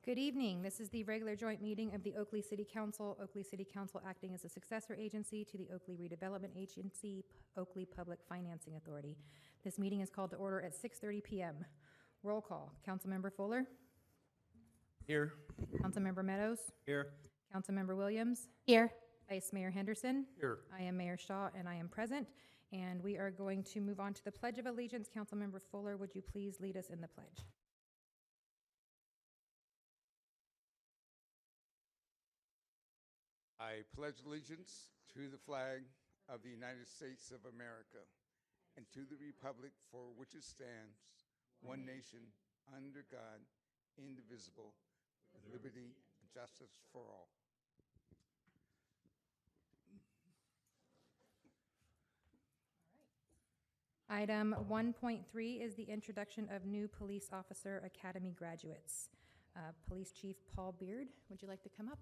Good evening. This is the regular joint meeting of the Oakley City Council acting as a successor agency to the Oakley Redevelopment Agency, Oakley Public Financing Authority. This meeting is called to order at 6:30 p.m. Roll call. Councilmember Fuller. Here. Councilmember Meadows. Here. Councilmember Williams. Here. Vice Mayor Henderson. Here. I am Mayor Shaw, and I am present. And we are going to move on to the Pledge of Allegiance. Councilmember Fuller, would you please lead us in the pledge? I pledge allegiance to the flag of the United States of America and to the republic for which it stands, one nation, under God, indivisible, with liberty and justice for all. Item 1.3 is the introduction of new Police Officer Academy graduates. Police Chief Paul Beard, would you like to come up?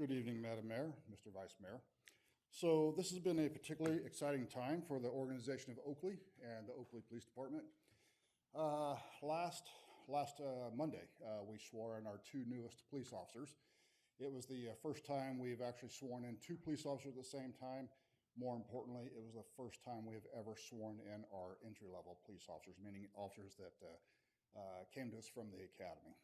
Good evening, Madam Mayor, Mr. Vice Mayor. So this has been a particularly exciting time for the organization of Oakley and the Oakley Police Department. Last Monday, we swore in our two newest police officers. It was the first time we've actually sworn in two police officers at the same time. More importantly, it was the first time we have ever sworn in our entry-level police officers, meaning officers that came to us from the academy.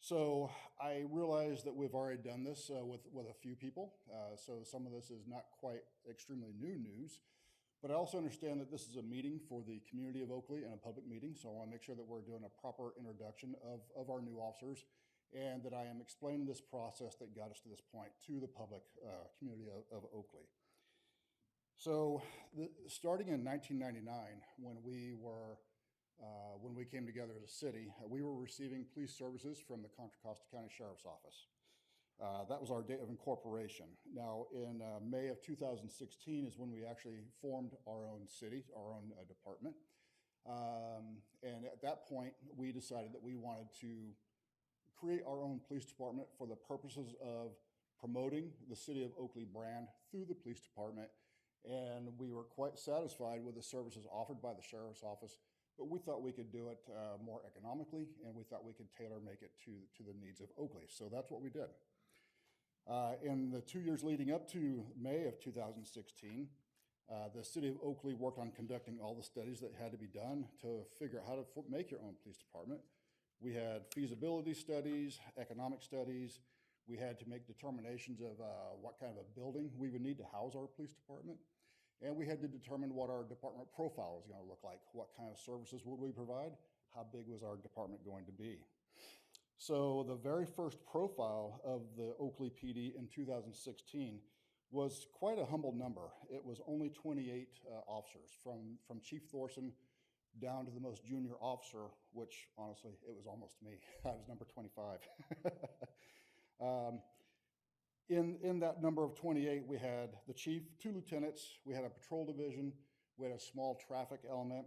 So I realize that we've already done this with a few people, so some of this is not quite extremely new news, but I also understand that this is a meeting for the community of Oakley and a public meeting, so I want to make sure that we're doing a proper introduction of our new officers and that I am explaining this process that got us to this point to the public community of Oakley. So starting in 1999, when we came together as a city, we were receiving police services from the Contra Costa County Sheriff's Office. That was our date of incorporation. Now, in May of 2016 is when we actually formed our own city, our own department. And at that point, we decided that we wanted to create our own police department for the purposes of promoting the city of Oakley brand through the police department. And we were quite satisfied with the services offered by the Sheriff's Office, but we thought we could do it more economically, and we thought we could tailor-make it to the needs of Oakley. So that's what we did. In the 2 years leading up to May of 2016, the city of Oakley worked on conducting all the studies that had to be done to figure out how to make your own police department. We had feasibility studies, economic studies. We had to make determinations of what kind of a building we would need to house our police department. And we had to determine what our department profile was going to look like. What kind of services would we provide? How big was our department going to be? So the very first profile of the Oakley PD in 2016 was quite a humble number. It was only 28 officers, from Chief Thorson down to the most junior officer, which honestly, it was almost me. I was number 25. In that number of 28, we had the chief, 2 lieutenants, we had a patrol division, we had a small traffic element,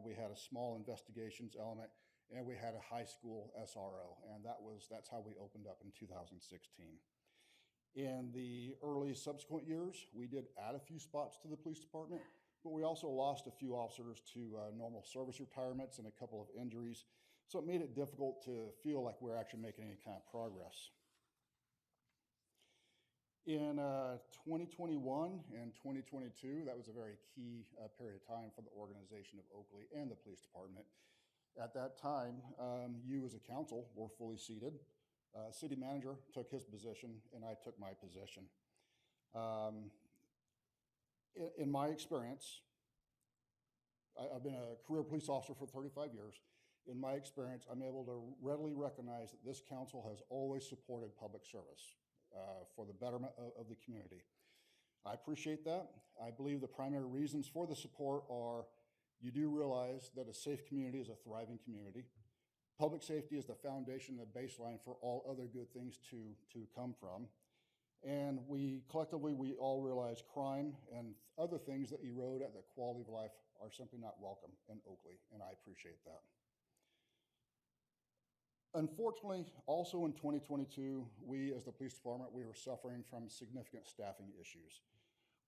we had a small investigations element, and we had a high school SRO, and that's how we opened up in 2016. In the early subsequent years, we did add a few spots to the police department, but we also lost a few officers to normal service retirements and a couple of injuries, so it made it difficult to feel like we're actually making any kind of progress. In 2021 and 2022, that was a very key period of time for the organization of Oakley and the police department. At that time, you as a council were fully seated. City manager took his position, and I took my position. In my experience, I've been a career police officer for 35 years. In my experience, I'm able to readily recognize that this council has always supported public service for the betterment of the community. I appreciate that. I believe the primary reasons for the support are you do realize that a safe community is a thriving community. Public safety is the foundation, the baseline for all other good things to come from. And we collectively all realize crime and other things that erode at the quality of life are simply not welcome in Oakley, and I appreciate that. Unfortunately, also in 2022, we as the police department, we were suffering from significant staffing issues.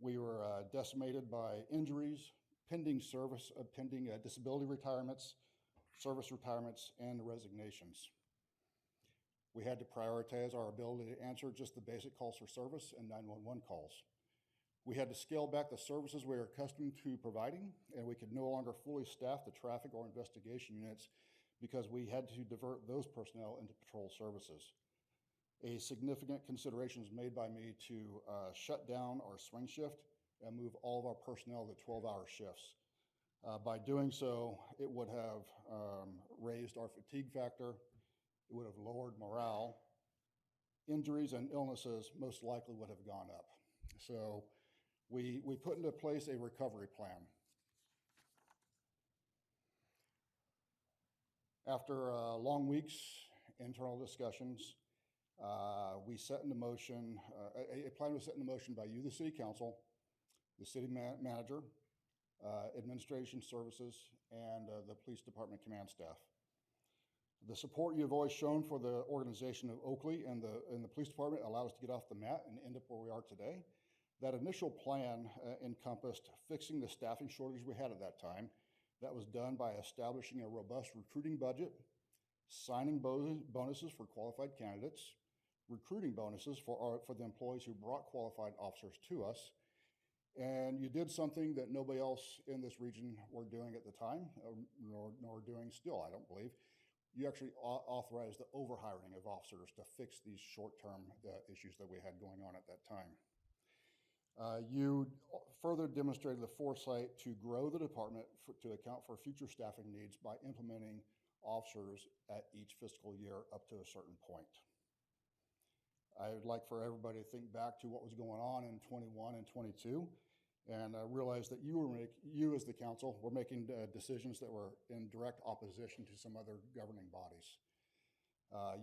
We were decimated by injuries, pending disability retirements, service retirements, and resignations. We had to prioritize our ability to answer just the basic calls for service and 911 calls. We had to scale back the services we are accustomed to providing, and we could no longer fully staff the traffic or investigation units because we had to divert those personnel into patrol services. A significant consideration was made by me to shut down our swing shift and move all of our personnel to 12-hour shifts. By doing so, it would have raised our fatigue factor, it would have lowered morale, injuries and illnesses most likely would have gone up. So we put into place a recovery plan. After long weeks, internal discussions, we set into motion, a plan was set into motion by you, the City Council, the City Manager, Administration Services, and the Police Department Command Staff. The support you have always shown for the organization of Oakley and the Police Department allowed us to get off the mat and end up where we are today. That initial plan encompassed fixing the staffing shortage we had at that time. That was done by establishing a robust recruiting budget, signing bonuses for qualified candidates, recruiting bonuses for the employees who brought qualified officers to us. And you did something that nobody else in this region were doing at the time, nor doing still, I don't believe. You actually authorized the overhiring of officers to fix these short-term issues that we had going on at that time. You further demonstrated the foresight to grow the department to account for future staffing needs by implementing officers at each fiscal year up to a certain point. I would like for everybody to think back to what was going on in 21 and 22 and realize that you as the council were making decisions that were in direct opposition to some other governing bodies.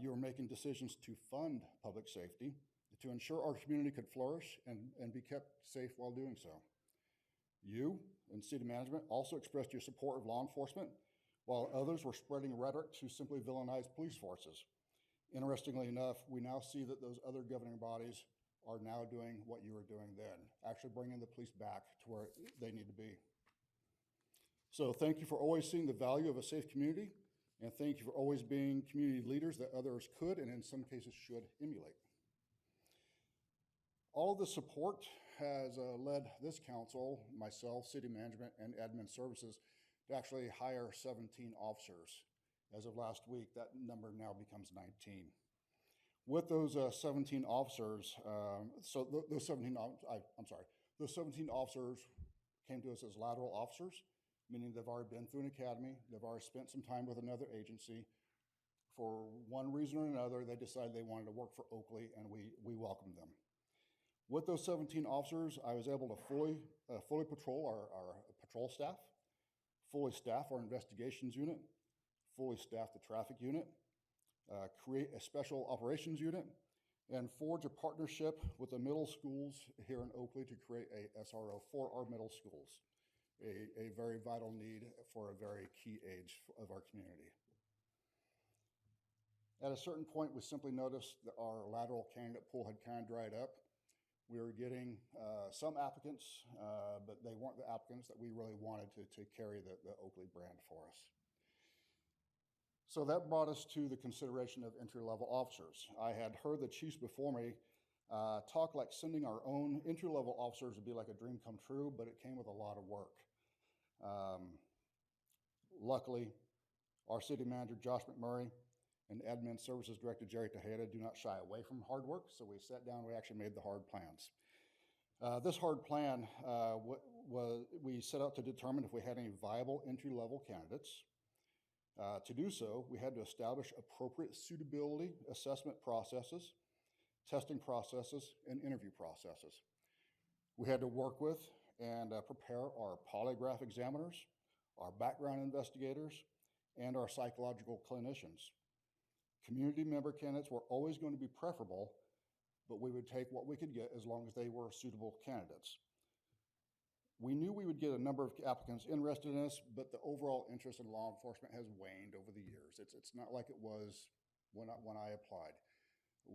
You were making decisions to fund public safety, to ensure our community could flourish and be kept safe while doing so. You and city management also expressed your support of law enforcement, while others were spreading rhetoric to simply villainize police forces. Interestingly enough, we now see that those other governing bodies are now doing what you were doing then, actually bringing the police back to where they need to be. So thank you for always seeing the value of a safe community, and thank you for always being community leaders that others could and in some cases should emulate. All of the support has led this council, myself, city management, and admin services to actually hire 17 officers. As of last week, that number now becomes 19. With those 17 officers, those 17 officers came to us as lateral officers, meaning they've already been through an academy, they've already spent some time with another agency. For one reason or another, they decided they wanted to work for Oakley, and we welcomed them. With those 17 officers, I was able to fully patrol our patrol staff, fully staff our investigations unit, fully staff the traffic unit, create a special operations unit, and forge a partnership with the middle schools here in Oakley to create a SRO for our middle schools, a very vital need for a very key age of our community. At a certain point, we simply noticed that our lateral candidate pool had kind of dried up. We were getting some applicants, but they weren't the applicants that we really wanted to carry the Oakley brand for us. So that brought us to the consideration of entry-level officers. I had heard the chiefs before me talk like sending our own entry-level officers would be like a dream come true, but it came with a lot of work. Luckily, our city manager, Josh McMurray, and admin services director, Jerry Tejeda, do not shy away from hard work, so we sat down, we actually made the hard plans. This hard plan, we set out to determine if we had any viable entry-level candidates. To do so, we had to establish appropriate suitability assessment processes, testing processes, and interview processes. We had to work with and prepare our polygraph examiners, our background investigators, and our psychological clinicians. Community member candidates were always going to be preferable, but we would take what we could get as long as they were suitable candidates. We knew we would get a number of applicants interested in us, but the overall interest in law enforcement has waned over the years. It's not like it was when I applied.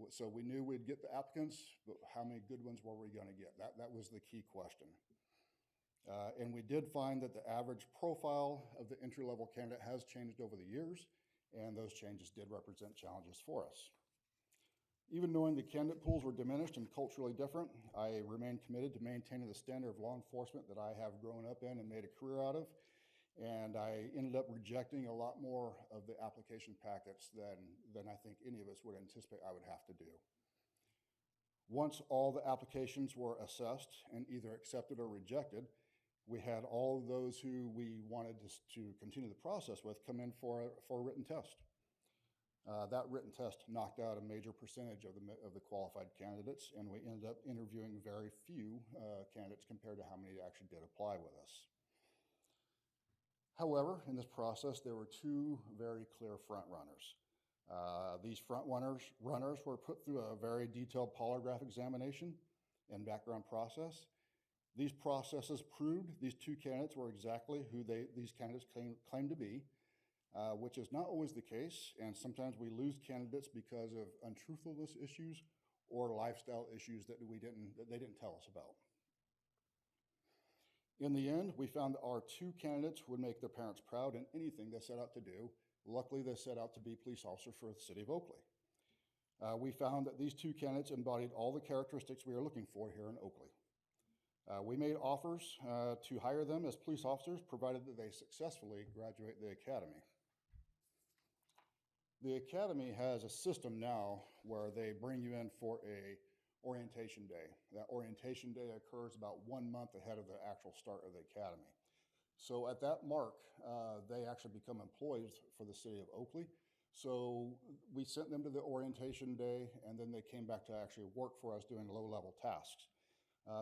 So we knew we'd get the applicants, but how many good ones were we going to get? That was the key question. And we did find that the average profile of the entry-level candidate has changed over the years, and those changes did represent challenges for us. Even knowing the candidate pools were diminished and culturally different, I remained committed to maintaining the standard of law enforcement that I have grown up in and made a career out of. And I ended up rejecting a lot more of the application packets than I think any of us would anticipate I would have to do. Once all the applications were assessed and either accepted or rejected, we had all of those who we wanted to continue the process with come in for a written test. That written test knocked out a major percentage of the qualified candidates, and we ended up interviewing very few candidates compared to how many actually did apply with us. However, in this process, there were two very clear front runners. These front runners were put through a very detailed polygraph examination and background process. These processes proved these two candidates were exactly who these candidates claimed to be, which is not always the case, and sometimes we lose candidates because of untruthfulness issues or lifestyle issues that they didn't tell us about. In the end, we found that our two candidates would make their parents proud in anything they set out to do. Luckily, they set out to be police officers for the city of Oakley. We found that these two candidates embodied all the characteristics we are looking for here in Oakley. We made offers to hire them as police officers, provided that they successfully graduate the academy. The academy has a system now where they bring you in for a orientation day. That orientation day occurs about 1 month ahead of the actual start of the academy. So at that mark, they actually become employees for the city of Oakley. So we sent them to the orientation day, and then they came back to actually work for us doing low-level tasks.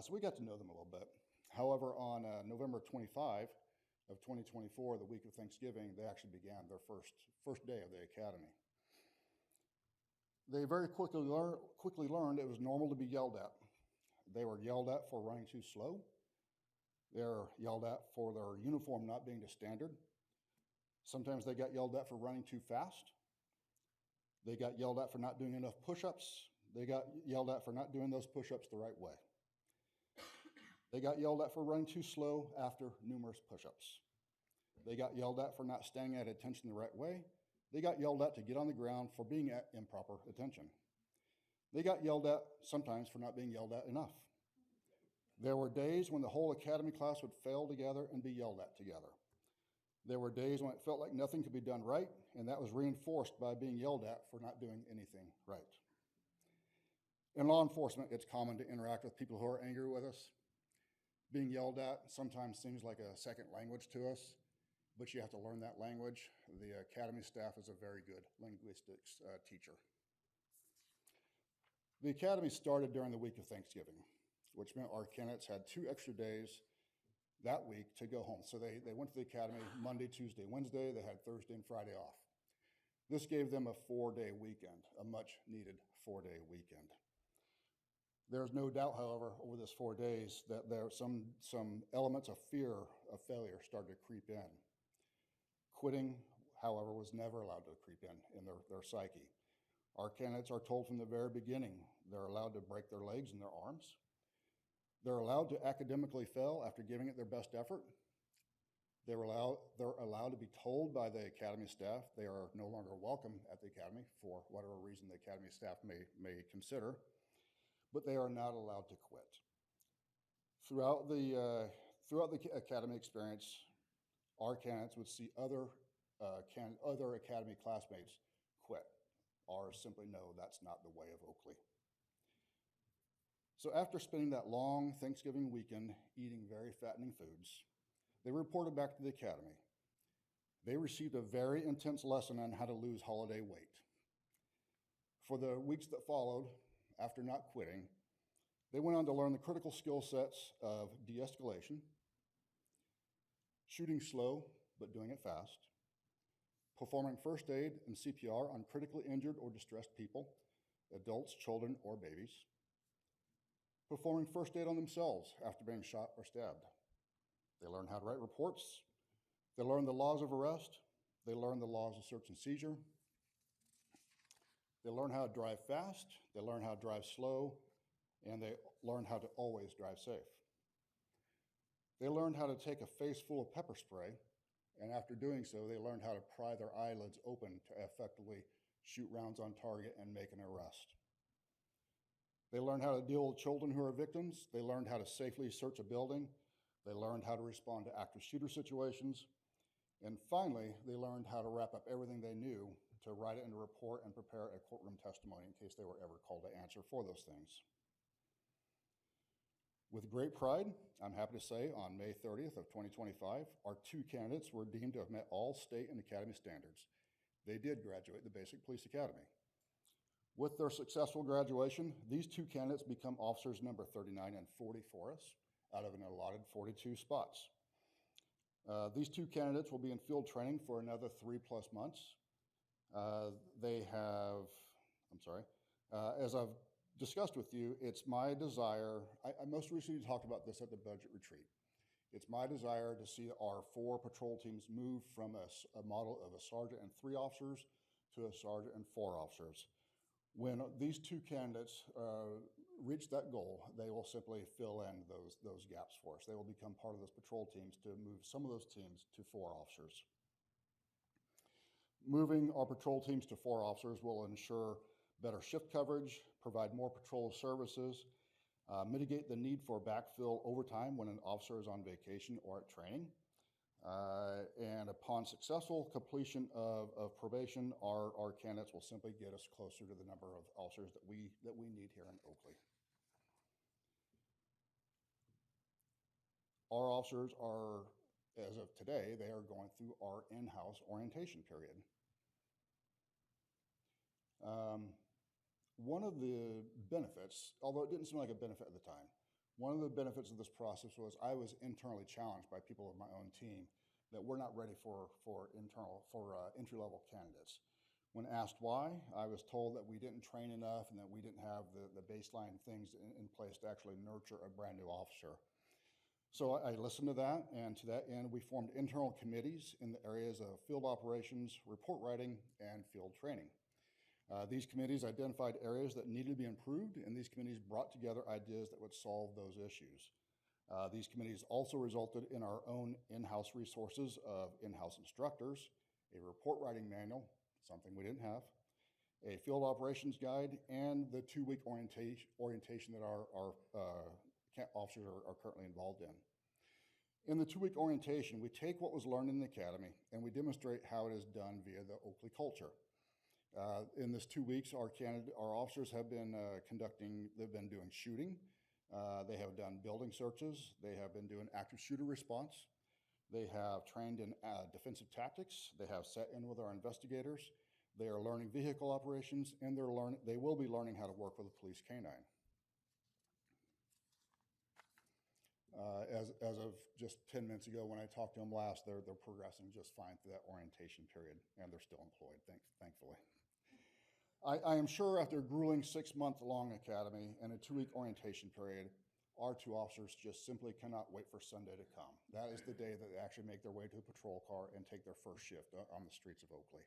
So we got to know them a little bit. However, on November 25 of 2024, the week of Thanksgiving, they actually began their first day of the academy. They very quickly learned it was normal to be yelled at. They were yelled at for running too slow. They were yelled at for their uniform not being to standard. Sometimes they got yelled at for running too fast. They got yelled at for not doing enough push-ups. They got yelled at for not doing those push-ups the right way. They got yelled at for running too slow after numerous push-ups. They got yelled at for not staying at attention the right way. They got yelled at to get on the ground for being at improper attention. They got yelled at sometimes for not being yelled at enough. There were days when the whole academy class would fail together and be yelled at together. There were days when it felt like nothing could be done right, and that was reinforced by being yelled at for not doing anything right. In law enforcement, it's common to interact with people who are angry with us. Being yelled at sometimes seems like a second language to us, but you have to learn that language. The academy staff is a very good linguistics teacher. The academy started during the week of Thanksgiving, which meant our candidates had 2 extra days that week to go home. So they went to the academy Monday, Tuesday, Wednesday. They had Thursday and Friday off. This gave them a 4-day weekend, a much-needed 4-day weekend. There's no doubt, however, over this 4 days that there are some elements of fear of failure started to creep in. Quitting, however, was never allowed to creep in their psyche. Our candidates are told from the very beginning they're allowed to break their legs and their arms. They're allowed to academically fail after giving it their best effort. They're allowed to be told by the academy staff they are no longer welcome at the academy for whatever reason the academy staff may consider, but they are not allowed to quit. Throughout the academy experience, our candidates would see other academy classmates quit. Ours simply know that's not the way of Oakley. So after spending that long Thanksgiving weekend eating very fattening foods, they reported back to the academy. They received a very intense lesson on how to lose holiday weight. For the weeks that followed, after not quitting, they went on to learn the critical skill sets of de-escalation, shooting slow but doing it fast, performing first aid and CPR on critically injured or distressed people, adults, children, or babies, performing first aid on themselves after being shot or stabbed. They learned how to write reports. They learned the laws of arrest. They learned the laws of search and seizure. They learn how to drive fast, they learn how to drive slow, and they learn how to always drive safe. They learned how to take a face full of pepper spray, and after doing so, they learned how to pry their eyelids open to effectively shoot rounds on target and make an arrest. They learned how to deal with children who are victims. They learned how to safely search a building. They learned how to respond to active shooter situations. And finally, they learned how to wrap up everything they knew to write it in a report and prepare a courtroom testimony in case they were ever called to answer for those things. With great pride, I'm happy to say on May 30th of 2025, our 2 candidates were deemed to have met all state and academy standards. They did graduate the Basic Police Academy. With their successful graduation, these 2 candidates become officers number 39 and 40 for us out of an allotted 42 spots. These 2 candidates will be in field training for another 3+ months. As I've discussed with you, it's my desire, I most recently talked about this at the budget retreat. It's my desire to see our 4 patrol teams move from a model of a sergeant and 3 officers to a sergeant and 4 officers. When these 2 candidates reach that goal, they will simply fill in those gaps for us. They will become part of those patrol teams to move some of those teams to 4 officers. Moving our patrol teams to 4 officers will ensure better shift coverage, provide more patrol services, mitigate the need for backfill overtime when an officer is on vacation or at training. And upon successful completion of probation, our candidates will simply get us closer to the number of officers that we need here in Oakley. Our officers are, as of today, they are going through our in-house orientation period. One of the benefits, although it didn't seem like a benefit at the time, one of the benefits of this process was I was internally challenged by people of my own team that we're not ready for entry-level candidates. When asked why, I was told that we didn't train enough and that we didn't have the baseline things in place to actually nurture a brand new officer. So I listened to that, and to that end, we formed internal committees in the areas of field operations, report writing, and field training. These committees identified areas that needed to be improved, and these committees brought together ideas that would solve those issues. These committees also resulted in our own in-house resources of in-house instructors, a report writing manual, something we didn't have, a field operations guide, and the 2-week orientation that our officers are currently involved in. In the 2-week orientation, we take what was learned in the academy and we demonstrate how it is done via the Oakley culture. In this 2 weeks, our officers have been they've been doing shooting, they have done building searches, they have been doing active shooter response, they have trained in defensive tactics, they have sat in with our investigators, they are learning vehicle operations, and they will be learning how to work with a police canine. As of just 10 minutes ago when I talked to them last, they're progressing just fine through that orientation period, and they're still employed, thankfully. I am sure after a grueling 6-month-long academy and a 2-week orientation period, our 2 officers just simply cannot wait for Sunday to come. That is the day that they actually make their way to a patrol car and take their first shift on the streets of Oakley.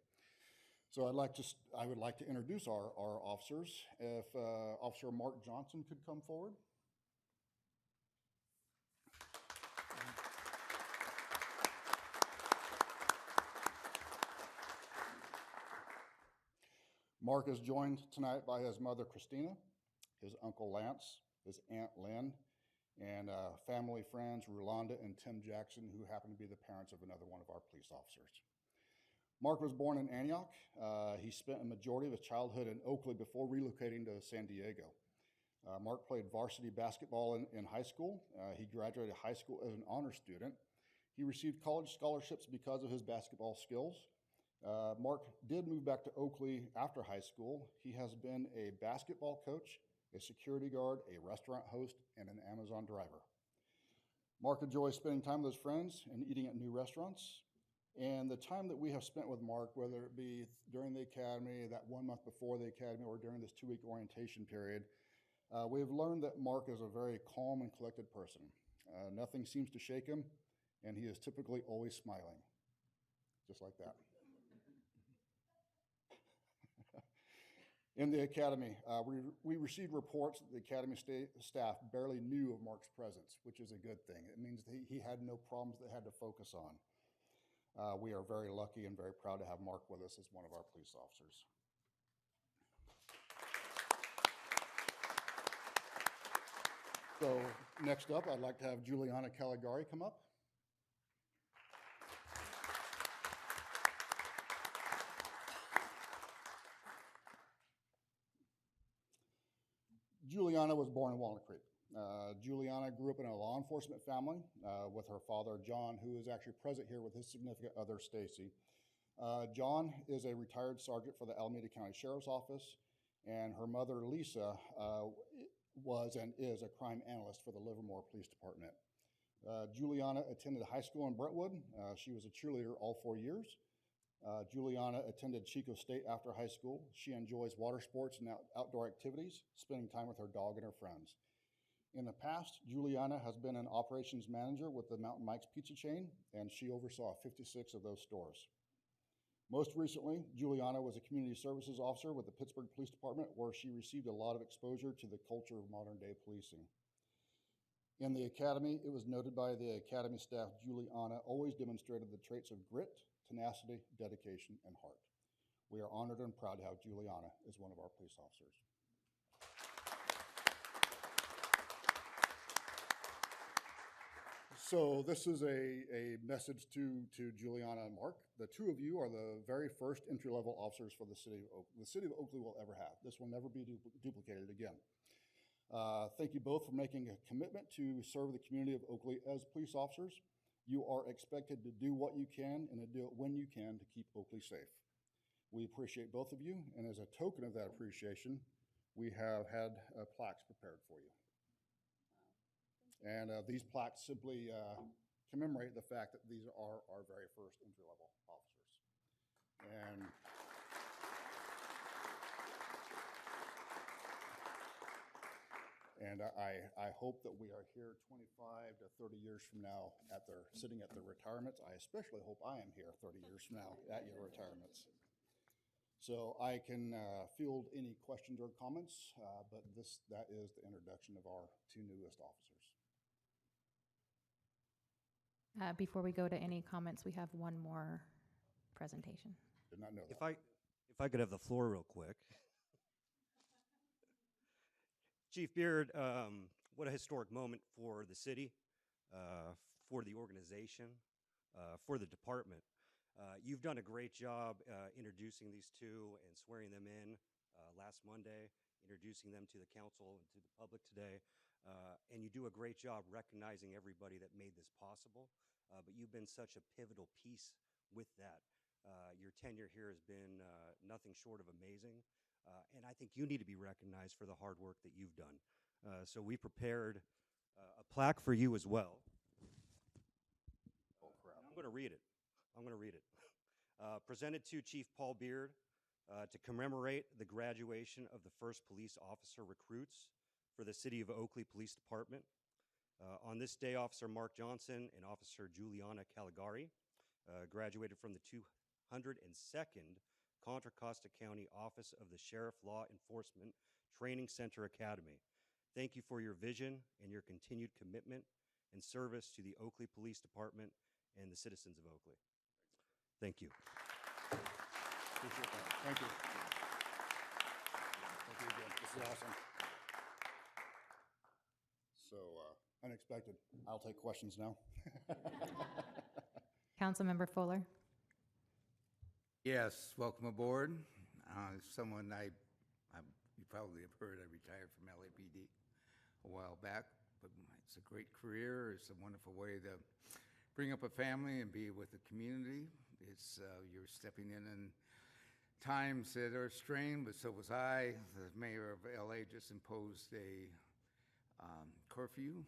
So I would like to introduce our officers. If Officer Mark Johnson could come forward. Mark is joined tonight by his mother, Christina, his uncle, Lance, his aunt, Lynn, and family friends, Rolanda and Tim Jackson, who happen to be the parents of another one of our police officers. Mark was born in Antioch. He spent a majority of his childhood in Oakley before relocating to San Diego. Mark played varsity basketball in high school. He graduated high school as an honor student. He received college scholarships because of his basketball skills. Mark did move back to Oakley after high school. He has been a basketball coach, a security guard, a restaurant host, and an Amazon driver. Mark enjoys spending time with his friends and eating at new restaurants. And the time that we have spent with Mark, whether it be during the academy, that 1 month before the academy, or during this 2-week orientation period, we have learned that Mark is a very calm and collected person. Nothing seems to shake him, and he is typically always smiling, just like that. In the academy, we received reports that the academy staff barely knew of Mark's presence, which is a good thing. It means that he had no problems they had to focus on. We are very lucky and very proud to have Mark with us as one of our police officers. So next up, I'd like to have Juliana Caligari come up. Juliana was born in Walnut Creek. Juliana grew up in a law enforcement family with her father, John, who is actually present here with his significant other, Stacy. John is a retired sergeant for the Alameda County Sheriff's Office, and her mother, Lisa, was and is a crime analyst for the Livermore Police Department. Juliana attended high school in Brentwood. She was a cheerleader all 4 years. Juliana attended Chico State after high school. She enjoys water sports and outdoor activities, spending time with her dog and her friends. In the past, Juliana has been an operations manager with the Mountain Mike's pizza chain, and she oversaw 56 of those stores. Most recently, Juliana was a community services officer with the Pittsburgh Police Department, where she received a lot of exposure to the culture of modern-day policing. In the academy, it was noted by the academy staff, Juliana always demonstrated the traits of grit, tenacity, dedication, and heart. We are honored and proud to have Juliana as one of our police officers. So this is a message to Juliana and Mark. The two of you are the very first entry-level officers for the city of Oakley will ever have. This will never be duplicated again. Thank you both for making a commitment to serve the community of Oakley as police officers. You are expected to do what you can and to do it when you can to keep Oakley safe. We appreciate both of you, and as a token of that appreciation, we have had plaques prepared for you. And these plaques simply commemorate the fact that these are our very first entry-level officers. And I hope that we are here 25 to 30 years from now sitting at their retirements. I especially hope I am here 30 years from now at your retirements. So I can field any questions or comments, but that is the introduction of our two newest officers. Before we go to any comments, we have one more presentation. Did not know that. If I could have the floor real quick. Chief Beard, what a historic moment for the city, for the organization, for the department. You've done a great job introducing these two and swearing them in last Monday, introducing them to the council and to the public today. And you do a great job recognizing everybody that made this possible. But you've been such a pivotal piece with that. Your tenure here has been nothing short of amazing. And I think you need to be recognized for the hard work that you've done. So we prepared a plaque for you as well. Oh, crap. I'm going to read it. Presented to Chief Paul Beard to commemorate the graduation of the first police officer recruits for the City of Oakley Police Department. On this day, Officer Mark Johnson and Officer Juliana Caligari graduated from the 202nd Contra Costa County Office of the Sheriff Law Enforcement Training Center Academy. Thank you for your vision and your continued commitment and service to the Oakley Police Department and the citizens of Oakley. Thank you. Appreciate that. Thank you. Thank you again. This is awesome. So, unexpected. I'll take questions now. Councilmember Fuller. Yes, welcome aboard. Someone you probably have heard, I retired from LAPD a while back, but it's a great career. It's a wonderful way to bring up a family and be with the community. It's you're stepping in times that are strained, but so was I. The mayor of LA just imposed a curfew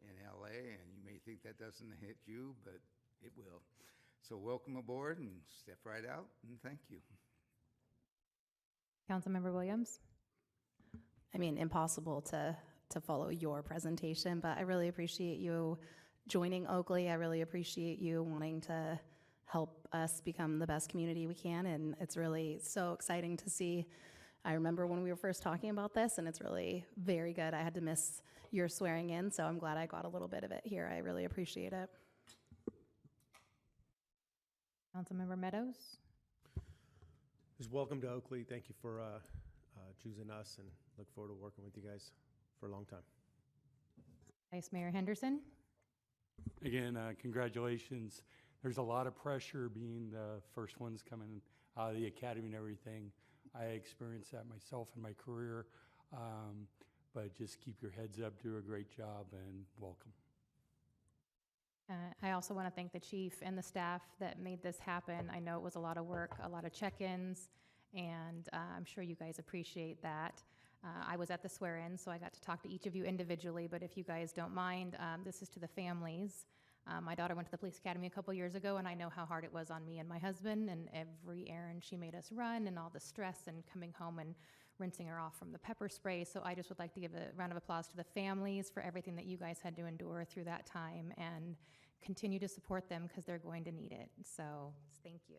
in LA, and you may think that doesn't hit you, but it will. So welcome aboard and step right out, and thank you. Councilmember Williams. I mean, impossible to follow your presentation, but I really appreciate you joining Oakley. I really appreciate you wanting to help us become the best community we can, and it's really so exciting to see I remember when we were first talking about this, and it's really very good. I had to miss your swearing in, so I'm glad I got a little bit of it here. I really appreciate it. Councilmember Meadows? Just welcome to Oakley. Thank you for choosing us, and look forward to working with you guys for a long time. Vice Mayor Henderson? Again, congratulations. There's a lot of pressure being the first ones coming out of the academy and everything. I experienced that myself in my career, but just keep your heads up, do a great job, and welcome. I also want to thank the chief and the staff that made this happen. I know it was a lot of work, a lot of check-ins, and I'm sure you guys appreciate that. I was at the swear-in, so I got to talk to each of you individually, but if you guys don't mind, this is to the families. My daughter went to the police academy a couple years ago, and I know how hard it was on me and my husband, and every errand she made us run, and all the stress, and coming home and rinsing her off from the pepper spray. So I just would like to give a round of applause to the families for everything that you guys had to endure through that time, and continue to support them because they're going to need it. So thank you.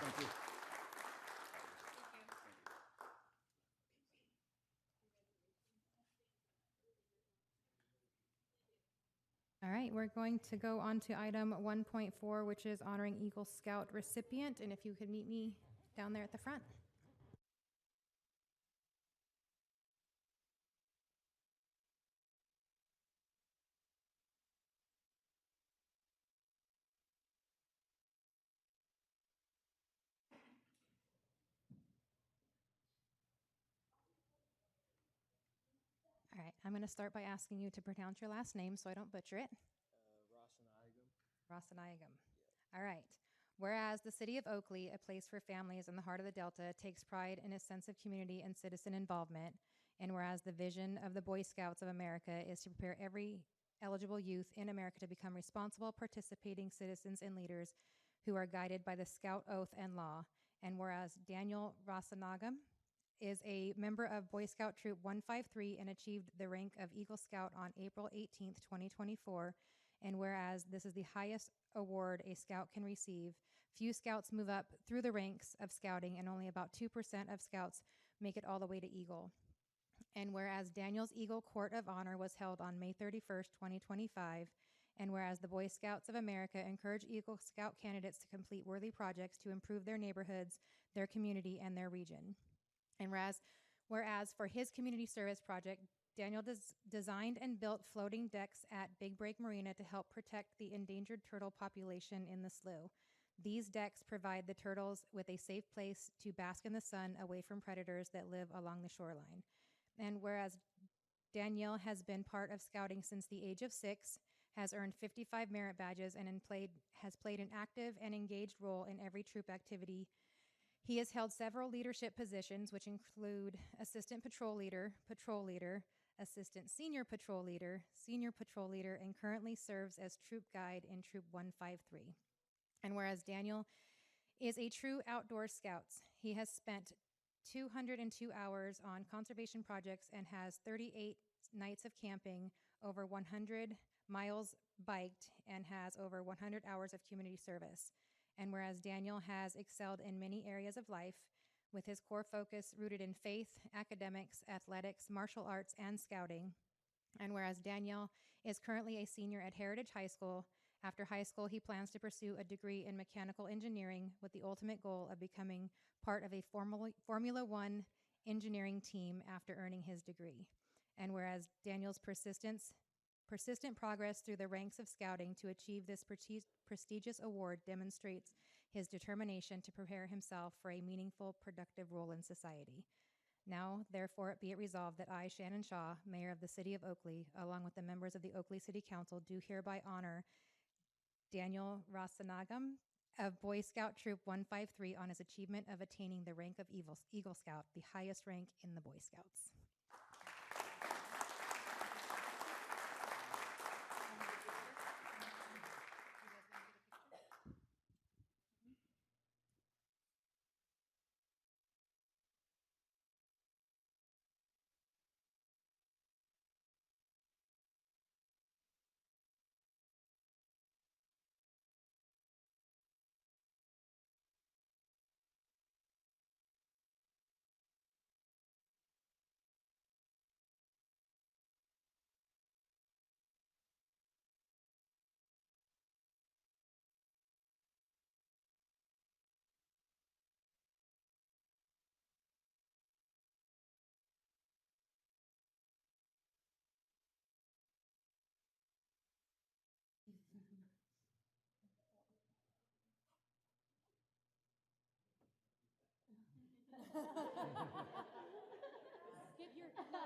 Thank you. All right, we're going to go on to item 1.4, which is honoring Eagle Scout recipient. And if you could meet me down there at the front. All right, I'm going to start by asking you to pronounce your last name so I don't butcher it. Rosanayagam. All right. Whereas the city of Oakley, a place for families in the heart of the Delta, takes pride in its sense of community and citizen involvement, and whereas the vision of the Boy Scouts of America is to prepare every eligible youth in America to become responsible, participating citizens and leaders who are guided by the Scout Oath and law, and whereas Daniel Rosanagam is a member of Boy Scout Troop 153 and achieved the rank of Eagle Scout on April 18th, 2024, and whereas this is the highest award a scout can receive, few scouts move up through the ranks of scouting, and only about 2% of scouts make it all the way to Eagle. And whereas Daniel's Eagle Court of Honor was held on May 31st, 2025, and whereas the Boy Scouts of America encourage Eagle Scout candidates to complete worthy projects to improve their neighborhoods, their community, and their region. And whereas for his community service project, Daniel designed and built floating decks at Big Break Marina to help protect the endangered turtle population in the slough. These decks provide the turtles with a safe place to bask in the sun away from predators that live along the shoreline. And whereas Danielle has been part of scouting since the age of 6, has earned 55 merit badges, and has played an active and engaged role in every troop activity. He has held several leadership positions, which include assistant patrol leader, assistant senior patrol leader, and currently serves as troop guide in Troop 153. And whereas Daniel is a true outdoor scout, he has spent 202 hours on conservation projects and has 38 nights of camping, over 100 miles biked, and has over 100 hours of community service. And whereas Daniel has excelled in many areas of life, with his core focus rooted in faith, academics, athletics, martial arts, and scouting. And whereas Daniel is currently a senior at Heritage High School, after high school he plans to pursue a degree in mechanical engineering with the ultimate goal of becoming part of a Formula One engineering team after earning his degree. And whereas Daniel's persistent progress through the ranks of scouting to achieve this prestigious award demonstrates his determination to prepare himself for a meaningful, productive role in society. Now, therefore, be it resolved that I, Shannon Shaw, Mayor of the City of Oakley, along with the members of the Oakley City Council, do hereby honor Daniel Rosanagam of Boy Scout Troop 153 on his achievement of attaining the rank of Eagle Scout, the highest rank in the Boy Scouts. Get your, no,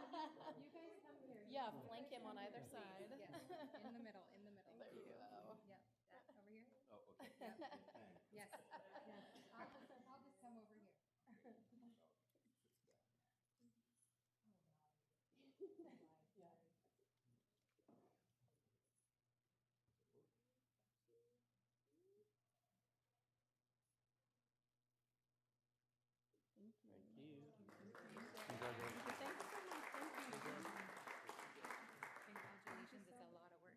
you guys come here. Yeah, flank him on either side. Yes, in the middle, in the middle. There you go. Yep, over here? Oh, okay. Yep, yes, yes. I'll just come over here. Thank you. Congratulations. Thank you so much. Thank you. Congratulations, it's a lot of work.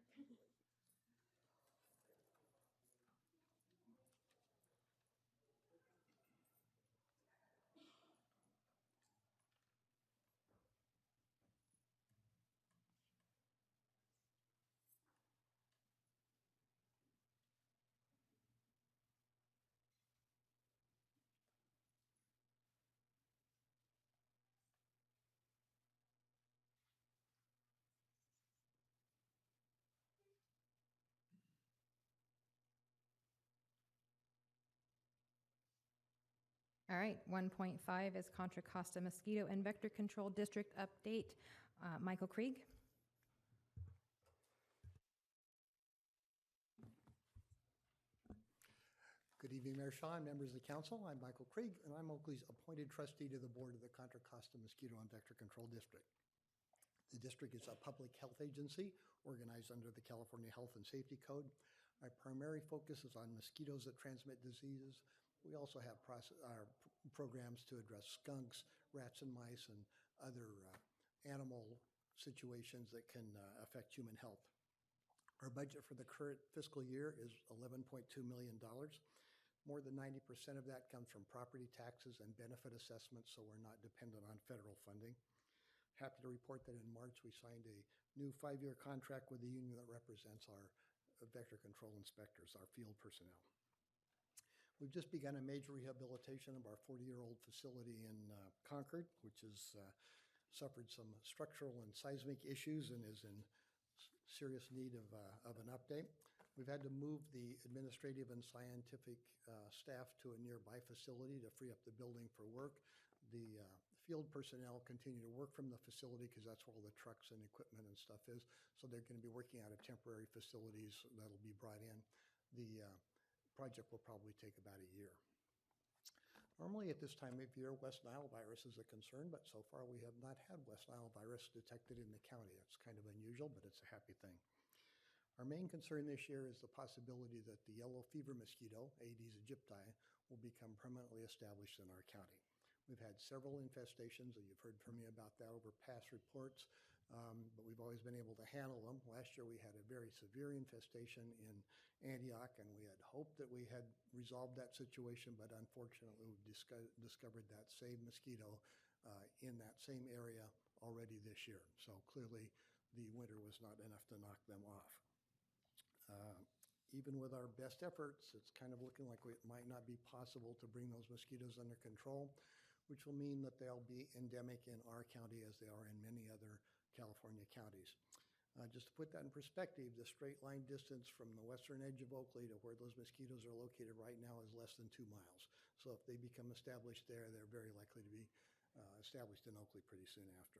All right, 1.5 is Contra Costa Mosquito and Vector Control District Update. Michael Krieg? Good evening, Mayor Shaw and members of the council. I'm Michael Krieg, and I'm Oakley's appointed trustee to the board of the Contra Costa Mosquito and Vector Control District. The district is a public health agency organized under the California Health and Safety Code. Our primary focus is on mosquitoes that transmit diseases. We also have programs to address skunks, rats and mice, and other animal situations that can affect human health. Our budget for the current fiscal year is $11.2 million. More than 90% of that comes from property taxes and benefit assessments, so we're not dependent on federal funding. Happy to report that in March we signed a new 5-year contract with the union that represents our vector control inspectors, our field personnel. We've just begun a major rehabilitation of our 40-year-old facility in Concord, which has suffered some structural and seismic issues and is in serious need of an update. We've had to move the administrative and scientific staff to a nearby facility to free up the building for work. The field personnel continue to work from the facility because that's where all the trucks and equipment and stuff is. So they're going to be working out of temporary facilities that'll be brought in. The project will probably take about a year. Normally at this time of year, West Nile virus is a concern, but so far we have not had West Nile virus detected in the county. It's kind of unusual, but it's a happy thing. Our main concern this year is the possibility that the yellow fever mosquito, Aedes aegypti, will become permanently established in our county. We've had several infestations, and you've heard from me about that over past reports, but we've always been able to handle them. Last year we had a very severe infestation in Antioch, and we had hoped that we had resolved that situation, but unfortunately we discovered that same mosquito in that same area already this year. So clearly the winter was not enough to knock them off. Even with our best efforts, it's kind of looking like it might not be possible to bring those mosquitoes under control, which will mean that they'll be endemic in our county as they are in many other California counties. Just to put that in perspective, the straight line distance from the western edge of Oakley to where those mosquitoes are located right now is less than 2 miles. So if they become established there, they're very likely to be established in Oakley pretty soon after.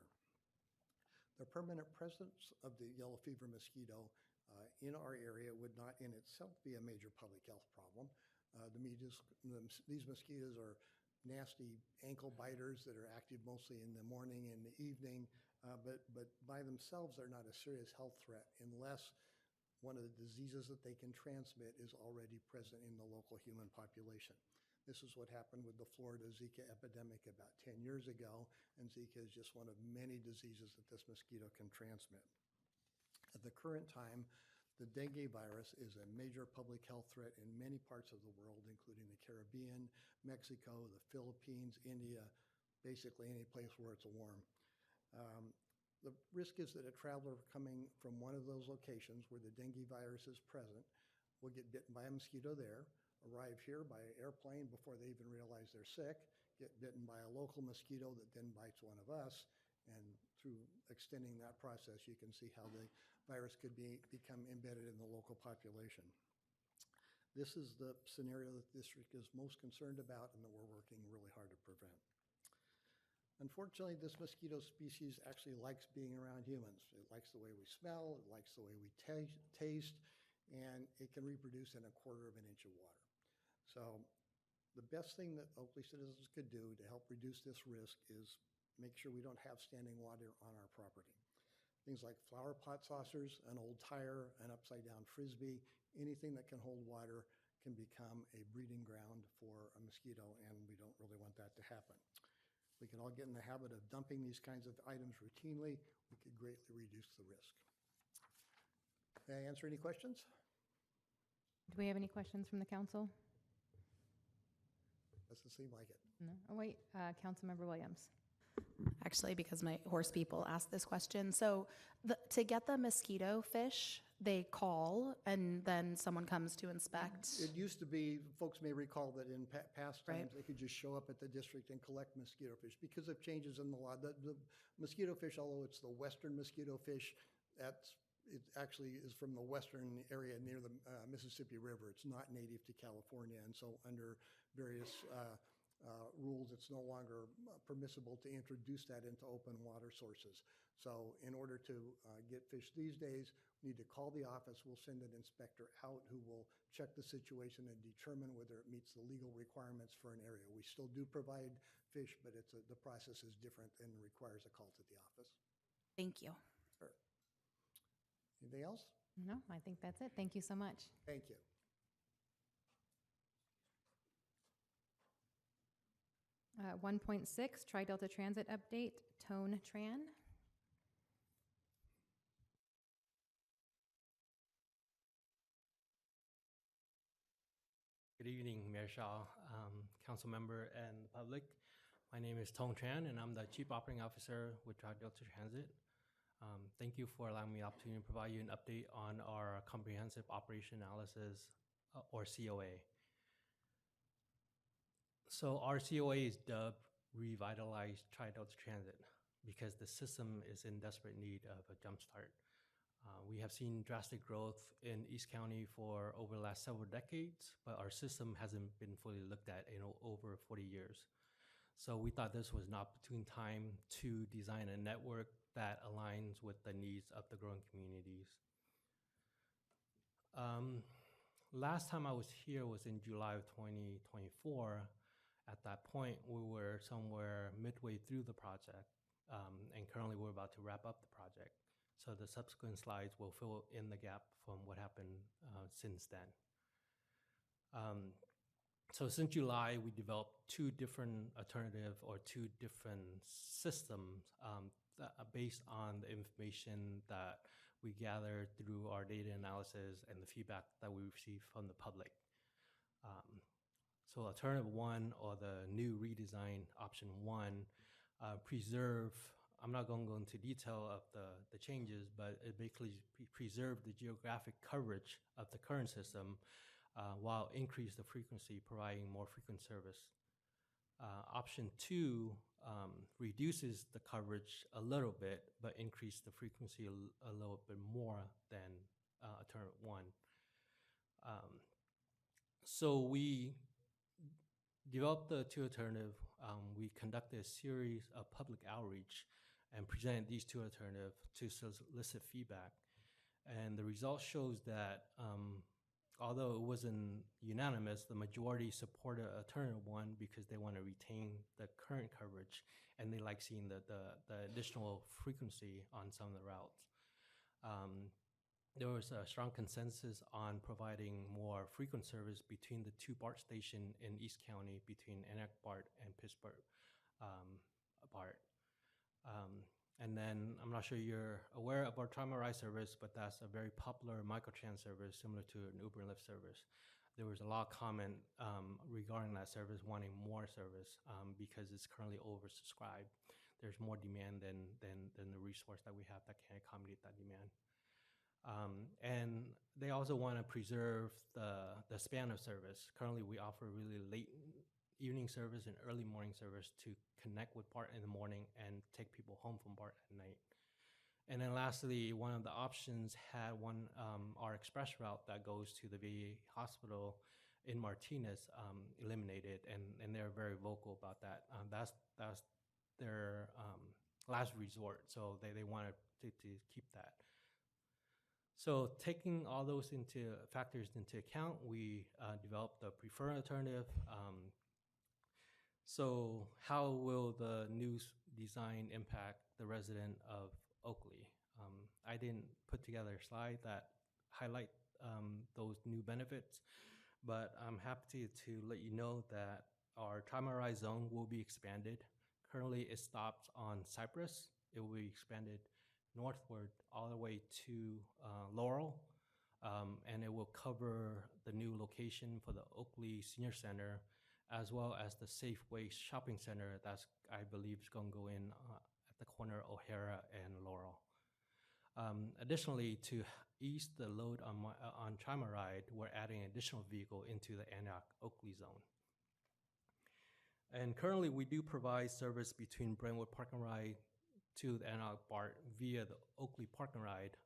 The permanent presence of the yellow fever mosquito in our area would not in itself be a major public health problem. These mosquitoes are nasty ankle biters that are active mostly in the morning and the evening, but by themselves they're not a serious health threat unless one of the diseases that they can transmit is already present in the local human population. This is what happened with the Florida Zika epidemic about 10 years ago, and Zika is just one of many diseases that this mosquito can transmit. At the current time, the dengue virus is a major public health threat in many parts of the world, including the Caribbean, Mexico, the Philippines, India, basically any place where it's warm. The risk is that a traveler coming from one of those locations where the dengue virus is present will get bitten by a mosquito there, arrive here by airplane before they even realize they're sick, get bitten by a local mosquito that then bites one of us, and through extending that process, you can see how the virus could become embedded in the local population. This is the scenario that the district is most concerned about and that we're working really hard to prevent. Unfortunately, this mosquito species actually likes being around humans. It likes the way we smell, it likes the way we taste, and it can reproduce in 1/4 of an inch of water. So the best thing that Oakley citizens could do to help reduce this risk is make sure we don't have standing water on our property. Things like flower pot saucers, an old tire, an upside-down Frisbee, anything that can hold water can become a breeding ground for a mosquito, and we don't really want that to happen. We can all get in the habit of dumping these kinds of items routinely. We could greatly reduce the risk. May I answer any questions? Do we have any questions from the council? Doesn't seem like it. No. Oh, wait, Councilmember Williams. Actually, because my horse people asked this question. So to get the mosquito fish, they call and then someone comes to inspect. It used to be, folks may recall that in past Right. times, they could just show up at the district and collect mosquito fish. Because of changes in the law, the mosquito fish, although it's the western mosquito fish, it actually is from the western area near the Mississippi River. It's not native to California, and so under various rules, it's no longer permissible to introduce that into open water sources. So in order to get fish these days, we need to call the office. We'll send an inspector out who will check the situation and determine whether it meets the legal requirements for an area. We still do provide fish, but the process is different and requires a call to the office. Thank you. Sure. Anything else? No, I think that's it. Thank you so much. Thank you. Uh, 1.6, Tri-Delta Transit Update, Tone Tran. Good evening, Mayor Shaw, council member, and the public. My name is Tong Tran, and I'm the Chief Operating Officer with Tri-Delta Transit. Thank you for allowing me the opportunity to provide you an update on our Comprehensive Operation Analysis, or COA. So our COA is dubbed Revitalize Tri-Delta Transit because the system is in desperate need of a jumpstart. We have seen drastic growth in East County for over the last several decades, but our system hasn't been fully looked at in over 40 years. So we thought this was an opportune time to design a network that aligns with the needs of the growing communities. Last time I was here was in July of 2024. At that point, we were somewhere midway through the project, and currently we're about to wrap up the project. So the subsequent slides will fill in the gap from what happened since then. So since July, we developed two different systems that are based on the information that we gathered through our data analysis and the feedback that we received from the public. So alternative one, or the new redesign option one, preserve, I'm not going to go into detail of the changes, but it basically preserved the geographic coverage of the current system while increase the frequency, providing more frequent service. Option two reduces the coverage a little bit, but increase the frequency a little bit more than alternative one. So we developed the two alternative. We conducted a series of public outreach and presented these two alternatives to solicit feedback. And the result shows that although it wasn't unanimous, the majority supported alternative one because they want to retain the current coverage and they like seeing the additional frequency on some of the routes. There was a strong consensus on providing more frequent service between the two BART stations in East County, between Antioch BART and Pittsburgh BART. And then I'm not sure you're aware of our Trauma Ride service, but that's a very popular microtrans service similar to an Uber and Lyft service. There was a lot of comment regarding that service, wanting more service because it's currently oversubscribed. There's more demand than the resource that we have that can accommodate that demand. And they also want to preserve the span of service. Currently, we offer really late evening service and early morning service to connect with BART in the morning and take people home from BART at night. And then lastly, one of the options had our express route that goes to the VA hospital in Martinez eliminated, and they're very vocal about that. That's their last resort. So they wanted to keep that. So taking all those factors into account, we developed the preferred alternative. So how will the new design impact the resident of Oakley? I didn't put together a slide that highlight those new benefits, but I'm happy to let you know that our trimerized zone will be expanded. Currently, it stops on Cypress. It will be expanded northward all the way to Laurel, and it will cover the new location for the Oakley Senior Center, as well as the Safeway Shopping Center that's, I believe, is going to go in at the corner of O'Hara and Laurel. Additionally, to ease the load on Trimeride, we're adding an additional vehicle into the Antioch Oakley zone. And currently, we do provide service between Brentwood Park and Ride to the Antioch BART via the Oakley Park and Ride.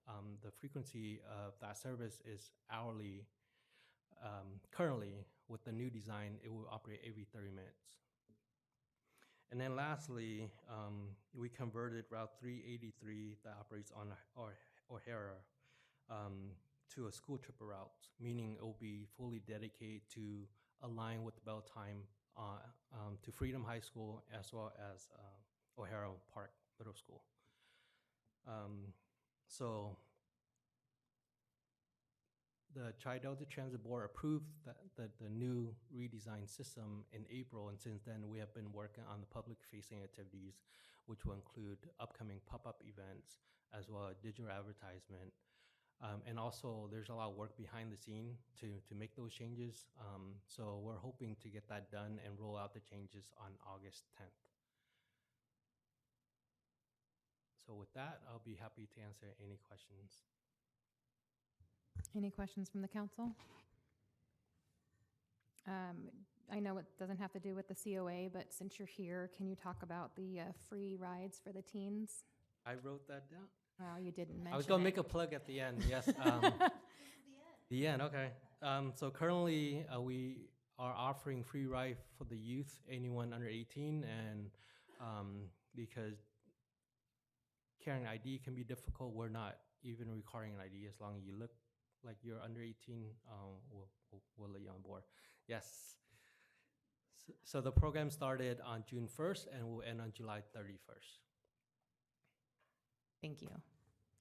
The frequency of that service is hourly. Currently, with the new design, it will operate every 30 minutes. And then lastly, we converted Route 383 that operates on O'Hara to a school trip route, meaning it will be fully dedicated to align with the bell time to Freedom High School as well as O'Hara Park Middle School. So the Tri-Delta Transit Board approved the new redesigned system in April, and since then we have been working on the public-facing activities, which will include upcoming pop-up events as well as digital advertisement. And also, there's a lot of work behind the scene to make those changes. So we're hoping to get that done and roll out the changes on August 10th. So with that, I'll be happy to answer any questions. Any questions from the council? I know it doesn't have to do with the COA, but since you're here, can you talk about the free rides for the teens? I wrote that down. Well, you didn't mention I was going to it. make a plug at the end, yes. The end, okay. So currently, we are offering free ride for the youth, anyone under 18, and because carrying ID can be difficult, we're not even requiring an ID as long as you look like you're under 18, we'll let you on board. Yes. So the program started on June 1st and will end on July 31st. Thank you.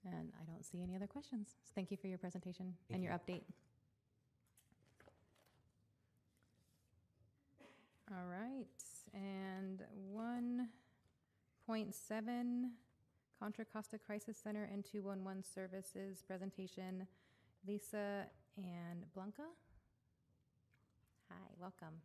And I don't see any other questions. So thank you for your presentation and your update. All right. And 1.7, Contra Costa Crisis Center and 211 Services presentation. Lisa and Blanca. Hi, welcome.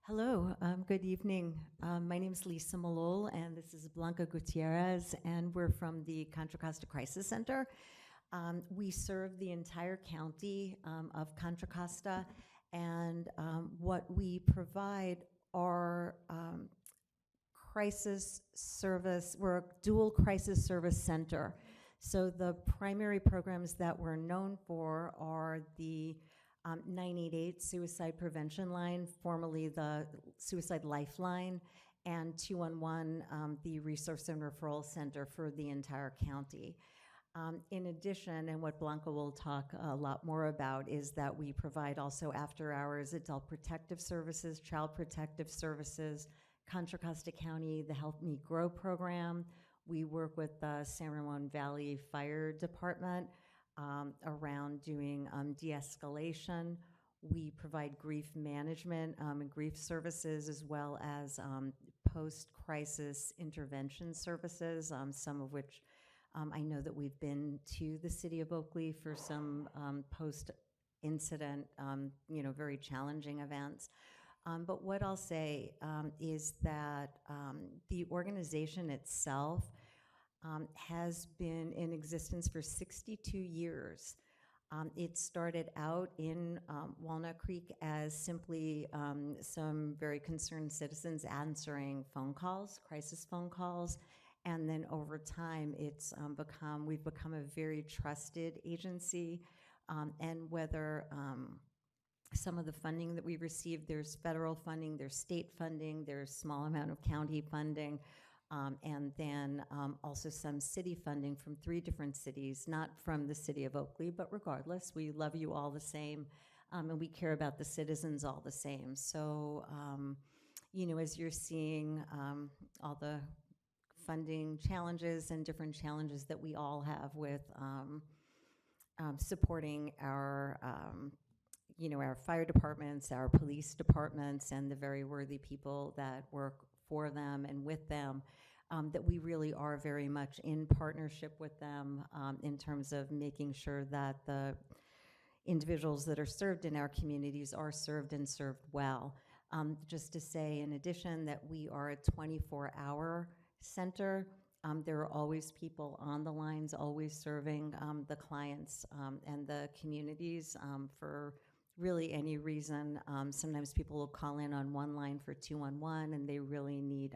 Hello, good evening. My name is Lisa Malol, and this is Blanca Gutierrez, and we're from the Contra Costa Crisis Center. We serve the entire county of Contra Costa, and what we provide are crisis service. We're a dual crisis service center. So the primary programs that we're known for are the 988 Suicide Prevention Line, formerly the Suicide Lifeline, and 211, the Resource and Referral Center for the entire county. In addition, and what Blanca will talk a lot more about, is that we provide also after-hours adult protective services, child protective services, Contra Costa County, the Help Me Grow program. We work with the San Ramon Valley Fire Department around doing de-escalation. We provide grief management and grief services, as well as post-crisis intervention services, some of which I know that we've been to the city of Oakley for some post-incident, very challenging events. But what I'll say is that the organization itself has been in existence for 62 years. It started out in Walnut Creek as simply some very concerned citizens answering phone calls, crisis phone calls, and then over time we've become a very trusted agency, and whether some of the funding that we received. There's federal funding, there's state funding, there's small amount of county funding, and then also some city funding from 3 different cities, not from the city of Oakley, but regardless, we love you all the same, and we care about the citizens all the same. So, you know, as you're seeing all the funding challenges and different challenges that we all have with supporting our you know, our fire departments, our police departments, and the very worthy people that work for them and with them, that we really are very much in partnership with them in terms of making sure that the individuals that are served in our communities are served and served well. Just to say, in addition, that we are a 24-hour center. There are always people on the lines, always serving the clients and the communities for really any reason. Sometimes people will call in on one line for 211 and they really need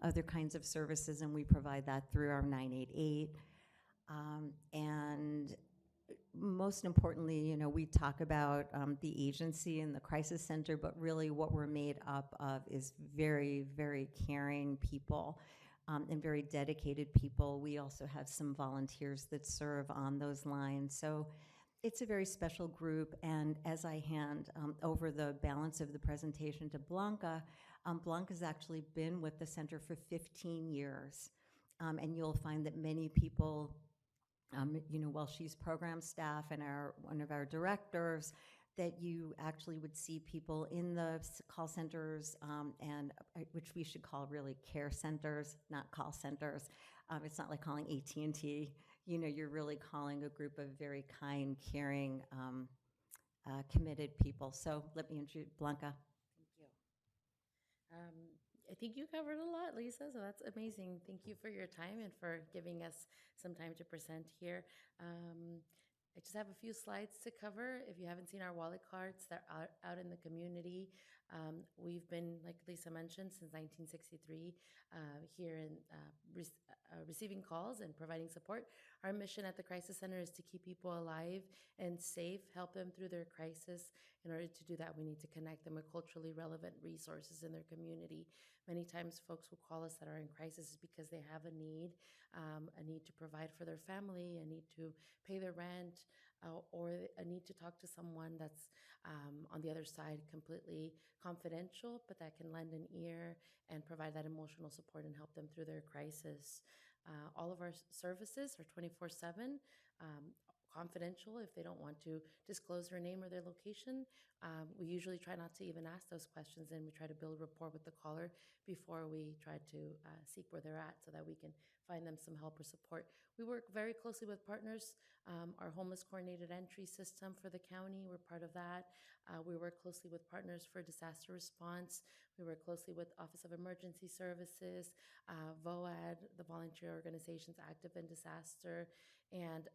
other kinds of services, and we provide that through our 988. And most importantly, you know, we talk about the agency and the crisis center, but really what we're made up of is very, very caring people and very dedicated people. We also have some volunteers that serve on those lines. So it's a very special group, and as I hand over the balance of the presentation to Blanca, Blanca's actually been with the center for 15 years, and you'll find that many people, you know, while she's program staff and one of our directors, that you actually would see people in the call centers, and which we should call really care centers, not call centers. It's not like calling AT&T. You know, you're really calling a group of very kind, caring, committed people. So let me introduce Blanca. Thank you. I think you covered a lot, Lisa, so that's amazing. Thank you for your time and for giving us some time to present here. I just have a few slides to cover. If you haven't seen our wallet cards, they're out in the community. We've been, like Lisa mentioned, since 1963 here in receiving calls and providing support. Our mission at the Crisis Center is to keep people alive and safe, help them through their crisis. In order to do that, we need to connect them with culturally relevant resources in their community. Many times folks will call us that are in crisis because they have a need to provide for their family, a need to pay their rent, or a need to talk to someone that's on the other side, completely confidential, but that can lend an ear and provide that emotional support and help them through their crisis. All of our services are 24/7. Confidential if they don't want to disclose their name or their location. We usually try not to even ask those questions, and we try to build rapport with the caller before we try to seek where they're at so that we can find them some help or support. We work very closely with partners. Our homeless coordinated entry system for the county, we're part of that. We work closely with partners for disaster response. We work closely with Office of Emergency Services, VOAD, the volunteer organizations active in disaster, and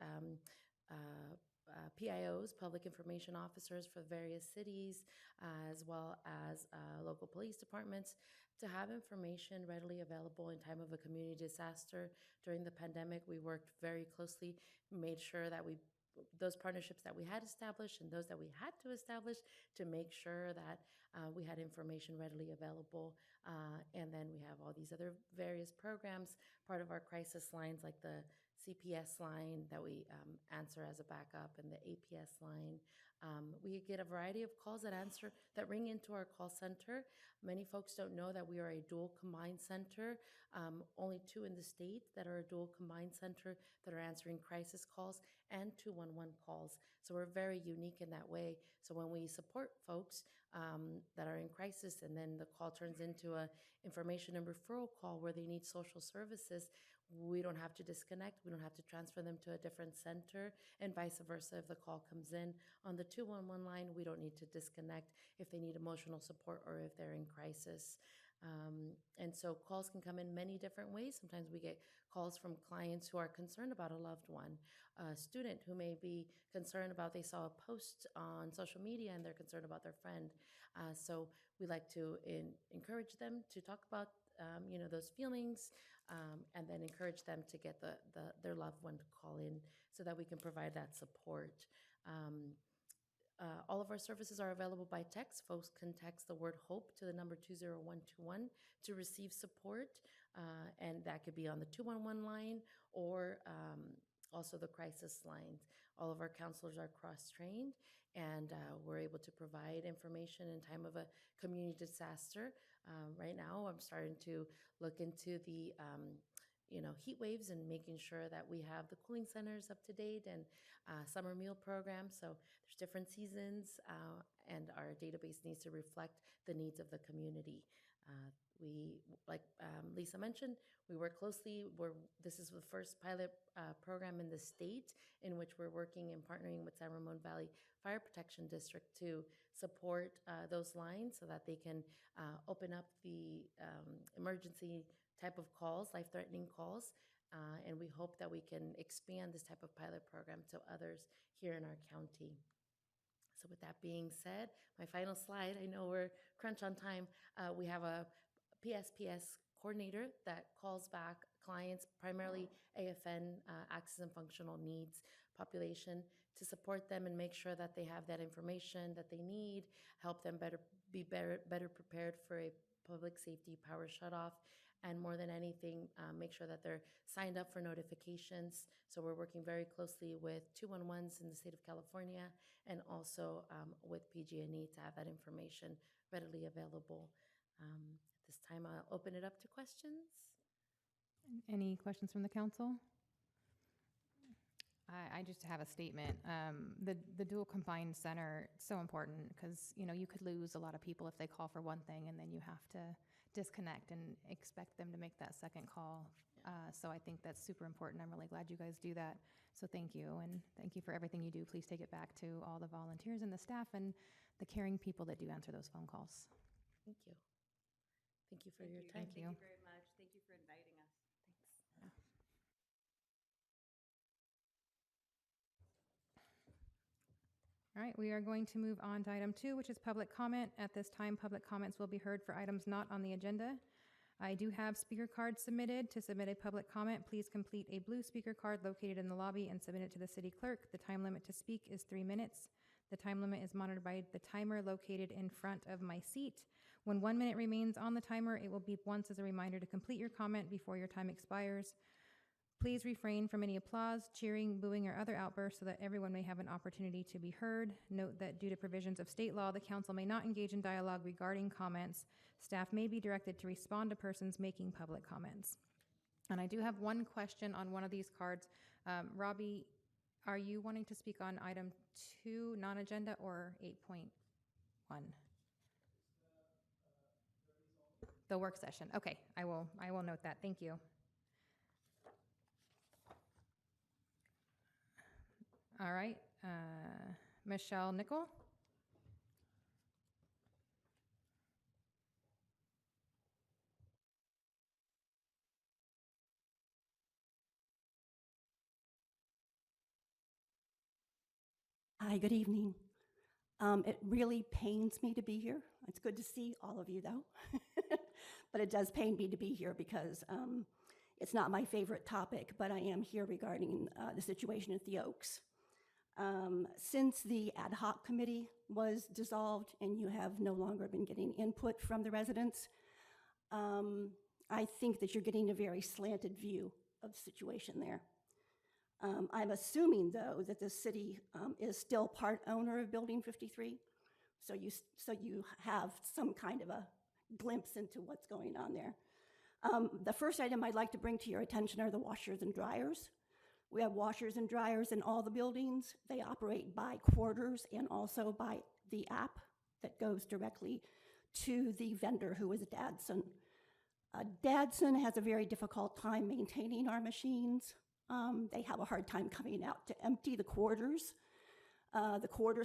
PIOs, public information officers for various cities, as well as local police departments, to have information readily available in time of a community disaster. During the pandemic, we worked very closely, made sure that those partnerships that we had established and those that we had to establish, to make sure that we had information readily available. And then we have all these other various programs, part of our crisis lines, like the CPS line that we answer as a backup, and the APS line. We get a variety of calls that ring into our call center. Many folks don't know that we are a dual combined center. Only 2 in the state that are a dual combined center that are answering crisis calls and 211 calls. So we're very unique in that way. So when we support folks that are in crisis, and then the call turns into a information and referral call where they need social services, we don't have to disconnect. We don't have to transfer them to a different center, and vice versa. If the call comes in on the 211 line, we don't need to disconnect if they need emotional support or if they're in crisis. And so calls can come in many different ways. Sometimes we get calls from clients who are concerned about a loved one, a student who may be concerned about, they saw a post on social media and they're concerned about their friend. So we like to encourage them to talk about those feelings, and then encourage them to get their loved one to call in so that we can provide that support. All of our services are available by text. Folks can text the word HOPE to the number 20121 to receive support, and that could be on the 211 line or also the crisis lines. All of our counselors are cross-trained, and we're able to provide information in time of a community disaster. Right now, I'm starting to look into the heat waves and making sure that we have the cooling centers up to date and summer meal programs. So there's different seasons, and our database needs to reflect the needs of the community. Like Lisa mentioned, we work closely. This is the first pilot program in the state in which we're working and partnering with San Ramon Valley Fire Protection District to support those lines so that they can open up the emergency type of calls, life-threatening calls, and we hope that we can expand this type of pilot program to others here in our county. So with that being said, my final slide, I know we're crunch on time. We have a PSPS coordinator that calls back clients, primarily AFN, access and functional needs population, to support them and make sure that they have that information that they need, help them be better prepared for a public safety power shutoff, and more than anything, make sure that they're signed up for notifications. So we're working very closely with 211s in the state of California and also with PG&E to have that information readily available. At this time, I'll open it up to questions. Any questions from the council? I just have a statement. The dual combined center, so important because, you could lose a lot of people if they call for one thing and then you have to disconnect and expect them to make that second call. So I think that's super important. I'm really glad you guys do that. So thank you, and thank you for everything you do. Please take it back to all the volunteers and the staff and the caring people that do answer those phone calls. Thank you. Thank you for your time. Thank you. Thank you very much. Thank you for inviting us. Thanks. All right, we are going to move on to item 2, which is public comment. At this time, public comments will be heard for items not on the agenda. I do have speaker cards submitted. To submit a public comment, please complete a blue speaker card located in the lobby and submit it to the city clerk. The time limit to speak is 3 minutes. The time limit is monitored by the timer located in front of my seat. When 1 minute remains on the timer, it will beep once as a reminder to complete your comment before your time expires. Please refrain from any applause, cheering, booing, or other outbursts so that everyone may have an opportunity to be heard. Note that due to provisions of state law, the council may not engage in dialogue regarding comments. Staff may be directed to respond to persons making public comments. And I do have one question on one of these cards. Robbie, are you wanting to speak on item 2, non-agenda, or 8.1? The work session. Okay, I will note that. Thank you. All right, Michelle Nickel. Hi, good evening. It really pains me to be here. It's good to see all of you, though. But it does pain me to be here because it's not my favorite topic, but I am here regarding the situation at the Oaks. Since the ad hoc committee was dissolved and you have no longer been getting input from the residents, I think that you're getting a very slanted view of the situation there. I'm assuming, though, that the city is still part owner of Building 53, so you have some kind of a glimpse into what's going on there. The first item I'd like to bring to your attention are the washers and dryers. We have washers and dryers in all the buildings. They operate by quarters and also by the app that goes directly to the vendor, who is Dadson. Dadson has a very difficult time maintaining our machines. They have a hard time coming out to empty the quarters. The quarter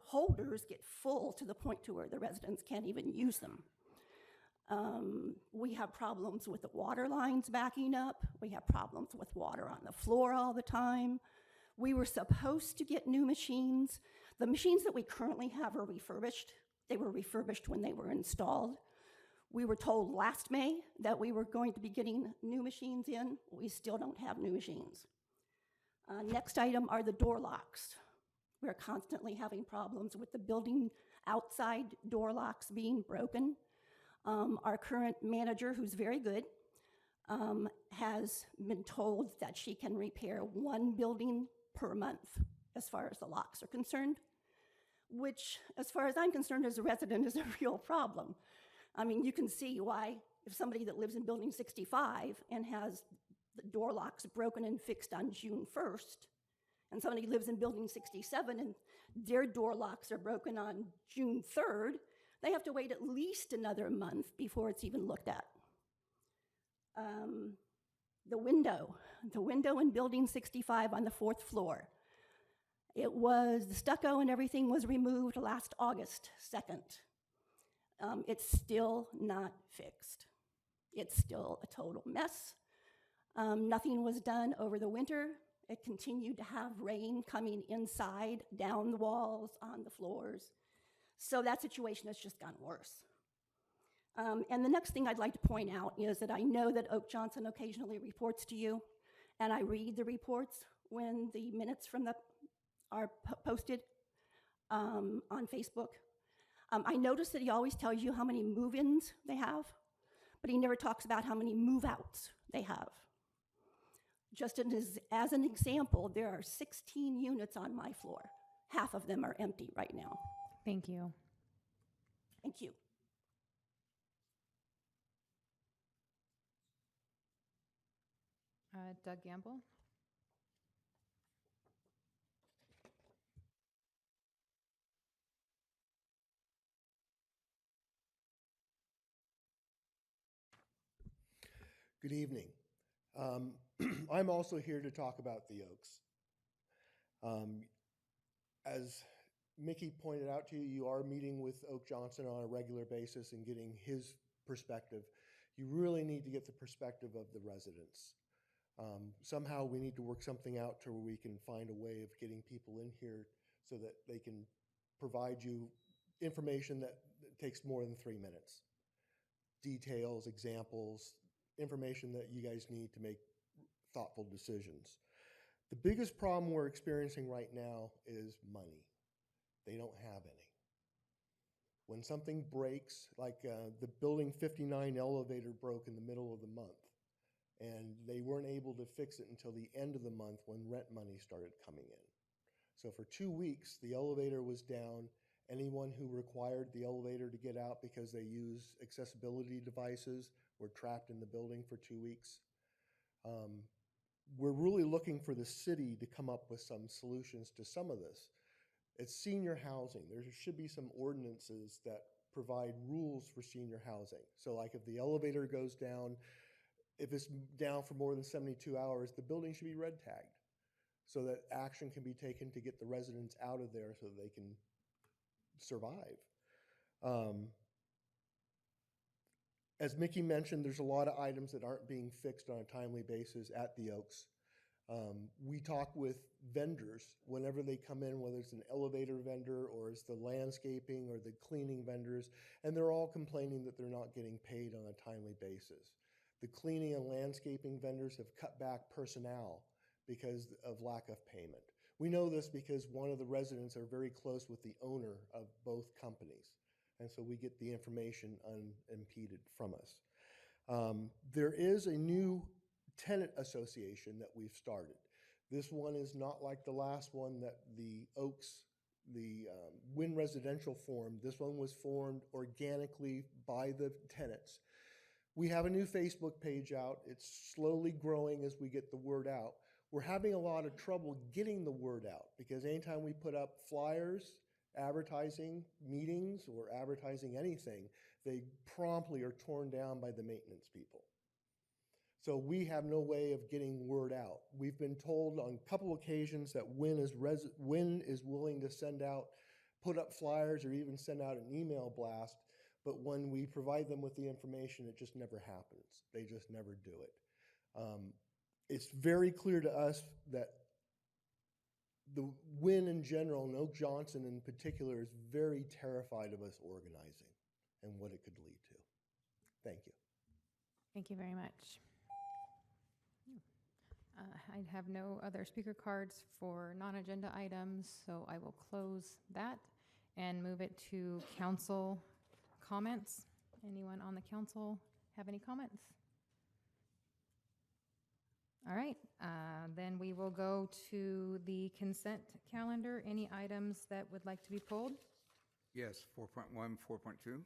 holders get full to the point to where the residents can't even use them. We have problems with the water lines backing up. We have problems with water on the floor all the time. We were supposed to get new machines. The machines that we currently have are refurbished. They were refurbished when they were installed. We were told last May that we were going to be getting new machines in. We still don't have new machines. Next item are the door locks. We're constantly having problems with the building outside door locks being broken. Our current manager, who's very good, has been told that she can repair one building per month as far as the locks are concerned, which, as far as I'm concerned as a resident, is a real problem. I mean, you can see why if somebody that lives in building 65 and has the door locks broken and fixed on June 1st, and somebody lives in building 67 and their door locks are broken on June 3rd, they have to wait at least another month before it's even looked at. The window in building 65 on the 4th floor. The stucco and everything was removed last August 2nd. It's still not fixed. It's still a total mess. Nothing was done over the winter. It continued to have rain coming inside, down the walls, on the floors. So that situation has just gotten worse. And the next thing I'd like to point out is that I know that Oak Johnson occasionally reports to you, and I read the reports when the minutes from are posted on Facebook. I notice that he always tells you how many move-ins they have, but he never talks about how many move-outs they have. Just as an example, there are 16 units on my floor. Half of them are empty right now. Thank you. Thank you. Doug Gamble? Good evening. I'm also here to talk about the Oaks. As Mickey pointed out to you, you are meeting with Oak Johnson on a regular basis and getting his perspective. You really need to get the perspective of the residents. Somehow we need to work something out to where we can find a way of getting people in here so that they can provide you information that takes more than 3 minutes. Details, examples, information that you guys need to make thoughtful decisions. The biggest problem we're experiencing right now is money. They don't have any. When something breaks, like the building 59 elevator broke in the middle of the month, and they weren't able to fix it until the end of the month when rent money started coming in. So for 2 weeks, the elevator was down. Anyone who required the elevator to get out because they use accessibility devices were trapped in the building for 2 weeks. We're really looking for the city to come up with some solutions to some of this. It's senior housing. There should be some ordinances that provide rules for senior housing. So like if the elevator goes down, if it's down for more than 72 hours, the building should be red tagged so that action can be taken to get the residents out of there so they can survive. As Mickey mentioned, there's a lot of items that aren't being fixed on a timely basis at the Oaks. We talk with vendors whenever they come in, whether it's an elevator vendor or it's the landscaping or the cleaning vendors, and they're all complaining that they're not getting paid on a timely basis. The cleaning and landscaping vendors have cut back personnel because of lack of payment. We know this because one of the residents are very close with the owner of both companies, and so we get the information unimpeded from us. There is a new tenant association that we've started. This one is not like the last one that the Oaks, the Wynn Residential formed. This one was formed organically by the tenants. We have a new Facebook page out. It's slowly growing as we get the word out. We're having a lot of trouble getting the word out because anytime we put up flyers, advertising meetings, or advertising anything, they promptly are torn down by the maintenance people. So we have no way of getting word out. We've been told on a couple occasions that Wynn is willing to send out, put up flyers or even send out an email blast, but when we provide them with the information, it just never happens. They just never do it. It's very clear to us that the Wynn in general, and Oak Johnson in particular, is very terrified of us organizing and what it could lead to. Thank you. Thank you very much. I have no other speaker cards for non-agenda items, so I will close that and move it to council comments. Anyone on the council have any comments? All right, then we will go to the consent calendar. Any items that would like to be pulled? Yes, 4.1, 4.2.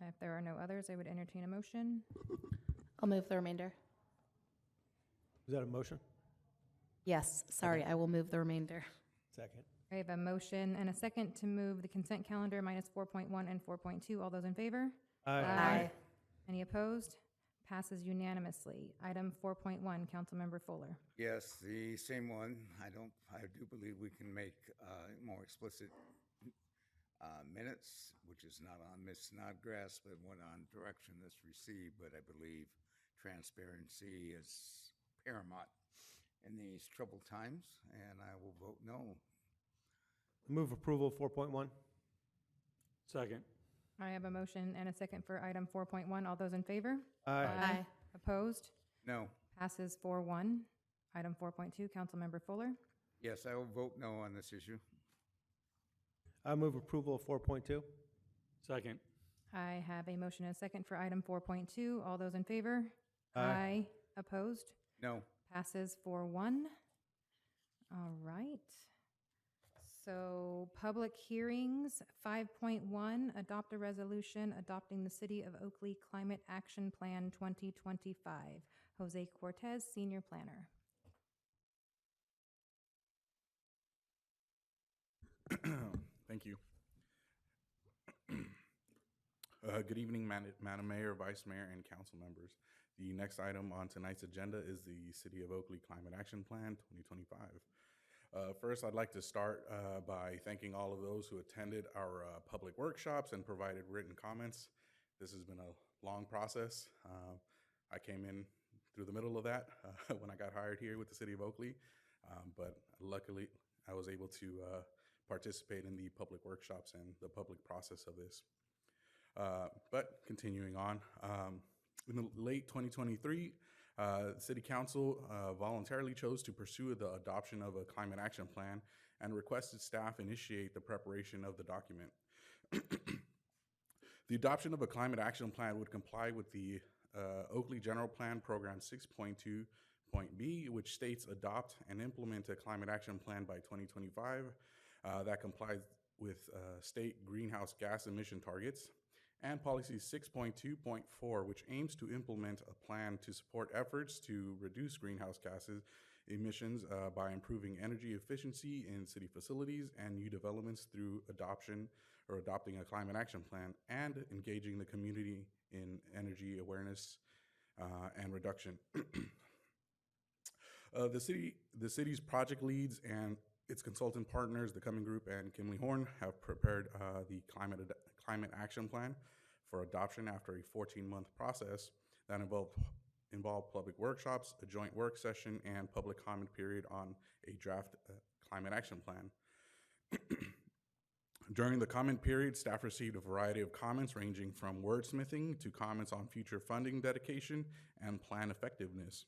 If there are no others, I would entertain a motion. I'll move the remainder. Is that a motion? Yes, sorry, I will move the remainder. Second. I have a motion and a second to move the consent calendar minus 4.1 and 4.2. All those in favor? Aye. Any opposed? Passes unanimously. Item 4.1, Councilmember Fuller. Yes, the same one. I do believe we can make more explicit minutes, which is not on Ms. Snodgrass, but one on direction that's received. But I believe transparency is paramount in these troubled times, and I will vote no. Move approval of 4.1. Second. I have a motion and a second for item 4.1. All those in favor? Aye. Opposed? No. Passes 4-1. Item 4.2, Councilmember Fuller. Yes, I will vote no on this issue. I move approval of 4.2. Second. I have a motion and a second for item 4.2. All those in favor? Aye. Opposed? No. Passes 4-1. All right. So public hearings, 5.1, adopt a resolution adopting the City of Oakley Climate Action Plan 2025. Jose Cortez, Senior Planner. Thank you. Good evening, Madam Mayor, Vice Mayor, and council members. The next item on tonight's agenda is the City of Oakley Climate Action Plan 2025. First, I'd like to start by thanking all of those who attended our public workshops and provided written comments. This has been a long process. I came in through the middle of that when I got hired here with the City of Oakley, but luckily I was able to participate in the public workshops and the public process of this. But continuing on, in the late 2023, the City Council voluntarily chose to pursue the adoption of a climate action plan and requested staff initiate the preparation of the document. The adoption of a climate action plan would comply with the Oakley General Plan Program 6.2.B, which states adopt and implement a climate action plan by 2025 that complies with state greenhouse gas emission targets, and Policy 6.2.4, which aims to implement a plan to support efforts to reduce greenhouse gases emissions by improving energy efficiency in city facilities and new developments through adopting a climate action plan and engaging the community in energy awareness and reduction. The city's project leads and its consultant partners, the Cumming Group and Kimley Horn, have prepared the climate action plan for adoption after a 14-month process that involved public workshops, a joint work session, and public comment period on a draft climate action plan. During the comment period, staff received a variety of comments ranging from wordsmithing to comments on future funding dedication and plan effectiveness.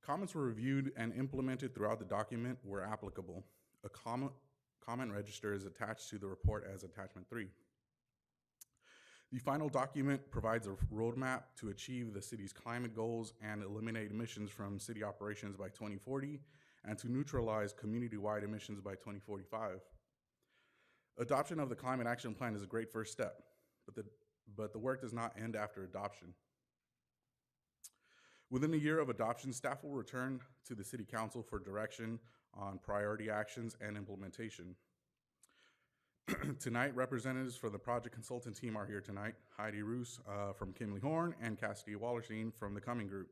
Comments were reviewed and implemented throughout the document where applicable. A comment register is attached to the report as attachment 3. The final document provides a roadmap to achieve the city's climate goals and eliminate emissions from city operations by 2040 and to neutralize community-wide emissions by 2045. Adoption of the climate action plan is a great first step, but the work does not end after adoption. Within a year of adoption, staff will return to the City Council for direction on priority actions and implementation. Tonight, representatives for the project consultant team are here tonight. Heidi Roos from Kimley Horn and Cassidy Wallerstein from the Cumming Group.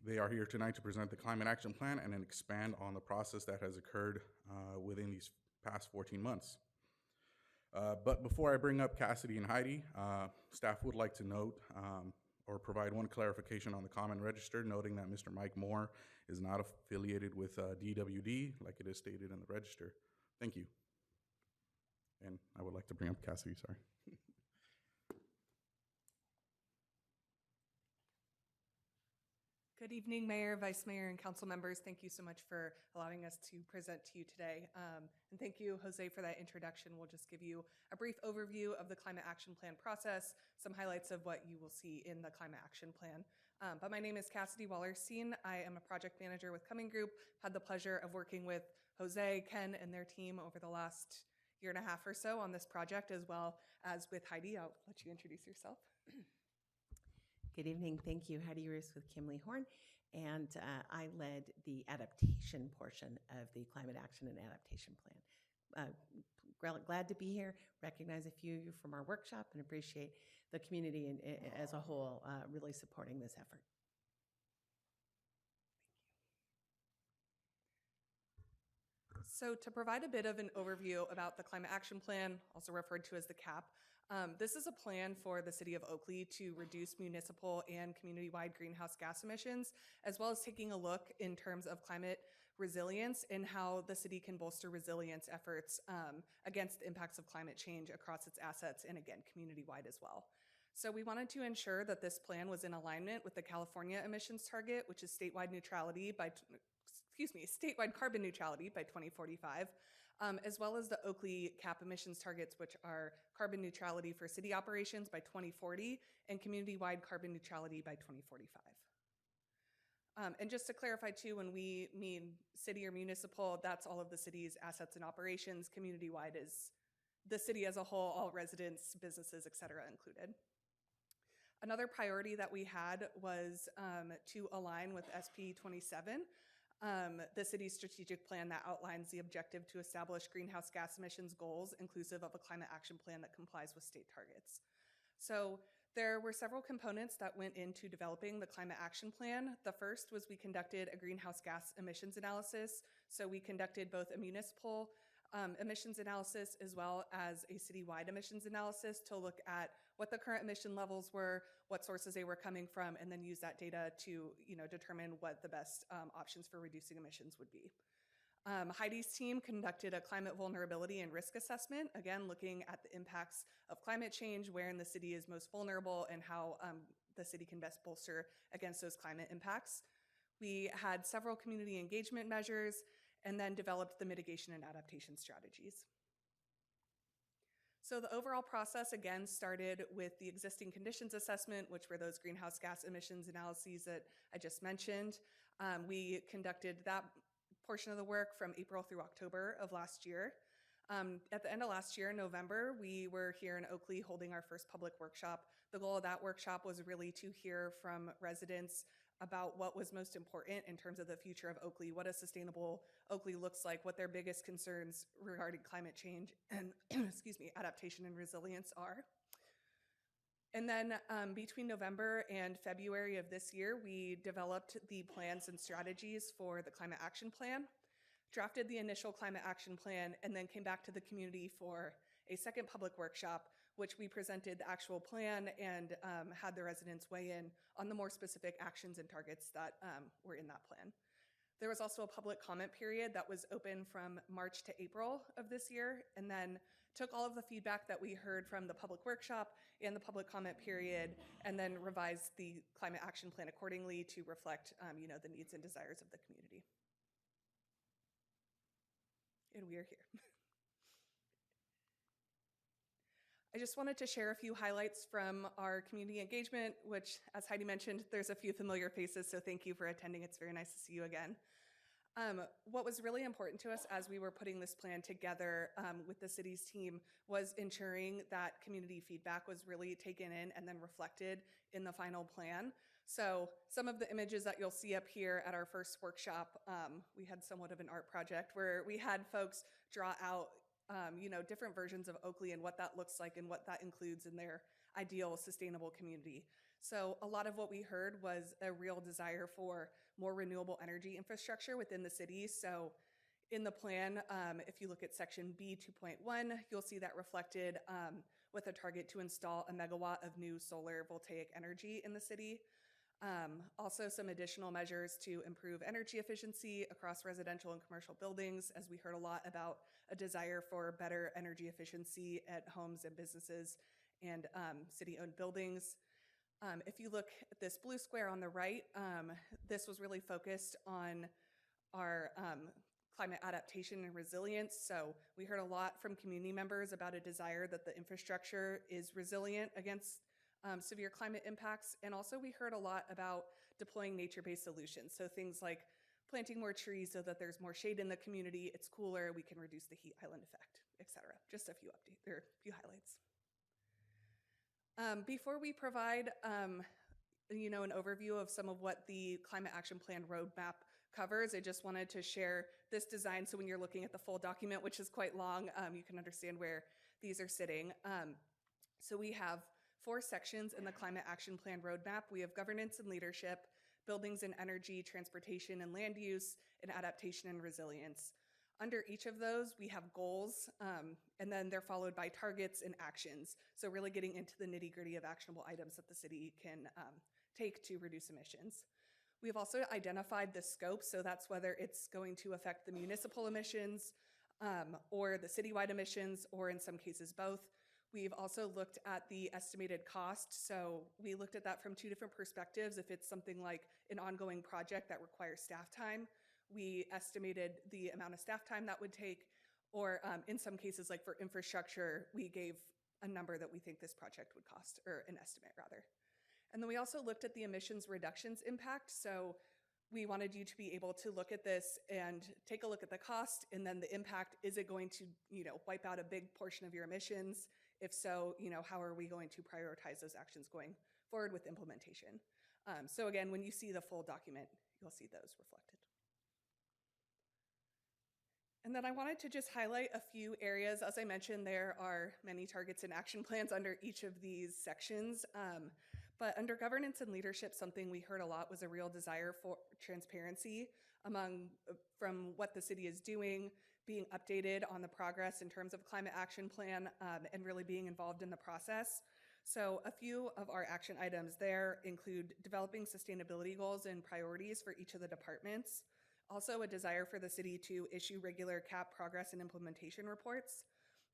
They are here tonight to present the climate action plan and then expand on the process that has occurred within these past 14 months. But before I bring up Cassidy and Heidi, staff would like to note or provide one clarification on the comment register, noting that Mr. Mike Moore is not affiliated with DWD like it is stated in the register. Thank you. And I would like to bring up Cassidy, sorry. Good evening, Mayor, Vice Mayor, and council members. Thank you so much for allowing us to present to you today. And thank you, Jose, for that introduction. We'll just give you a brief overview of the Climate Action Plan process, some highlights of what you will see in the Climate Action Plan. But my name is Cassidy Wallerstein. I am a project manager with Cumming Group. Had the pleasure of working with Jose, Ken, and their team over the last year and a half or so on this project, as well as with Heidi. I'll let you introduce yourself. Good evening. Thank you. Heidi Roos with Kimley Horn. And I led the adaptation portion of the Climate Action and Adaptation Plan. Glad to be here, recognize a few of you from our workshop, and appreciate the community as a whole really supporting this effort. So to provide a bit of an overview about the Climate Action Plan, also referred to as the CAP, this is a plan for the city of Oakley to reduce municipal and community-wide greenhouse gas emissions, as well as taking a look in terms of climate resilience and how the city can bolster resilience efforts against the impacts of climate change across its assets and, again, community-wide as well. So we wanted to ensure that this plan was in alignment with the California emissions target, which is statewide carbon neutrality by 2045, as well as the Oakley CAP emissions targets, which are carbon neutrality for city operations by 2040 and community-wide carbon neutrality by 2045. And just to clarify too, when we mean city or municipal, that's all of the city's assets and operations. Community-wide is the city as a whole, all residents, businesses, et cetera, included. Another priority that we had was to align with SB 27, the city's strategic plan that outlines the objective to establish greenhouse gas emissions goals inclusive of a climate action plan that complies with state targets. So there were several components that went into developing the climate action plan. The first was we conducted a greenhouse gas emissions analysis. So we conducted both a municipal emissions analysis as well as a citywide emissions analysis to look at what the current emission levels were, what sources they were coming from, and then use that data to determine what the best options for reducing emissions would be. Heidi's team conducted a climate vulnerability and risk assessment, again looking at the impacts of climate change, where in the city is most vulnerable, and how the city can best bolster against those climate impacts. We had several community engagement measures, and then developed the mitigation and adaptation strategies. So the overall process, again, started with the existing conditions assessment, which were those greenhouse gas emissions analyses that I just mentioned. We conducted that portion of the work from April through October of last year. At the end of last year, in November, we were here in Oakley holding our first public workshop. The goal of that workshop was really to hear from residents about what was most important in terms of the future of Oakley, what a sustainable Oakley looks like, what their biggest concerns regarding climate change and adaptation and resilience are. And then between November and February of this year, we developed the plans and strategies for the Climate Action Plan, drafted the initial Climate Action Plan, and then came back to the community for a second public workshop, which we presented the actual plan and had the residents weigh in on the more specific actions and targets that were in that plan. There was also a public comment period that was open from March to April of this year, and then took all of the feedback that we heard from the public workshop and the public comment period, and then revised the Climate Action Plan accordingly to reflect the needs and desires of the community. And we are here. I just wanted to share a few highlights from our community engagement, which, as Heidi mentioned, there's a few familiar faces, so thank you for attending. It's very nice to see you again. What was really important to us as we were putting this plan together with the city's team was ensuring that community feedback was really taken in and then reflected in the final plan. So some of the images that you'll see up here at our first workshop, we had somewhat of an art project where we had folks draw out different versions of Oakley and what that looks like and what that includes in their ideal sustainable community. So a lot of what we heard was a real desire for more renewable energy infrastructure within the city. So in the plan, if you look at section B 2.1, you'll see that reflected with a target to install 1 megawatt of new solar voltaic energy in the city. Also some additional measures to improve energy efficiency across residential and commercial buildings, as we heard a lot about a desire for better energy efficiency at homes and businesses and city-owned buildings. If you look at this blue square on the right, this was really focused on our climate adaptation and resilience. So we heard a lot from community members about a desire that the infrastructure is resilient against severe climate impacts. And also we heard a lot about deploying nature-based solutions. So things like planting more trees so that there's more shade in the community, it's cooler, we can reduce the heat island effect, et cetera. Just a few updates, or a few highlights. Before we provide an overview of some of what the Climate Action Plan roadmap covers, I just wanted to share this design so when you're looking at the full document, which is quite long, you can understand where these are sitting. So we have 4 sections in the Climate Action Plan roadmap. We have governance and leadership, buildings and energy, transportation and land use, and adaptation and resilience. Under each of those, we have goals, and then they're followed by targets and actions. So really getting into the nitty-gritty of actionable items that the city can take to reduce emissions. We've also identified the scope, so that's whether it's going to affect the municipal emissions or the citywide emissions, or in some cases both. We've also looked at the estimated cost. So we looked at that from 2 different perspectives. If it's something like an ongoing project that requires staff time, we estimated the amount of staff time that would take, or in some cases, like for infrastructure, we gave a number that we think this project would cost, or an estimate rather. And then we also looked at the emissions reductions impact. So we wanted you to be able to look at this and take a look at the cost and then the impact. Is it going to, wipe out a big portion of your emissions? If so, how are we going to prioritize those actions going forward with implementation? So again, when you see the full document, you'll see those reflected. And then I wanted to just highlight a few areas. As I mentioned, there are many targets and action plans under each of these sections. But under governance and leadership, something we heard a lot was a real desire for transparency from what the city is doing, being updated on the progress in terms of climate action plan, and really being involved in the process. So a few of our action items there include developing sustainability goals and priorities for each of the departments. Also a desire for the city to issue regular CAP progress and implementation reports.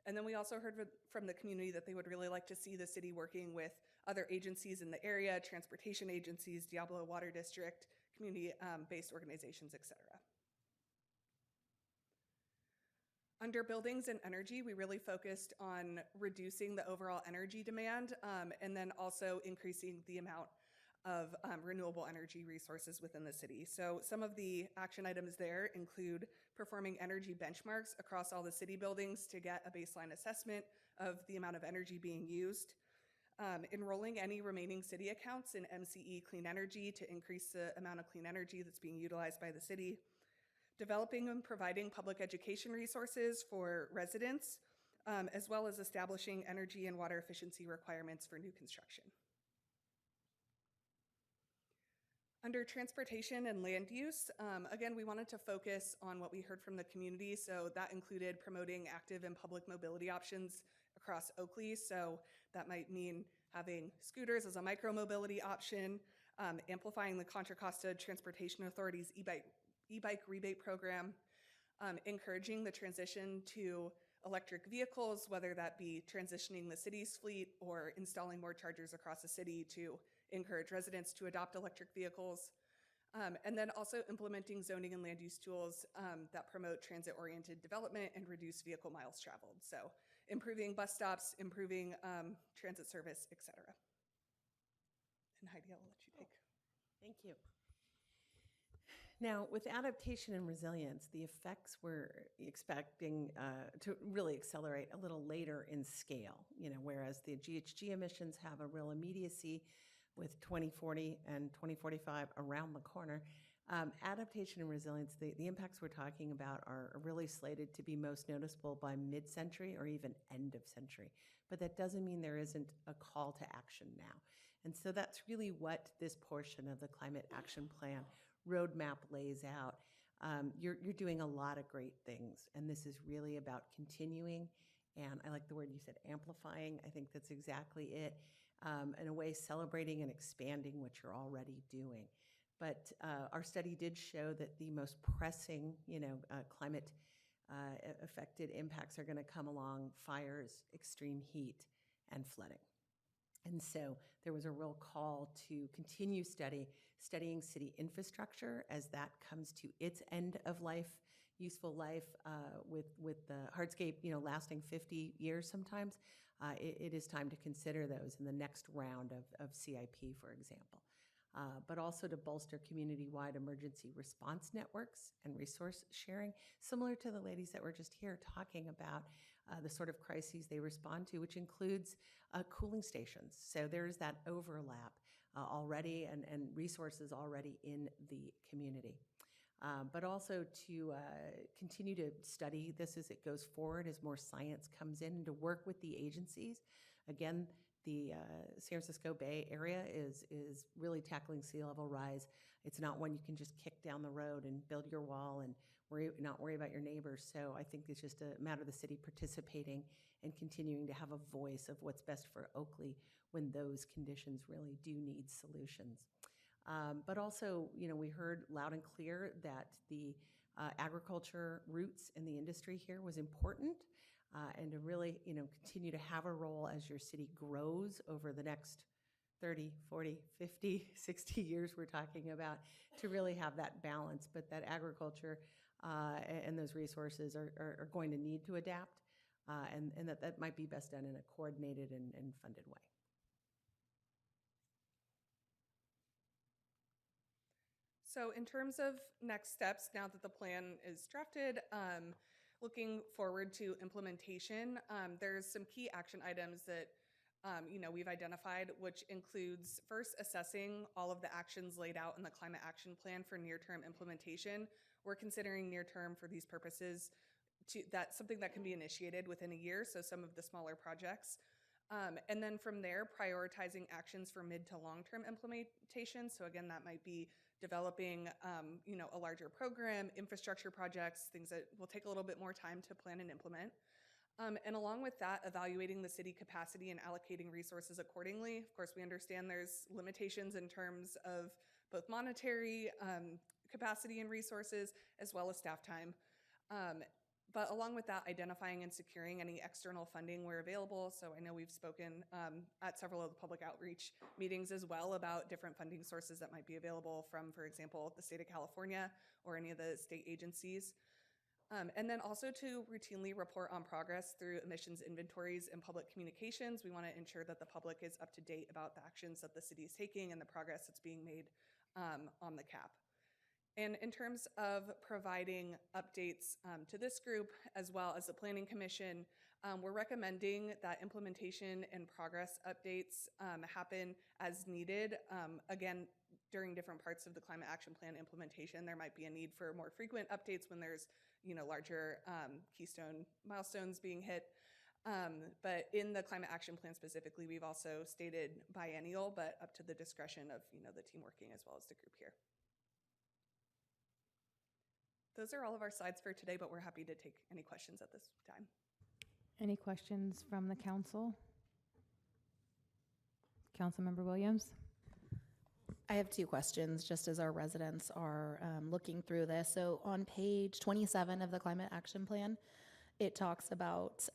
And then we also heard from the community that they would really like to see the city working with other agencies in the area, transportation agencies, Diablo Water District, community-based organizations, et cetera. Under buildings and energy, we really focused on reducing the overall energy demand and then also increasing the amount of renewable energy resources within the city. So some of the action items there include performing energy benchmarks across all the city buildings to get a baseline assessment of the amount of energy being used, enrolling any remaining city accounts in MCE Clean Energy to increase the amount of clean energy that's being utilized by the city, developing and providing public education resources for residents, as well as establishing energy and water efficiency requirements for new construction. Under transportation and land use, again, we wanted to focus on what we heard from the community. So that included promoting active and public mobility options across Oakley. So that might mean having scooters as a micro-mobility option, amplifying the Contra Costa Transportation Authority's e-bike rebate program, encouraging the transition to electric vehicles, whether that be transitioning the city's fleet or installing more chargers across the city to encourage residents to adopt electric vehicles, and then also implementing zoning and land use tools that promote transit-oriented development and reduce vehicle miles traveled. So improving bus stops, improving transit service, et cetera. And Heidi, I'll let you take. Thank you. Now, with adaptation and resilience, the effects we're expecting to really accelerate a little later in scale, whereas the GHG emissions have a real immediacy with 2040 and 2045 around the corner. Adaptation and resilience, the impacts we're talking about are really slated to be most noticeable by mid-century or even end of century. But that doesn't mean there isn't a call to action now. And so that's really what this portion of the Climate Action Plan roadmap lays out. You're doing a lot of great things, and this is really about continuing, and I like the word you said, amplifying. I think that's exactly it. In a way, celebrating and expanding what you're already doing. But our study did show that the most pressing, climate affected impacts are going to come along fires, extreme heat, and flooding. And so there was a real call to continue studying city infrastructure as that comes to its end of life, useful life, with the hardscape, lasting 50 years sometimes. It is time to consider those in the next round of CIP, for example. But also to bolster community-wide emergency response networks and resource sharing, similar to the ladies that were just here talking about the sort of crises they respond to, which includes cooling stations. So there's that overlap already and resources already in the community. But also to continue to study this as it goes forward, as more science comes in, and to work with the agencies. Again, the San Francisco Bay Area is really tackling sea level rise. It's not one you can just kick down the road and build your wall and not worry about your neighbors. So I think it's just a matter of the city participating and continuing to have a voice of what's best for Oakley when those conditions really do need solutions. But also, we heard loud and clear that the agriculture roots in the industry here was important, and to really, continue to have a role as your city grows over the next 30, 40, 50, 60 years we're talking about, to really have that balance. But that agriculture and those resources are going to need to adapt, and that might be best done in a coordinated and funded way. So in terms of next steps, now that the plan is drafted, looking forward to implementation, there's some key action items that we've identified, which includes first assessing all of the actions laid out in the Climate Action Plan for near-term implementation. We're considering near-term for these purposes that's something that can be initiated within a year, so some of the smaller projects. And then from there, prioritizing actions for mid to long-term implementation. So again, that might be developing, a larger program, infrastructure projects, things that will take a little bit more time to plan and implement. And along with that, evaluating the city capacity and allocating resources accordingly. Of course, we understand there's limitations in terms of both monetary capacity and resources, as well as staff time. But along with that, identifying and securing any external funding where available. So I know we've spoken at several of the public outreach meetings as well about different funding sources that might be available from, for example, the state of California or any of the state agencies. And then also to routinely report on progress through emissions inventories and public communications. We want to ensure that the public is up to date about the actions that the city is taking and the progress that's being made on the CAP. And in terms of providing updates to this group, as well as the Planning Commission, we're recommending that implementation and progress updates happen as needed. Again, during different parts of the Climate Action Plan implementation, there might be a need for more frequent updates when there's larger keystone milestones being hit. But in the Climate Action Plan specifically, we've also stated biennial, but up to the discretion of the team working as well as the group here. Those are all of our slides for today, but we're happy to take any questions at this time. Any questions from the council? Councilmember Williams? I have two questions, just as our residents are looking through this. So on page 27 of the Climate Action Plan, it talks about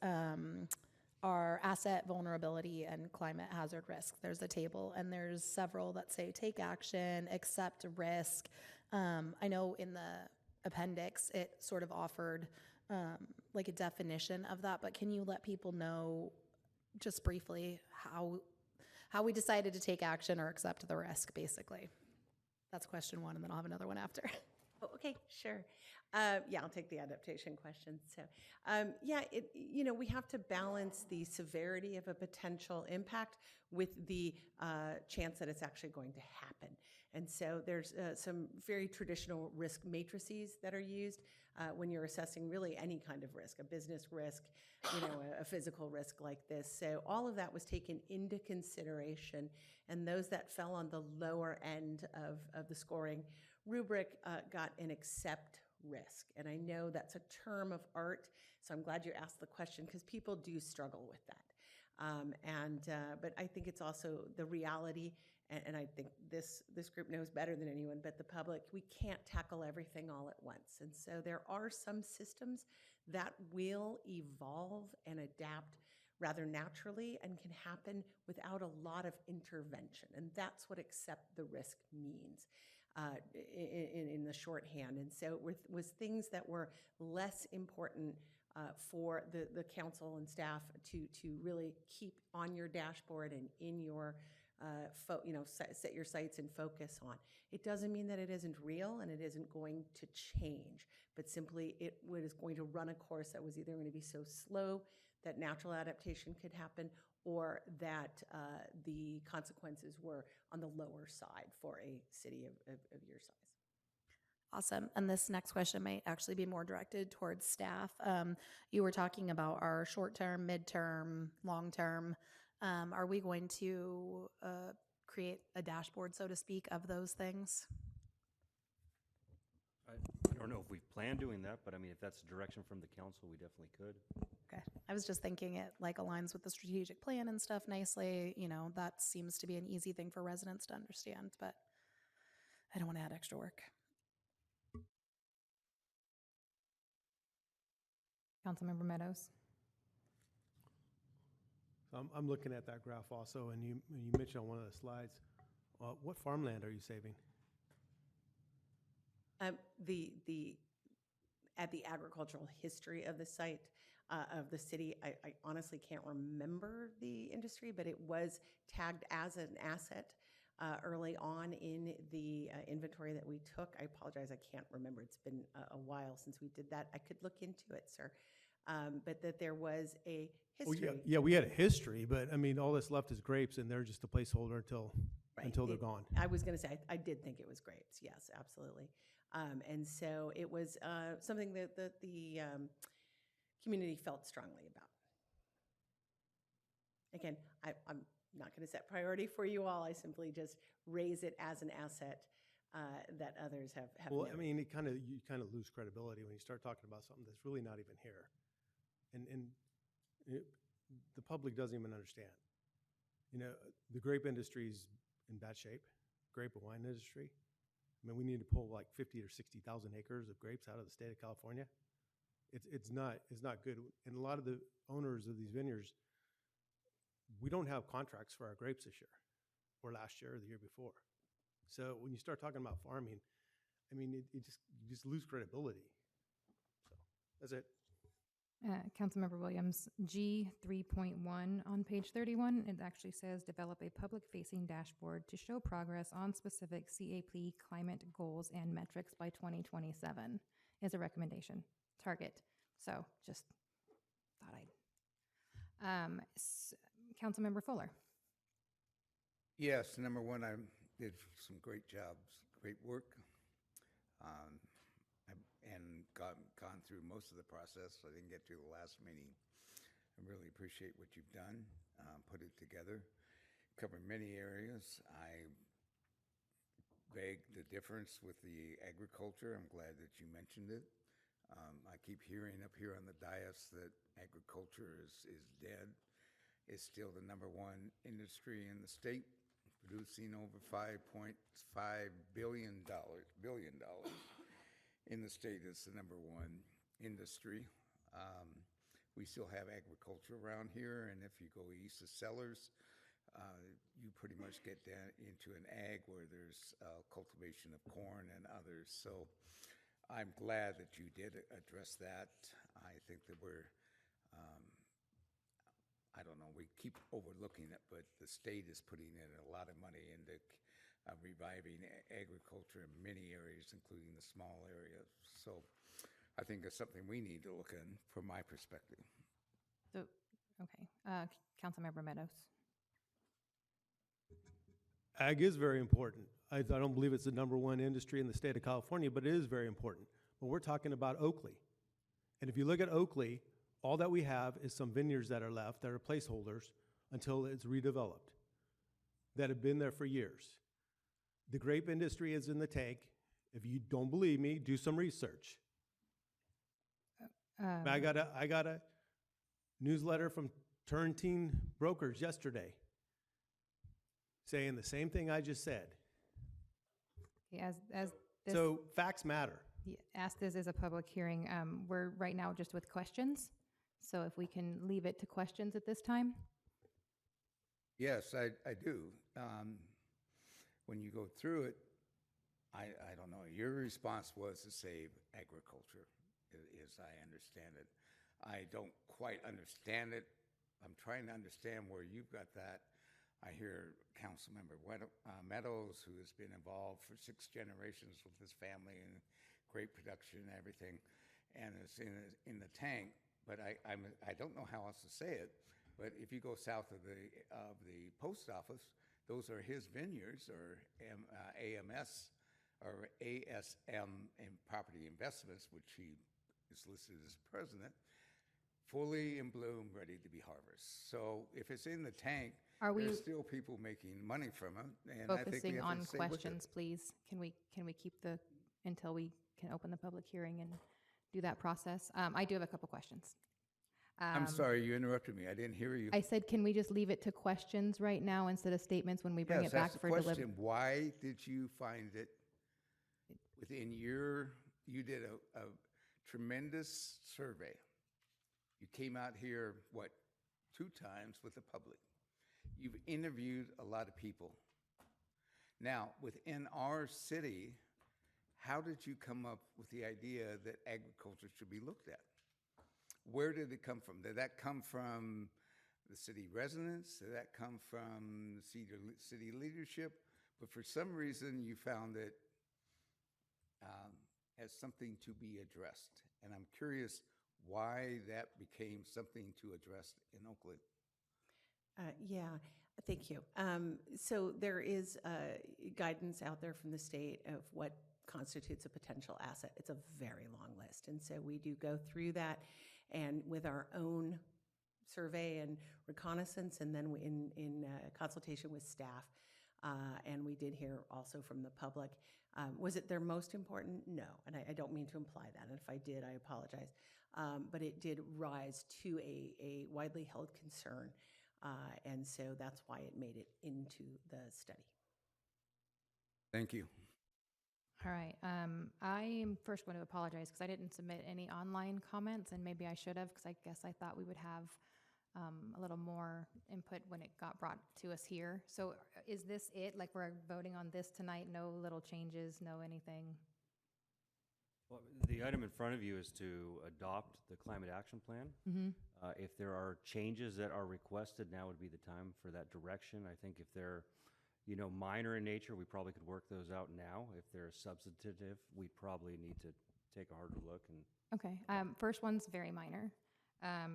our asset vulnerability and climate hazard risk. There's a table, and there's several that say take action, accept risk. I know in the appendix, it sort of offered like a definition of that, but can you let people know just briefly how we decided to take action or accept the risk, basically? That's question one, and then I'll have another one after. Oh, okay, sure. Yeah, I'll take the adaptation question. So, we have to balance the severity of a potential impact with the chance that it's actually going to happen. And so there's some very traditional risk matrices that are used when you're assessing really any kind of risk, a business risk, a physical risk like this. So all of that was taken into consideration, and those that fell on the lower end of the scoring rubric got an accept risk. And I know that's a term of art, so I'm glad you asked the question because people do struggle with that. But I think it's also the reality, and I think this group knows better than anyone but the public, we can't tackle everything all at once. And so there are some systems that will evolve and adapt rather naturally and can happen without a lot of intervention. And that's what accept the risk means in the shorthand. And so with things that were less important for the council and staff to really keep on your dashboard and in your set your sights and focus on. It doesn't mean that it isn't real and it isn't going to change, but simply it is going to run a course that was either going to be so slow that natural adaptation could happen, or that the consequences were on the lower side for a city of your size. Awesome. And this next question might actually be more directed towards staff. You were talking about our short-term, midterm, long-term. Are we going to create a dashboard, so to speak, of those things? I don't know if we've planned doing that, but I mean, if that's the direction from the council, we definitely could. Okay. I was just thinking it like aligns with the strategic plan and stuff nicely. You know, that seems to be an easy thing for residents to understand, but I don't want to add extra work. Councilmember Meadows. I'm looking at that graph also, and you mentioned on one of the slides, what farmland are you saving? At the agricultural history of the site, of the city, I honestly can't remember the industry, but it was tagged as an asset early on in the inventory that we took. I apologize, I can't remember. It's been a while since we did that. I could look into it, sir. But that there was a history. Oh, yeah, we had a history, but I mean, all that's left is grapes, and they're just a placeholder until they're gone. I was going to say, I did think it was grapes. Yes, absolutely. And so it was something that the community felt strongly about. Again, I'm not going to set priority for you all. I simply just raise it as an asset that others have Well, noted. I mean, you kind of lose credibility when you start talking about something that's really not even here, and the public doesn't even understand. You know, the grape industry's in bad shape. Grape and wine industry. I mean, we need to pull like 50 or 60,000 acres of grapes out of the state of California. It's not good. And a lot of the owners of these vineyards, we don't have contracts for our grapes this year, or last year, or the year before. So when you start talking about farming, I mean, you just lose credibility. So that's it. Councilmember Williams, G 3.1 on page 31, it actually says develop a public-facing dashboard to show progress on specific CAP climate goals and metrics by 2027 is a recommendation target. So just thought I'd. Councilmember Fuller. Yes, number one, I did some great jobs, great work. And gone through most of the process. I didn't get to the last meeting. I really appreciate what you've done, put it together, covered many areas. I beg the difference with the agriculture. I'm glad that you mentioned it. I keep hearing up here on the dais that agriculture is dead. It's still the #1 industry in the state, producing over $5.5 billion. In the state, it's the #1 industry. We still have agriculture around here, and if you go east of Sellers, you pretty much get down into an ag where there's cultivation of corn and others. So I'm glad that you did address that. I think that we're, I don't know, we keep overlooking it, but the state is putting in a lot of money into reviving agriculture in many areas, including the small areas. So I think it's something we need to look in from my perspective. So, okay. Councilmember Meadows. Ag is very important. I don't believe it's the #1 industry in the state of California, but it is very important. But we're talking about Oakley. And if you look at Oakley, all that we have is some vineyards that are left that are placeholders until it's redeveloped, that have been there for years. The grape industry is in the tank. If you don't believe me, do some research. I got a newsletter from Turntine Brokers yesterday saying the same thing I just said. As this, so facts matter. as this is a public hearing, we're right now just with questions. So if we can leave it to questions at this time? Yes, I do. When you go through it, I don't know, your response was to save agriculture, as I understand it. I don't quite understand it. I'm trying to understand where you've got that. I hear Councilmember Meadows, who has been involved for 6 generations with his family and great production and everything, and is in the tank. But I don't know how else to say it. But if you go south of the post office, those are his vineyards, or AMS or ASM in Property Investments, which he is listed as president, fully in bloom, ready to be harvested. So if it's in the tank, there's still people making money from it, and I think we Focusing have on to stay with it. questions, please. Can we keep until we can open the public hearing and do that process? I do have a couple questions. I'm sorry, you interrupted me. I didn't hear you. I said, can we just leave it to questions right now instead of statements when we bring Yes, it back that's for the deliberation? question. Why did you find it within you did a tremendous survey. You came out here, 2 times with the public. You've interviewed a lot of people. Now, within our city, how did you come up with the idea that agriculture should be looked at? Where did it come from? Did that come from the city residents? Did that come from city leadership? But for some reason, you found it as something to be addressed. And I'm curious why that became something to address in Oakley. Yeah, thank you. So there is guidance out there from the state of what constitutes a potential asset. It's a very long list. And so we do go through that, and with our own survey and reconnaissance, and then in consultation with staff, and we did hear also from the public. Was it their most important? No, and I don't mean to imply that, and if I did, I apologize. But it did rise to a widely held concern, and so that's why it made it into the study. Thank you. All right. I am first going to apologize because I didn't submit any online comments, and maybe I should have, because I guess I thought we would have a little more input when it got brought to us here. So is this it? Like, we're voting on this tonight? No little changes, no anything? Well, the item in front of you is to adopt the climate action plan. Mm-hmm. If there are changes that are requested, now would be the time for that direction. I think if they're, minor in nature, we probably could work those out now. If they're substantive, we probably need to take a harder look. Okay. First one's very minor.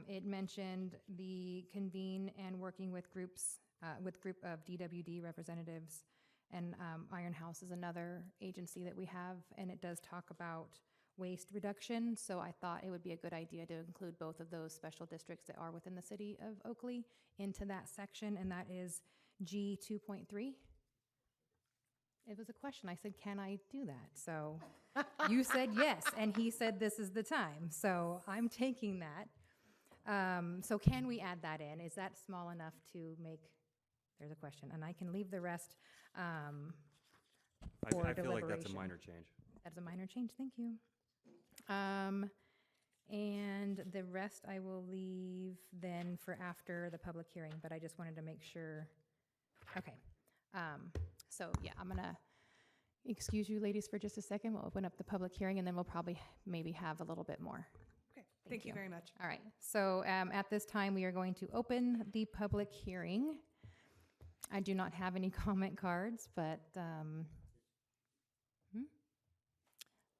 It mentioned the convene and working with group of DWD representatives, and Iron House is another agency that we have, and it does talk about waste reduction. So I thought it would be a good idea to include both of those special districts that are within the city of Oakley into that section, and that is G 2.3. It was a question. I said, can I do that? So you said yes, and he said this is the time. So I'm taking that. So can we add that in? Is that small enough to make, there's a question, and I can leave the rest for I feel like that's a deliberation. minor change. That's a minor change, thank you. And the rest I will leave then for after the public hearing, but I just wanted to make sure. Okay. So yeah, I'm gonna excuse you ladies for just a second. We'll open up the public hearing, and then we'll probably maybe have a little bit more. Okay, thank you very much. All right, so at this time, we are going to open the public hearing. I do not have any comment cards, but,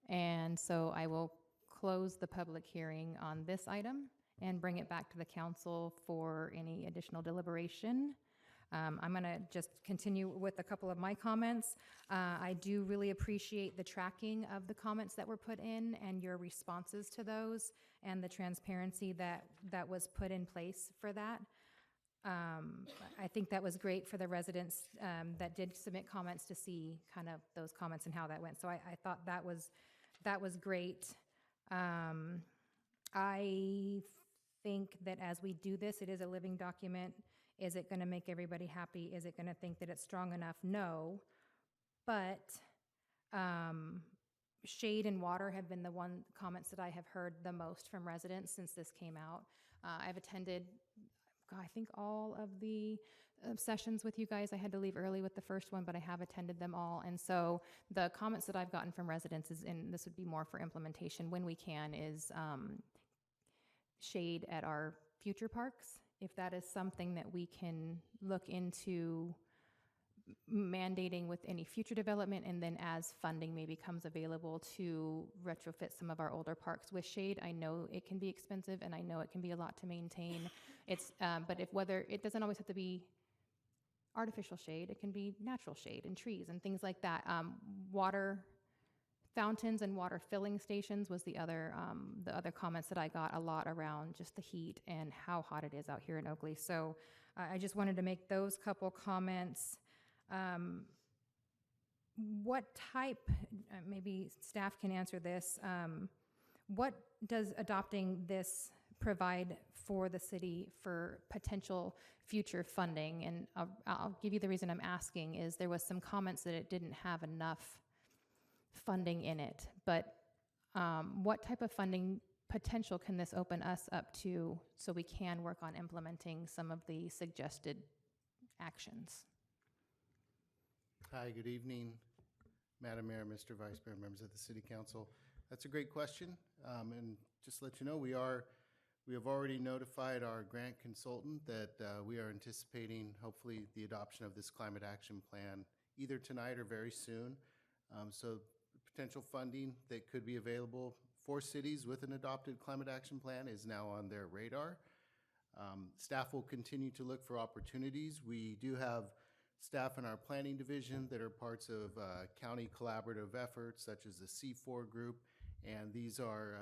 and so I will close the public hearing on this item and bring it back to the council for any additional deliberation. I'm going to just continue with a couple of my comments. I do really appreciate the tracking of the comments that were put in and your responses to those, and the transparency that was put in place for that. I think that was great for the residents that did submit comments to see kind of those comments and how that went. So I thought that was great. I think that as we do this, it is a living document. Is it going to make everybody happy? Is it going to think that it's strong enough? No. But shade and water have been the one comments that I have heard the most from residents since this came out. I've attended, I think, all of the sessions with you guys. I had to leave early with the first one, but I have attended them all. And so the comments that I've gotten from residents is, and this would be more for implementation when we can, is shade at our future parks. If that is something that we can look into mandating with any future development, and then as funding maybe comes available to retrofit some of our older parks with shade. I know it can be expensive, and I know it can be a lot to maintain. It's but if whether it doesn't always have to be artificial shade, it can be natural shade and trees and things like that. Water fountains and water filling stations was the other comments that I got a lot around just the heat and how hot it is out here in Oakley. So I just wanted to make those couple comments. What type, maybe staff can answer this, what does adopting this provide for the city for potential future funding? And I'll give you the reason I'm asking is there was some comments that it didn't have enough funding in it, but what type of funding potential can this open us up to so we can work on implementing some of the suggested actions? Hi, good evening, Madam Mayor, Mr. Vice Mayor, members of the City Council. That's a great question, and just to let you know, we have already notified our grant consultant that we are anticipating, hopefully, the adoption of this climate action plan either tonight or very soon. So potential funding that could be available for cities with an adopted climate action plan is now on their radar. Staff will continue to look for opportunities. We do have staff in our planning division that are parts of county collaborative efforts such as the C4 group, and these are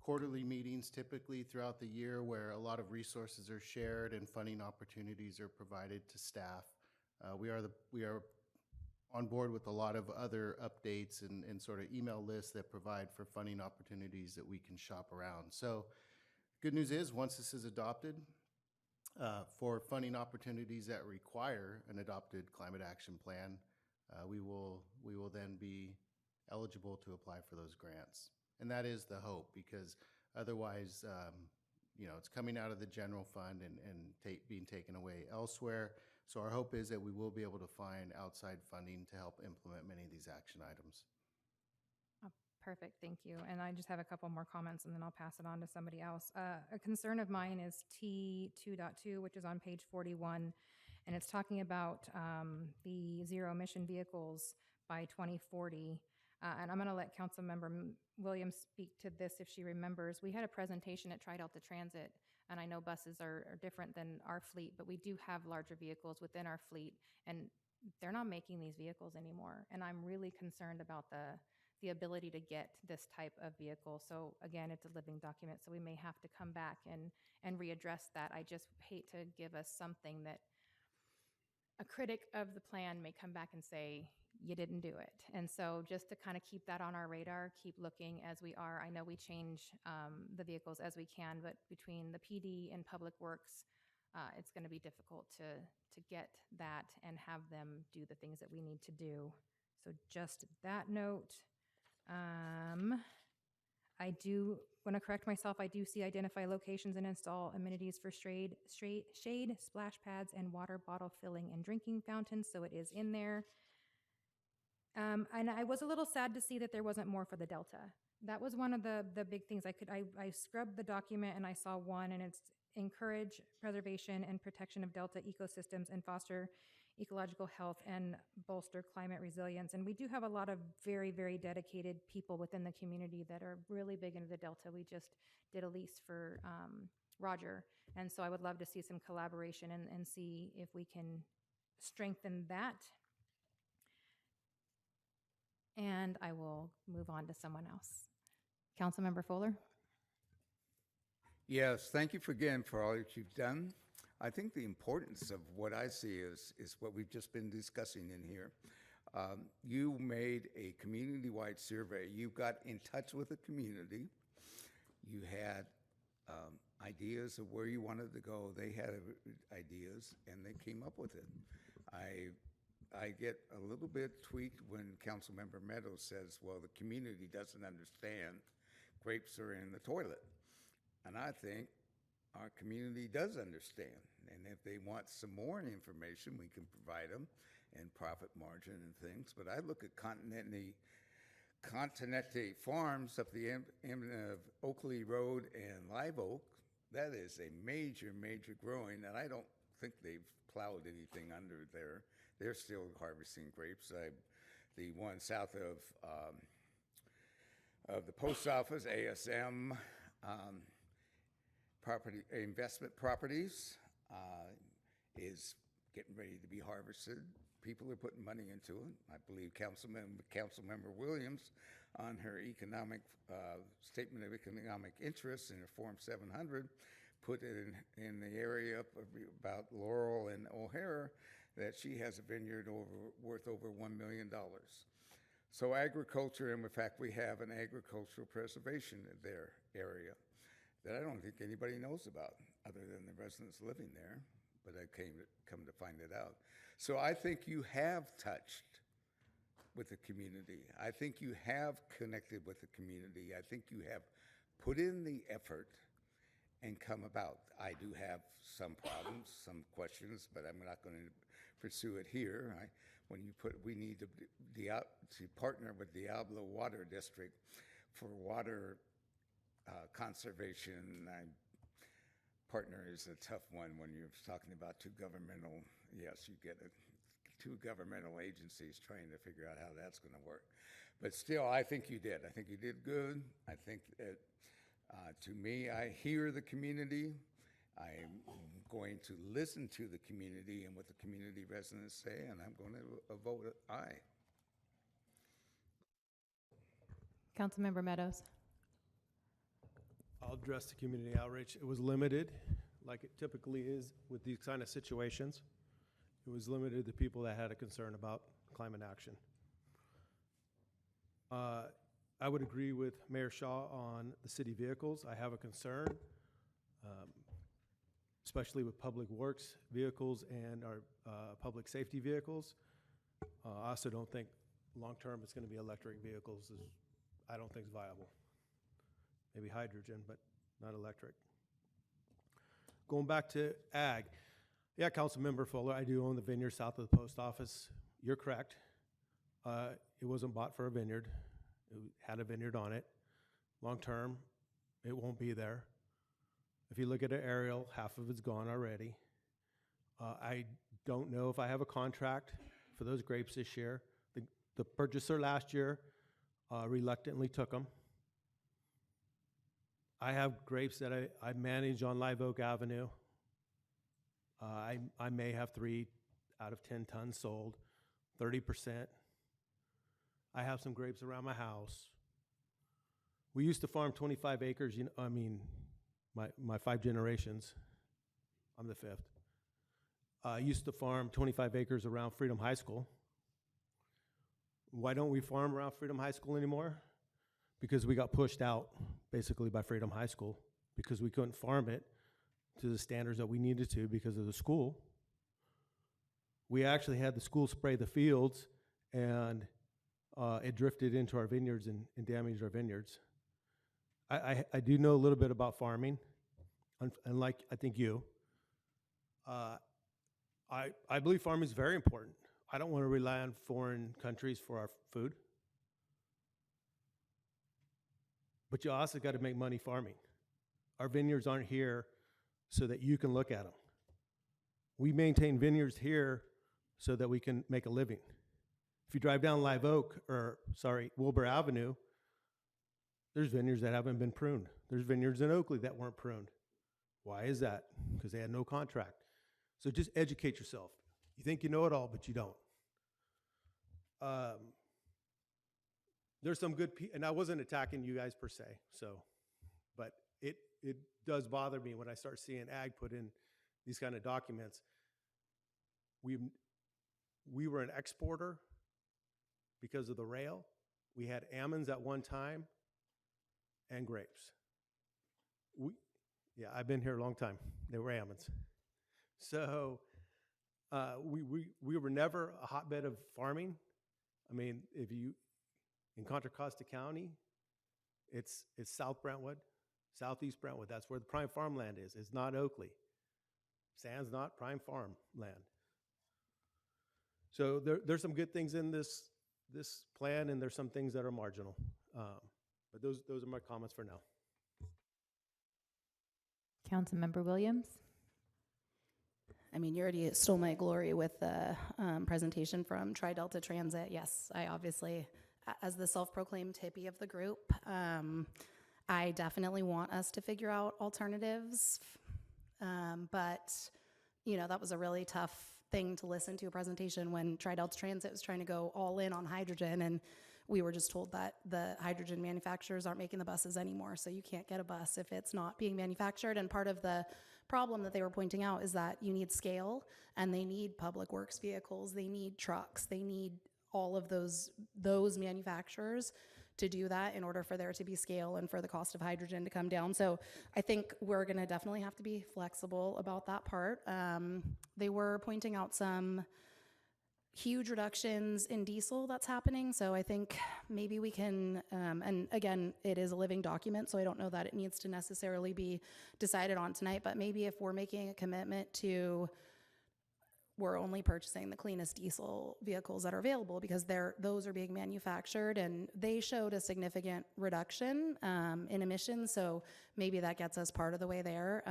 quarterly meetings typically throughout the year where a lot of resources are shared and funding opportunities are provided to staff. We are on board with a lot of other updates and sort of email lists that provide for funding opportunities that we can shop around. So good news is once this is adopted, for funding opportunities that require an adopted climate action plan, we will then be eligible to apply for those grants. And that is the hope, because otherwise, it's coming out of the general fund and being taken away elsewhere. So our hope is that we will be able to find outside funding to help implement many of these action items. Perfect, thank you. And I just have a couple more comments and then I'll pass it on to somebody else. A concern of mine is T2.2, which is on page 41, and it's talking about the zero emission vehicles by 2040. And I'm gonna let Councilmember Williams speak to this if she remembers. We had a presentation at Tri-Delta Transit, and I know buses are different than our fleet, but we do have larger vehicles within our fleet, and they're not making these vehicles anymore. And I'm really concerned about the ability to get this type of vehicle. So again, it's a living document, so we may have to come back and readdress that. I just hate to give us something that a critic of the plan may come back and say, you didn't do it. And so just to kind of keep that on our radar, keep looking as we are. I know we change the vehicles as we can, but between the PD and Public Works, it's going to be difficult to get that and have them do the things that we need to do. So just that note. I do want to correct myself. I do see identify locations and install amenities for shade, splash pads, and water bottle filling and drinking fountains. So it is in there. And I was a little sad to see that there wasn't more for the Delta. That was one of the big things. I scrubbed the document and I saw one, and it's encourage preservation and protection of Delta ecosystems and foster ecological health and bolster climate resilience. And we do have a lot of very, very dedicated people within the community that are really big into the Delta. We just did a lease for Roger. And so I would love to see some collaboration and see if we can strengthen that. And I will move on to someone else. Councilmember Fuller? Yes, thank you again for all that you've done. I think the importance of what I see is what we've just been discussing in here. You made a community-wide survey. You got in touch with the community. You had ideas of where you wanted to go. They had ideas, and they came up with it. I I get a little bit tweaked when Councilmember Meadows says, well, the community doesn't understand grapes are in the toilet. And I think our community does understand. And if they want some more information, we can provide them and profit margin and things. But I look at Continente Farms up the end of Oakley Road and Live Oak. That is a major, major growing, and I don't think they've plowed anything under there. They're still harvesting grapes. The one south of the post office, ASM Investment Properties, is getting ready to be harvested. People are putting money into it. I believe Councilmember Williams, on her economic statement of economic interest in her Form 700, put it in the area of about Laurel and O'Hara that she has a vineyard worth over $1 million. So agriculture, and in fact, we have an agricultural preservation in their area that I don't think anybody knows about other than the residents living there, but I come to find it out. So I think you have touched with the community. I think you have connected with the community. I think you have put in the effort and come about. I do have some problems, some questions, but I'm not going to pursue it here. We need to partner with Diablo Water District for water conservation. Partner is a tough one when you're talking about two governmental agencies trying to figure out how that's going to work. But still, I think you did. I think you did good. I think that, to me, I hear the community. I'm going to listen to the community and what the community residents say, and I'm going to vote aye. Councilmember Meadows. I'll address the community outreach. It was limited, like it typically is with these kind of situations. It was limited to people that had a concern about climate action. I would agree with Mayor Shaw on the city vehicles. I have a concern, especially with public works vehicles and our public safety vehicles. I also don't think long-term it's going to be electric vehicles. I don't think it's viable. Maybe hydrogen, but not electric. Going back to ag. Yeah, Councilmember Fuller, I do own the vineyard south of the post office. You're correct. It wasn't bought for a vineyard. It had a vineyard on it. Long term, it won't be there. If you look at an aerial, half of it's gone already. I don't know if I have a contract for those grapes this year. The purchaser last year reluctantly took them. I have grapes that I manage on Live Oak Avenue. I may have 3 out of 10 tons sold, 30%. I have some grapes around my house. We used to farm 25 acres, my 5 generations. I'm the 5th. I used to farm 25 acres around Freedom High School. Why don't we farm around Freedom High School anymore? Because we got pushed out basically by Freedom High School because we couldn't farm it to the standards that we needed to because of the school. We actually had the school spray the fields, and it drifted into our vineyards and damaged our vineyards. I do know a little bit about farming, unlike I think you. I believe farming is very important. I don't want to rely on foreign countries for our food. But you also got to make money farming. Our vineyards aren't here so that you can look at them. We maintain vineyards here so that we can make a living. If you drive down Wilbur Avenue, there's vineyards that haven't been pruned. There's vineyards in Oakley that weren't pruned. Why is that? Because they had no contract. So just educate yourself. You think you know it all, but you don't. There's some good people, and I wasn't attacking you guys per se, but it does bother me when I start seeing ag put in these kind of documents. We were an exporter because of the rail. We had almonds at one time and grapes. I've been here a long time. They were almonds. So We were never a hotbed of farming. I mean, in Contra Costa County, it's South Brentwood, Southeast Brentwood. That's where the prime farmland is. It's not Oakley. Sand's not prime farmland. So there's some good things in this plan, and there's some things that are marginal. But those are my comments for now. Councilmember Williams? I mean, you already stole my glory with the presentation from Tri-Delta Transit. Yes, I obviously, as the self-proclaimed hippie of the group, I definitely want us to figure out alternatives. But, you know, that was a really tough thing to listen to a presentation when Tri-Delta Transit was trying to go all in on hydrogen, and we were just told that the hydrogen manufacturers aren't making the buses anymore, so you can't get a bus if it's not being manufactured. And part of the problem that they were pointing out is that you need scale, and they need public works vehicles, they need trucks, they need all of those manufacturers to do that in order for there to be scale and for the cost of hydrogen to come down. So I think we're gonna definitely have to be flexible about that part. They were pointing out some huge reductions in diesel that's happening. So I think maybe we can, and again, it is a living document, so I don't know that it needs to necessarily be decided on tonight, but maybe if we're making a commitment to, we're only purchasing the cleanest diesel vehicles that are available because those are being manufactured, and they showed a significant reduction in emissions, so maybe that gets us part of the way there.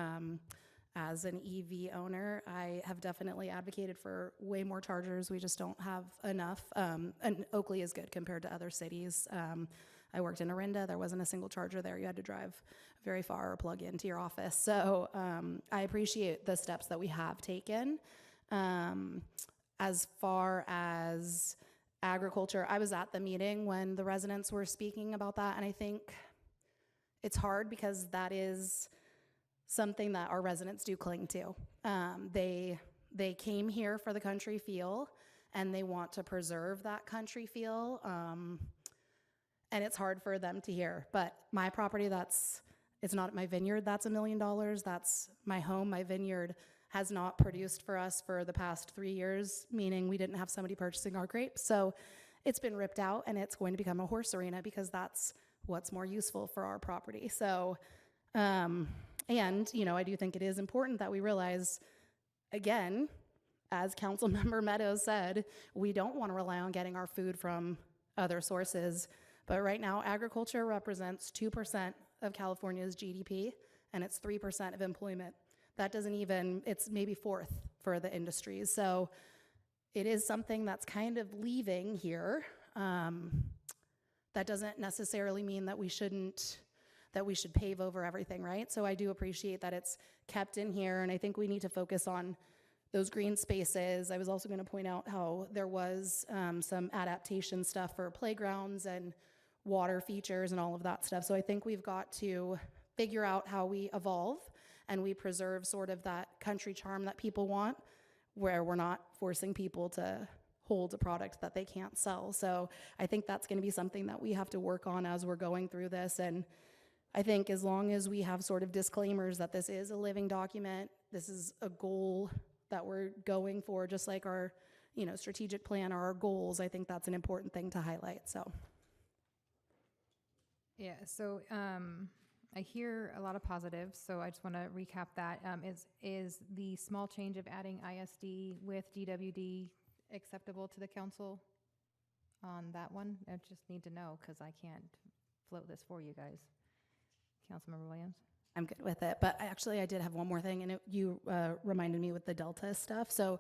As an EV owner, I have definitely advocated for way more chargers. We just don't have enough. And Oakley is good compared to other cities. I worked in Orinda. There wasn't a single charger there. You had to drive very far or plug into your office. So I appreciate the steps that we have taken. As far as agriculture, I was at the meeting when the residents were speaking about that, and I think it's hard because that is something that our residents do cling to. They came here for the country feel, and they want to preserve that country feel, and it's hard for them to hear. But my property, it's not my vineyard, that's $1 million. That's my home. My vineyard has not produced for us for the past 3 years, meaning we didn't have somebody purchasing our grapes. So it's been ripped out, and it's going to become a horse arena because that's what's more useful for our property. So, and, you know, I do think it is important that we realize, again, as Councilmember Meadows said, we don't want to rely on getting our food from other sources. But right now, agriculture represents 2% of California's GDP, and it's 3% of employment. That doesn't even, it's maybe fourth for the industries. So it is something that's kind of leaving here. That doesn't necessarily mean that we should pave over everything, right? So I do appreciate that it's kept in here, and I think we need to focus on those green spaces. I was also going to point out how there was some adaptation stuff for playgrounds and water features and all of that stuff. So I think we've got to figure out how we evolve and we preserve sort of that country charm that people want, where we're not forcing people to hold a product that they can't sell. So I think that's going to be something that we have to work on as we're going through this. And I think as long as we have sort of disclaimers that this is a living document, this is a goal that we're going for, just like our, you know, strategic plan or our goals, I think that's an important thing to highlight. So. Yeah, so I hear a lot of positives, so I just want to recap that. Is the small change of adding ISD with DWD acceptable to the council on that one? I just need to know because I can't float this for you guys. Councilmember Williams? I'm good with it, but I did have one more thing, and you reminded me with the Delta stuff. So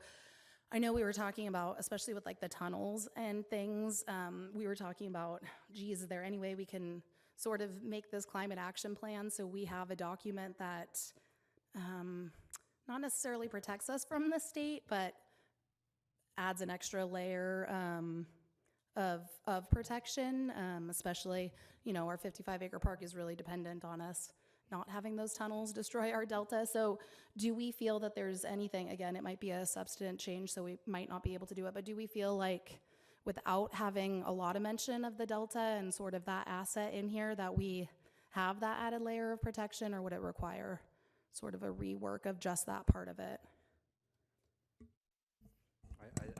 I know we were talking about, especially with like the tunnels and things, we were talking about, geez, is there any way we can sort of make this climate action plan so we have a document that not necessarily protects us from the state, but adds an extra layer of protection, especially, you know, our 55-acre park is really dependent on us not having those tunnels destroy our delta. So do we feel that there's anything, again, it might be a substantive change, so we might not be able to do it, but do we feel like without having a lot of mention of the delta and sort of that asset in here that we have that added layer of protection, or would it require sort of a rework of just that part of it?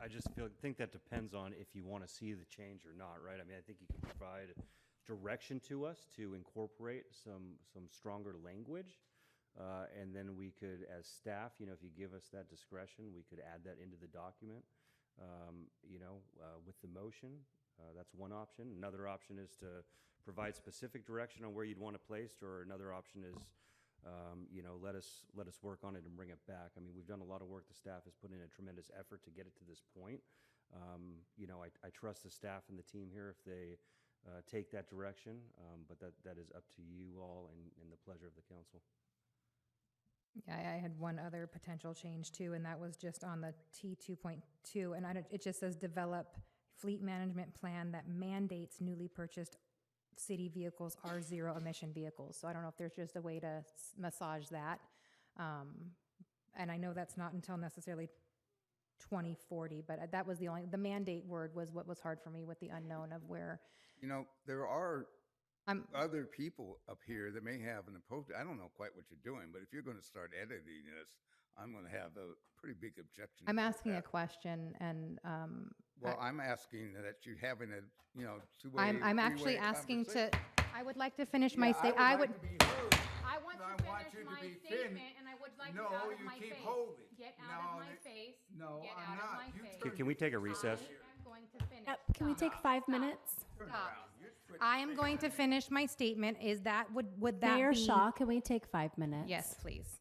I just think that depends on if you want to see the change or not, right? I mean, I think you can provide direction to us to incorporate some stronger language. And then we could, as staff, if you give us that discretion, we could add that into the document, with the motion. That's one option. Another option is to provide specific direction on where you'd want it placed, or another option is, let us work on it and bring it back. I mean, we've done a lot of work. The staff has put in a tremendous effort to get it to this point. I trust the staff and the team here if they take that direction, but that is up to you all and the pleasure of the council. Yeah, I had one other potential change too, and that was just on the T2.2, and it just says develop fleet management plan that mandates newly purchased city vehicles are zero emission vehicles. So I don't know if there's just a way to massage that. And I know that's not until necessarily 2040, but that was the mandate word was what was hard for me with the unknown of where. There are other people up here that may have an approach. I don't know quite what you're doing, but if you're going to start editing this, I'm going to have a pretty big objection. I'm asking a question, and well, I'm asking that you having a two-way. I'm actually asking to. I would like to finish my statement. I want to finish my statement, and I would like no, to out of you my keep face. holding. Get out of my face. No, Get I'm out not. of my face. Can we take a recess? I'm going to finish. Can we take 5 minutes? Stop. I am going to finish my statement. Is that would that Mayor be? Shaw, can we take 5 minutes? Yes, please.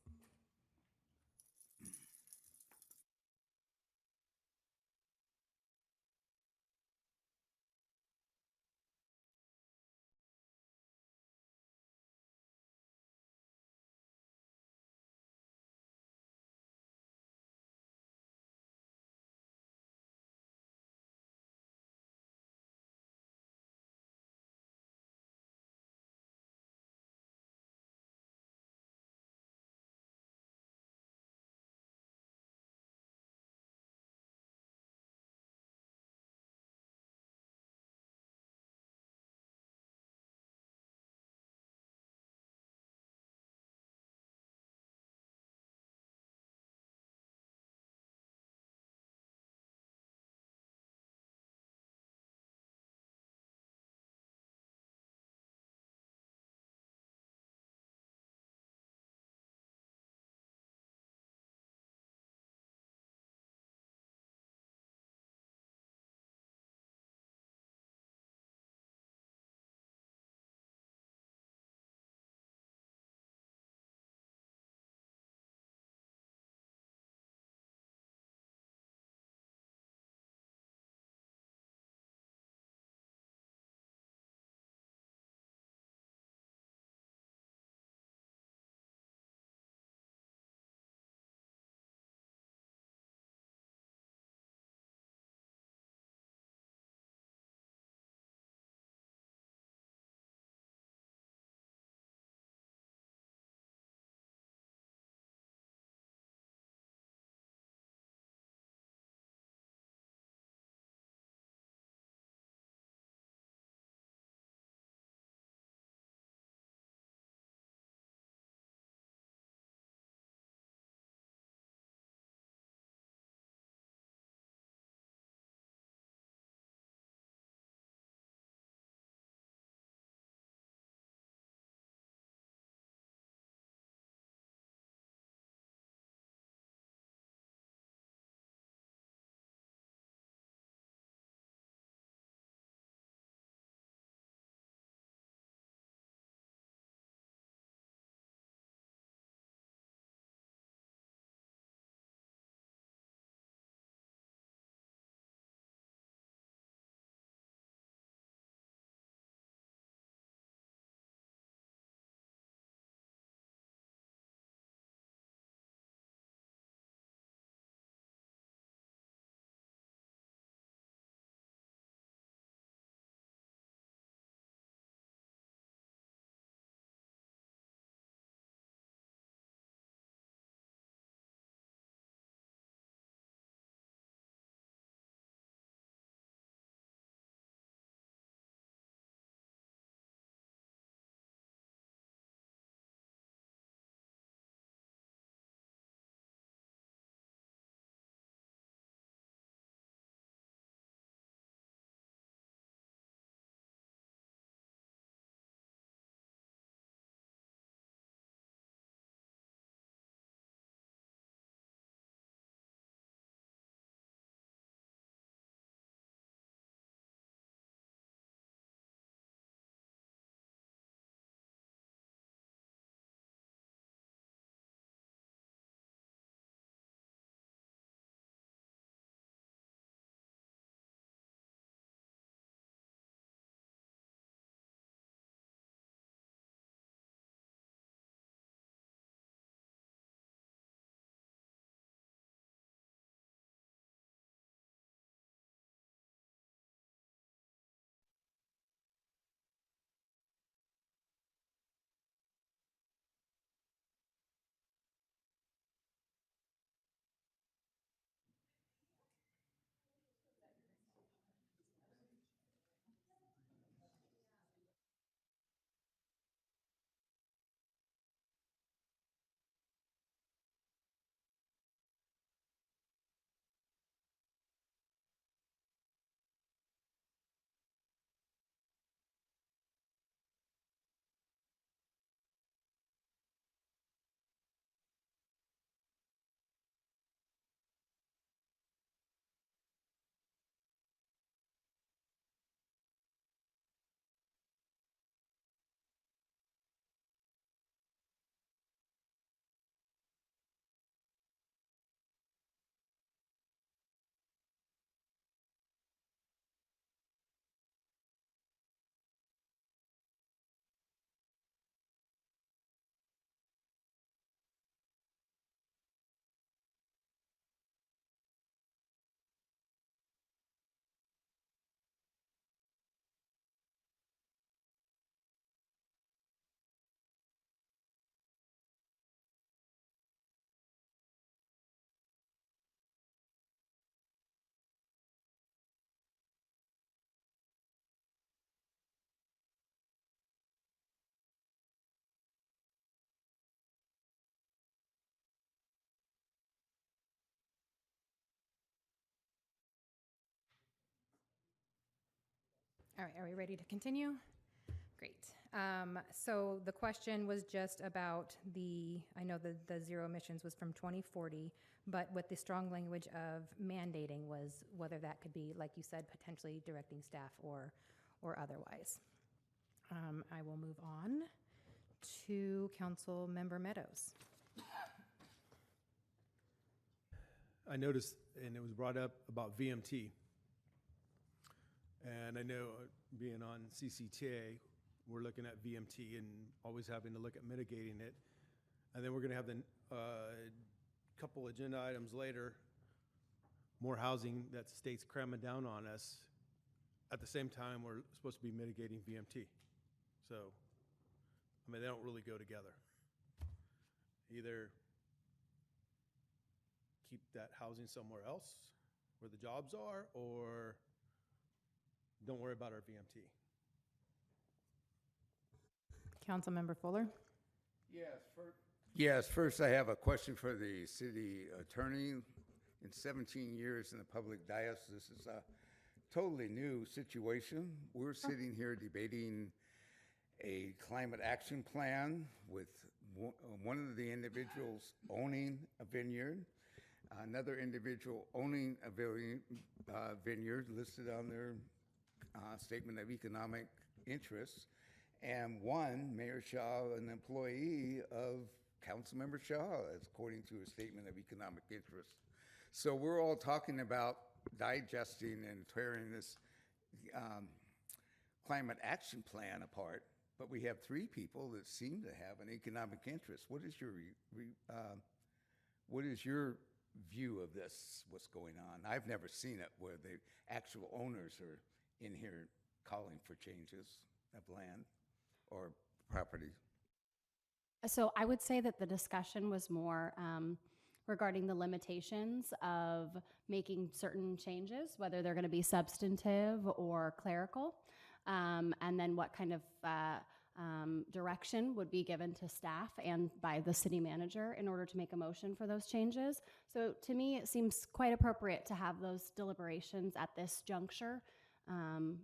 All right, are we ready to continue? Great. So the question was just about I know the zero emissions was from 2040, but with the strong language of mandating was whether that could be, like you said, potentially directing staff or otherwise. I will move on to Council Member Meadows. I noticed, and it was brought up about VMT. And I know being on CCTA, we're looking at VMT and always having to look at mitigating it. And then we're going to have the couple agenda items later, more housing that the state's cramming down on us. At the same time, we're supposed to be mitigating VMT. So, I mean, they don't really go together. Either keep that housing somewhere else where the jobs are, or don't worry about our VMT. Councilmember Fuller. Yes, first I have a question for the city attorney. In 17 years in the public dais, this is a totally new situation. We're sitting here debating a climate action plan with one of the individuals owning a vineyard, another individual owning a vineyard listed on their statement of economic interests, and one, Mayor Shaw, an employee of Councilmember Shaw, as according to a statement of economic interest. So we're all talking about digesting and tearing this climate action plan apart, but we have three people that seem to have an economic interest. What is your view of this, what's going on? I've never seen it where the actual owners are in here calling for changes of land or property. So I would say that the discussion was more regarding the limitations of making certain changes, whether they're going to be substantive or clerical, and then what kind of direction would be given to staff and by the city manager in order to make a motion for those changes. So to me, it seems quite appropriate to have those deliberations at this juncture, and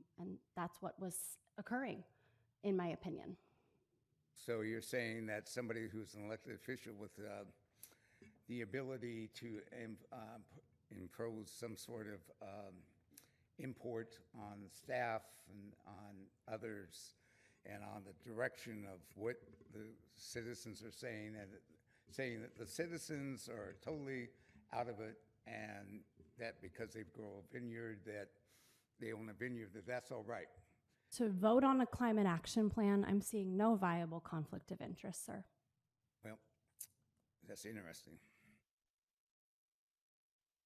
that's what was occurring, in my opinion. So you're saying that somebody who's an elected official with the ability to impose some sort of import on staff and on others and on the direction of what the citizens are saying, and saying that the citizens are totally out of it, and that because they grow a vineyard, that they own a vineyard, that's all right. To vote on a climate action plan, I'm seeing no viable conflict of interest, sir. Well, that's interesting.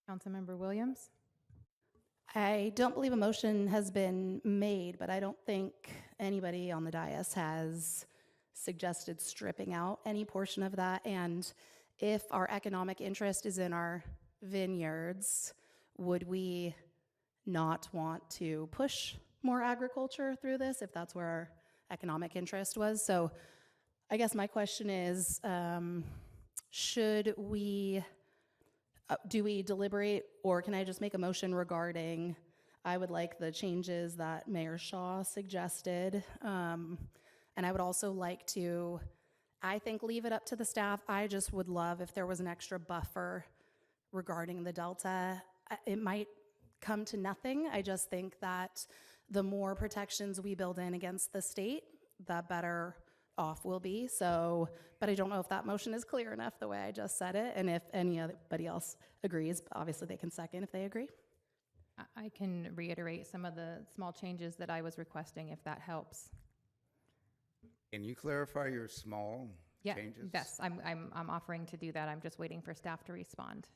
Councilmember Williams. I don't believe a motion has been made, but I don't think anybody on the dais has suggested stripping out any portion of that. And if our economic interest is in our vineyards, would we not want to push more agriculture through this if that's where our economic interest was? So I guess my question is, should we, do we deliberate, or can I just make a motion regarding, I would like the changes that Mayor Shaw suggested, and I would also like to, I think, leave it up to the staff. I just would love if there was an extra buffer regarding the Delta. It might come to nothing. I just think that the more protections we build in against the state, the better off we'll be. So, but I don't know if that motion is clear enough the way I just said it, and if anybody else agrees, obviously they can second if they agree. I can reiterate some of the small changes that I was requesting, if that helps. Can you clarify your small changes? Yes, I'm offering to do that. I'm just waiting for staff to respond.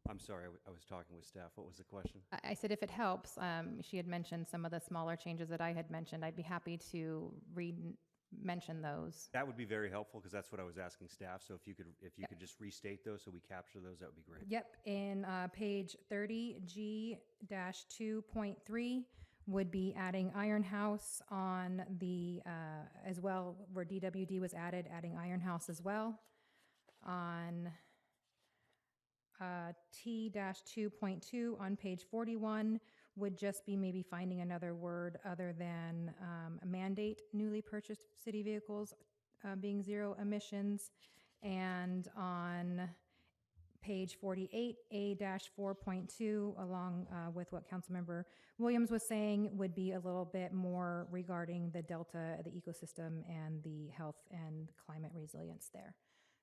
I'm sorry, I was talking with staff. What was the question? I said if it helps, she had mentioned some of the smaller changes that I had mentioned. I'd be happy to mention those. That would be very helpful, because that's what I was asking staff. So if you could just restate those so we capture those, that would be great. Yep, in page 30G-2.3 would be adding Iron House on the, as well, where DWD was added, adding Iron House as well. On T-2.2 on page 41 would just be maybe finding another word other than mandate newly purchased city vehicles being zero emissions. And on page 48, A-4.2, along with what Councilmember Williams was saying, would be a little bit more regarding the delta, the ecosystem, and the health and climate resilience there.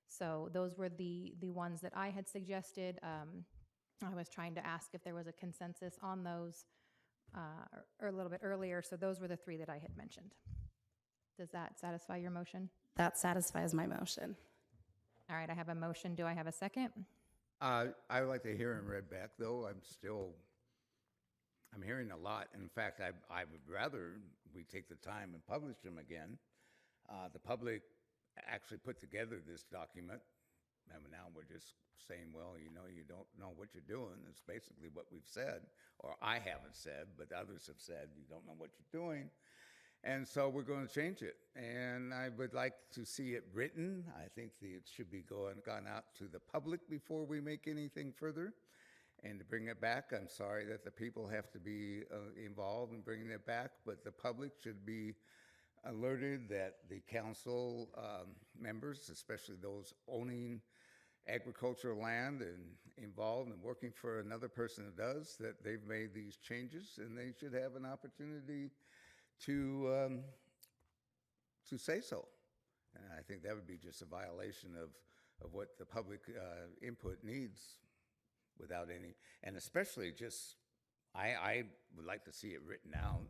So those were the ones that I had suggested. I was trying to ask if there was a consensus on those or a little bit earlier, so those were the three that I had mentioned. Does that satisfy your motion? That satisfies my motion. All right, I have a motion. Do I have a second? I would like to hear him read back, though. I'm hearing a lot. In fact, I would rather we take the time and publish them again. The public actually put together this document, and now we're just saying, well, you don't know what you're doing. It's basically what we've said, or I haven't said, but others have said, you don't know what you're doing. And so we're going to change it. And I would like to see it written. I think it should be gone out to the public before we make anything further. And to bring it back, I'm sorry that the people have to be involved in bringing it back, but the public should be alerted that the council members, especially those owning agricultural land and involved and working for another person who does, that they've made these changes, and they should have an opportunity to say so. And I think that would be just a violation of what the public input needs without any, and especially just, I would like to see it written out.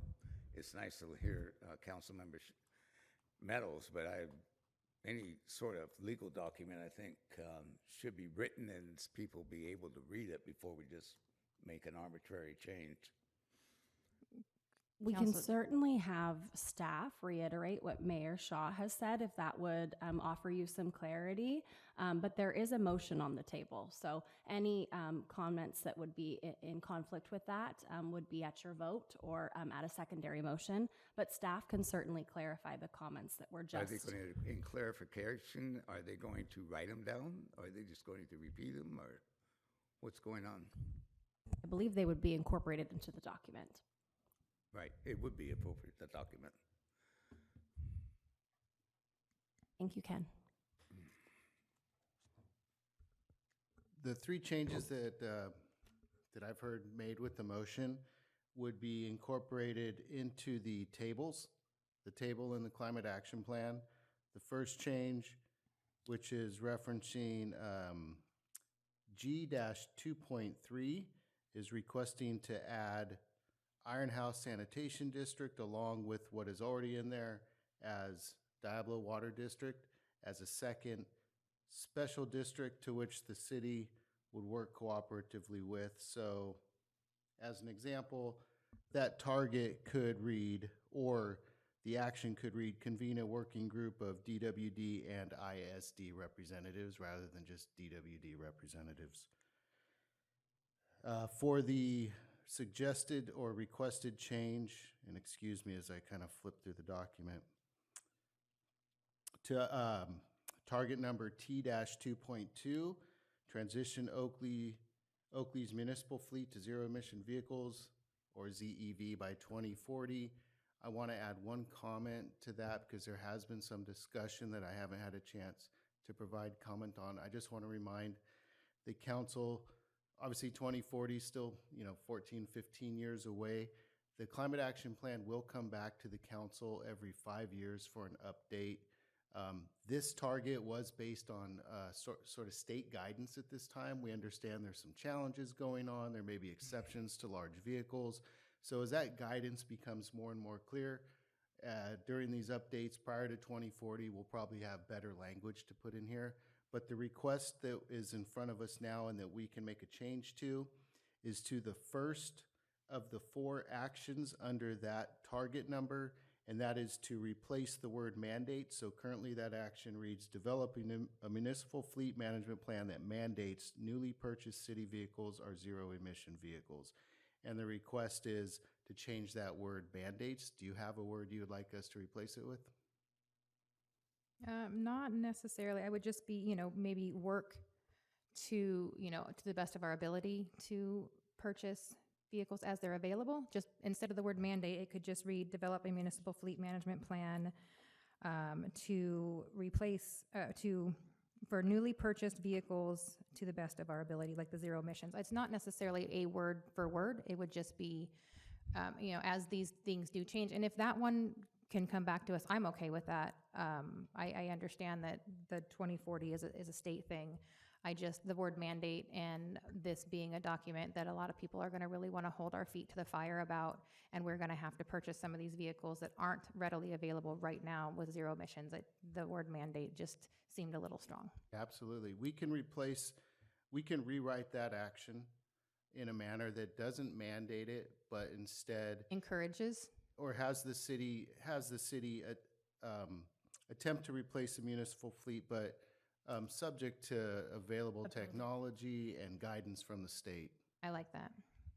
It's nice to hear council member Meadows, but any sort of legal document, I think, should be written and people be able to read it before we just make an arbitrary change. We can certainly have staff reiterate what Mayor Shaw has said, if that would offer you some clarity. But there is a motion on the table. So any comments that would be in conflict with that would be at your vote or at a secondary motion. But staff can certainly clarify the comments that were just. Are they going to, in clarification, are they going to write them down? Or are they just going to repeat them? Or what's going on? I believe they would be incorporated into the document. Right, it would be appropriate, the document. Thank you, Ken. The three changes that I've heard made with the motion would be incorporated into the tables, the table in the climate action plan. The first change, which is referencing G-2.3, is requesting to add Iron House Sanitation District along with what is already in there as Diablo Water District as a second special district to which the city would work cooperatively with. So as an example, that target could read, or the action could read, convene a working group of DWD and ISD representatives rather than just DWD representatives. For the suggested or requested change, and excuse me as I kind of flip through the document, to target number T-2.2, transition Oakley's municipal fleet to zero emission vehicles, or ZEV, by 2040. I want to add one comment to that because there has been some discussion that I haven't had a chance to provide comment on. I just want to remind the council, obviously 2040 is still 14, 15 years away. The climate action plan will come back to the council every 5 years for an update. This target was based on sort of state guidance at this time. We understand there's some challenges going on. There may be exceptions to large vehicles. So as that guidance becomes more and more clear, during these updates prior to 2040, we'll probably have better language to put in here. But the request that is in front of us now and that we can make a change to is to the first of the 4 actions under that target number, and that is to replace the word mandate. So currently that action reads, developing a municipal fleet management plan that mandates newly purchased city vehicles are zero emission vehicles. And the request is to change that word mandates. Do you have a word you would like us to replace it with? Not necessarily. I would just be, maybe work to, to the best of our ability to purchase vehicles as they're available. Just instead of the word mandate, it could just read, develop a municipal fleet management plan to replace, for newly purchased vehicles to the best of our ability, like the zero emissions. It's not necessarily a word for word. It would just be, as these things do change. And if that one can come back to us, I'm okay with that. I understand that the 2040 is a state thing. The word mandate and this being a document that a lot of people are going to really want to hold our feet to the fire about, and we're going to have to purchase some of these vehicles that aren't readily available right now with zero emissions. The word mandate just seemed a little strong. Absolutely. We can rewrite that action in a manner that doesn't mandate it, but instead encourages or has the city attempt to replace the municipal fleet, but subject to available technology and guidance from the state. I like that.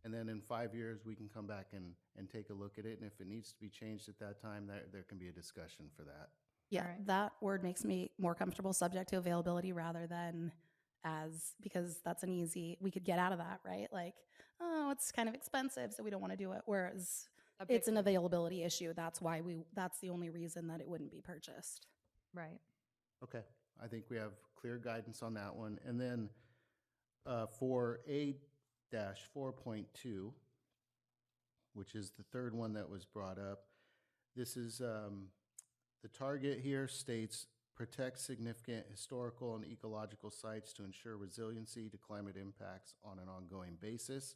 And then in 5 years, we can come back and take a look at it. And if it needs to be changed at that time, there can be a discussion for that. Yeah, that word makes me more comfortable, subject to availability rather than because that's an easy, we could get out of that, right? Like, oh, it's kind of expensive, so we don't want to do it. Whereas it's an availability issue. That's the only reason that it wouldn't be purchased. Right. Okay. I think we have clear guidance on that one. And then for A-4.2, which is the third one that was brought up, this is the target here states protect significant historical and ecological sites to ensure resiliency to climate impacts on an ongoing basis.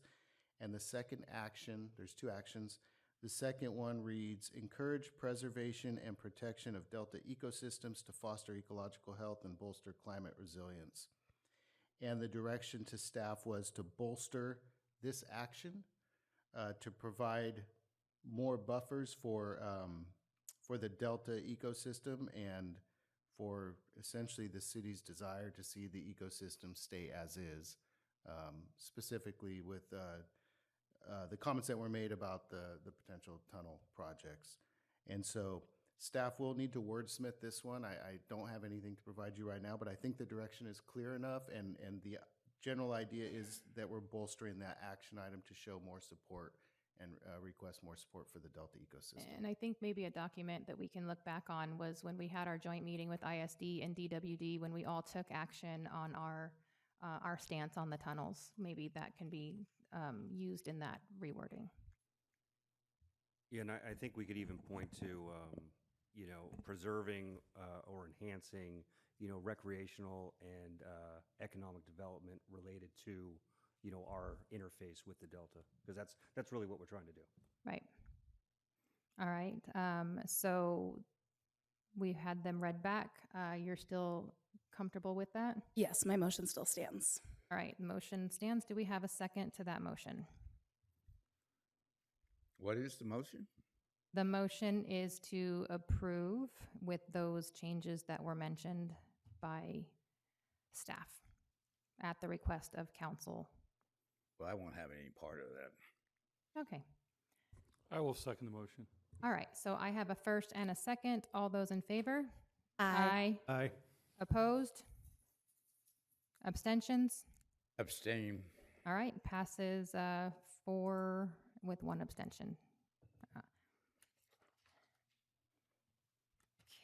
And the second action, there's two actions. The second one reads, encourage preservation and protection of delta ecosystems to foster ecological health and bolster climate resilience. And the direction to staff was to bolster this action to provide more buffers for the delta ecosystem and for essentially the city's desire to see the ecosystem stay as is, specifically with the comments that were made about the potential tunnel projects. And so staff will need to wordsmith this one. I don't have anything to provide you right now, but I think the direction is clear enough, and the general idea is that we're bolstering that action item to show more support and request more support for the Delta ecosystem. And I think maybe a document that we can look back on was when we had our joint meeting with ISD and DWD, when we all took action on our stance on the tunnels. Maybe that can be used in that rewording. Yeah, and I think we could even point to, preserving or enhancing, recreational and economic development related to, our interface with the Delta, because that's really what we're trying to do. Right. All right. So we had them read back. You're still comfortable with that? Yes, my motion still stands. All right, the motion stands. Do we have a second to that motion? What is the motion? The motion is to approve with those changes that were mentioned by staff at the request of council. Well, I won't have any part of that. Okay. I will second the motion. All right, so I have a first and a second. All those in favor? Aye. Aye. Opposed? Abstentions? Abstain. All right, passes 4 with 1 abstention.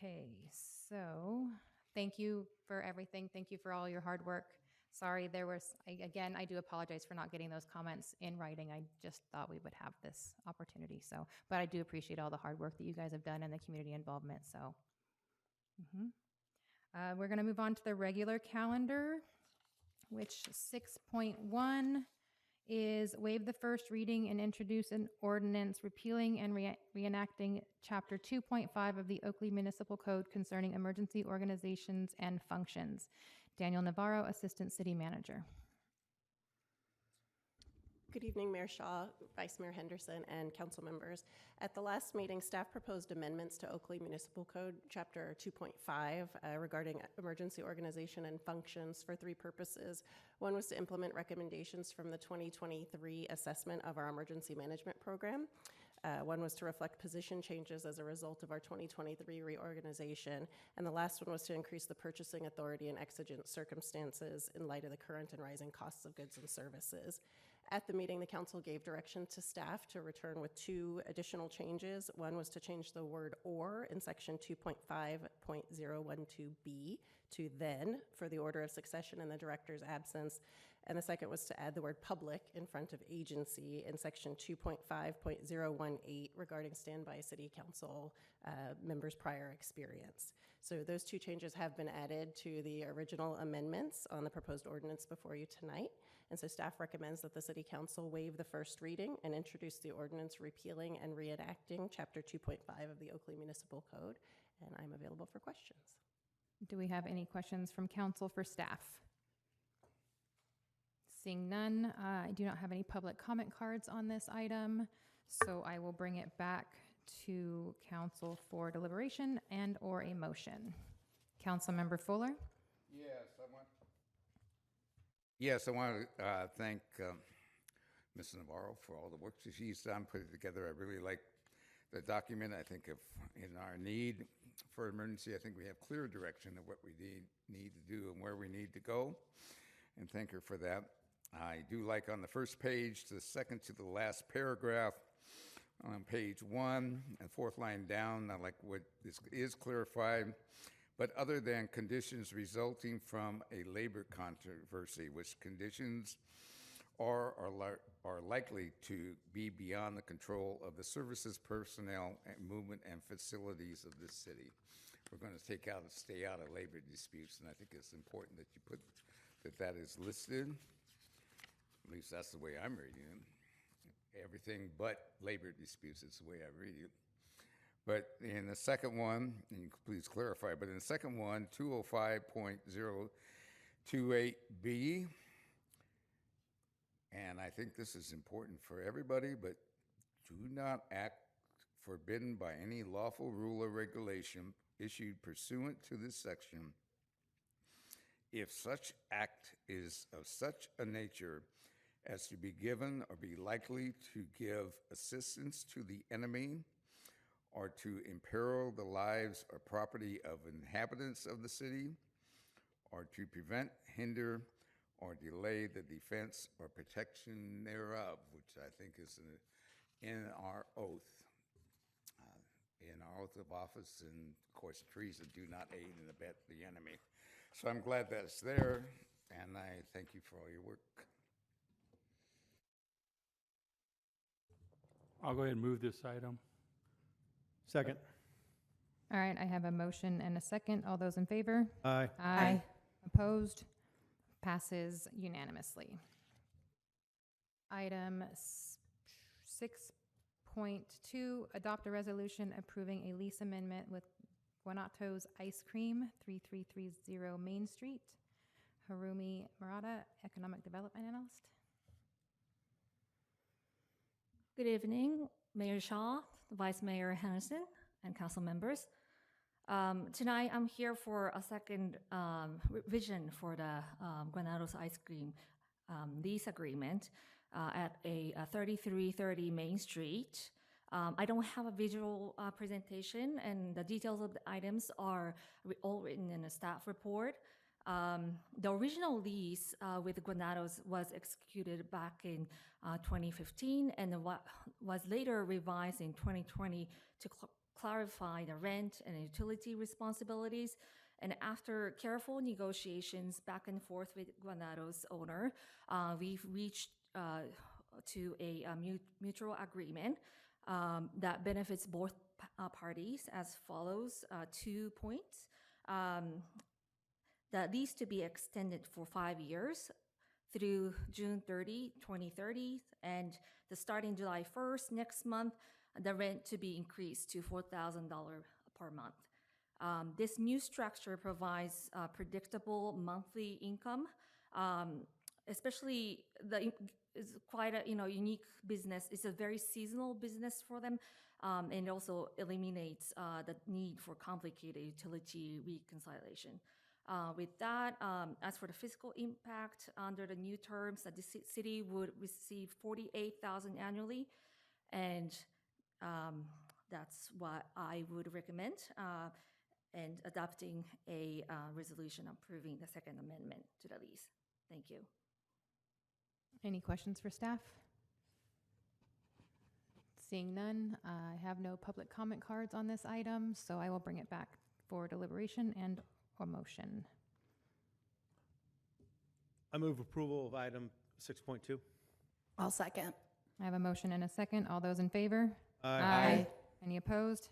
Okay, so thank you for everything. Thank you for all your hard work. Sorry, again, I do apologize for not getting those comments in writing. I just thought we would have this opportunity. But I do appreciate all the hard work that you guys have done and the community involvement. So, we're going to move on to the regular calendar, which 6.1 is waive the first reading and introduce an ordinance repealing and reenacting Chapter 2.5 of the Oakley Municipal Code concerning emergency organizations and functions. Daniel Navarro, Assistant City Manager. Good evening, Mayor Shaw, Vice Mayor Henderson, and council members. At the last meeting, staff proposed amendments to Oakley Municipal Code, Chapter 2.5, regarding emergency organization and functions for 3 purposes. One was to implement recommendations from the 2023 assessment of our emergency management program. One was to reflect position changes as a result of our 2023 reorganization. And the last one was to increase the purchasing authority in exigent circumstances in light of the current and rising costs of goods and services. At the meeting, the council gave direction to staff to return with 2 additional changes. One was to change the word "or" in section 2.5.012B to "then" for the order of succession in the director's absence. And the second was to add the word "public" in front of "agency" in section 2.5.018 regarding standby city council members' prior experience. So those 2 changes have been added to the original amendments on the proposed ordinance before you tonight. And so staff recommends that the City Council waive the first reading and introduce the ordinance repealing and reenacting Chapter 2.5 of the Oakley Municipal Code. And I'm available for questions. Do we have any questions from council for staff? Seeing none, I do not have any public comment cards on this item, so I will bring it back to council for deliberation and or a motion. Councilmember Fuller? Yes, I want to thank Ms. Navarro for all the work that she's done putting it together. I really like the document. I think in our need for emergency, I think we have clear direction of what we need to do and where we need to go, and thank her for that. I do like on the first page, the second to the last paragraph on page 1 and 4th line down, I like what this is clarified. But other than conditions resulting from a labor controversy, which conditions are likely to be beyond the control of the services, personnel, and movement and facilities of this city. We're going to stay out of labor disputes, and I think it's important that you put that is listed. At least that's the way I'm reading it. Everything but labor disputes is the way I read it. But in the second one, and you can please clarify, but in the second one, 205.028B, and I think this is important for everybody, but do not act forbidden by any lawful rule or regulation issued pursuant to this section if such act is of such a nature as to be given or be likely to give assistance to the enemy or to imperil the lives or property of inhabitants of the city, or to prevent, hinder, or delay the defense or protection thereof, which I think is in our oath. In our oath of office, and of course, treason, do not aid and abet the enemy. So I'm glad that's there, and I thank you for all your work. I'll go ahead and move this item. Second. All right, I have a motion and a second. All those in favor? Aye. Aye. Opposed? Passes unanimously. Item 6.2, adopt a resolution approving a lease amendment with Guanato's Ice Cream, 3330 Main Street. Harumi Murata, Economic Development Analyst. Good evening, Mayor Shaw, Vice Mayor Henderson, and council members. Tonight, I'm here for a second revision for the Guanato's Ice Cream lease agreement at a 3330 Main Street. I don't have a visual presentation, and the details of the items are all written in a staff report. The original lease with Guanato's was executed back in 2015 and was later revised in 2020 to clarify the rent and utility responsibilities. And after careful negotiations back and forth with Guanato's owner, we've reached to a mutual agreement that benefits both parties as follows. 2 points. The lease to be extended for 5 years through June 30, 2030, and the starting July 1st next month, the rent to be increased to $4,000 per month. This new structure provides predictable monthly income, especially it's quite a unique business. It's a very seasonal business for them, and also eliminates the need for complicated utility reconciliation. With that, as for the fiscal impact under the new terms, the city would receive $48,000 annually, and that's what I would recommend, and adopting a resolution approving the second amendment to the lease. Thank you. Any questions for staff? Seeing none, I have no public comment cards on this item, so I will bring it back for deliberation and a motion. I move approval of item 6.2. I'll second. I have a motion and a second. All those in favor? Aye. Any opposed?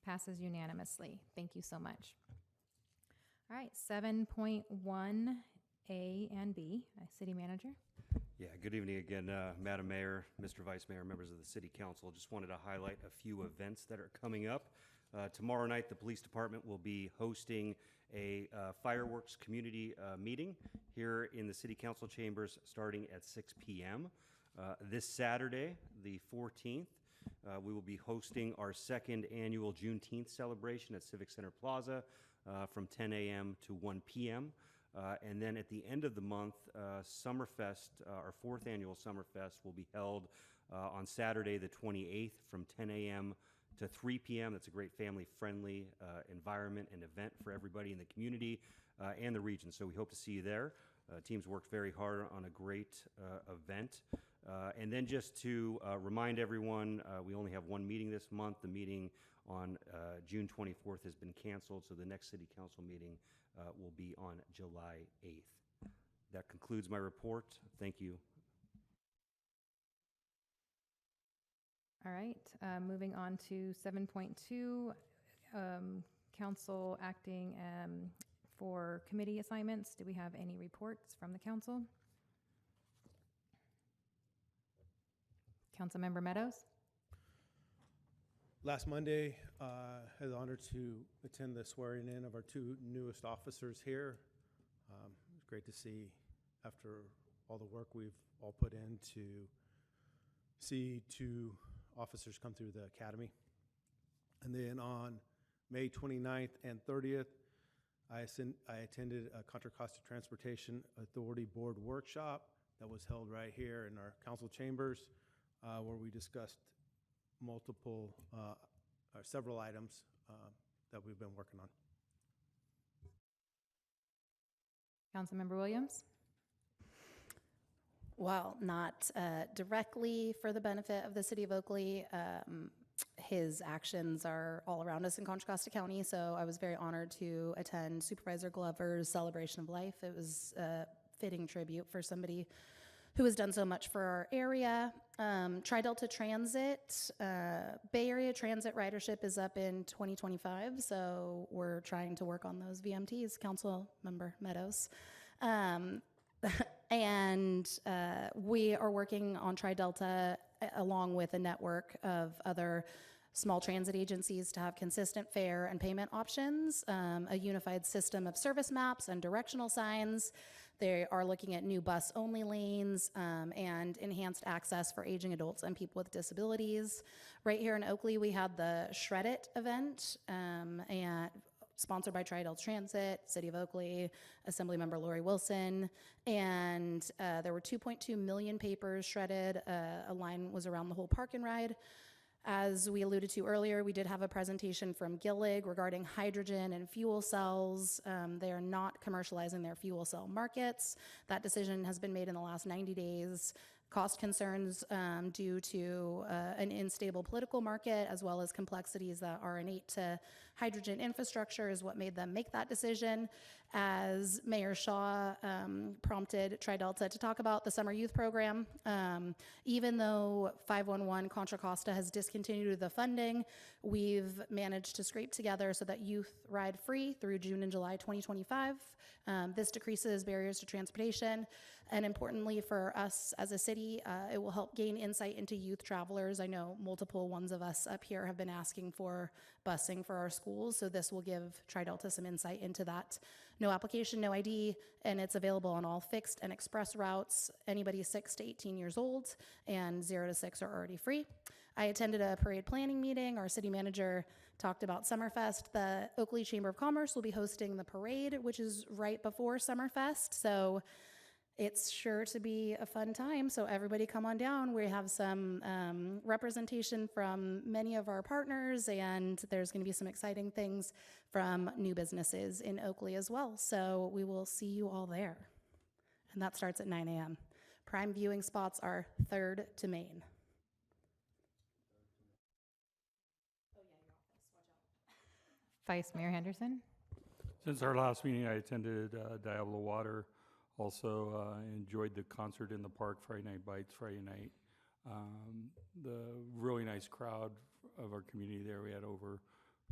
Passes unanimously. Thank you so much. All right, 7.1A and B, City Manager. Yeah, good evening again, Madam Mayor, Mr. Vice Mayor, members of the City Council. Just wanted to highlight a few events that are coming up. Tomorrow night, the Police Department will be hosting a fireworks community meeting here in the City Council chambers starting at 6 p.m. This Saturday, the 14th, we will be hosting our second annual Juneteenth celebration at Civic Center Plaza from 10 a.m. to 1 p.m. And then at the end of the month, Summerfest, our fourth annual Summerfest, will be held on Saturday the 28th from 10 a.m. to 3 p.m. That's a great family-friendly environment and event for everybody in the community and the region. So we hope to see you there. Teams worked very hard on a great event. And then just to remind everyone, we only have one meeting this month. The meeting on June 24th has been canceled, so the next City Council meeting will be on July 8th. That concludes my report. Thank you. All right, moving on to 7.2, council acting for committee assignments. Do we have any reports from the council? Councilmember Meadows? Last Monday, had the honor to attend the swearing in of our two newest officers here. It was great to see, after all the work we've all put in, to see two officers come through the academy. And then on May 29th and 30th, I attended a Contra Costa Transportation Authority Board workshop that was held right here in our council chambers, where we discussed multiple or several items that we've been working on. Councilmember Williams? Well, not directly for the benefit of the city of Oakley. His actions are all around us in Contra Costa County, so I was very honored to attend Supervisor Glover's celebration of life. It was a fitting tribute for somebody who has done so much for our area. Tri-Delta Transit, Bay Area Transit ridership is up in 2025, so we're trying to work on those VMTs, Council Member Meadows. And we are working on Tri-Delta along with a network of other small transit agencies to have consistent fare and payment options, a unified system of service maps and directional signs. They are looking at new bus-only lanes and enhanced access for aging adults and people with disabilities. Right here in Oakley, we had the Shred It event, and sponsored by Tri-Delta Transit, City of Oakley, Assemblymember Lori Wilson, and there were 2.2 million papers shredded. A line was around the whole park and ride. As we alluded to earlier, we did have a presentation from Gillig regarding hydrogen and fuel cells. They are not commercializing their fuel cell markets. That decision has been made in the last 90 days. Cost concerns due to an unstable political market, as well as complexities that are innate to hydrogen infrastructure, is what made them make that decision. As Mayor Shaw prompted Tri-Delta to talk about the summer youth program, even though 511 Contra Costa has discontinued the funding, we've managed to scrape together so that youth ride free through June and July 2025. This decreases barriers to transportation, and importantly for us as a city, it will help gain insight into youth travelers. I know multiple ones of us up here have been asking for busing for our schools, so this will give Tri-Delta some insight into that. No application, no ID, and it's available on all fixed and express routes. Anybody 6 to 18 years old and 0 to 6 are already free. I attended a parade planning meeting. Our city manager talked about Summerfest. The Oakley Chamber of Commerce will be hosting the parade, which is right before Summerfest. So it's sure to be a fun time. So everybody come on down. We have some representation from many of our partners, and there's going to be some exciting things from new businesses in Oakley as well. So we will see you all there. And that starts at 9 a.m. Prime viewing spots are 3rd to Main. Vice Mayor Henderson? Since our last meeting, I attended Diablo Water. Also enjoyed the concert in the park, Friday Night Bites, Friday night. The really nice crowd of our community there. We had over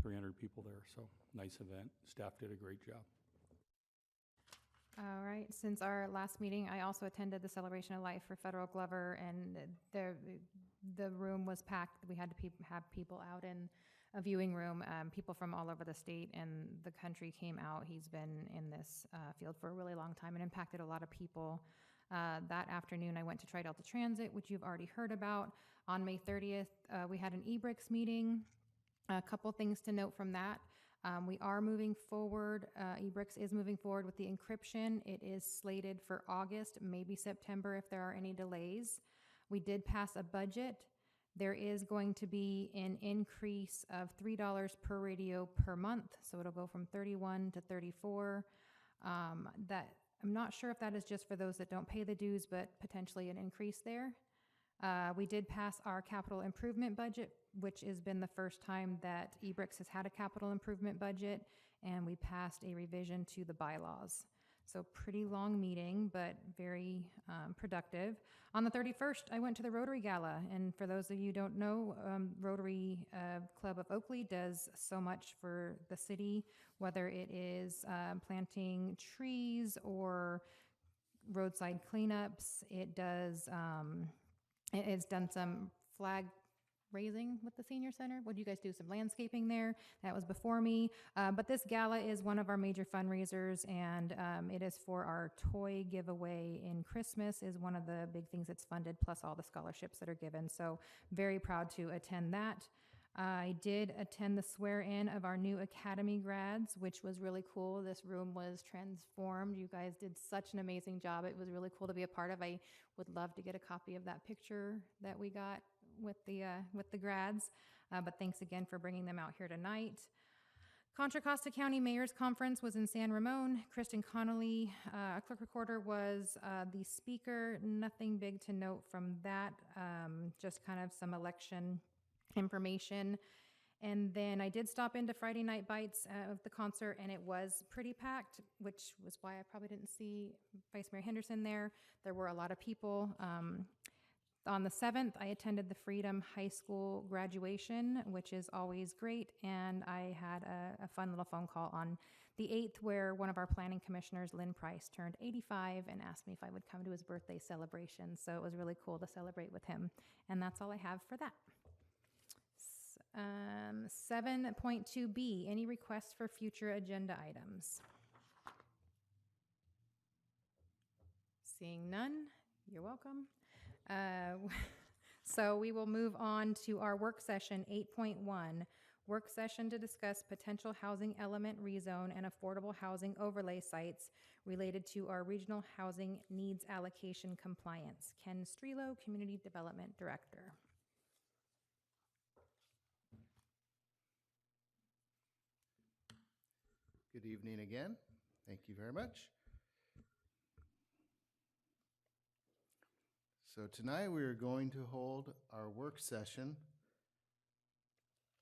300 people there, so nice event. Staff did a great job. All right, since our last meeting, I also attended the Celebration of Life for Federal Glover, and the room was packed. We had to have people out in a viewing room. People from all over the state and the country came out. He's been in this field for a really long time and impacted a lot of people. That afternoon, I went to Tri-Delta Transit, which you've already heard about. On May 30th, we had an eBricks meeting. A couple things to note from that. We are moving forward. eBricks is moving forward with the encryption. It is slated for August, maybe September if there are any delays. We did pass a budget. There is going to be an increase of $3 per radio per month, so it'll go from 31 to 34. That I'm not sure if that is just for those that don't pay the dues, but potentially an increase there. We did pass our capital improvement budget, which has been the first time that eBricks has had a capital improvement budget, and we passed a revision to the bylaws. So pretty long meeting, but very productive. On the 31st, I went to the Rotary Gala, and for those of you who don't know, Rotary Club of Oakley does so much for the city, whether it is planting trees or roadside cleanups. It does. It's done some flag raising with the senior center. What do you guys do? Some landscaping there. That was before me. But this gala is one of our major fundraisers, and it is for our toy giveaway in Christmas is one of the big things that's funded, plus all the scholarships that are given. So very proud to attend that. I did attend the swear-in of our new academy grads, which was really cool. This room was transformed. You guys did such an amazing job. It was really cool to be a part of. I would love to get a copy of that picture that we got with the grads. But thanks again for bringing them out here tonight. Contra Costa County Mayor's Conference was in San Ramon. Kristen Connolly, clerk recorder, was the speaker. Nothing big to note from that, just kind of some election information. And then I did stop into Friday Night Bites of the concert, and it was pretty packed, which was why I probably didn't see Vice Mayor Henderson there. There were a lot of people. On the 7th, I attended the Freedom High School graduation, which is always great, and I had a fun little phone call on the 8th where one of our planning commissioners, Lynn Price, turned 85 and asked me if I would come to his birthday celebration, so it was really cool to celebrate with him, and that's all I have for that. 7.2B, any requests for future agenda items? Seeing none, you're welcome. So we will move on to our work session 8.1, work session to discuss potential housing element rezone and affordable housing overlay sites related to our regional housing needs allocation compliance. Ken Strelo, Community Development Director. Good evening again. Thank you very much. So tonight we are going to hold our work session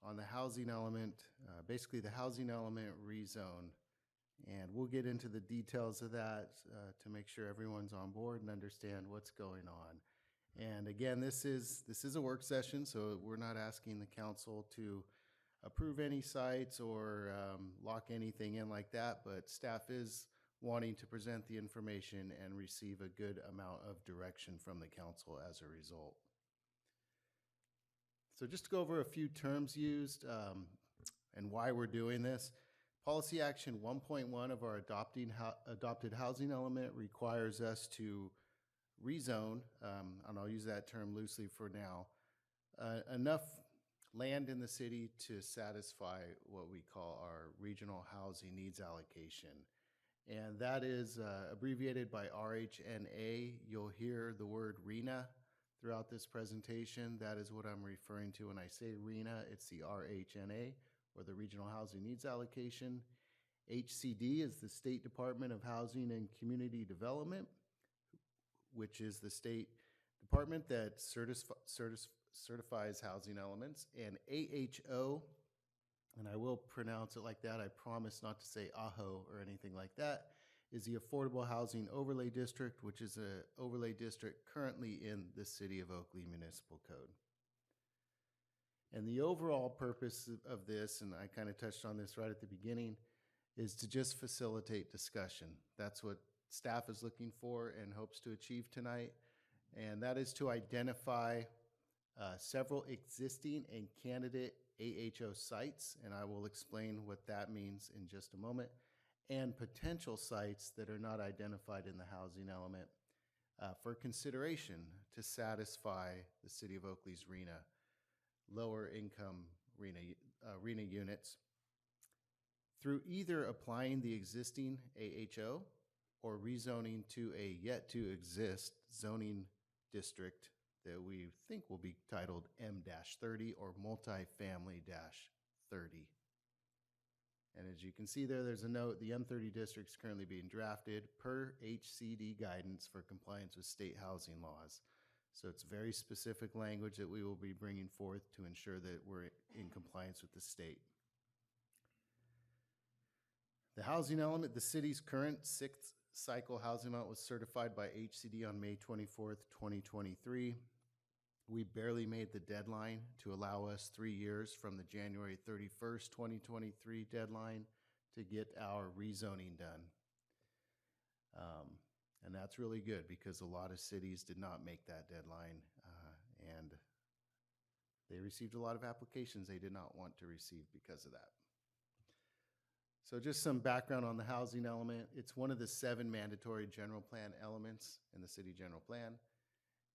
on the housing element, basically the housing element rezone. And we'll get into the details of that to make sure everyone's on board and understand what's going on. And again, this is a work session, so we're not asking the council to approve any sites or lock anything in like that, but staff is wanting to present the information and receive a good amount of direction from the council as a result. So just to go over a few terms used and why we're doing this. Policy action 1.1 of our adopted housing element requires us to rezone, and I'll use that term loosely for now, enough land in the city to satisfy what we call our regional housing needs allocation. And that is abbreviated by RHNA. You'll hear the word RHNA throughout this presentation. That is what I'm referring to when I say RHNA. It's the RHNA, or the Regional Housing Needs Allocation. HCD is the State Department of Housing and Community Development, which is the state department that certifies housing elements, and AHO, and I will pronounce it like that, I promise not to say AHO or anything like that, is the Affordable Housing Overlay District, which is an overlay district currently in the City of Oakley Municipal Code. And the overall purpose of this, and I kind of touched on this right at the beginning, is to just facilitate discussion. That's what staff is looking for and hopes to achieve tonight. And that is to identify several existing and candidate AHO sites, and I will explain what that means in just a moment, and potential sites that are not identified in the housing element for consideration to satisfy the City of Oakley's RHNA, lower income RHNA units, through either applying the existing AHO or rezoning to a yet-to-exist zoning district that we think will be titled M-30 or multifamily-30. And as you can see there, there's a note, the M30 district is currently being drafted per HCD guidance for compliance with state housing laws. So it's very specific language that we will be bringing forth to ensure that we're in compliance with the state. The housing element, the city's current sixth cycle housing element was certified by HCD on May 24th, 2023. We barely made the deadline to allow us 3 years from the January 31st, 2023 deadline to get our rezoning done. And that's really good because a lot of cities did not make that deadline and they received a lot of applications they did not want to receive because of that. So just some background on the housing element. It's one of the 7 mandatory general plan elements in the city general plan.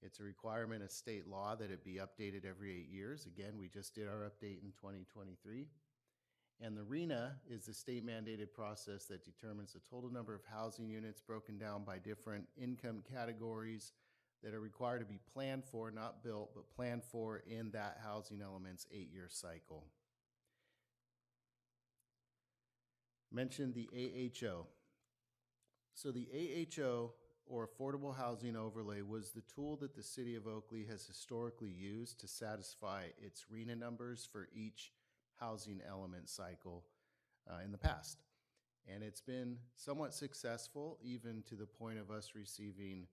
It's a requirement of state law that it be updated every 8 years. Again, we just did our update in 2023. And the RHNA is the state mandated process that determines the total number of housing units broken down by different income categories that are required to be planned for, not built, but planned for in that housing element's 8-year cycle. Mentioned the AHO. So the AHO, or Affordable Housing Overlay, was the tool that the City of Oakley has historically used to satisfy its RHNA numbers for each housing element cycle in the past. And it's been somewhat successful, even to the point of us receiving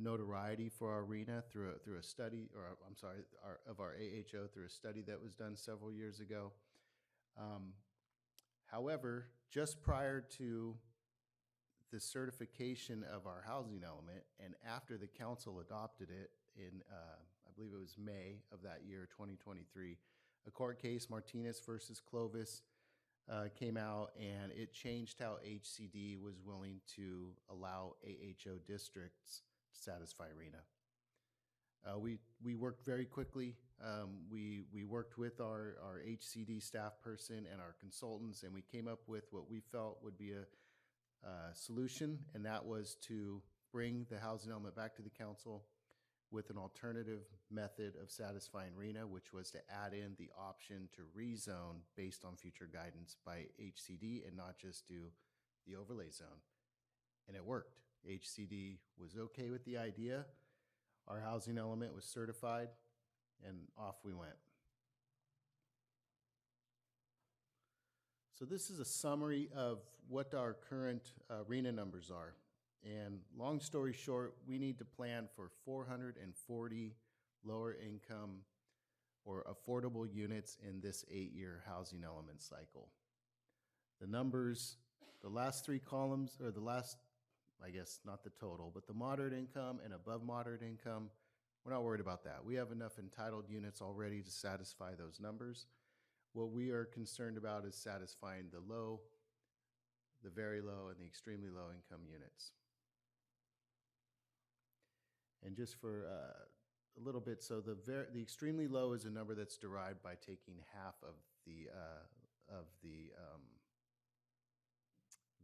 notoriety for our RHNA through a study, or I'm sorry, of our AHO through a study that was done several years ago. However, just prior to the certification of our housing element, and after the council adopted it in, I believe it was May of that year, 2023, a court case, Martinez versus Clovis, came out, and it changed how HCD was willing to allow AHO districts to satisfy RHNA. We worked very quickly. We worked with our HCD staff person and our consultants, and we came up with what we felt would be a solution, and that was to bring the housing element back to the council with an alternative method of satisfying RHNA, which was to add in the option to rezone based on future guidance by HCD and not just do the overlay zone. And it worked. HCD was okay with the idea. Our housing element was certified, and off we went. So this is a summary of what our current RHNA numbers are. And long story short, we need to plan for 440 lower income or affordable units in this 8-year housing element cycle. The numbers, the last 3 columns, or the last, I guess not the total, but the moderate income and above moderate income, we're not worried about that. We have enough entitled units already to satisfy those numbers. What we are concerned about is satisfying the low, the very low, and the extremely low income units. And just for a little bit, so the extremely low is a number that's derived by taking half of the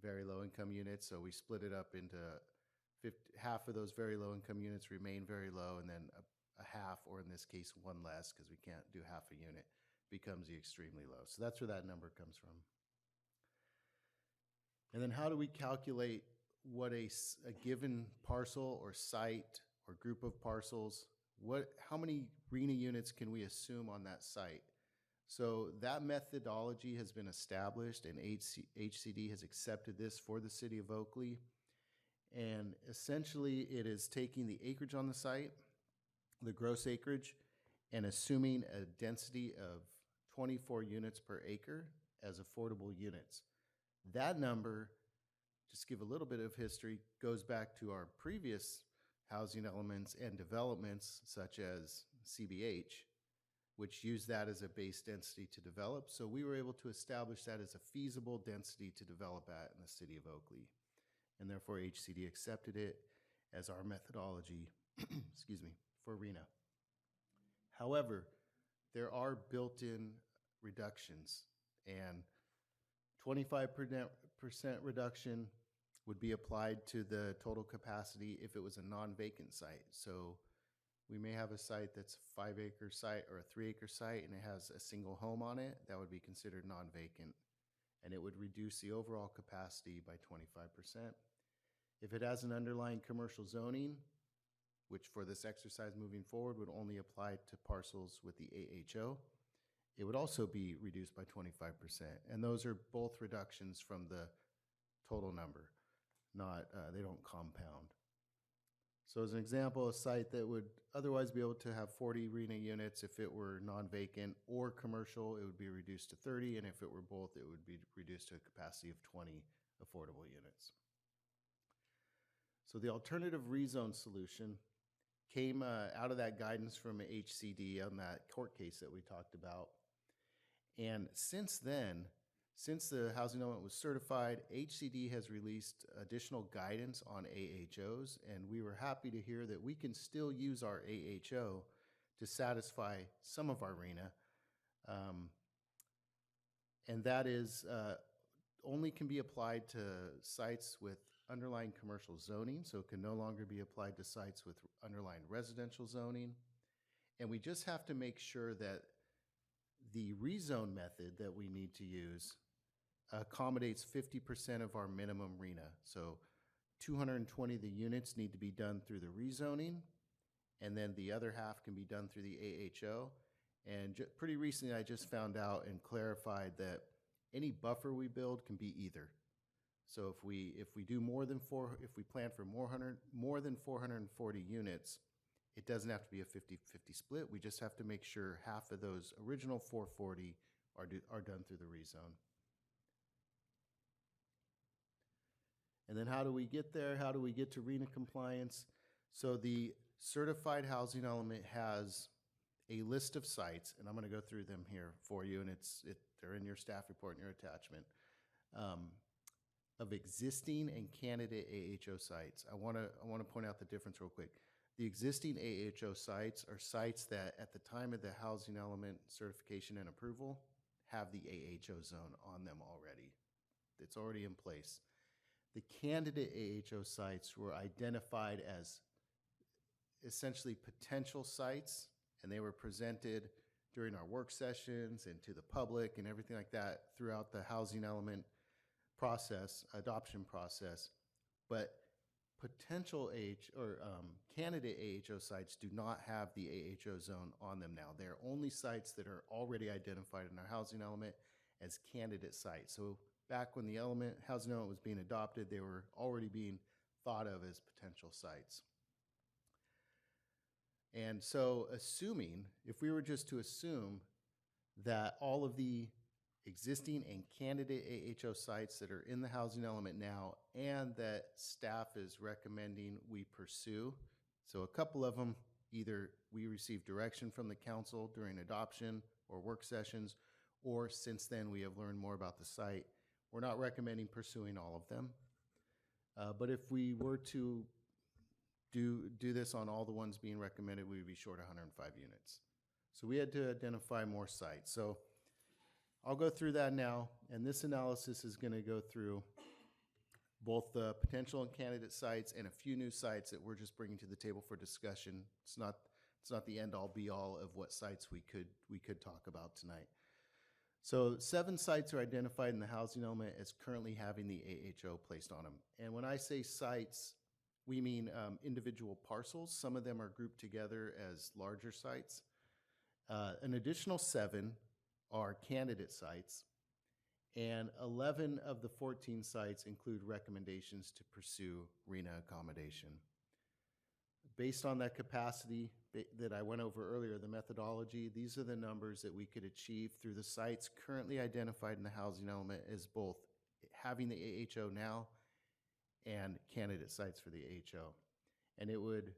very low income units. So we split it up into half of those very low income units remain very low, and then a half, or in this case, one less, because we can't do half a unit, becomes the extremely low. So that's where that number comes from. And then how do we calculate what a given parcel or site or group of parcels, how many RENA units can we assume on that site? So that methodology has been established, and HCD has accepted this for the city of Oakley. And essentially, it is taking the acreage on the site, the gross acreage, and assuming a density of 24 units per acre as affordable units. That number, just give a little bit of history, goes back to our previous housing elements and developments such as CBH, which used that as a base density to develop. So we were able to establish that as a feasible density to develop at in the city of Oakley. And therefore HCD accepted it as our methodology, excuse me, for RENA. However, there are built-in reductions, and 25% reduction would be applied to the total capacity if it was a non-vacant site. So we may have a site that's a 5-acre site or a 3-acre site and it has a single home on it, that would be considered non-vacant, and it would reduce the overall capacity by 25%. If it has an underlying commercial zoning, which for this exercise moving forward would only apply to parcels with the AHO, it would also be reduced by 25%. And those are both reductions from the total number, not, they don't compound. So as an example, a site that would otherwise be able to have 40 RENA units, if it were non-vacant or commercial, it would be reduced to 30, and if it were both, it would be reduced to a capacity of 20 affordable units. So the alternative rezone solution came out of that guidance from HCD on that court case that we talked about. And since then, since the housing element was certified, HCD has released additional guidance on AHOs, and we were happy to hear that we can still use our AHO to satisfy some of our RENA. And that is only can be applied to sites with underlying commercial zoning, so it can no longer be applied to sites with underlying residential zoning. And we just have to make sure that the rezone method that we need to use accommodates 50% of our minimum RENA. So 220 of the units need to be done through the rezoning, and then the other half can be done through the AHO. And pretty recently I just found out and clarified that any buffer we build can be either. So if we do if we plan for more than 440 units, it doesn't have to be a 50-50 split. We just have to make sure half of those original 440 are done through the rezone. And then how do we get there? How do we get to RENA compliance? So the certified housing element has a list of sites, and I'm going to go through them here for you, and they're in your staff report and your attachment, of existing and candidate AHO sites. I want to point out the difference real quick. The existing AHO sites are sites that at the time of the housing element certification and approval have the AHO zone on them already. It's already in place. The candidate AHO sites were identified as essentially potential sites, and they were presented during our work sessions and to the public and everything like that throughout the housing element process, adoption process. But potential candidate AHO sites do not have the AHO zone on them now. They're only sites that are already identified in our housing element as candidate sites. So back when the housing element was being adopted, they were already being thought of as potential sites. And so if we were just to assume that all of the existing and candidate AHO sites that are in the housing element now and that staff is recommending we pursue, so a couple of them, either we received direction from the council during adoption or work sessions, or since then we have learned more about the site. We're not recommending pursuing all of them. But if we were to do this on all the ones being recommended, we would be short 105 units. So we had to identify more sites. So I'll go through that now, and this analysis is going to go through both the potential and candidate sites and a few new sites that we're just bringing to the table for discussion. It's not the end-all be-all of what sites we could talk about tonight. So 7 sites are identified in the housing element as currently having the AHO placed on them. And when I say sites, we mean individual parcels. Some of them are grouped together as larger sites. An additional 7 are candidate sites, and 11 of the 14 sites include recommendations to pursue RENA accommodation. Based on that capacity that I went over earlier, the methodology, these are the numbers that we could achieve through the sites currently identified in the housing element as both having the AHO now and candidate sites for the AHO. And it would,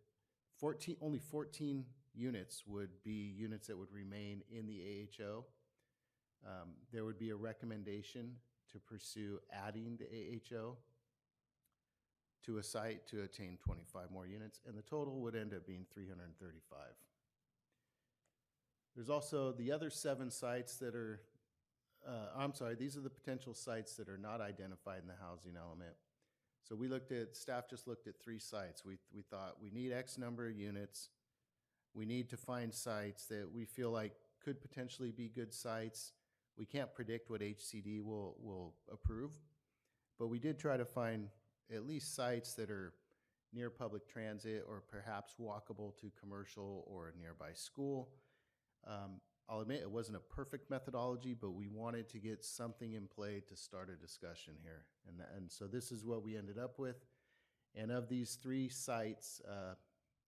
only 14 units would be units that would remain in the AHO. There would be a recommendation to pursue adding the AHO to a site to attain 25 more units, and the total would end up being 335. There's also the other 7 sites that are, I'm sorry, these are the potential sites that are not identified in the housing element. So we looked at, staff just looked at 3 sites. We thought we need X number of units. We need to find sites that we feel like could potentially be good sites. We can't predict what HCD will approve, but we did try to find at least sites that are near public transit or perhaps walkable to commercial or a nearby school. I'll admit it wasn't a perfect methodology, but we wanted to get something in play to start a discussion here. And so this is what we ended up with. And of these 3 sites,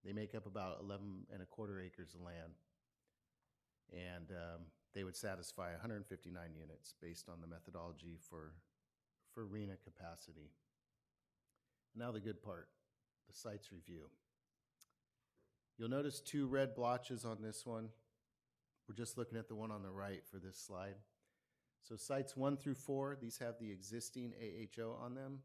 they make up about 11.25 acres of land. And they would satisfy 159 units based on the methodology for RENA capacity. Now the good part, the sites review. You'll notice 2 red blotches on this one. We're just looking at the one on the right for this slide. So sites 1 through 4, these have the existing AHO on them.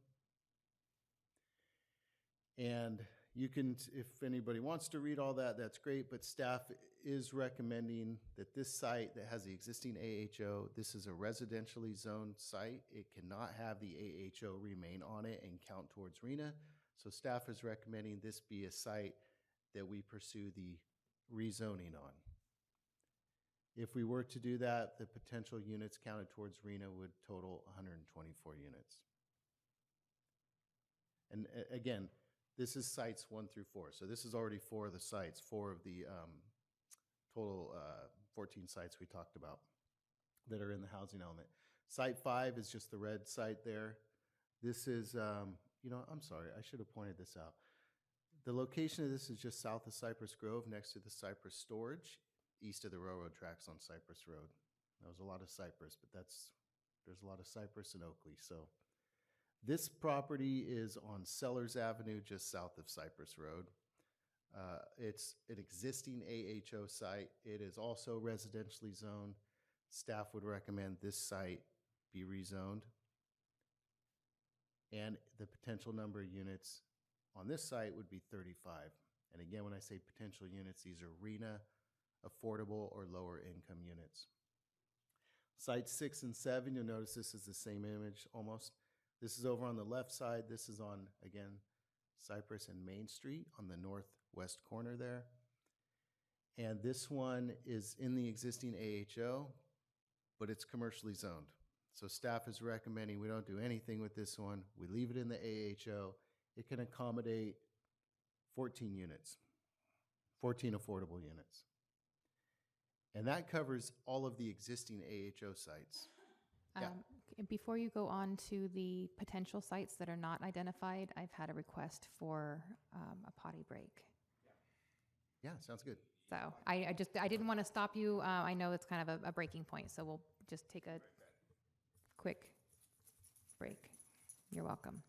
And you can, if anybody wants to read all that, that's great, but staff is recommending that this site that has the existing AHO, this is a residentially zoned site. It cannot have the AHO remain on it and count towards RENA. So staff is recommending this be a site that we pursue the rezoning on. If we were to do that, the potential units counted towards RENA would total 124 units. And again, this is sites 1 through 4. So this is already 4 of the sites, 4 of the total 14 sites we talked about that are in the housing element. Site 5 is just the red site there. This is, you know, I'm sorry, I should have pointed this out. The location of this is just south of Cypress Grove, next to the Cypress Storage, east of the railroad tracks on Cypress Road. There was a lot of cypress, but there's a lot of cypress in Oakley. So this property is on Sellers Avenue, just south of Cypress Road. It's an existing AHO site. It is also residentially zoned. Staff would recommend this site be rezoned. And the potential number of units on this site would be 35. And again, when I say potential units, these are RENA, affordable, or lower income units. Sites 6 and 7, you'll notice this is the same image almost. This is over on the left side. This is on, again, Cypress and Main Street on the northwest corner there. And this one is in the existing AHO, but it's commercially zoned. So staff is recommending we don't do anything with this one. We leave it in the AHO. It can accommodate 14 units, 14 affordable units. And that covers all of the existing AHO sites. Yeah. Before you go on to the potential sites that are not identified, I've had a request for a potty break. Yeah, sounds good. So I didn't want to stop you. I know it's kind of a breaking point, so we'll just take a quick break. You're welcome.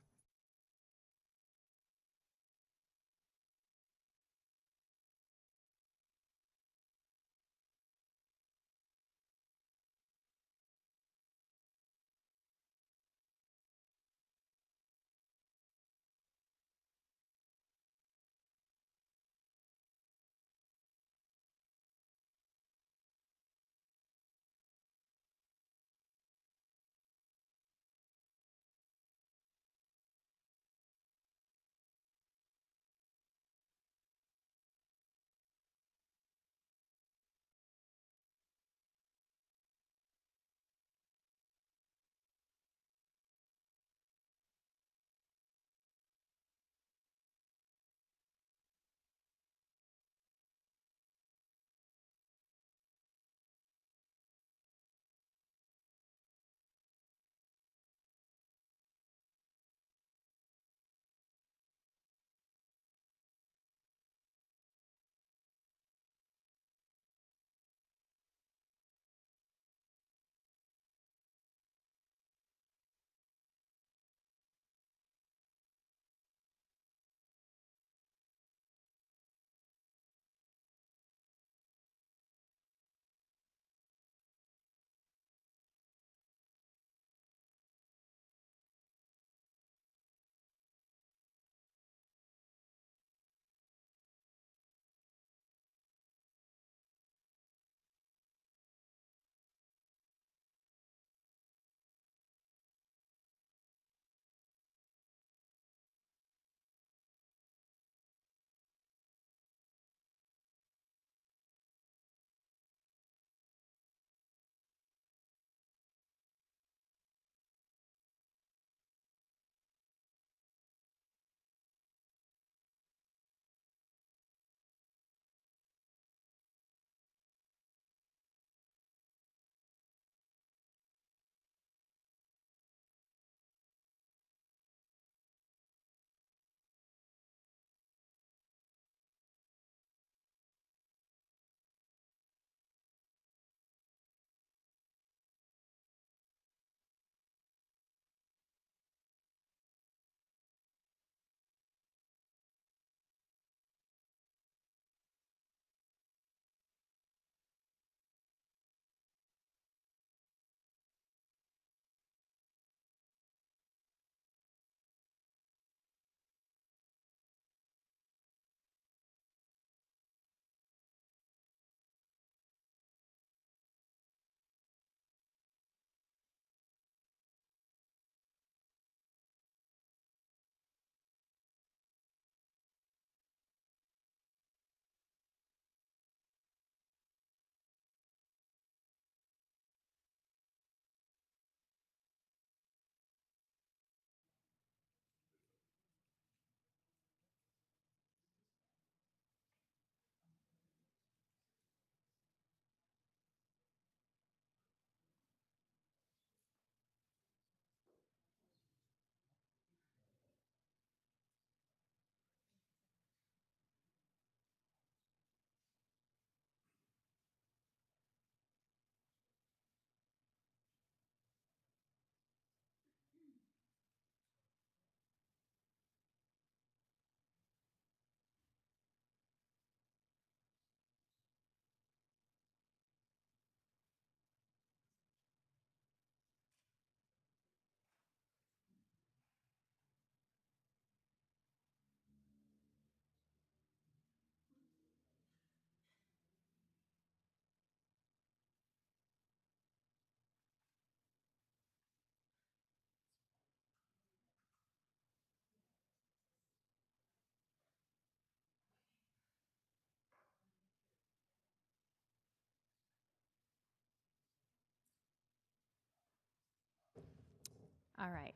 All right,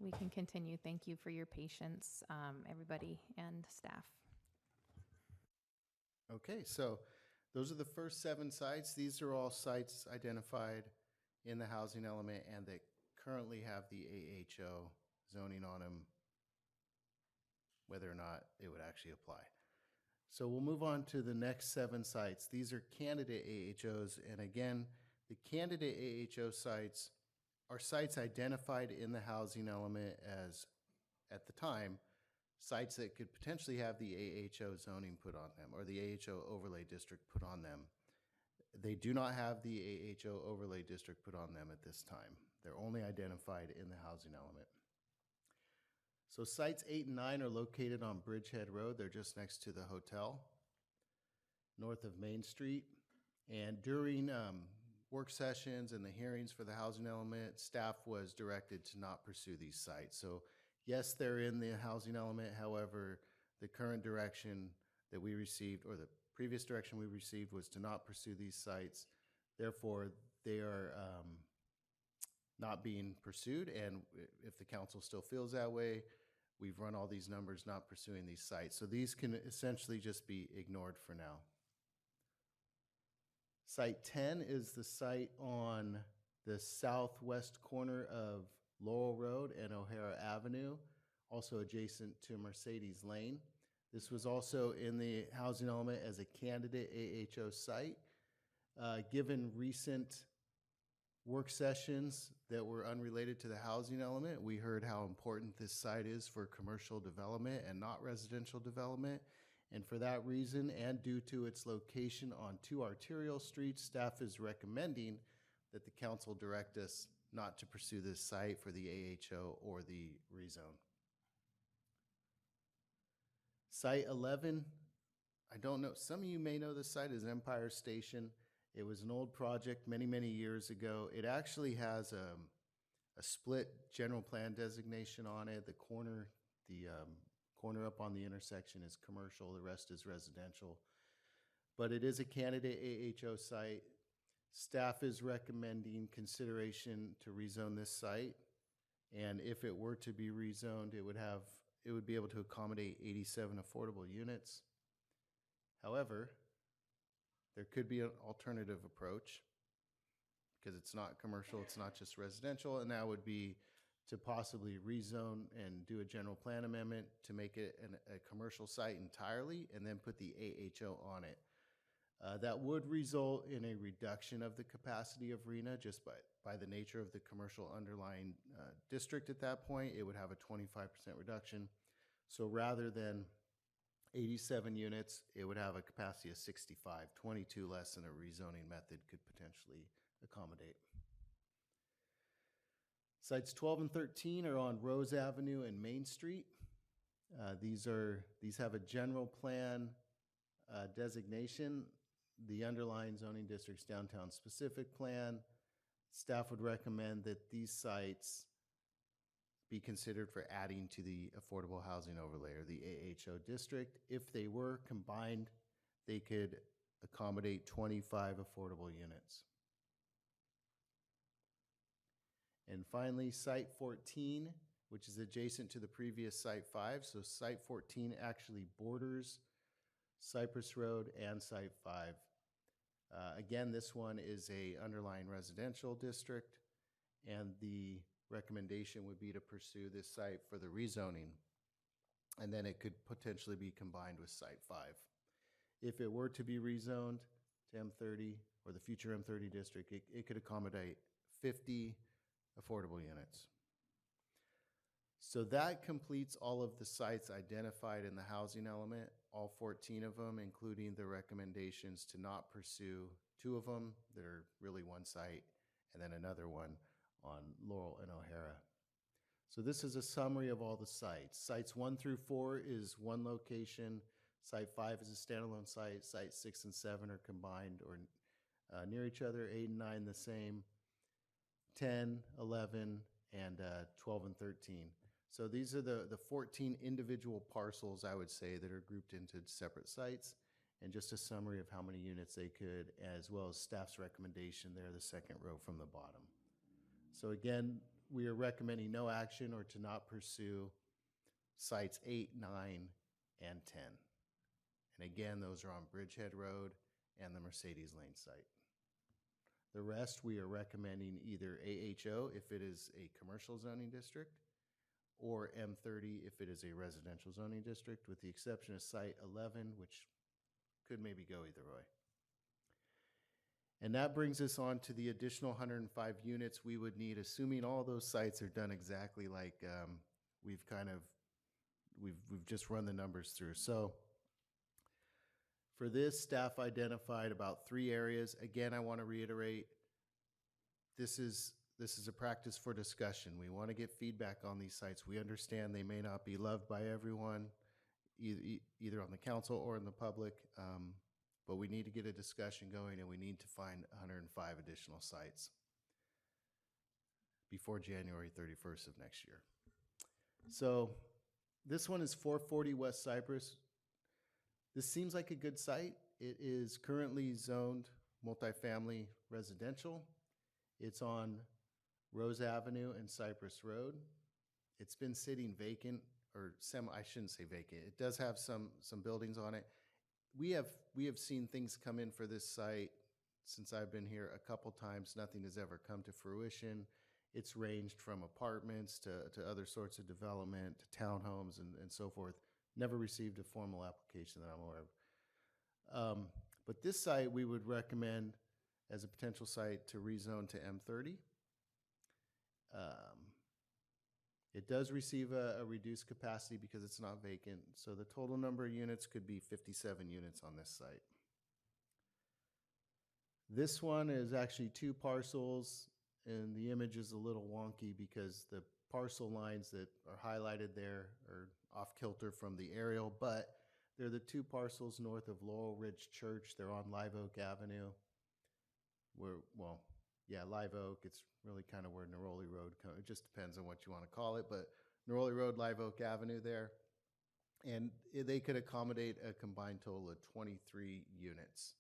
we can continue. Thank you for your patience, everybody and staff. Okay, so those are the first 7 sites. These are all sites identified in the housing element and that currently have the AHO zoning on them, whether or not it would actually apply. So we'll move on to the next 7 sites. These are candidate AHOs, and again, the candidate AHO sites are sites identified in the housing element as, at the time, sites that could potentially have the AHO zoning put on them or the AHO overlay district put on them. They do not have the AHO overlay district put on them at this time. They're only identified in the housing element. So sites 8 and 9 are located on Bridgehead Road. They're just next to the hotel, north of Main Street. And during work sessions and the hearings for the housing element, staff was directed to not pursue these sites. So yes, they're in the housing element. However, the current direction that we received, or the previous direction we received, was to not pursue these sites. Therefore, they are not being pursued. And if the council still feels that way, we've run all these numbers not pursuing these sites. So these can essentially just be ignored for now. Site 10 is the site on the southwest corner of Laurel Road and O'Hara Avenue, also adjacent to Mercedes Lane. This was also in the housing element as a candidate AHO site. Given recent work sessions that were unrelated to the housing element, we heard how important this site is for commercial development and not residential development. And for that reason, and due to its location on 2 arterial streets, staff is recommending that the council direct us not to pursue this site for the AHO or the rezone. Site 11, I don't know, some of you may know this site as Empire Station. It was an old project many, many years ago. It actually has a split general plan designation on it. The corner up on the intersection is commercial, the rest is residential. But it is a candidate AHO site. Staff is recommending consideration to rezone this site. And if it were to be rezoned, it would be able to accommodate 87 affordable units. However, there could be an alternative approach because it's not commercial, it's not just residential, and that would be to possibly rezone and do a general plan amendment to make it a commercial site entirely and then put the AHO on it. That would result in a reduction of the capacity of RENA just by the nature of the commercial underlying district at that point. It would have a 25% reduction. So rather than 87 units, it would have a capacity of 65, 22 less than a rezoning method could potentially accommodate. Sites 12 and 13 are on Rose Avenue and Main Street. These have a general plan designation. The underlying zoning district's downtown specific plan. Staff would recommend that these sites be considered for adding to the affordable housing overlay or the AHO district. If they were combined, they could accommodate 25 affordable units. And finally, Site 14, which is adjacent to the previous Site 5. So Site 14 actually borders Cypress Road and Site 5. Again, this one is a underlying residential district, and the recommendation would be to pursue this site for the rezoning, and then it could potentially be combined with Site 5. If it were to be rezoned to M30 or the future M30 district, it could accommodate 50 affordable units. So that completes all of the sites identified in the housing element, all 14 of them, including the recommendations to not pursue 2 of them that are really one site, and then another one on Laurel and O'Hara. So this is a summary of all the sites. Sites 1 through 4 is one location. Site 5 is a standalone site. Sites 6 and 7 are combined or near each other. 8 and 9 the same. 10, 11, and 12 and 13. So these are the 14 individual parcels, I would say, that are grouped into separate sites, and just a summary of how many units they could, as well as staff's recommendation there, the second row from the bottom. So again, we are recommending no action or to not pursue sites 8, 9, and 10. And again, those are on Bridgehead Road and the Mercedes Lane site. The rest, we are recommending either AHO if it is a commercial zoning district, or M30 if it is a residential zoning district, with the exception of site 11, which could maybe go either way. And that brings us on to the additional 105 units we would need, assuming all those sites are done exactly like we've just run the numbers through. So for this, staff identified about 3 areas. Again, I want to reiterate, this is a practice for discussion. We want to get feedback on these sites. We understand they may not be loved by everyone, either on the council or in the public, but we need to get a discussion going, and we need to find 105 additional sites before January 31st of next year. So this one is 440 West Cypress. This seems like a good site. It is currently zoned multifamily residential. It's on Rose Avenue and Cypress Road. It's been sitting vacant, or I shouldn't say vacant. It does have some buildings on it. We have seen things come in for this site since I've been here a couple times. Nothing has ever come to fruition. It's ranged from apartments to other sorts of development, to townhomes and so forth. Never received a formal application that I'm aware of. But this site we would recommend as a potential site to rezone to M30. It does receive a reduced capacity because it's not vacant, so the total number of units could be 57 units on this site. This one is actually 2 parcels, and the image is a little wonky because the parcel lines that are highlighted there are off kilter from the aerial, but they're the 2 parcels north of Laurel Ridge Church. They're on Live Oak Avenue. Live Oak, it's really kind of where Neroli Road comes. It just depends on what you want to call it, but Neroli Road, Live Oak Avenue there. And they could accommodate a combined total of 23 units.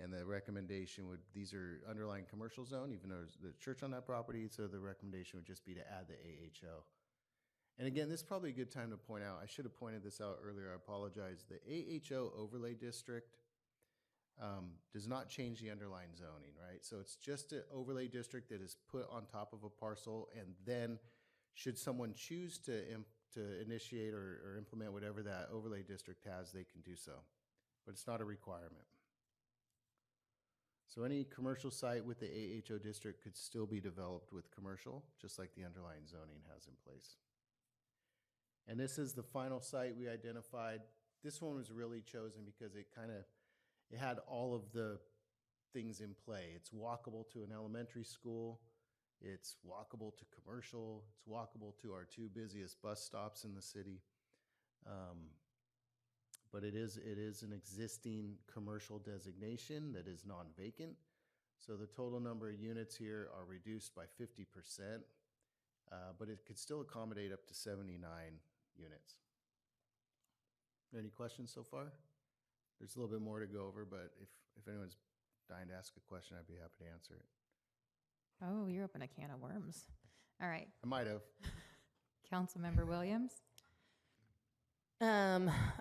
And the recommendation would, these are underlying commercial zone, even though there's the church on that property, so the recommendation would just be to add the AHO. And again, this is probably a good time to point out, I should have pointed this out earlier, I apologize. The AHO overlay district does not change the underlying zoning, right? So it's just an overlay district that is put on top of a parcel, and then should someone choose to initiate or implement whatever that overlay district has, they can do so. But it's not a requirement. So any commercial site with the AHO district could still be developed with commercial, just like the underlying zoning has in place. And this is the final site we identified. This one was really chosen because it had all of the things in play. It's walkable to an elementary school. It's walkable to commercial. It's walkable to our 2 busiest bus stops in the city. But it is an existing commercial designation that is non-vacant. So the total number of units here are reduced by 50%, but it could still accommodate up to 79 units. Any questions so far? There's a little bit more to go over, but if anyone's dying to ask a question, I'd be happy to answer it. Oh, you're opening a can of worms. All right. I might have. Councilmember Williams?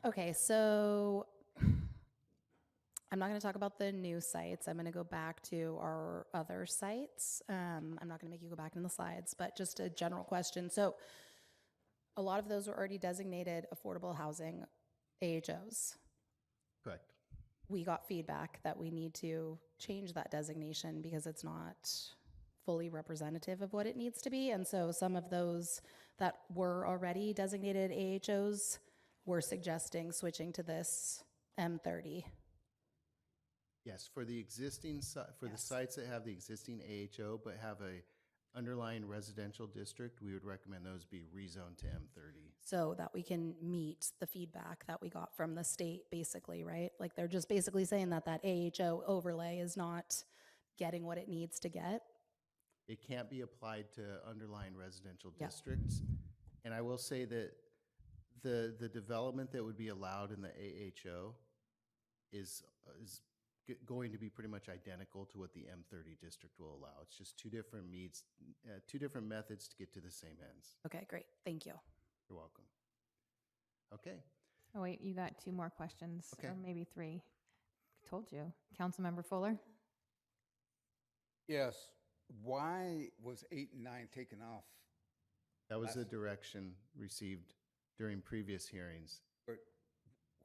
Okay, so I'm not going to talk about the new sites. I'm going to go back to our other sites. I'm not going to make you go back in the slides, but just a general question. So a lot of those are already designated affordable housing AHOs. Correct. We got feedback that we need to change that designation because it's not fully representative of what it needs to be. And so some of those that were already designated AHOs, we're suggesting switching to this M30. Yes, for the existing the sites that have the existing AHO but have a underlying residential district, we would recommend those be rezoned to M30. So that we can meet the feedback that we got from the state, basically, right? Like they're just basically saying that AHO overlay is not getting what it needs to get. It can't be applied to underlying residential districts. And I will say that the development that would be allowed in the AHO is going to be pretty much identical to what the M30 district will allow. It's just two different two different methods to get to the same ends. Okay, great. Thank you. You're welcome. Okay. Oh, wait, you got two more questions, Okay. or maybe three. Told you. Councilmember Fuller? Yes. Why was 8 and 9 taken off? That was the direction received during previous hearings. But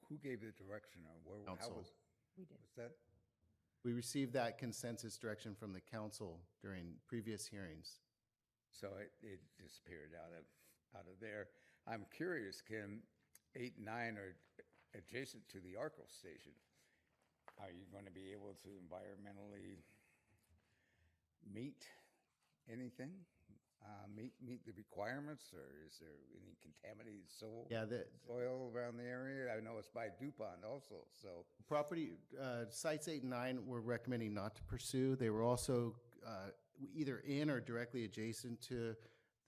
who gave the direction, or where? How Council. was? We did. Was that? We received that consensus direction from the council during previous hearings. So it disappeared out of there. I'm curious, Kim. 8 and 9 are adjacent to the ARCO station. Are you going to be able to environmentally meet anything? Meet the requirements, or is there any contaminated soil around the area? I know it's by DuPont also, so. Property, sites 8 and 9 we're recommending not to pursue. They were also either in or directly adjacent to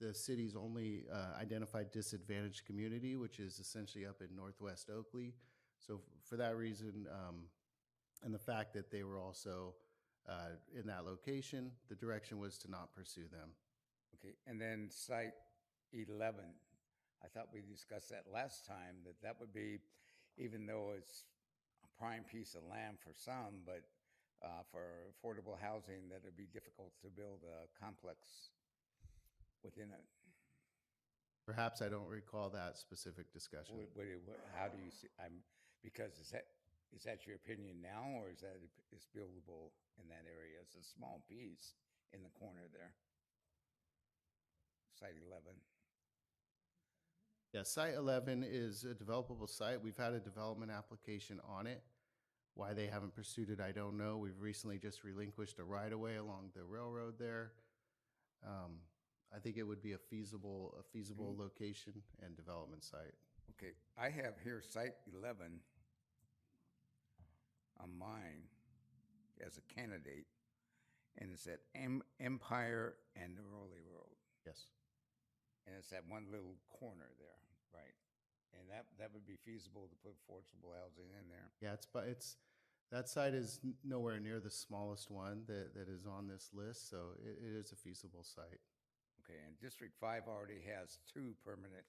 the city's only identified disadvantaged community, which is essentially up in Northwest Oakley. So for that reason, and the fact that they were also in that location, the direction was to not pursue them. Okay, and then site 11, I thought we discussed that last time, that would be, even though it's a prime piece of land for some, but for affordable housing, that it'd be difficult to build a complex within it. Perhaps I don't recall that specific discussion. How do you see, because is that your opinion now, or is that it's buildable in that area? It's a small piece in the corner there. Site 11. Yeah, Site 11 is a developable site. We've had a development application on it. Why they haven't pursued it, I don't know. We've recently just relinquished a right-of-way along the railroad there. I think it would be a feasible location and development site. Okay, I have here Site 11 on mine as a candidate, and it's at Empire and Neroli Road. Yes. And it's that one little corner there, right? And that would be feasible to put affordable housing in there. Yeah, that site is nowhere near the smallest one that is on this list, so it is a feasible site. Okay, and District 5 already has 2 permanent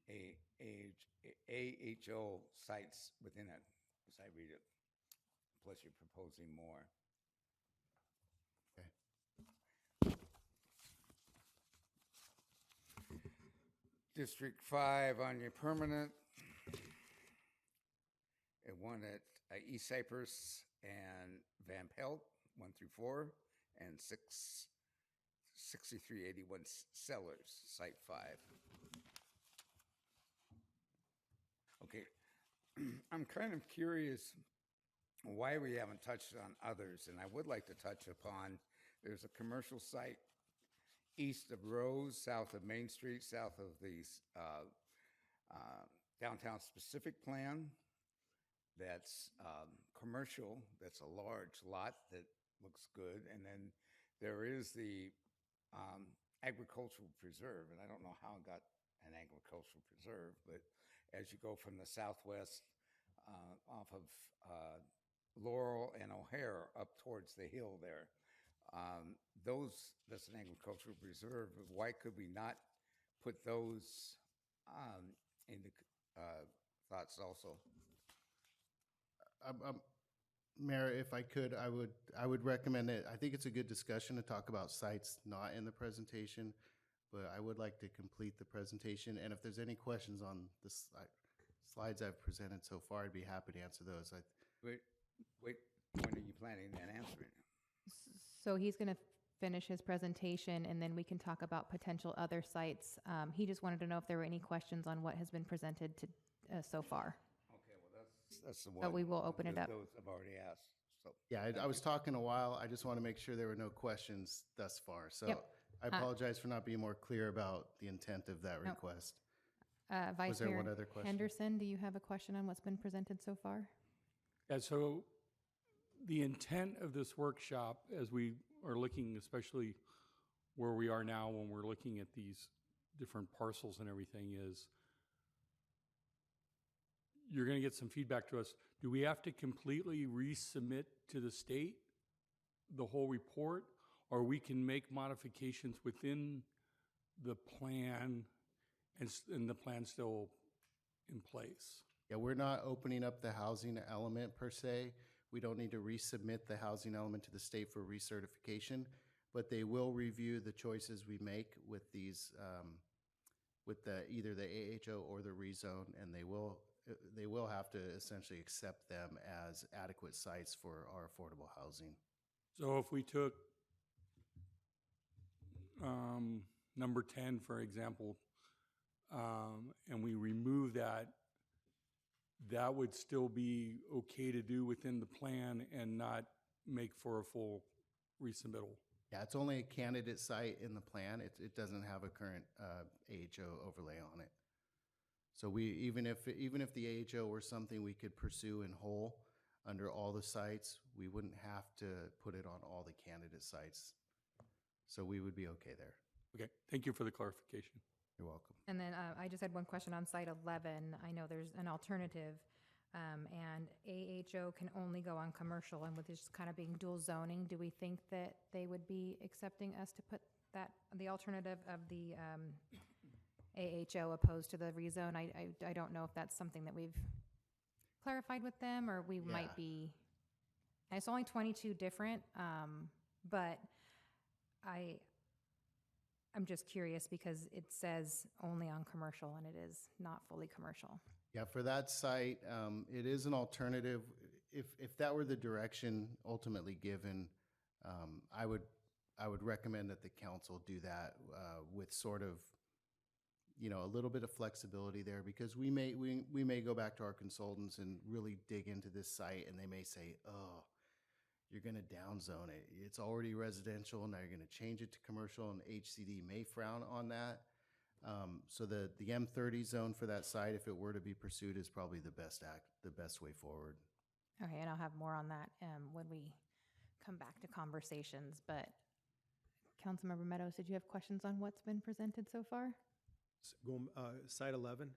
AHO sites within it, as I read it. Plus you're proposing more. District 5 on your permanent, and one at East Cypress and Van Pelt, 1 through 4, and 6381 Sellers, Site 5. Okay, I'm kind of curious why we haven't touched on others, and I would like to touch upon, there's a commercial site east of Rose, south of Main Street, south of the downtown specific plan. That's commercial. That's a large lot that looks good. And then there is the agricultural preserve. And I don't know how it got an agricultural preserve, but as you go from the southwest off of Laurel and O'Hare up towards the hill there, that's an agricultural preserve. Why could we not put those into thoughts also? Mayor, if I could, I would recommend it. I think it's a good discussion to talk about sites not in the presentation, but I would like to complete the presentation. And if there's any questions on the slides I've presented so far, I'd be happy to answer those. Wait, when are you planning on answering? So he's going to finish his presentation, and then we can talk about potential other sites. He just wanted to know if there were any questions on what has been presented to so far. Okay, well, that's the one. But we will open it up. Those I've already asked. So yeah, I was talking a while. I just want to make sure there were no questions thus far. So Yep. I apologize for not being more clear about the intent of that request. Vice Was there Mayor one other question? Henderson, do you have a question on what's been presented so far? Yeah, so the intent of this workshop, as we are looking, especially where we are now when we're looking at these different parcels and everything, is you're going to get some feedback to us. Do we have to completely resubmit to the state the whole report, or we can make modifications within the plan and the plan still in place? Yeah, we're not opening up the housing element per se. We don't need to resubmit the housing element to the state for recertification, but they will review the choices we make with these, with either the AHO or the rezone, and they will have to essentially accept them as adequate sites for our affordable housing. So if we took number 10, for example, and we remove that, that would still be okay to do within the plan and not make for a full resubmittal? Yeah, it's only a candidate site in the plan. It doesn't have a current AHO overlay on it. So we even if the AHO were something we could pursue in whole under all the sites, we wouldn't have to put it on all the candidate sites. So we would be okay there. Okay, thank you for the clarification. You're welcome. And then I just had one question on site 11. I know there's an alternative, and AHO can only go on commercial, and with this kind of being dual zoning, do we think that they would be accepting us to put that, the alternative of the AHO opposed to the rezone? I don't know if that's something that we've clarified with them, or we might be, and it's only 22 different, but I'm just curious because it says only on commercial and it is not fully commercial. Yeah, for that site, it is an alternative. If that were the direction ultimately given, I would recommend that the council do that with sort of, you know, a little bit of flexibility there, because we may go back to our consultants and really dig into this site, and they may say, oh, you're going to downzone it. It's already residential. Now you're going to change it to commercial, and HCD may frown on that. So the M30 zone for that site, if it were to be pursued, is probably the best way forward. Okay, and I'll have more on that when we come back to conversations. But Councilmember Meadows, did you have questions on what's been presented so far? Site 11,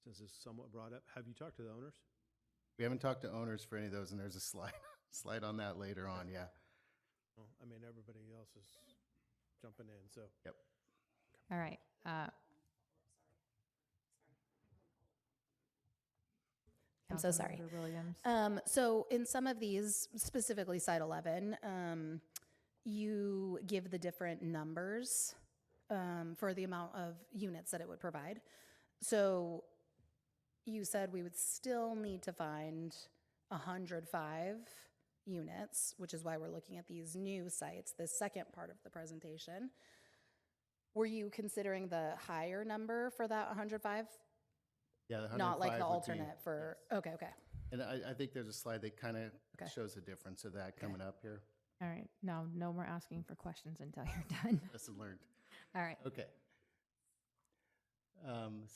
since it's somewhat brought up, have you talked to the owners? We haven't talked to owners for any of those, and there's a slide on that later on, yeah. Well, I mean, everybody else is jumping in, so. Yep. All right. I'm so sorry. Councilmember Williams. So in some of these, specifically site 11, you give the different numbers for the amount of units that it would provide. So you said we would still need to find 105 units, which is why we're looking at these new sites, the second part of the presentation. Were you considering the higher number for that 105? Yeah, the 105 Not like the would be- alternate for, okay. And I think there's a slide that kind of shows the difference of that coming up here. All right. No more asking for questions until you're done. Lesson learned. All right. Okay.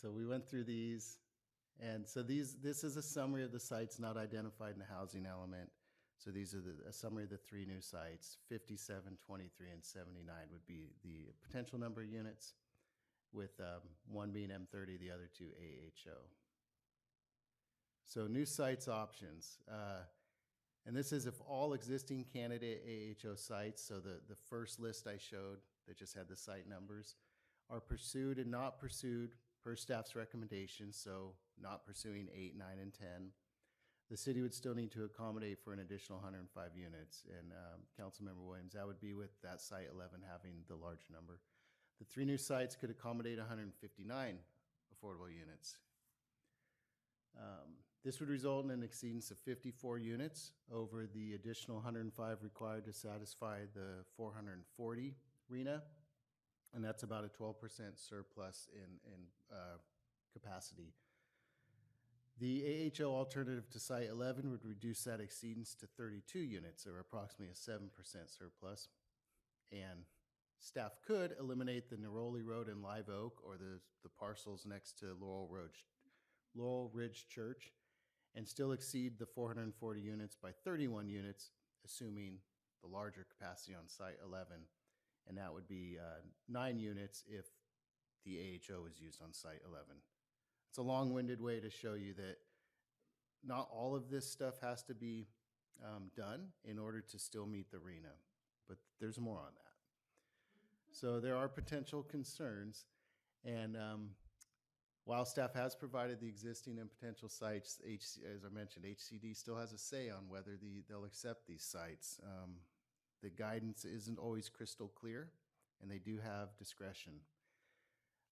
So we went through these, and so this is a summary of the sites not identified in the housing element. So these are a summary of the three new sites. 57, 23, and 79 would be the potential number of units, with one being M30, the other two AHO. So new sites options. And this is if all existing candidate AHO sites, so the first list I showed that just had the site numbers, are pursued and not pursued per staff's recommendation, so not pursuing 8, 9, and 10. The city would still need to accommodate for an additional 105 units. And Councilmember Williams, that would be with that site 11 having the large number. The three new sites could accommodate 159 affordable units. This would result in an exceedance of 54 units over the additional 105 required to satisfy the 440 RHNA, and that's about a 12% surplus in capacity. The AHO alternative to Site 11 would reduce that exceedance to 32 units, or approximately a 7% surplus, and staff could eliminate the Neroli Road and Live Oak, or the parcels next to Laurel Ridge Church, and still exceed the 440 units by 31 units, assuming the larger capacity on Site 11, and that would be 9 units if the AHO is used on Site 11. it's a long-winded way to show you that not all of this stuff has to be done in order to still meet the RENA, but there's more on that. So there are potential concerns, and while staff has provided the existing and potential sites, as I mentioned, HCD still has a say on whether they'll accept these sites. The guidance isn't always crystal clear, and they do have discretion.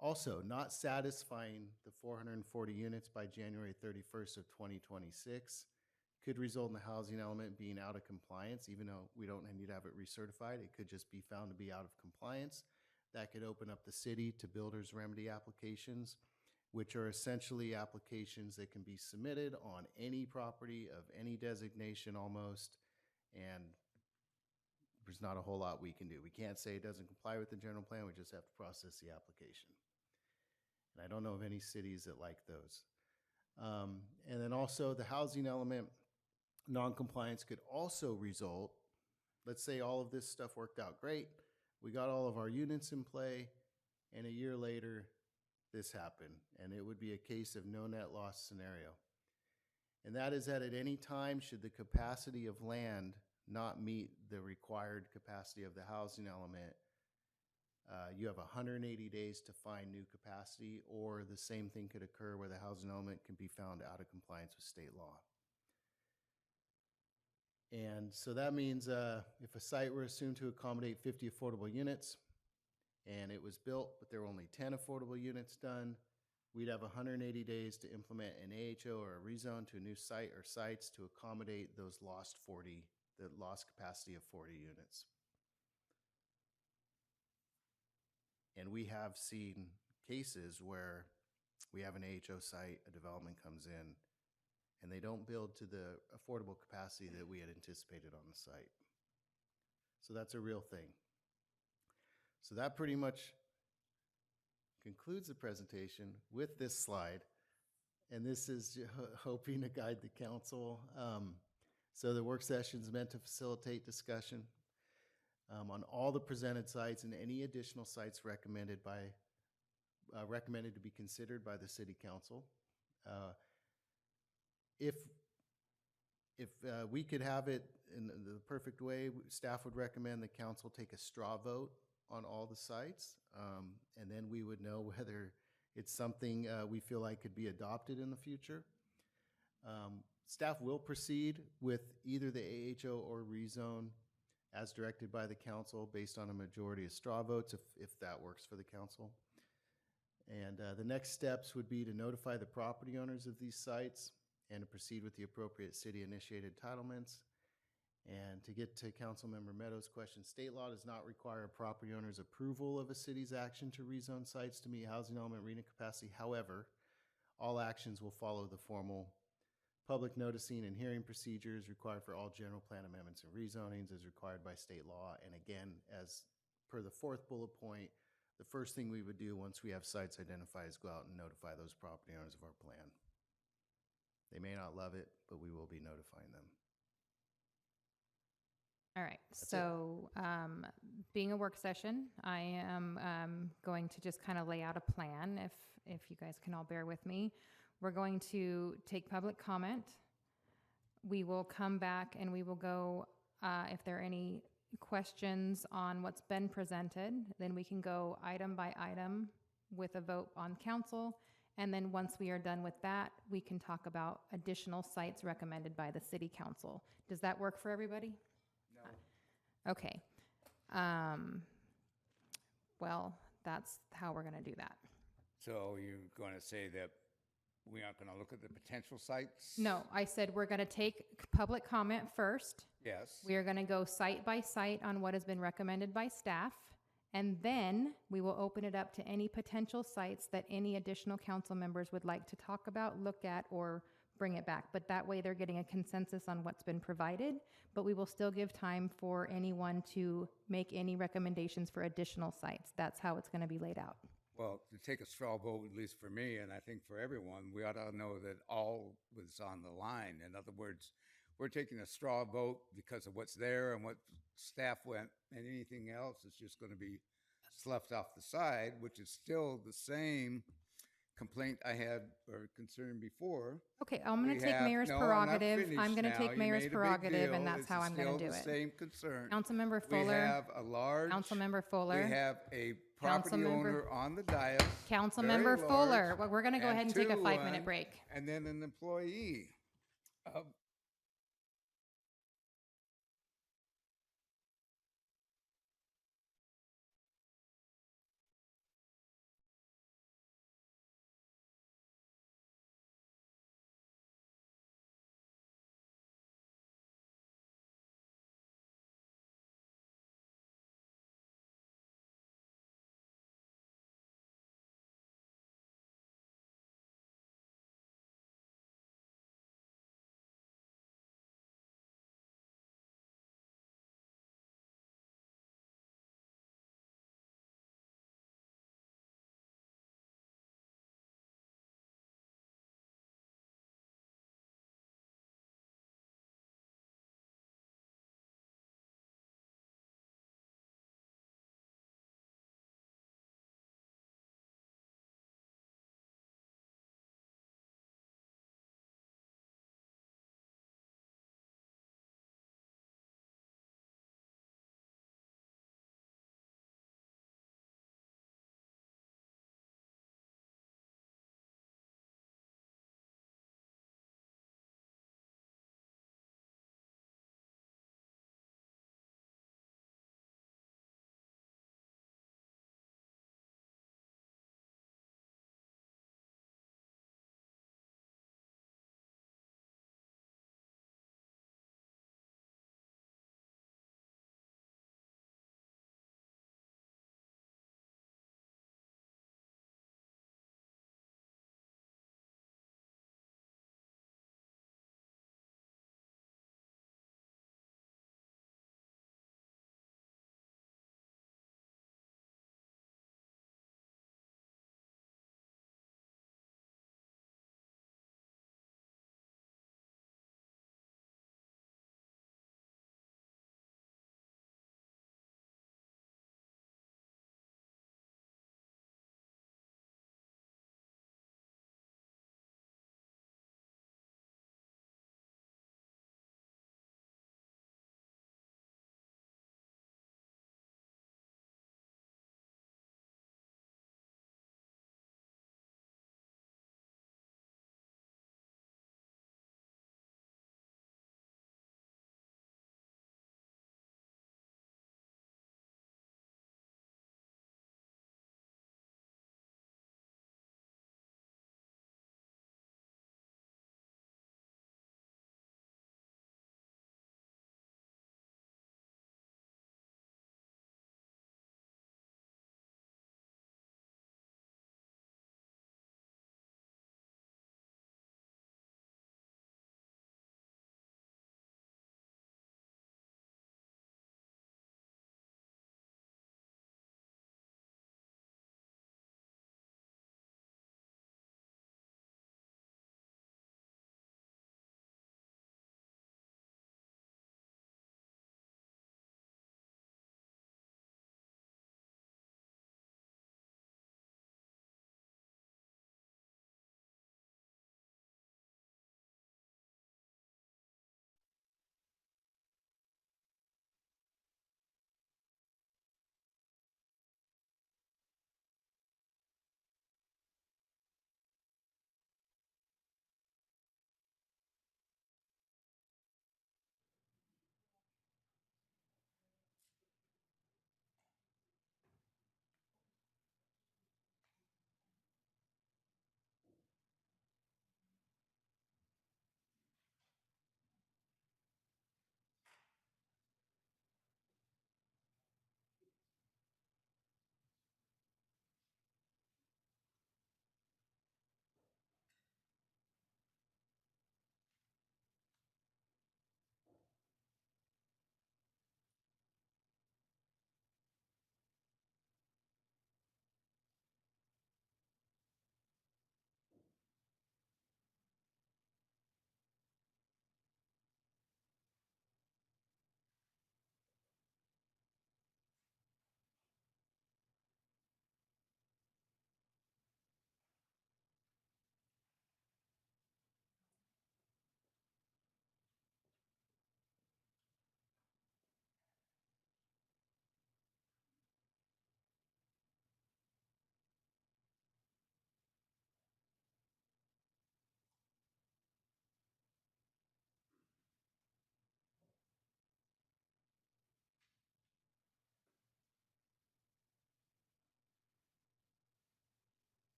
Also, not satisfying the 440 units by January 31st of 2026 could result in the housing element being out of compliance, even though we don't need to have it recertified. It could just be found to be out of compliance. That could open up the city to builder's remedy applications, which are essentially applications that can be submitted on any property of any designation almost, and there's not a whole lot we can do. We can't say it doesn't comply with the general plan, we just have to process the application. And I don't know of any cities that like those. And then also the housing element non-compliance could also result, let's say all of this stuff worked out great, we got all of our units in play, and a year later, this happened, and it would be a case of no net loss scenario. And that is that at any time, should the capacity of land not meet the required capacity of the housing element, you have 180 days to find new capacity, or the same thing could occur where the housing element can be found out of compliance with state law. And so that means if a site were assumed to accommodate 50 affordable units, and it was built, but there were only 10 affordable units done, we'd have 180 days to implement an AHO or a rezone to a new site or sites to accommodate those the lost capacity of 40 units. And we have seen cases where we have an AHO site, a development comes in, and they don't build to the affordable capacity that we had anticipated on the site. So that's a real thing. So that pretty much concludes the presentation with this slide. And this is hoping to guide the council. So the work session is meant to facilitate discussion on all the presented sites and any additional sites recommended to be considered by the city council. If we could have it in the perfect way, staff would recommend the council take a straw vote on all the sites, and then we would know whether it's something we feel like could be adopted in the future. Staff will proceed with either the AHO or rezone as directed by the council based on a majority of straw votes if that works for the council. And the next steps would be to notify the property owners of these sites and to proceed with the appropriate city-initiated entitlements. And to get to Councilmember Meadows' question, state law does not require a property owner's approval of a city's action to rezone sites to meet housing element RENA capacity. However, all actions will follow the formal public noticing and hearing procedures required for all general plan amendments and rezonings as required by state law. And again, as per the fourth bullet point, the first thing we would do once we have sites identified is go out and notify those property owners of our plan. They may not love it, but we will be notifying them. All right, so being a work session, I am going to just kind of lay out a plan, if you guys can all bear with me. We're going to take public comment. We will come back and we will go, if there are any questions on what's been presented, then we can go item by item with a vote on council. And then once we are done with that, we can talk about additional sites recommended by the city council. Does that work for everybody? No. Okay. Well, that's how we're going to do that. So you're going to say that we aren't going to look at the potential sites? No, I said we're going to take public comment first. Yes. We are going to go site by site on what has been recommended by staff. And then we will open it up to any potential sites that any additional council members would like to talk about, look at, or bring it back. But that way they're getting a consensus on what's been provided, but we will still give time for anyone to make any recommendations for additional sites. That's how it's going to be laid out. Well, to take a straw vote, at least for me, and I think for everyone, we ought to know that all was on the line. In other words, we're taking a straw vote because of what's there and what staff went, and anything else is just going to be left off the side, which is still the same complaint I had or concern before. Okay, I'm going We to take have- mayor's no, I'm not prerogative. I'm finished going to now. take You mayor's made a big prerogative, and deal. that's It's how I'm going still to do the it. same concern. Councilmember We Fuller. have a large. Councilmember Fuller. We have a property Councilmember- owner on the dais. Councilmember very Fuller. large, Well, we're going to go ahead and take a 5-minute 2-1, break. And then an employee.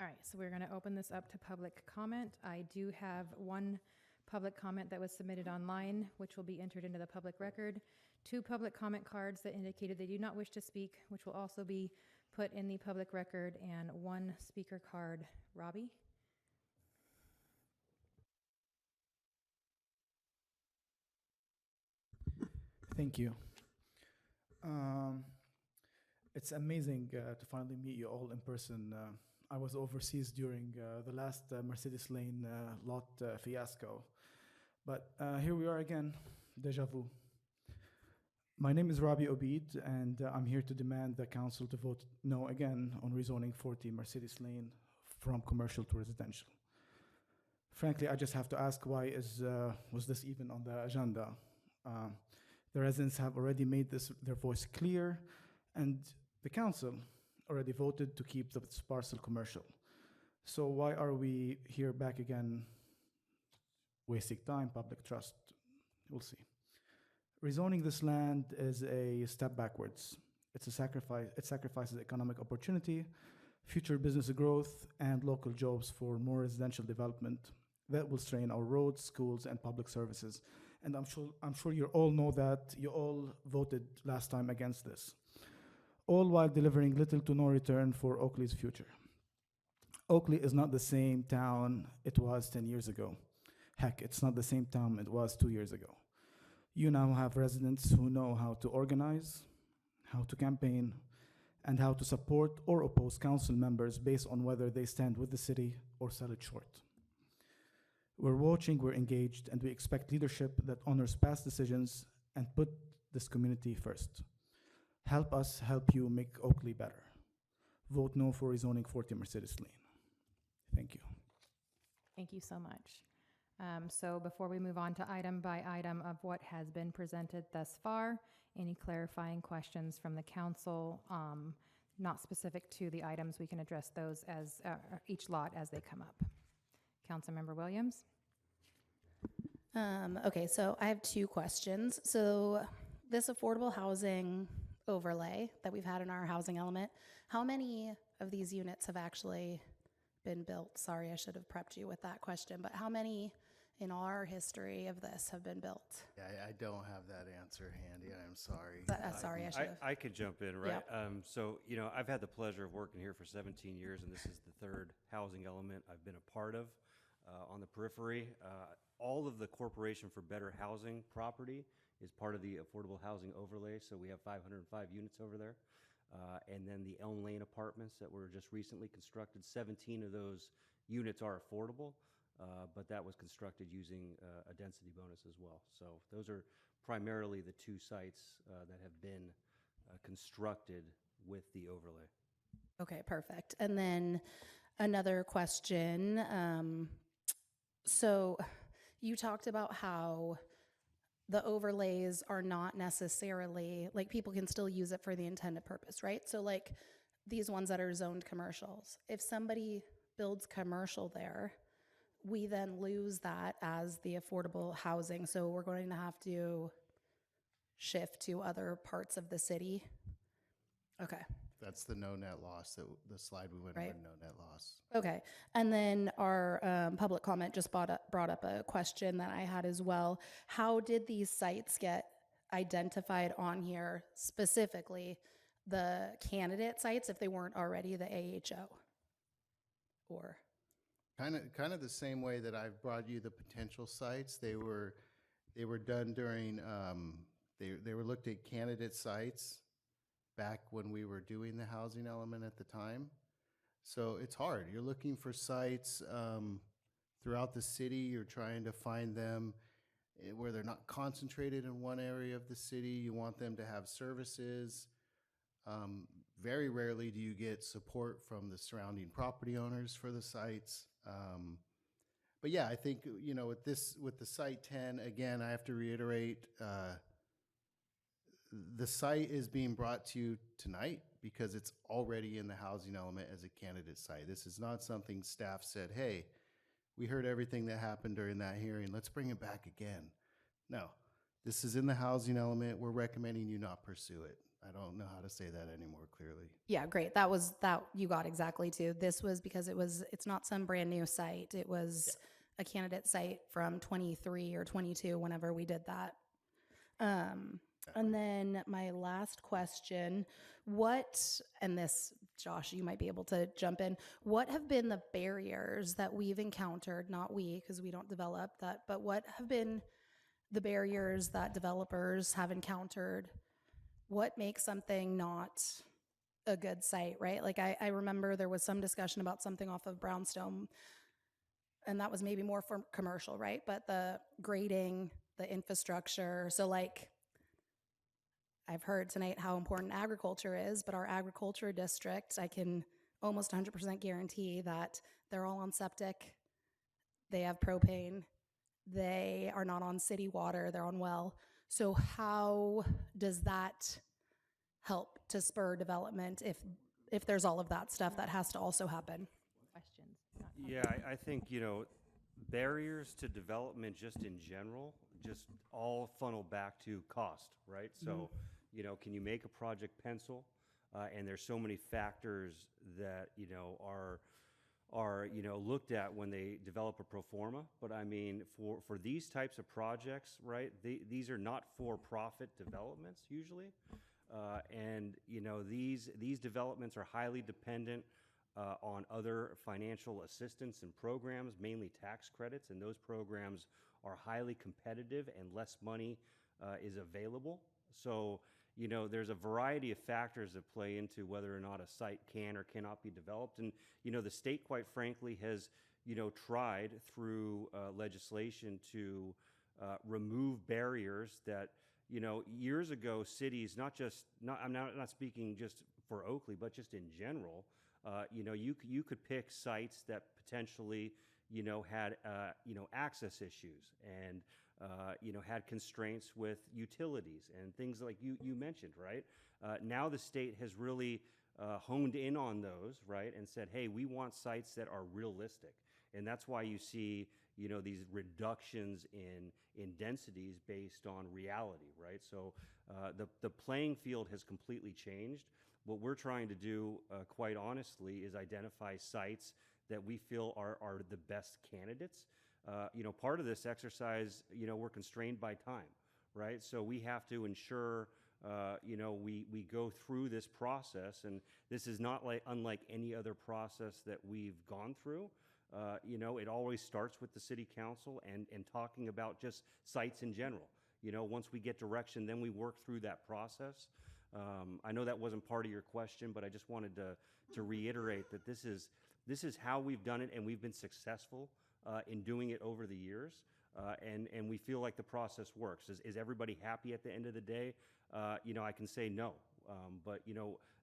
All right, so we're going to open this up to public comment. I do have one public comment that was submitted online, which will be entered into the public record. 2 public comment cards that indicated they do not wish to speak, which will also be put in the public record, and 1 speaker card. Robbie? Thank you. It's amazing to finally meet you all in person. I was overseas during the last Mercedes Lane lot fiasco. But here we are again, deja vu. My name is Rabi Obid, and I'm here to demand the council to vote no again on rezoning 40 Mercedes Lane from commercial to residential. Frankly, I just have to ask, why was this even on the agenda? The residents have already made their voice clear, and the council already voted to keep this parcel commercial. So why are we here back again, wasting time, public trust? We'll see. Rezoning this land is a step backwards. It's a sacrifice. It sacrifices economic opportunity, future business growth, and local jobs for more residential development that will strain our roads, schools, and public services. And I'm sure you all know that you all voted last time against this, all while delivering little to no return for Oakley's future. Oakley is not the same town it was 10 years ago. Heck, it's not the same town it was 2 years ago. You now have residents who know how to organize, how to campaign, and how to support or oppose council members based on whether they stand with the city or sell it short. We're watching, we're engaged, and we expect leadership that honors past decisions and put this community first. Help us help you make Oakley better. Vote no for rezoning 40 Mercedes Lane. Thank you. Thank you so much. So before we move on to item by item of what has been presented thus far, any clarifying questions from the council, not specific to the items, we can address those as each lot as they come up. Councilmember Williams? Okay, so I have 2 questions. So this affordable housing overlay that we've had in our housing element, how many of these units have actually been built? Sorry, I should have prepped you with that question, but how many in our history of this have been built? Yeah, I don't have that answer handy. I'm sorry. Sorry, I should have. I could jump in, right? Yep. So, I've had the pleasure of working here for 17 years, and this is the 3rd housing element I've been a part of on the periphery. All of the Corporation for Better Housing property is part of the affordable housing overlay, so we have 505 units over there. And then the Elm Lane apartments that were just recently constructed, 17 of those units are affordable, but that was constructed using a density bonus as well. So those are primarily the 2 sites that have been constructed with the overlay. Okay, perfect. And then another question. So you talked about how the overlays are not necessarily, like, people can still use it for the intended purpose, right? So like these ones that are zoned commercials, if somebody builds commercial there, we then lose that as the affordable housing. So we're going to have to shift to other parts of the city. Okay. That's the no net loss, the slide we went over, no net loss. Okay. And then our public comment just brought up a question that I had as well. How did these sites get identified on here, specifically the candidate sites, if they weren't already the AHO? Or Kind of the same way that I've brought you the potential sites. They were done during, they were looked at candidate sites back when we were doing the housing element at the time. So it's hard. You're looking for sites throughout the city. You're trying to find them where they're not concentrated in one area of the city. You want them to have services. Very rarely do you get support from the surrounding property owners for the sites. But yeah, I think, with the site 10, again, I have to reiterate, the site is being brought to you tonight because it's already in the housing element as a candidate site. This is not something staff said, hey, we heard everything that happened during that hearing, let's bring it back again. No, this is in the housing element. We're recommending you not pursue it. I don't know how to say that any more clearly. Yeah, great. That you got exactly too. This was because it's not some brand new site. It was a candidate site from 23 or 22 whenever we did that. And then my last question, and this, Josh, you might be able to jump in. What have been the barriers that we've encountered, not we, because we don't develop that, but what have been the barriers that developers have encountered? What makes something not a good site, right? Like I remember there was some discussion about something off of Brownstone, and that was maybe more for commercial, right? But the grading, the infrastructure. So like I've heard tonight how important agriculture is, but our agriculture district, I can almost 100% guarantee that they're all on septic. They have propane. They are not on city water. They're on well. So how does that help to spur development if there's all of that stuff that has to also happen? Questions. Yeah, I think, barriers to development just in general, just all funnel back to cost, right? So, can you make a project pencil? And there's so many factors that, are looked at when they develop a pro forma. But I mean, for these types of projects, right, these are not for-profit developments usually. And, these developments are highly dependent on other financial assistance and programs, mainly tax credits, and those programs are highly competitive and less money is available. So, there's a variety of factors that play into whether or not a site can or cannot be developed. And, the state, quite frankly, has, tried through legislation to remove barriers that, years ago, cities, I'm not speaking just for Oakley, but just in general, you could pick sites that potentially, had, access issues and, had constraints with utilities and things like you mentioned, right? Now the state has really honed in on those, right, and said, hey, we want sites that are realistic. And that's why you see, these reductions in densities based on reality, right? So the playing field has completely changed. What we're trying to do, quite honestly, is identify sites that we feel are the best candidates. Part of this exercise, we're constrained by time, right? So we have to ensure, we go through this process, and this is not unlike any other process that we've gone through. It always starts with the city council and talking about just sites in general. Once we get direction, then we work through that process. I know that wasn't part of your question, but I just wanted to reiterate that this is how we've done it, and we've been successful in doing it over the years, and we feel like the process works. Is everybody happy at the end of the day? I can say no, but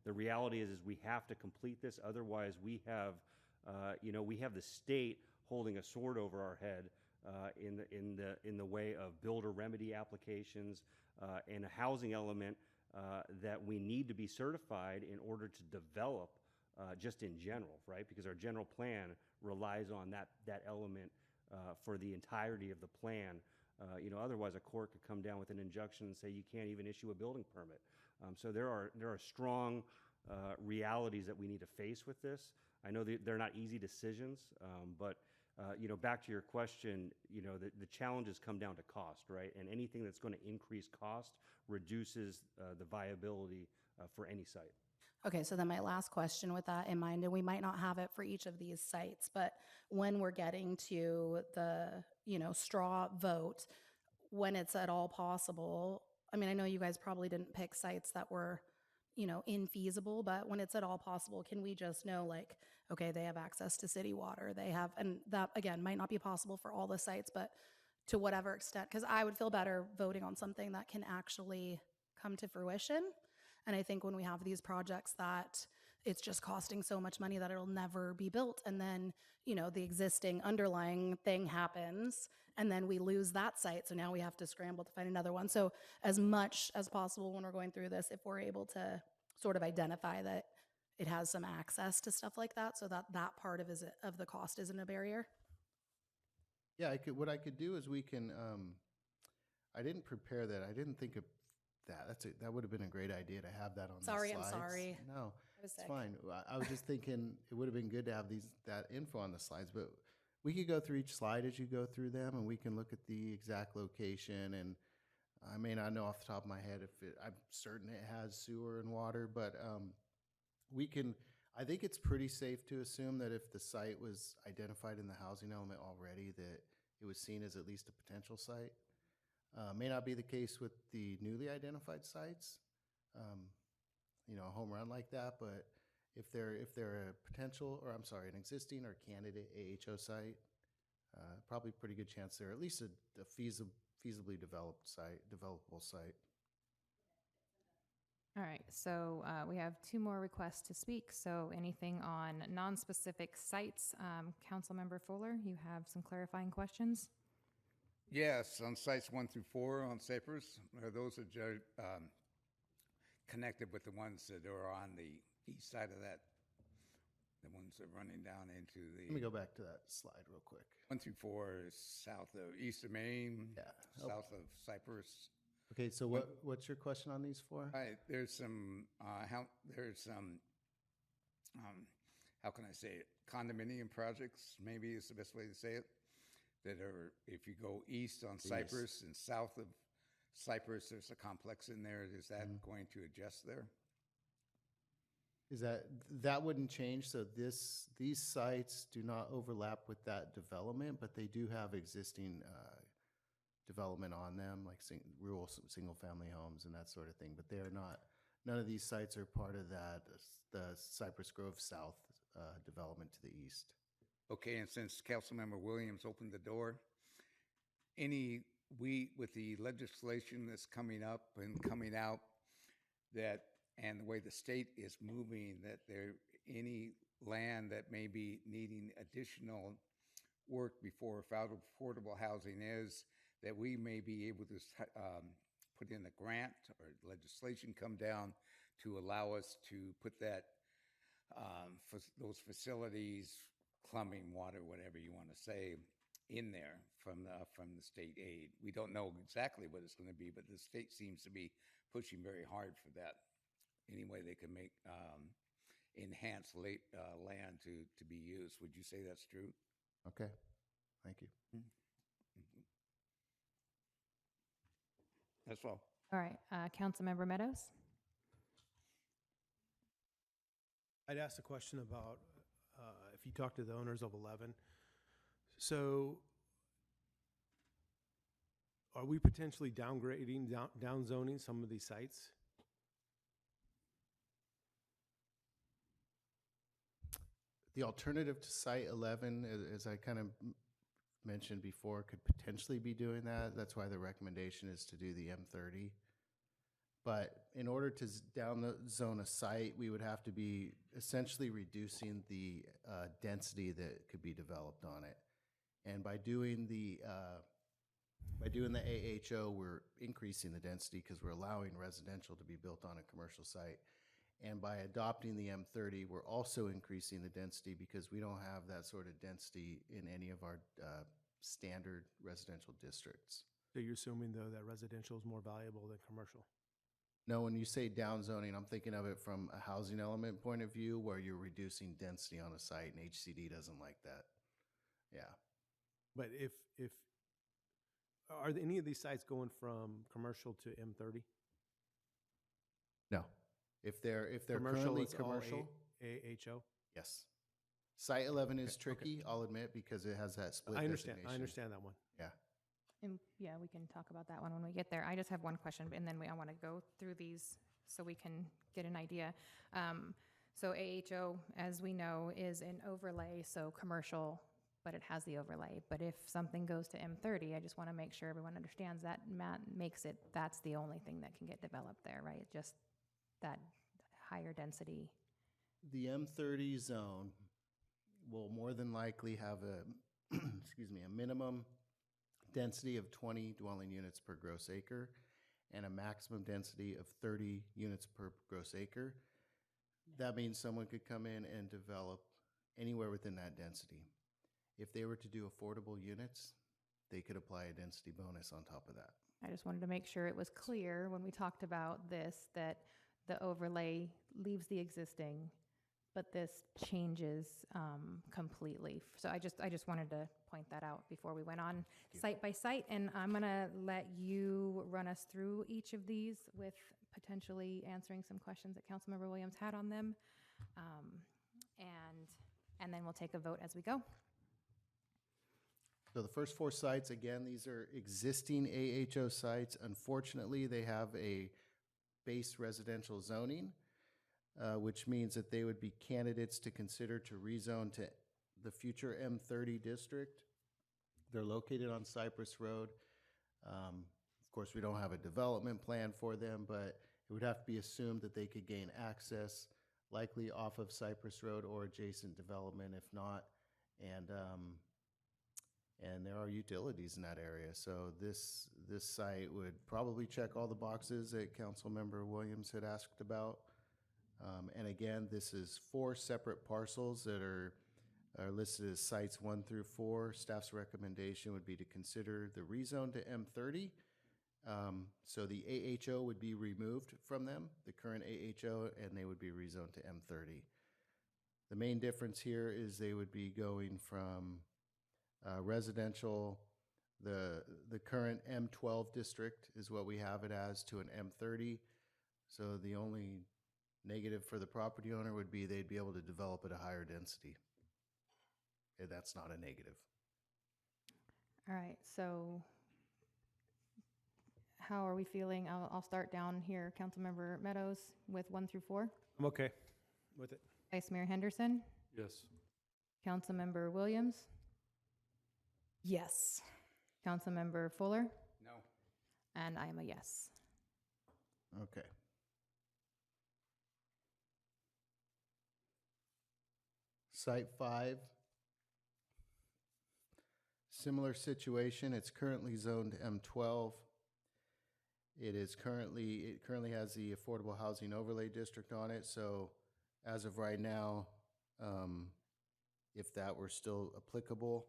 the reality is we have to complete this. Otherwise, we have the state holding a sword over our head in the way of builder remedy applications and a housing element that we need to be certified in order to develop just in general, right? Because our general plan relies on that element for the entirety of the plan. Otherwise a court could come down with an injunction and say you can't even issue a building permit. So there are strong realities that we need to face with this. I know they're not easy decisions, but back to your question, the challenges come down to cost, right? And anything that's going to increase cost reduces the viability for any site. Okay, so then my last question with that in mind, and we might not have it for each of these sites, but when we're getting to the, straw vote, when it's at all possible, I mean, I know you guys probably didn't pick sites that were, infeasible, but when it's at all possible, can we just know, like, okay, they have access to city water, and that, again, might not be possible for all the sites, but to whatever extent, because I would feel better voting on something that can actually come to fruition. And I think when we have these projects that it's just costing so much money that it'll never be built, and then, the existing underlying thing happens, and then we lose that site, so now we have to scramble to find another one. So as much as possible when we're going through this, if we're able to sort of identify that it has some access to stuff like that, so that part of the cost isn't a barrier. Yeah, what I could do is we can, I didn't prepare that. I didn't think of that. That would have been a great idea to have that on Sorry, the I'm slides. sorry. No, I was it's sick. fine. I was just thinking it would have been good to have that info on the slides, but we could go through each slide as you go through them, and we can look at the exact location. And I may not know off the top of my head I'm certain it has sewer and water, but we can. I think it's pretty safe to assume that if the site was identified in the housing element already, that it was seen as at least a potential site. May not be the case with the newly identified sites, a home run like that, but if they're a potential, or I'm sorry, an existing or candidate AHO site, probably pretty good chance they're at least a feasibly developable site. All right, so we have two more requests to speak. So anything on non-specific sites? Councilmember Fuller, you have some clarifying questions? Yes, on sites 1 through 4 on Cypress, those are connected with the ones that are on the east side of that, the ones that are running down into the. Let me go back to that slide real quick. 1 through 4 is east of Maine, south of Cypress. Okay, so what's your question on these four? Right, there's some how can I say it? Condominium projects, maybe is the best way to say it. That are, if you go east on Cypress and south of Cypress, there's a complex in there. Is that going to adjust there? Is that wouldn't change? So these sites do not overlap with that development, but they do have existing development on them, like rural single-family homes and that sort of thing. But they are not. None of these sites are part of the Cypress Grove South development to the east. Okay, and since Councilmember Williams opened the door, with the legislation that's coming up and coming out, and the way the state is moving, that any land that may be needing additional work before affordable housing is, that we may be able to put in a grant or legislation come down to allow us to put that those facilities, plumbing, water, whatever you want to say, in there from the state aid. We don't know exactly what it's going to be, but the state seems to be pushing very hard for that. Any way they can make enhance land to be used. Would you say that's true? Okay, thank you. Mm-hmm. That's all. All right, Councilmember Meadows? I'd ask a question about if you talk to the owners of 11. So are we potentially downgrading, down zoning some of these sites? The alternative to Site 11, as I kind of mentioned before, could potentially be doing that. That's why the recommendation is to do the M30. But in order to down zone a site, we would have to be essentially reducing the density that could be developed on it. And by doing the AHO, we're increasing the density because we're allowing residential to be built on a commercial site. And by adopting the M30, we're also increasing the density because we don't have that sort of density in any of our standard residential districts. So you're assuming, though, that residential is more valuable than commercial? No, when you say down zoning, I'm thinking of it from a housing element point of view where you're reducing density on a site, and HCD doesn't like that. Yeah. But if are any of these sites going from commercial to M30? No. If they're commercial, currently it's commercial, AHO? yes. Site 11 is Okay, tricky, I'll admit, because it has that split I understand designation. that one. Yeah. And yeah, we can talk about that one when we get there. I just have one question, and then I want to go through these so we can get an idea. So AHO, as we know, is an overlay, so commercial, but it has the overlay. But if something goes to M30, I just want to make sure everyone understands that makes it, that's the only thing that can get developed there, right? Just that higher density. The M30 zone will more than likely have a, a minimum density of 20 dwelling units per gross acre and a maximum density of 30 units per gross acre. That means someone could come in and develop anywhere within that density. If they were to do affordable units, they could apply a density bonus on top of that. I just wanted to make sure it was clear when we talked about this, that the overlay leaves the existing, but this changes completely. So I just wanted to point that out before we went on site by site. And I'm going to let you run us through each of these with potentially answering some questions that Councilmember Williams had on them. And then we'll take a vote as we go. So the first 4 sites, again, these are existing AHO sites. Unfortunately, they have a base residential zoning, which means that they would be candidates to consider to rezone to the future M30 district. They're located on Cypress Road. Of course, we don't have a development plan for them, but it would have to be assumed that they could gain access, likely off of Cypress Road or adjacent development, if not. And there are utilities in that area. So this site would probably check all the boxes that Councilmember Williams had asked about. And again, this is 4 separate parcels that are listed as sites 1 through 4. Staff's recommendation would be to consider the rezone to M30. So the AHO would be removed from them, the current AHO, and they would be rezoned to M30. The main difference here is they would be going from residential, the current M12 district is what we have it as, to an M30. So the only negative for the property owner would be they'd be able to develop at a higher density. And that's not a negative. All right, so how are we feeling? I'll start down here. Councilmember Meadows with 1 through 4. I'm okay with it. Vice Mayor Henderson. Yes. Councilmember Williams. Yes. Councilmember Fuller. No. And I am a yes. Okay. Site 5, similar situation. It's currently zoned M12. It currently has the Affordable Housing Overlay District on it. So as of right now, if that were still applicable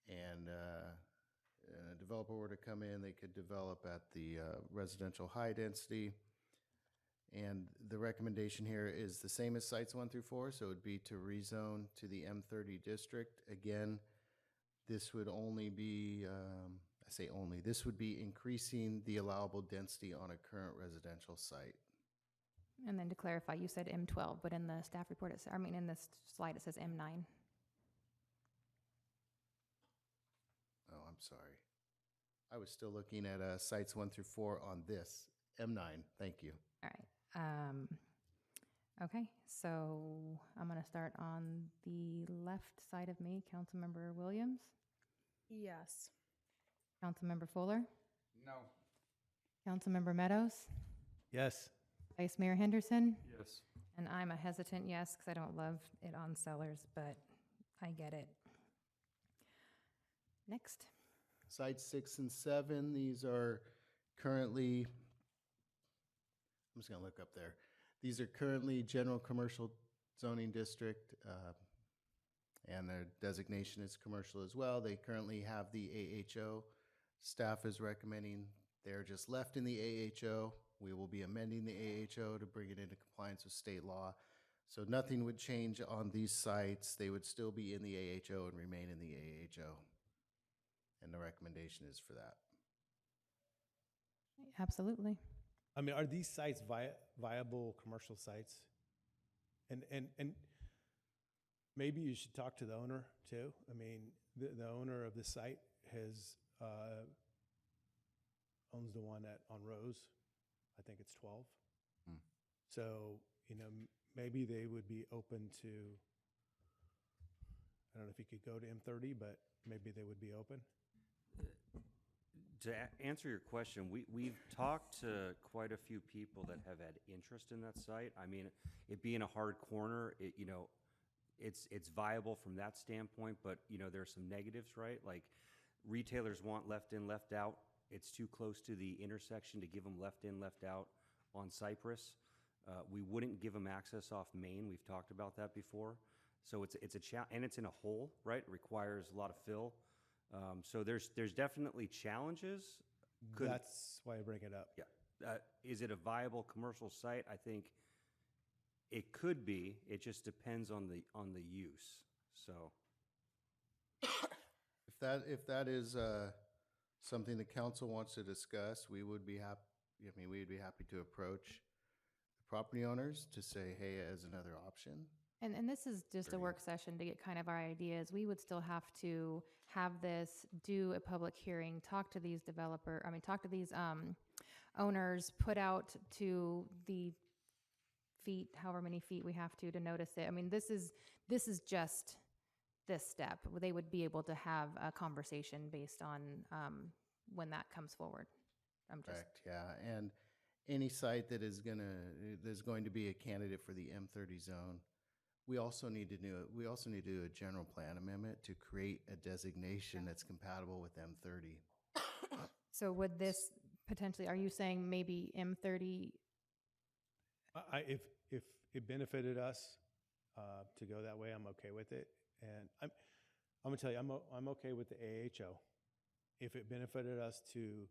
and a developer were to come in, they could develop at the residential high density. And the recommendation here is the same as sites 1 through 4, so it would be to rezone to the M30 district. Again, this would only be, I say only, this would be increasing the allowable density on a current residential site. And then to clarify, you said M12, but in the staff report, in this slide, it says M9. Oh, I'm sorry. I was still looking at sites 1 through 4 on this. M9, thank you. All right. Okay, so I'm going to start on the left side of me. Councilmember Williams. Yes. Councilmember Fuller. No. Councilmember Meadows. Yes. Vice Mayor Henderson. Yes. And I'm a hesitant yes because I don't love it on Sellers, but I get it. Next. Sites 6 and 7, these are currently, I'm just going to look up there. These are currently general commercial zoning district, and their designation is commercial as well. They currently have the AHO. Staff is recommending they're just left in the AHO. We will be amending the AHO to bring it into compliance with state law. So nothing would change on these sites. They would still be in the AHO and remain in the AHO. And the recommendation is for that. Absolutely. I mean, are these sites viable commercial sites? And maybe you should talk to the owner too. I mean, the owner of the site has owns the one on Rose. I think it's 12. So, maybe they would be open to, I don't know if you could go to M30, but maybe they would be open. To answer your question, we've talked to quite a few people that have had interest in that site. I mean, it being a hard corner, it's viable from that standpoint, but there's some negatives, right? Like retailers want left in, left out. It's too close to the intersection to give them left in, left out on Cypress. We wouldn't give them access off Main. We've talked about that before. So it's a and it's in a hole, right? It requires a lot of fill. So there's definitely challenges. Could- That's why I bring it up. Yeah. Is it a viable commercial site? I think it could be. It just depends on the use. So If that is something the council wants to discuss, we would be happy. I mean, we'd be happy to approach the property owners to say, hey, as another option. And this is just a work session to get kind of our ideas. We would still have to have this, do a public hearing, talk to these talk to these owners, put out to the feet, however many feet we have to notice it. I mean, this is just this step. They would be able to have a conversation based on when that comes forward. Correct, yeah. And any site that is there's going to be a candidate for the M30 zone, we also need to do a general plan amendment to create a designation that's compatible with M30. So would this potentially, are you saying maybe M30? If it benefited us to go that way, I'm okay with it. And I'm gonna tell you, I'm okay with the AHO. If it benefited us to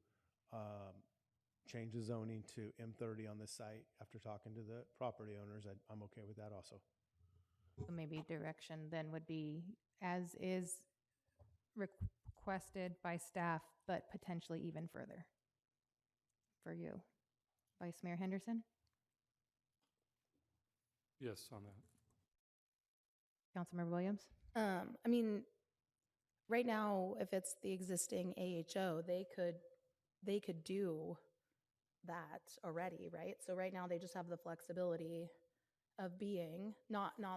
change the zoning to M30 on this site after talking to the property owners, I'm okay with that also. So maybe direction then would be as is requested by staff, but potentially even further for you. Vice Mayor Henderson? Yes, on that. Councilmember Williams? I mean, right now, if it's the existing AHO, they could do that already, right? So right now, they just have the flexibility of being,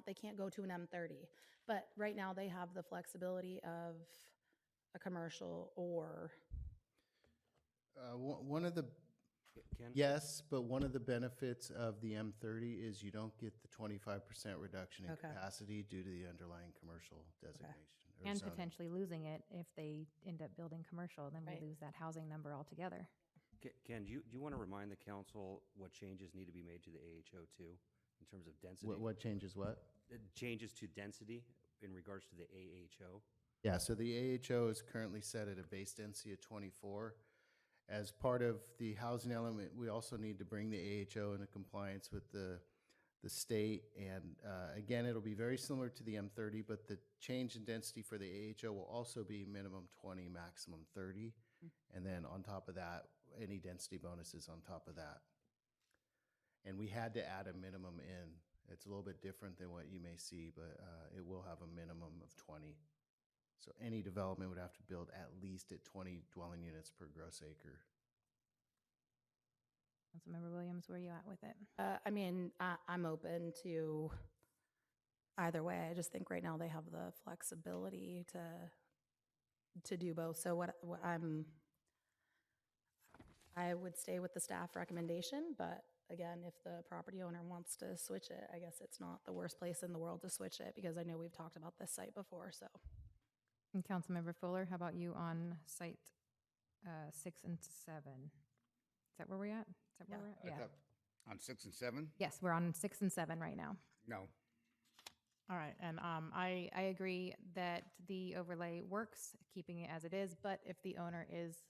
they can't go to an M30, but right now they have the flexibility of a commercial or. One of the Ken? Yes, but one of the benefits of the M30 is you don't get the 25% reduction in Okay. capacity due to the underlying commercial designation. or And zoning. potentially losing it if they end up building commercial, then we Right. lose that housing number altogether. Ken, do you want to remind the council what changes need to be made to the AHO too, in terms of density? What changes what? Changes to density in regards to the AHO? Yeah, so the AHO is currently set at a base density of 24. As part of the housing element, we also need to bring the AHO into compliance with the state. And again, it'll be very similar to the M30, but the change in density for the AHO will also be minimum 20, maximum 30. And then on top of that, any density bonuses on top of that. And we had to add a minimum in. It's a little bit different than what you may see, but it will have a minimum of 20. So any development would have to build at least at 20 dwelling units per gross acre. Councilmember Williams, where are you at with it? I mean, I'm open to either way. I just think right now they have the flexibility to do both. So I would stay with the staff recommendation, but again, if the property owner wants to switch it, I guess it's not the worst place in the world to switch it because I know we've talked about this site before, so. And Councilmember Fuller, how about you on site 6 and 7? Is that where we're at? Is that where we're at? I thought on 6 and 7? Yes, we're on 6 and 7 right now. No. All right, and I agree that the overlay works, keeping it as it is, but if the owner is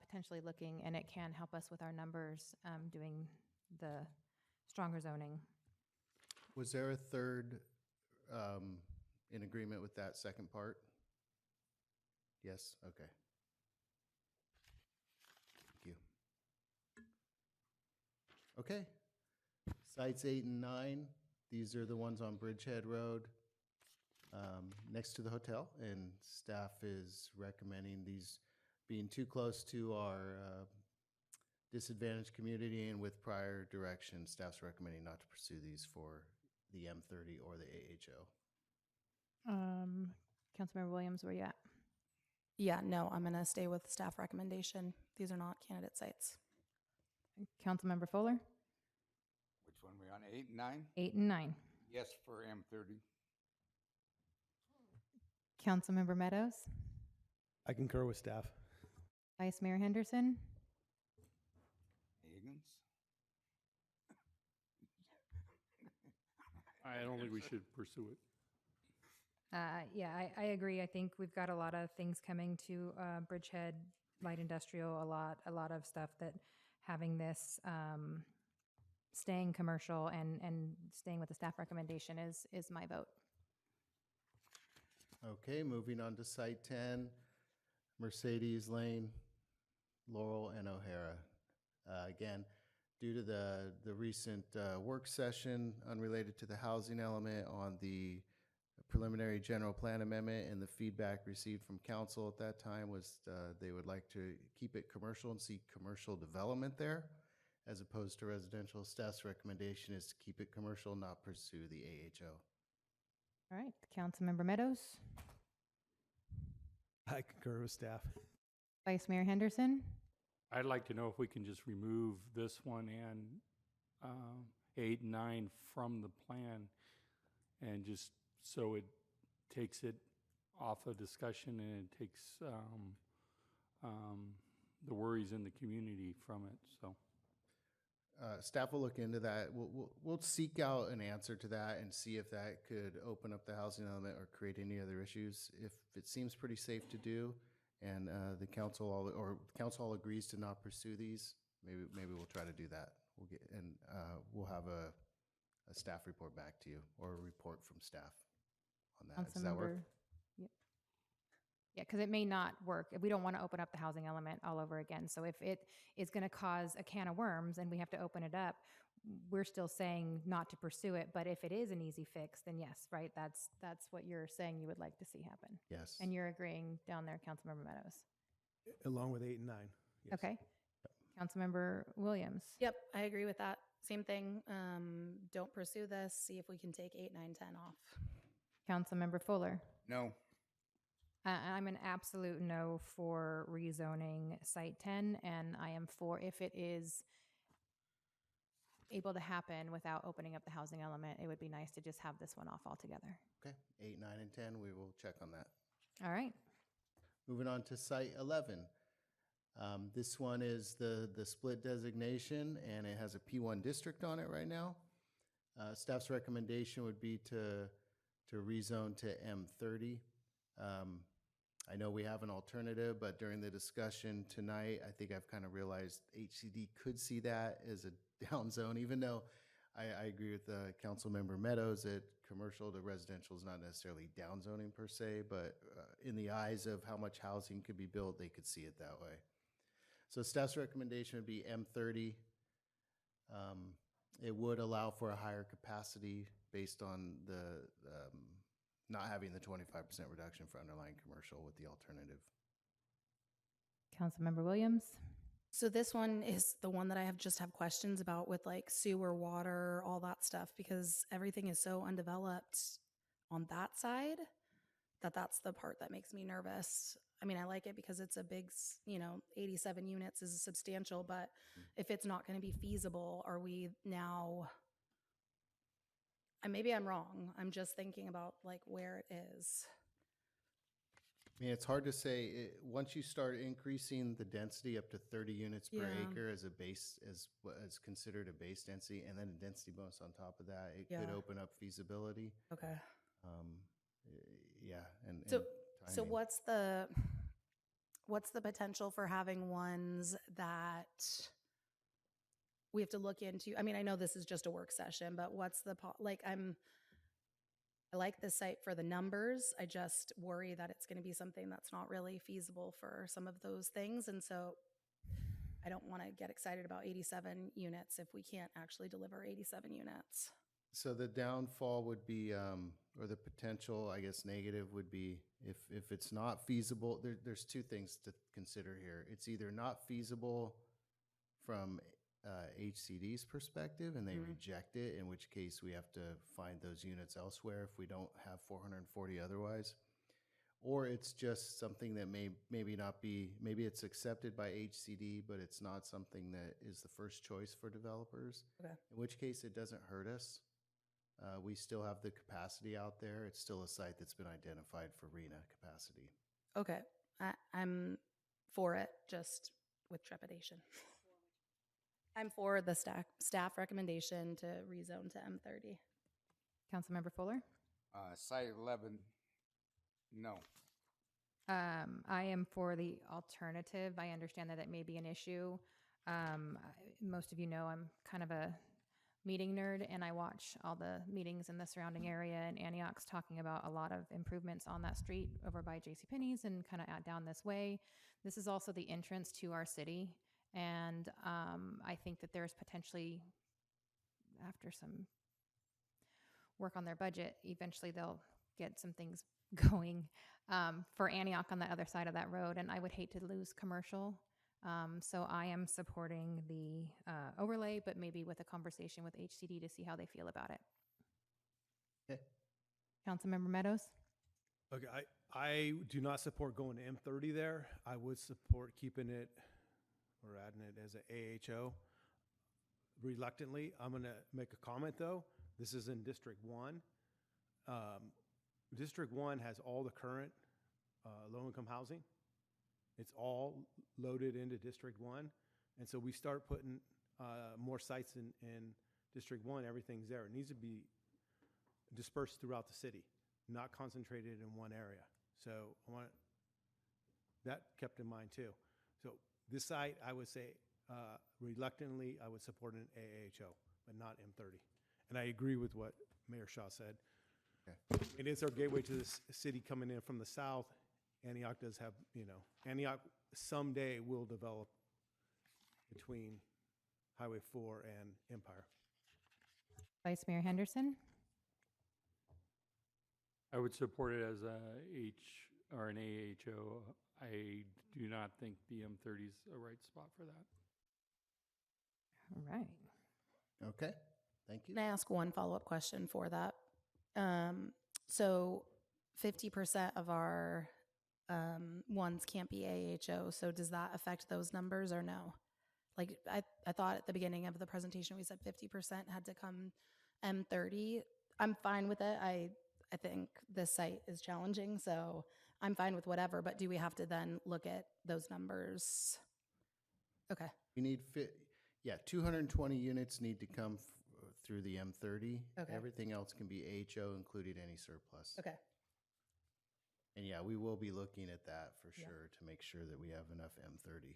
potentially looking, and it can help us with our numbers, doing the stronger zoning. Was there a third in agreement with that second part? Yes, okay. Thank you. Okay. Sites 8 and 9, these are the ones on Bridgehead Road next to the hotel, and staff is recommending these being too close to our disadvantaged community, and with prior direction, staff's recommending not to pursue these for the M30 or the AHO. Councilmember Williams, where you at? Yeah, no, I'm going to stay with staff recommendation. These are not candidate sites. Councilmember Fuller? Which one we on, 8 and 9? 8 and 9. Yes for M30. Councilmember Meadows? I concur with staff. Vice Mayor Henderson? Higgins? I don't think we should pursue it. Yeah, I agree. I think we've got a lot of things coming to Bridgehead light industrial, a lot of stuff that having this staying commercial and staying with the staff recommendation is my vote. Okay, moving on to Site 10, Mercedes Lane, Laurel, and O'Hara. Again, due to the recent work session unrelated to the housing element on the preliminary general plan amendment, and the feedback received from council at that time was they would like to keep it commercial and see commercial development there as opposed to residential. Staff's recommendation is to keep it commercial, not pursue the AHO. All right, Councilmember Meadows, I concur with staff. Vice Mayor Henderson. I'd like to know if we can just remove this one and 8 and 9 from the plan, and just so it takes it off of discussion and it takes the worries in the community from it. So Staff will look into that. We'll seek out an answer to that and see if that could open up the housing element or create any other issues. If it seems pretty safe to do, and the council all agrees to not pursue these, maybe we'll try to do that. We'll have a staff report back to you, or a report from staff on that. Does that work? Yep. Yeah, because it may not work. We don't want to open up the housing element all over again. So if it is going to cause a can of worms and we have to open it up, we're still saying not to pursue it. But if it is an easy fix, then yes, right? That's what you're saying you would like to see happen. Yes. And you're agreeing down there, Councilmember Meadows. Along with 8 and 9. Yes. Okay. Councilmember Williams. Yep, I agree with that. Same thing. Don't pursue this. See if we can take 8, 9, 10 off. Councilmember Fuller. No. I'm an absolute no for rezoning Site 10, and I am for if it is able to happen without opening up the housing element. It would be nice to just have this one off altogether. Okay, 8, 9, and 10, we will check on that. All right. Moving on to Site 11. This one is the split designation, and it has a P1 district on it right now. Staff's recommendation would be to rezone to M30. I know we have an alternative, but during the discussion tonight, I think I've kind of realized HCD could see that as a down zone, even though I agree with Councilmember Meadows that commercial to residential is not necessarily down zoning per se, but in the eyes of how much housing could be built, they could see it that way. So staff's recommendation would be M30. It would allow for a higher capacity based on the not having the 25% reduction for underlying commercial with the alternative. Councilmember Williams. So this one is the one that I just have questions about with like sewer, water, all that stuff, because everything is so undeveloped on that side that's the part that makes me nervous. I mean, I like it because it's a big, 87 units is substantial, but if it's not going to be feasible, are we now... And maybe I'm wrong. I'm just thinking about like where it is. I mean, it's hard to say. Once you start increasing the density up to 30 units per acre as a base, as what is considered a base density, and then a density bonus on top of that, it could open up feasibility. Okay. So what's the potential for having ones that we have to look into? I mean, I know this is just a work session, but what's the I like this site for the numbers. I just worry that it's going to be something that's not really feasible for some of those things. And so I don't want to get excited about 87 units if we can't actually deliver 87 units. So the downfall would be, or the potential, I guess, negative would be if it's not feasible. There's two things to consider here. It's either not feasible from HCD's perspective and they reject it, in which case we have to find those units elsewhere if we don't have 440 otherwise, or it's just something that maybe it's accepted by HCD, but it's not something that is the first choice for developers. Okay. In which case it doesn't hurt us. We still have the capacity out there. It's still a site that's been identified for RENA capacity. Okay. I'm for it, just with trepidation. I'm for the staff recommendation to rezone to M30. Councilmember Fuller. Site 11, no. I am for the alternative. I understand that may be an issue. Most of you know I'm kind of a meeting nerd, and I watch all the meetings in the surrounding area, and Antioch's talking about a lot of improvements on that street over by JCPenney's and kind of down this way. This is also the entrance to our city, and I think that there's potentially, after some work on their budget, eventually they'll get some things going for Antioch on the other side of that road, and I would hate to lose commercial. So I am supporting the overlay, but maybe with a conversation with HCD to see how they feel about it. Okay. Councilmember Meadows? Okay, I do not support going to M30 there. I would support keeping it or adding it as an AHO. Reluctantly, I'm going to make a comment though. This is in District 1. District 1 has all the current low-income housing. It's all loaded into District 1. And so we start putting more sites in District 1, everything's there. It needs to be dispersed throughout the city, not concentrated in one area. So I want that kept in mind too. So this site, I would say, reluctantly, I would support an AHO, but not M30. And I agree with what Mayor Shaw said. Okay. It is our gateway to the city coming in from the south. Antioch does have, Antioch someday will develop between Highway 4 and Empire. Vice Mayor Henderson? I would support it as a or an AHO. I do not think the M30 is a right spot for that. All right. Okay, thank you. Can I ask one follow-up question for that? So 50% of our ones can't be AHO, so does that affect those numbers or no? Like, I thought at the beginning of the presentation we said 50% had to come M30. I'm fine with it. I think this site is challenging, so I'm fine with whatever, but do we have to then look at those numbers? Okay. We need 220 units need to come through the M30. Okay. Everything else can be AHO, including any surplus. Okay. And yeah, we will be looking at that for Yeah. sure to make sure that we have enough M30.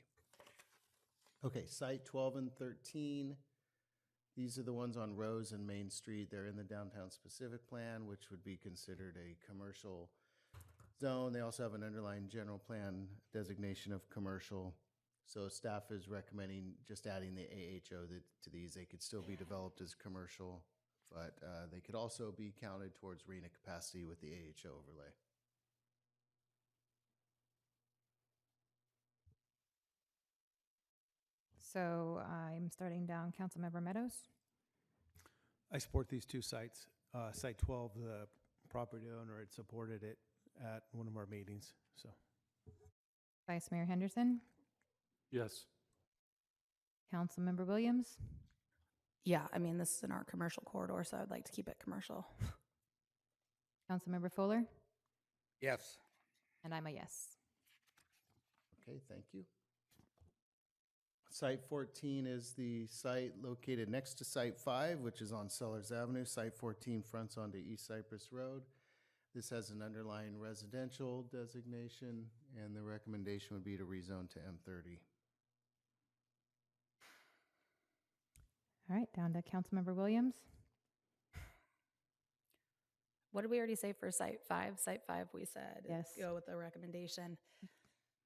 Okay, site 12 and 13. These are the ones on Rose and Main Street. They're in the downtown specific plan, which would be considered a commercial zone. They also have an underlying general plan designation of commercial. So staff is recommending just adding the AHO to these. They could still be developed as commercial, but they could also be counted towards RENA capacity with the AHO overlay. So I'm starting down Councilmember Meadows. I support these two sites. Site 12, the property owner had supported it at one of our meetings, so. Vice Mayor Henderson? Yes. Councilmember Williams? Yeah, I mean, this is in our commercial corridor, so I'd like to keep it commercial. Councilmember Fuller? Yes. And I'm a yes. Okay, thank you. Site 14 is the site located next to Site 5, which is on Sellers Avenue. Site 14 fronts onto East Cypress Road. This has an underlying residential designation, and the recommendation would be to rezone to M30. All right, down to Councilmember Williams. What did we already say for Site 5? Site 5, we said Yes. go with the recommendation.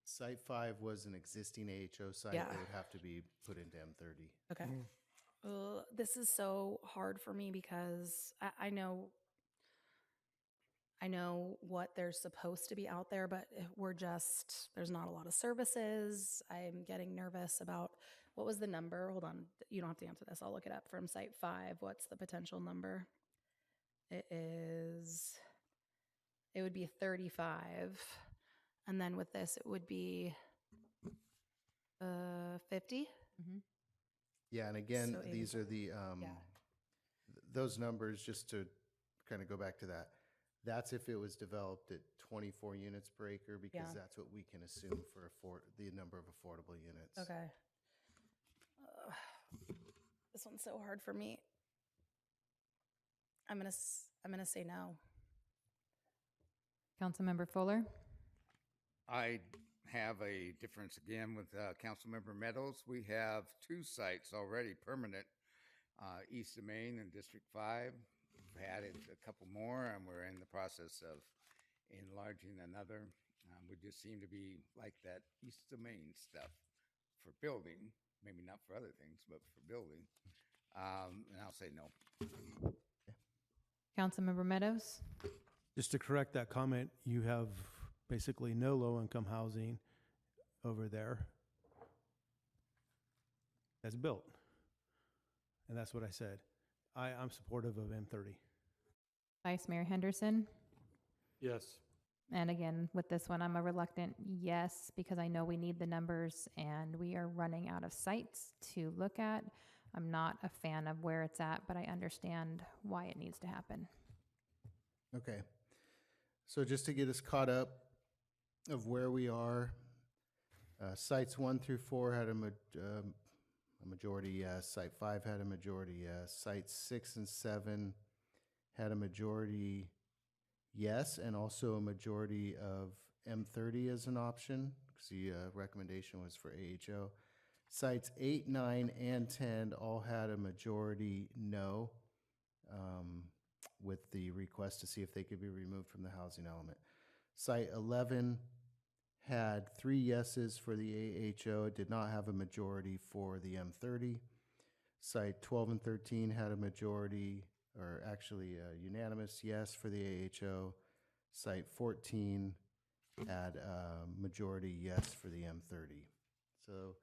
Site 5 was an existing AHO site Yeah. that would have to be put into M30. Okay. This is so hard for me because I know what there's supposed to be out there, but there's not a lot of services. I'm getting nervous about, what was the number? Hold on. You don't have to answer this. I'll look it up from Site 5. What's the potential number? It would be 35. And then with this, it would be 50. Mm-hmm. Yeah, and again, So these are the, those numbers, just to kind of go back to that, that's if it was developed at 24 units per acre, because Yeah. that's what we can assume for the number of affordable units. Okay. This one's so hard for me. I'm gonna say no. Councilmember Fuller? I have a difference again with Councilmember Meadows. We have 2 sites already permanent, east of Main and District 5. We've added a couple more, and we're in the process of enlarging another. We just seem to be like that east of Main stuff for building, maybe not for other things, but for building. And I'll say no. Councilmember Meadows? Just to correct that comment, you have basically no low-income housing over there that's built. And that's what I said. I'm supportive of M30. Vice Mayor Henderson? Yes. And again, with this one, I'm a reluctant yes, because I know we need the numbers and we are running out of sites to look at. I'm not a fan of where it's at, but I understand why it needs to happen. Okay. So just to get us caught up of where we are, sites 1 through 4 had a majority yes. Site 5 had a majority yes. Sites 6 and 7 had a majority yes, and also a majority of M30 as an option, because the recommendation was for AHO. Sites 8, 9, and 10 all had a majority no, with the request to see if they could be removed from the housing element. Site 11 had 3 yeses for the AHO. It did not have a majority for the M30. Site 12 and 13 had a majority, or actually a unanimous yes for the AHO. Site 14 had a majority yes for the M30. So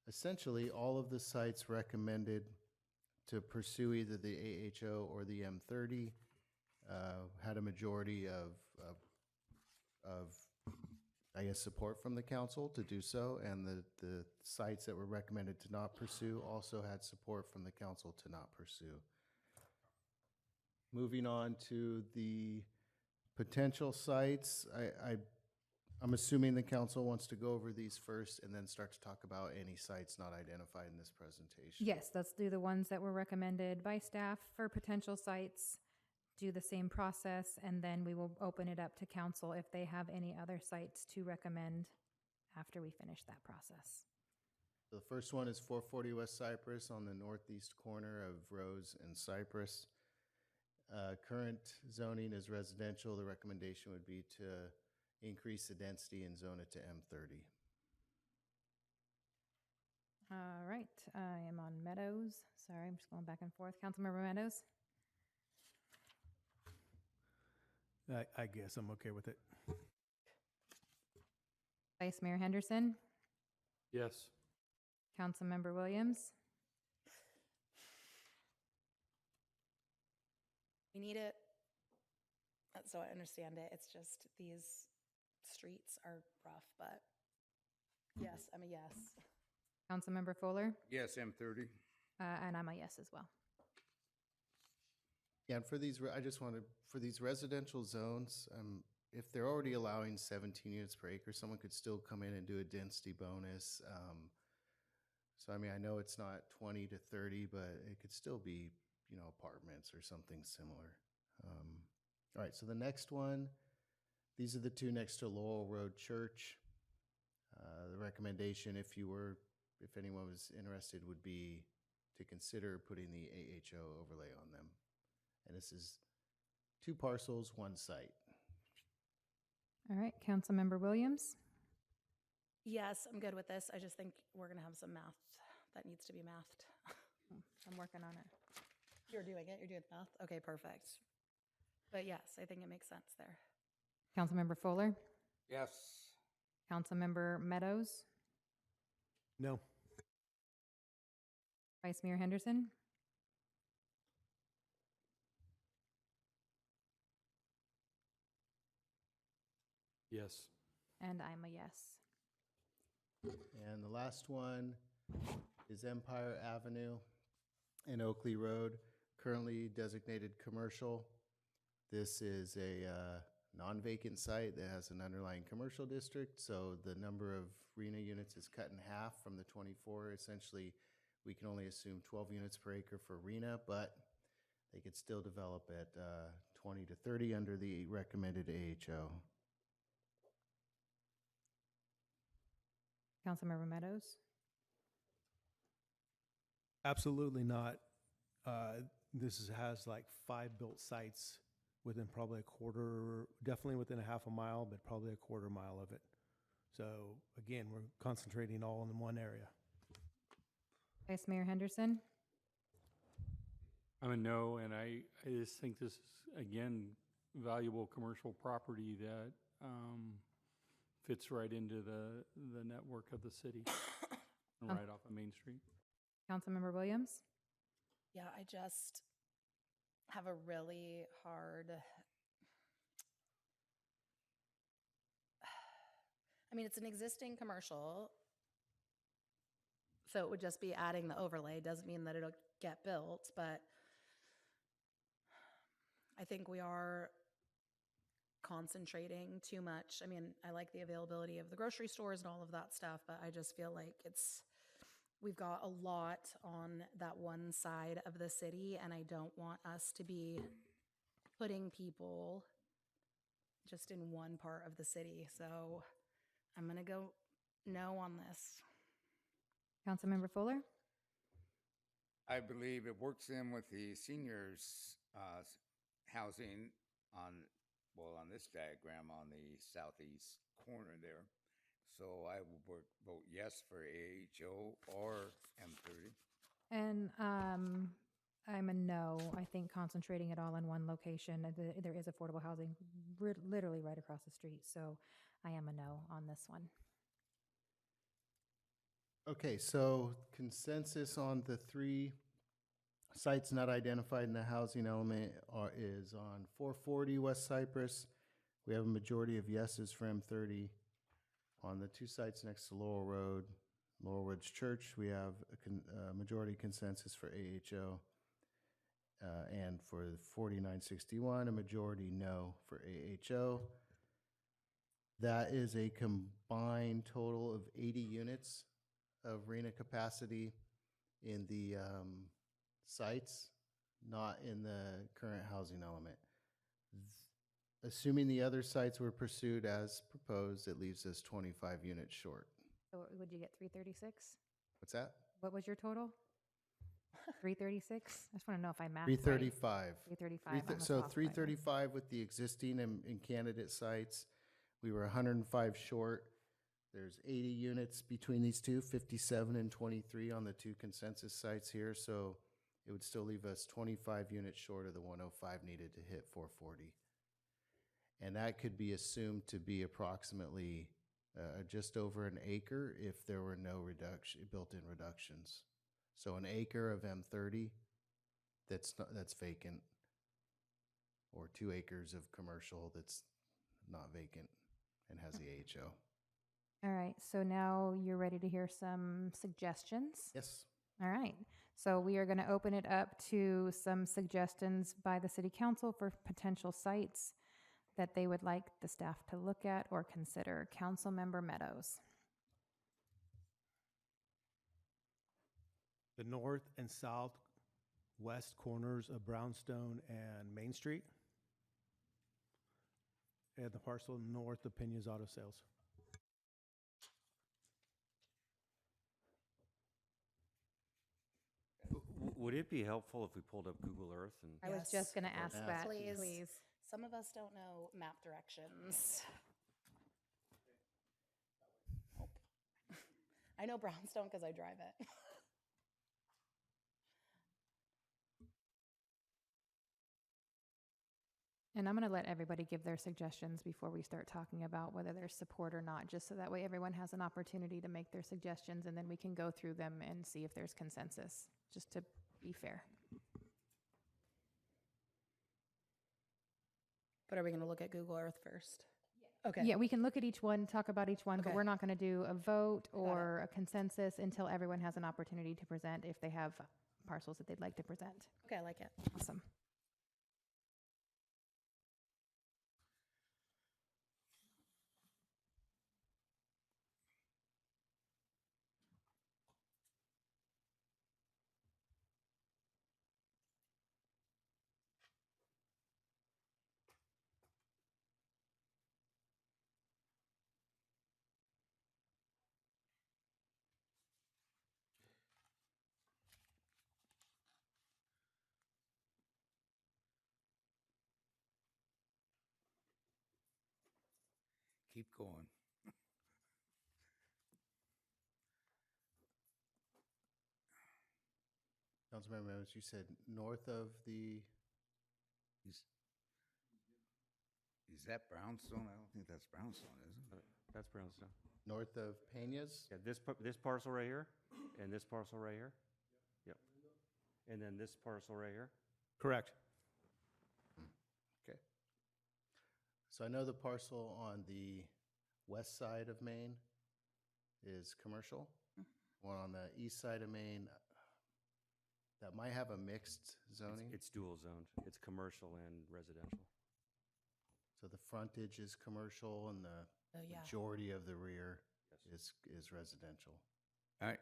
essentially, all of the sites recommended to pursue either the AHO or the M30 had a majority of I guess, support from the council to do so, and the sites that were recommended to not pursue also had support from the council to not pursue. Moving on to the potential sites, I'm assuming the council wants to go over these first and then start to talk about any sites not identified in this presentation. Yes, let's do the ones that were recommended by staff for potential sites, do the same process, and then we will open it up to council if they have any other sites to recommend after we finish that process. The first one is 440 West Cypress on the northeast corner of Rose and Cypress. Current zoning is residential. The recommendation would be to increase the density and zone it to M30. All right, I am on Meadows. Sorry, I'm just going back and forth. Councilmember Meadows? I guess I'm okay with it. Vice Mayor Henderson? Yes. Councilmember Williams? We need it. So I understand it. It's just these streets are rough, but yes, I'm a yes. Councilmember Fuller? Yes, M30. And I'm a yes as well. Yeah, and for these, I just want to, for these residential zones, if they're already allowing 17 units per acre, someone could still come in and do a density bonus. So, I mean, I know it's not 20 to 30, but it could still be, you know, apartments or something similar. All right, so the next one, these are the 2 next to Lowell Road Church. The recommendation, if anyone was interested, would be to consider putting the AHO overlay on them. And this is 2 parcels, 1 site. All right, Councilmember Williams? Yes, I'm good with this. I just think we're going to have some math that needs to be mathed. I'm working on it. You're doing it? You're doing math? Okay, perfect. But yes, I think it makes sense there. Councilmember Fuller? Yes. Councilmember Meadows? No. Vice Mayor Henderson? Yes. And I'm a yes. And the last one is Empire Avenue and Oakley Road, currently designated commercial. This is a non-vacant site that has an underlying commercial district, so the number of RENA units is cut in half from the 24. Essentially, we can only assume 12 units per acre for RENA, but they could still develop at 20 to 30 under the recommended AHO. Councilmember Meadows? Absolutely not. Has like 5 built sites within probably a quarter, definitely within a half a mile, but probably a quarter mile of it. So again, we're concentrating all in one area. Vice Mayor Henderson? I'm a no, and I just think this is, again, valuable commercial property that fits right into the network of the city and right off of Main Street. Councilmember Williams? Yeah, I just have a really hard. I mean, it's an existing commercial, so it would just be adding the overlay. Doesn't mean that it'll get built, but I think we are concentrating too much. I mean, I like the availability of the grocery stores and all of that stuff, but I just feel like we've got a lot on that one side of the city, and I don't want us to be putting people just in one part of the city. So I'm going to go no on this. Councilmember Fuller? I believe it works in with the seniors' housing on this diagram on the southeast corner there. So I would vote yes for AHO or M30. And I'm a no. I think concentrating it all in one location, there is affordable housing literally right across the street. So I am a no on this one. Okay, so consensus on the 3 sites not identified in the housing element is on 440 West Cypress. We have a majority of yeses for M30. On the 2 sites next to Laurel Road, Laurel Ridge Church, we have a majority consensus for AHO. And for 4961, a majority no for AHO. That is a combined total of 80 units of RENA capacity in the sites, not in the current housing element. Assuming the other sites were pursued as proposed, it leaves us 25 units short. So would you get 336? What's that? What was your total? 336? I just want to know if I math 335. Right. 335. So 335 with the existing and candidate sites. We were 105 short. There's 80 units between these two, 57 and 23 on the 2 consensus sites here. So it would still leave us 25 units short of the 105 needed to hit 440. And that could be assumed to be approximately just over an acre if there were no built-in reductions. So an acre of M30 that's vacant, or 2 acres of commercial that's not vacant and has the AHO. All right. So now you're ready to hear some suggestions? Yes. All right. So we are going to open it up to some suggestions by the City Council for potential sites that they would like the staff to look at or consider. Councilmember Meadows. The north and southwest corners of Brownstone and Main Street, and the parcel north of Pena's Auto Sales. Would it be helpful if we pulled up Google Earth? And I was just going to ask that. Please. Some of us don't know map directions. Nope. I know Brownstone because I drive it. And I'm going to let everybody give their suggestions before we start talking about whether there's support or not, just so that way everyone has an opportunity to make their suggestions, and then we can go through them and see if there's consensus, just to be fair. But are we going to look at Google Earth first? Yeah. Okay. Yeah, we can look at each one, talk about each one, but Okay. we're not going to do a vote or a consensus until everyone has an opportunity to present if they have parcels that they'd like to present. Okay, I like it. Awesome. keep going. Councilmember Members, you said north of the, Is that Brownstone? I don't think that's Brownstone, is it? That's Brownstone. north of Peñas? Yeah, this parcel right here, and this parcel right here. Yep. And then this parcel right here. Correct. Okay. So I know the parcel on the west side of Maine is commercial. One on the east side of Maine that might have a mixed zoning. It's dual zoned. It's commercial and residential. So the frontage is commercial and the yeah. majority of the rear is residential. All right.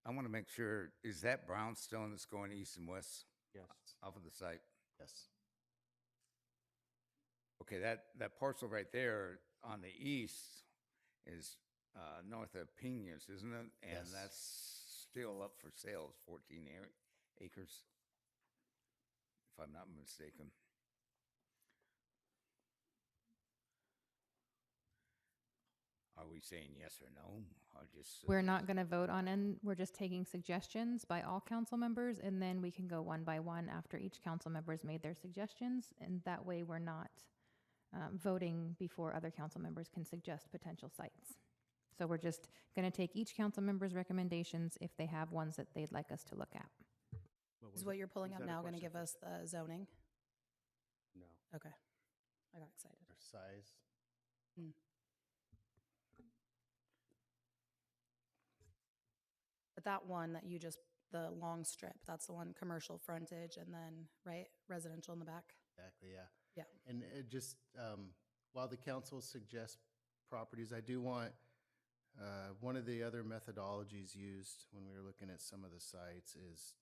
I want to make sure, is that Brownstone that's going east and west? Yes. Off of the site? Yes. Okay, that parcel right there on the east is north of Peñas, isn't it? And Yes. that's still up for sale, it's 14 acres, if I'm not mistaken. Are we saying yes or no? Or just We're not going to vote on it. We're just taking suggestions by all council members, and then we can go one by one after each council member has made their suggestions. And that way we're not voting before other council members can suggest potential sites. So we're just going to take each council member's recommendations if they have ones that they'd like us to look at. Is what you're pulling up now going to give us the zoning? No. Okay. I got excited. Or size. But that one that you just, the long strip, that's the one commercial frontage and then, right, residential in the back? Exactly, yeah. Yeah. And it just, while the council suggests properties, I do want, one of the other methodologies used when we were looking at some of the sites is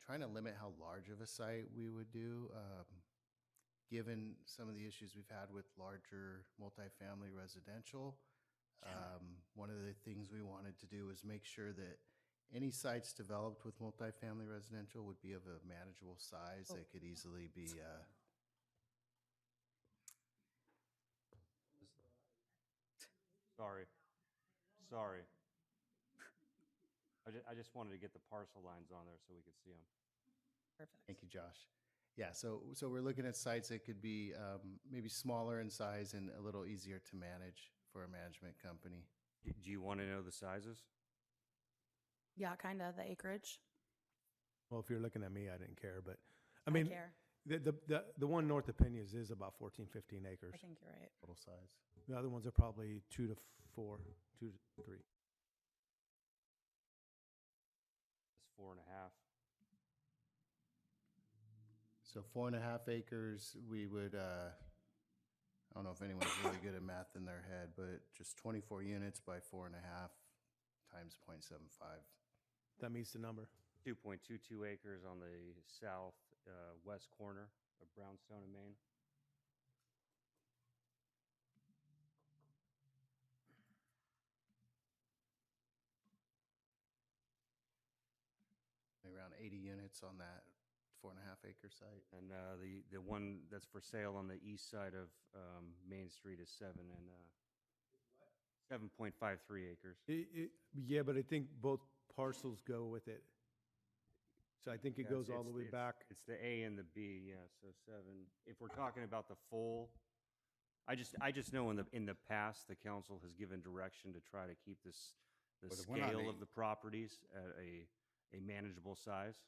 trying to limit how large of a site we would do, given some of the issues we've had with larger multifamily residential. One of the things we wanted to do was make sure that any sites developed with multifamily residential would be of a manageable size that could easily be, Sorry. I just wanted to get the parcel lines on there so we could see them. Perfect. Thank you, Josh. Yeah, so we're looking at sites that could be maybe smaller in size and a little easier to manage for a management company. Do you want to know the sizes? Yeah, kind of, the acreage. Well, if you're looking at me, I didn't care, but I I mean, care. the one north of Peñas is about 14, 15 acres. I think you're right. Total size. The other ones are probably 2 to 4, 2 to 3. It's 4.5. So 4.5 acres, we would, I don't know if anyone's really good at math in their head, but just 24 units by 4.5 times 0.75. That meets the number. 2.22 acres on the south west corner of Brownstone in Maine. Around 80 units on that 4.5 acre site. And the one that's for sale on the east side of Main Street is 7.53 acres. Yeah, but I think both parcels go with it. So I think it goes all the way back. It's the A and the B, yeah, so 7. If we're talking about the full, I just know in the past, the council has given direction to try to keep the Well, the one on scale the- of the properties at a manageable size.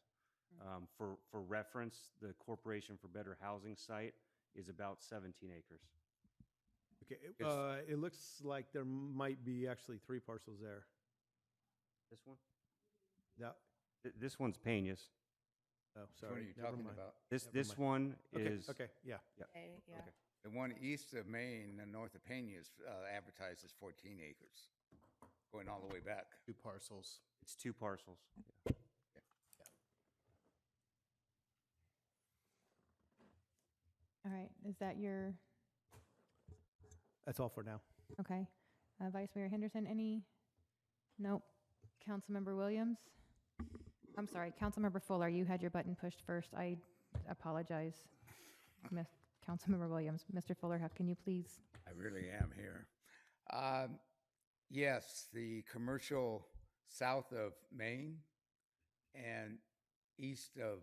For reference, the Corporation for Better Housing site is about 17 acres. Okay, it looks like there might be actually 3 parcels there. This one? That, This one's Peñas. oh, Which sorry. one are you never talking mind. about? This Never mind. one Okay, is. okay, yeah. Yeah. Okay, yeah. Okay. The one east of Maine and north of Peñas advertised as 14 acres, going all the way back. 2 parcels. It's 2 parcels. All right, is that your, That's all for now. okay. Vice Mayor Henderson, any? Nope. Councilmember Williams? I'm sorry, Councilmember Fuller, you had your button pushed first. I apologize. Councilmember Williams. Mr. Fuller, how can you please? I really am here. Yes, the commercial south of Maine and east of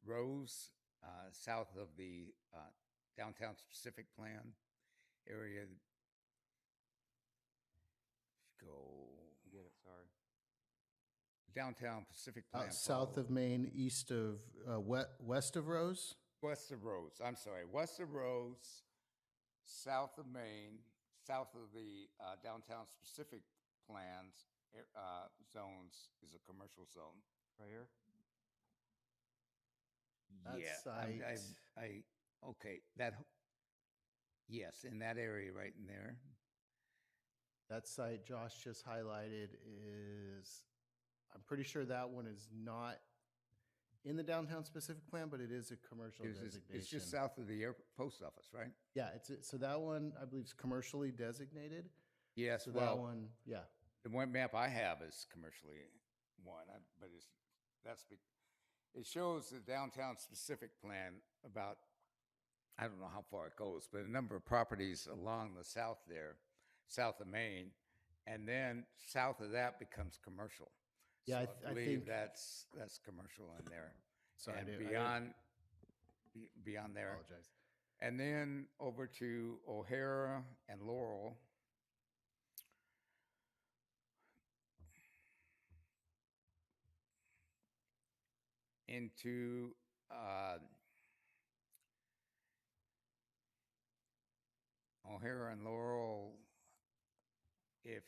Rose, south of the downtown specific plan area. Go Get it, sorry. downtown Pacific plan. South of Maine, east of, west of Rose? West of Rose, I'm sorry, west of Rose, south of Maine, south of the downtown specific plans zones is a commercial zone. Right here? Yeah, okay, yes, in that area right in there. That site Josh just highlighted is, I'm pretty sure that one is not in the downtown specific plan, but it is a commercial designation. It's just south of the post office, right? Yeah, so that one, I believe, is commercially designated. Yes, So well, that one, yeah. the one map I have is commercially but it shows the downtown specific plan about, I don't know how far it goes, but a number of properties along the south there, south of Maine, and then south of that becomes commercial. Yeah, So I believe think that's commercial in there. Sorry, and I didn't- beyond there. Apologize. And then over to O'Hara and Laurel. Into O'Hara and Laurel, if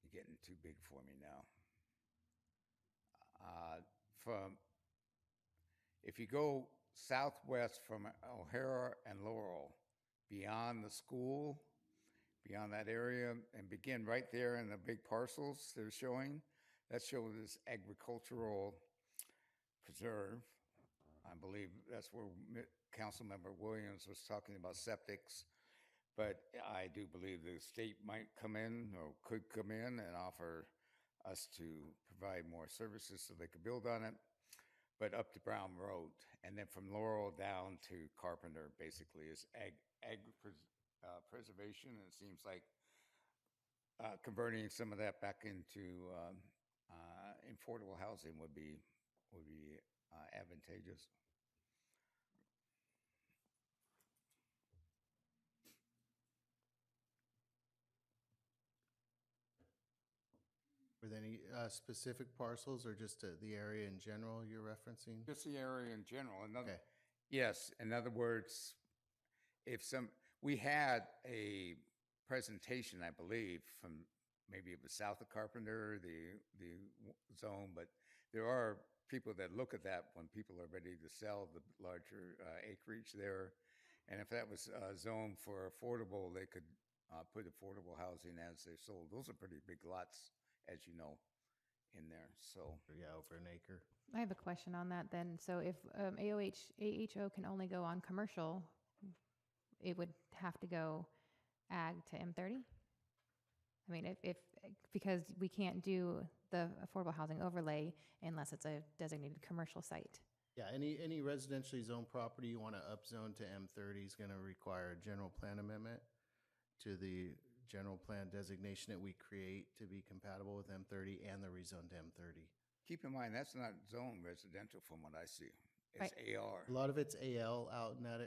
you're getting too big for me now. If you go southwest from O'Hara and Laurel, beyond the school, beyond that area, and begin right there in the big parcels they're showing, that shows this agricultural preserve. I believe that's where Councilmember Williams was talking about septics. But I do believe the state might come in or could come in and offer us to provide more services so they could build on it. But up to Brown Road, and then from Laurel down to Carpenter, basically is preservation. And it seems like converting some of that back into affordable housing would be advantageous. Were there any specific parcels or just the area in general you're referencing? Just the area in general. Okay. Yes, in other words, we had a presentation, I believe, from maybe it was south of Carpenter, the zone, but there are people that look at that when people are ready to sell the larger acreage there. And if that was zoned for affordable, they could put affordable housing as they're sold. Those are pretty big lots, as you know, in there. So yeah, over an acre. I have a question on that then. So if AHO can only go on commercial, it would have to go ag to M30? I mean, because we can't do the affordable housing overlay unless it's a designated commercial site. Yeah, any residentially zoned property you want to upzone to M30 is going to require a general plan amendment to the general plan designation that we create to be compatible with M30 and the rezone to M30. keep in mind, that's not zone residential from what I see. It's Right. AR. A lot of it's AL out in that,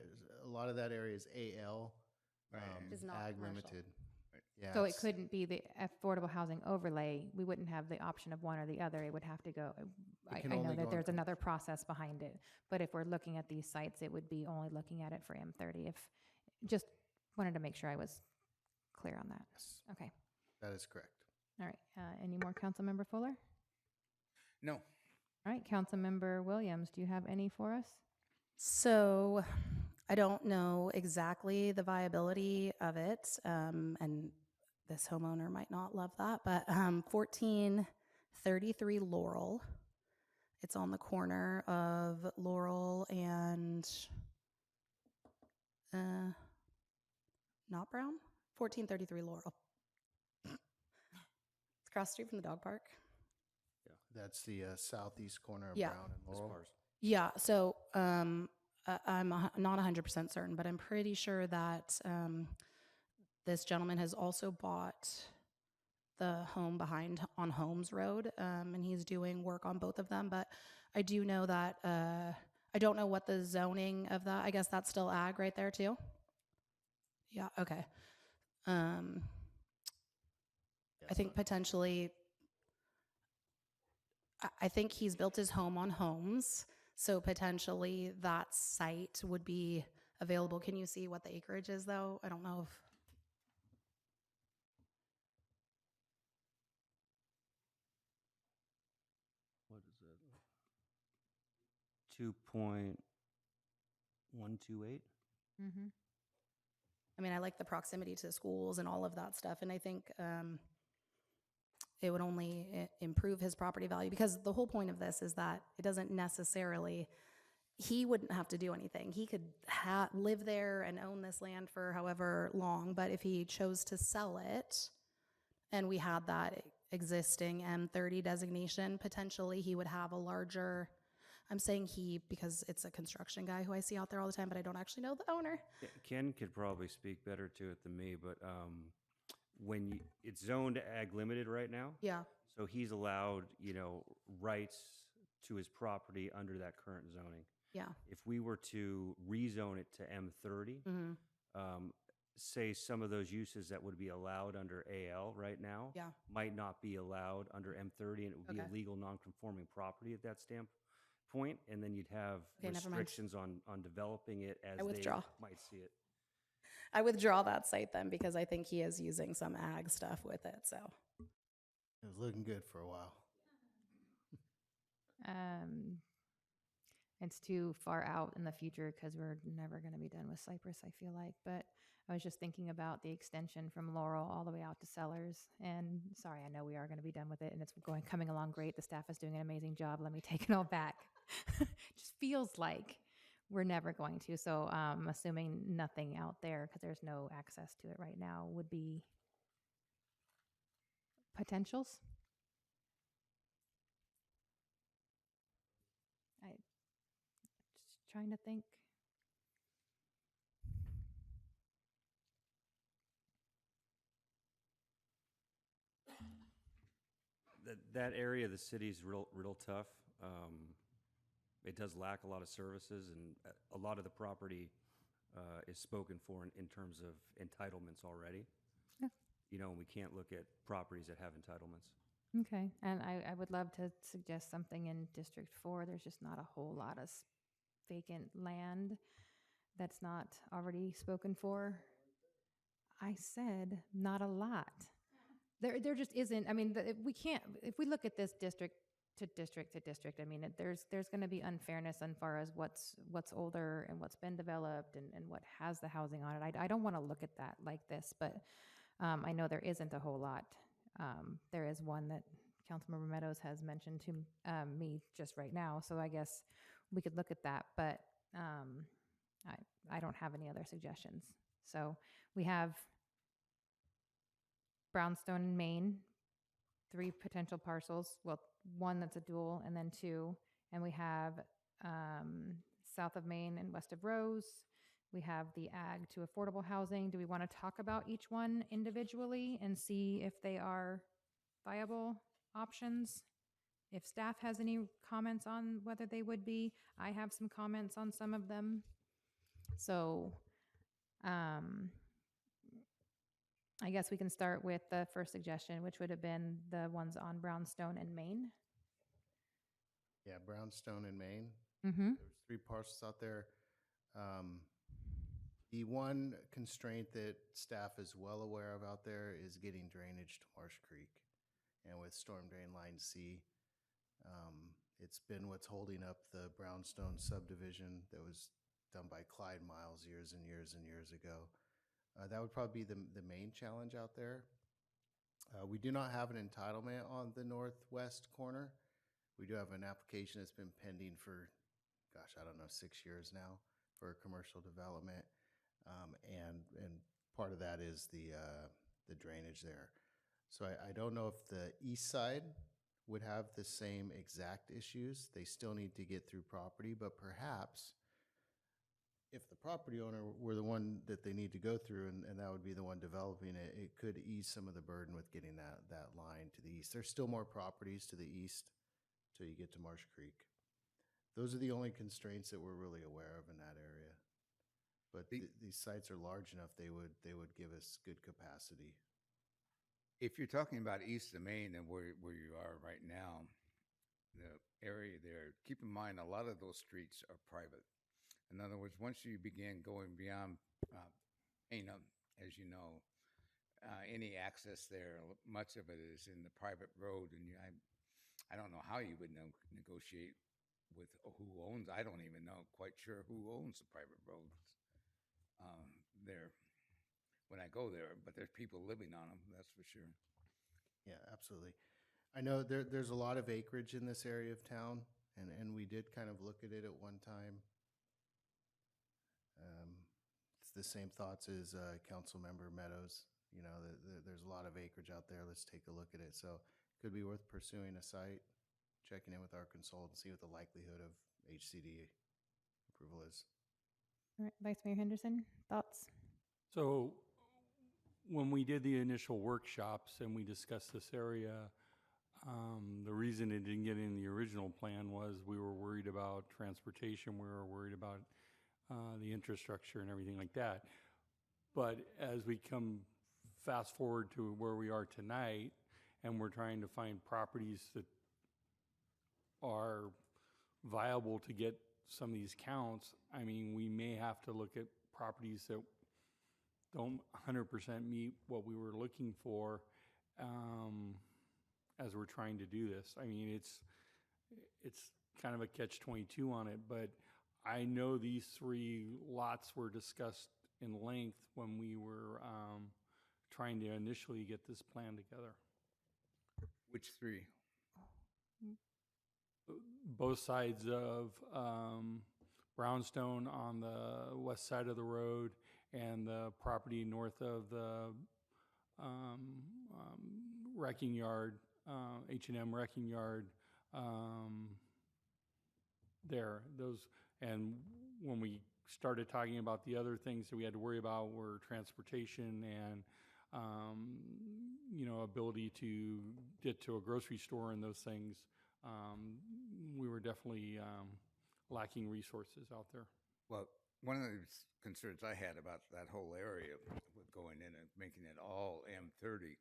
a lot of that area is AL, Is not ag commercial. limited. Yeah. So it it's- couldn't be the affordable housing overlay. We wouldn't have the option of one or the other. It would have to go. I can know only go that on there's another process behind it, but if we're looking at these sites, it would be only looking at it for M30. Just wanted to make sure I was clear on that. Yes, Okay. that is correct. All right. Any more, Councilmember Fuller? No. All right. Councilmember Williams, do you have any for us? So I don't know exactly the viability of it, and this homeowner might not love that, but 1433 Laurel. It's on the corner of Laurel and not Brown? 1433 Laurel. It's across the street from the dog park. Yeah, that's the southeast corner of Yeah. Brown and Laurel. Yeah, so not 100% certain, but I'm pretty sure that this gentleman has also bought the home behind on Holmes Road, and he's doing work on both of them. But I do know that I don't know what the zoning of that. I guess that's still ag right there too. Yeah. Okay. I think potentially. I think he's built his home on Holmes, so potentially that site would be available. Can you see what the acreage is, though? I don't know if. What is it? 2.128? Mm-hmm. I mean, I like the proximity to schools and all of that stuff, and I think it would only improve his property value, because the whole point of this is that it doesn't necessarily, he wouldn't have to do anything. He could live there and own this land for however long, but if he chose to sell it and we had that existing M30 designation, potentially he would have a larger, I'm saying he because it's a construction guy who I see out there all the time, but I don't actually know the owner. Ken could probably speak better to it than me, but when it's zoned ag limited right now. Yeah. So he's allowed, rights to his property under that current zoning. Yeah. If we were to rezone it to M30, say some of those uses that would be allowed under AL right now might not be allowed under M30, and it would be a legal non-conforming property at that standpoint, and then you'd have restrictions on developing it as they might see it. I withdraw that site then, because I think he is using some ag stuff with it. So it was looking good for a while. It's too far out in the future because we're never going to be done with Cypress, I feel like. But I was just thinking about the extension from Laurel all the way out to Sellers. And sorry, I know we are going to be done with it, and it's coming along great. The staff is doing an amazing job. Let me take it all back. Just feels like we're never going to. So assuming nothing out there, because there's no access to it right now, would be potentials. Just trying to think. That area of the city is real tough. It does lack a lot of services, and a lot of the property is spoken for in terms of entitlements already. Yeah. We can't look at properties that have entitlements. Okay, and I would love to suggest something in District 4. There's just not a whole lot of vacant land that's not already spoken for. I said not a lot. There just isn't. I mean, we can't. If we look at this district to district to district, I mean, there's going to be unfairness as far as what's older and what's been developed and what has the housing on it. I don't want to look at that like this, but I know there isn't a whole lot. There is one that Councilmember Meadows has mentioned to me just right now, so I guess we could look at that, but I don't have any other suggestions. So we have Brownstone and Maine, 3 potential parcels. Well, 1 that's a dual, and then 2. And we have south of Maine and west of Rose. We have the ag to affordable housing. Do we want to talk about each one individually and see if they are viable options? If staff has any comments on whether they would be, I have some comments on some of them. So I guess we can start with the first suggestion, which would have been the ones on Brownstone and Maine. Yeah, Brownstone and Maine. Mm-hmm. There's 3 parcels out there. The one constraint that staff is well aware of out there is getting drainage to Marsh Creek. And with Storm Drain Line C, it's been what's holding up the Brownstone subdivision that was done by Clyde Miles years and years and years ago. That would probably be the main challenge out there. We do not have an entitlement on the northwest corner. We do have an application that's been pending for, gosh, I don't know, 6 years now for commercial development. And part of that is the drainage there. So I don't know if the east side would have the same exact issues. They still need to get through property, but perhaps if the property owner were the one that they need to go through and that would be the one developing it, it could ease some of the burden with getting that line to the east. There's still more properties to the east till you get to Marsh Creek. Those are the only constraints that we're really aware of in that area. But these sites are large enough, they would give us good capacity. If you're talking about east of Main and where you are right now, the area there, keep in mind a lot of those streets are private. In other words, once you begin going beyond Ana, as you know, any access there, much of it is in the private road, and I don't know how you would negotiate with who owns. I don't even know quite sure who owns the private roads there when I go there, but there's people living on them, that's for sure. Yeah, absolutely. I know there's a lot of acreage in this area of town, and we did kind of look at it at one time. It's the same thoughts as Council Member Meadows. You know, there's a lot of acreage out there. Let's take a look at it. So it could be worth pursuing a site, checking in with our consultant, see what the likelihood of HCD approval is. All right, Vice Mayor Henderson, thoughts? So when we did the initial workshops and we discussed this area, the reason it didn't get in the original plan was we were worried about transportation, we were worried about the infrastructure and everything like that. But as we come fast forward to where we are tonight, and we're trying to find properties that are viable to get some of these counts, I mean, we may have to look at properties that don't 100% meet what we were looking for as we're trying to do this. I mean, it's kind of a catch-22 on it, but I know these 3 lots were discussed in length when we were trying to initially get this plan together. Which 3? Both sides of Brownstone on the west side of the road and the property north of the wrecking yard, H&M wrecking yard there. And when we started talking about the other things that we had to worry about were transportation and ability to get to a grocery store and those things, we were definitely lacking resources out there. Well, one of the concerns I had about that whole area with going in and making it all M30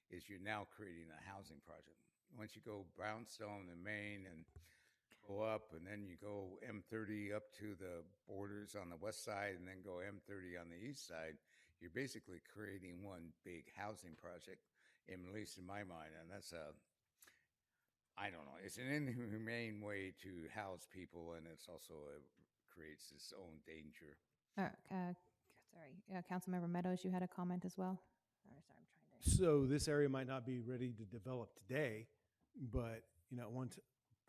is you're now creating a housing project. Once you go Brownstone and Maine and go up, and then you go M30 up to the borders on the west side, and then go M30 on the east side, you're basically creating one big housing project, at least in my mind. And that's I don't know, it's an inhumane way to house people, and it's also creates its own danger. Councilmember Meadows, you had a comment as well? So this area might not be ready to develop today, but at one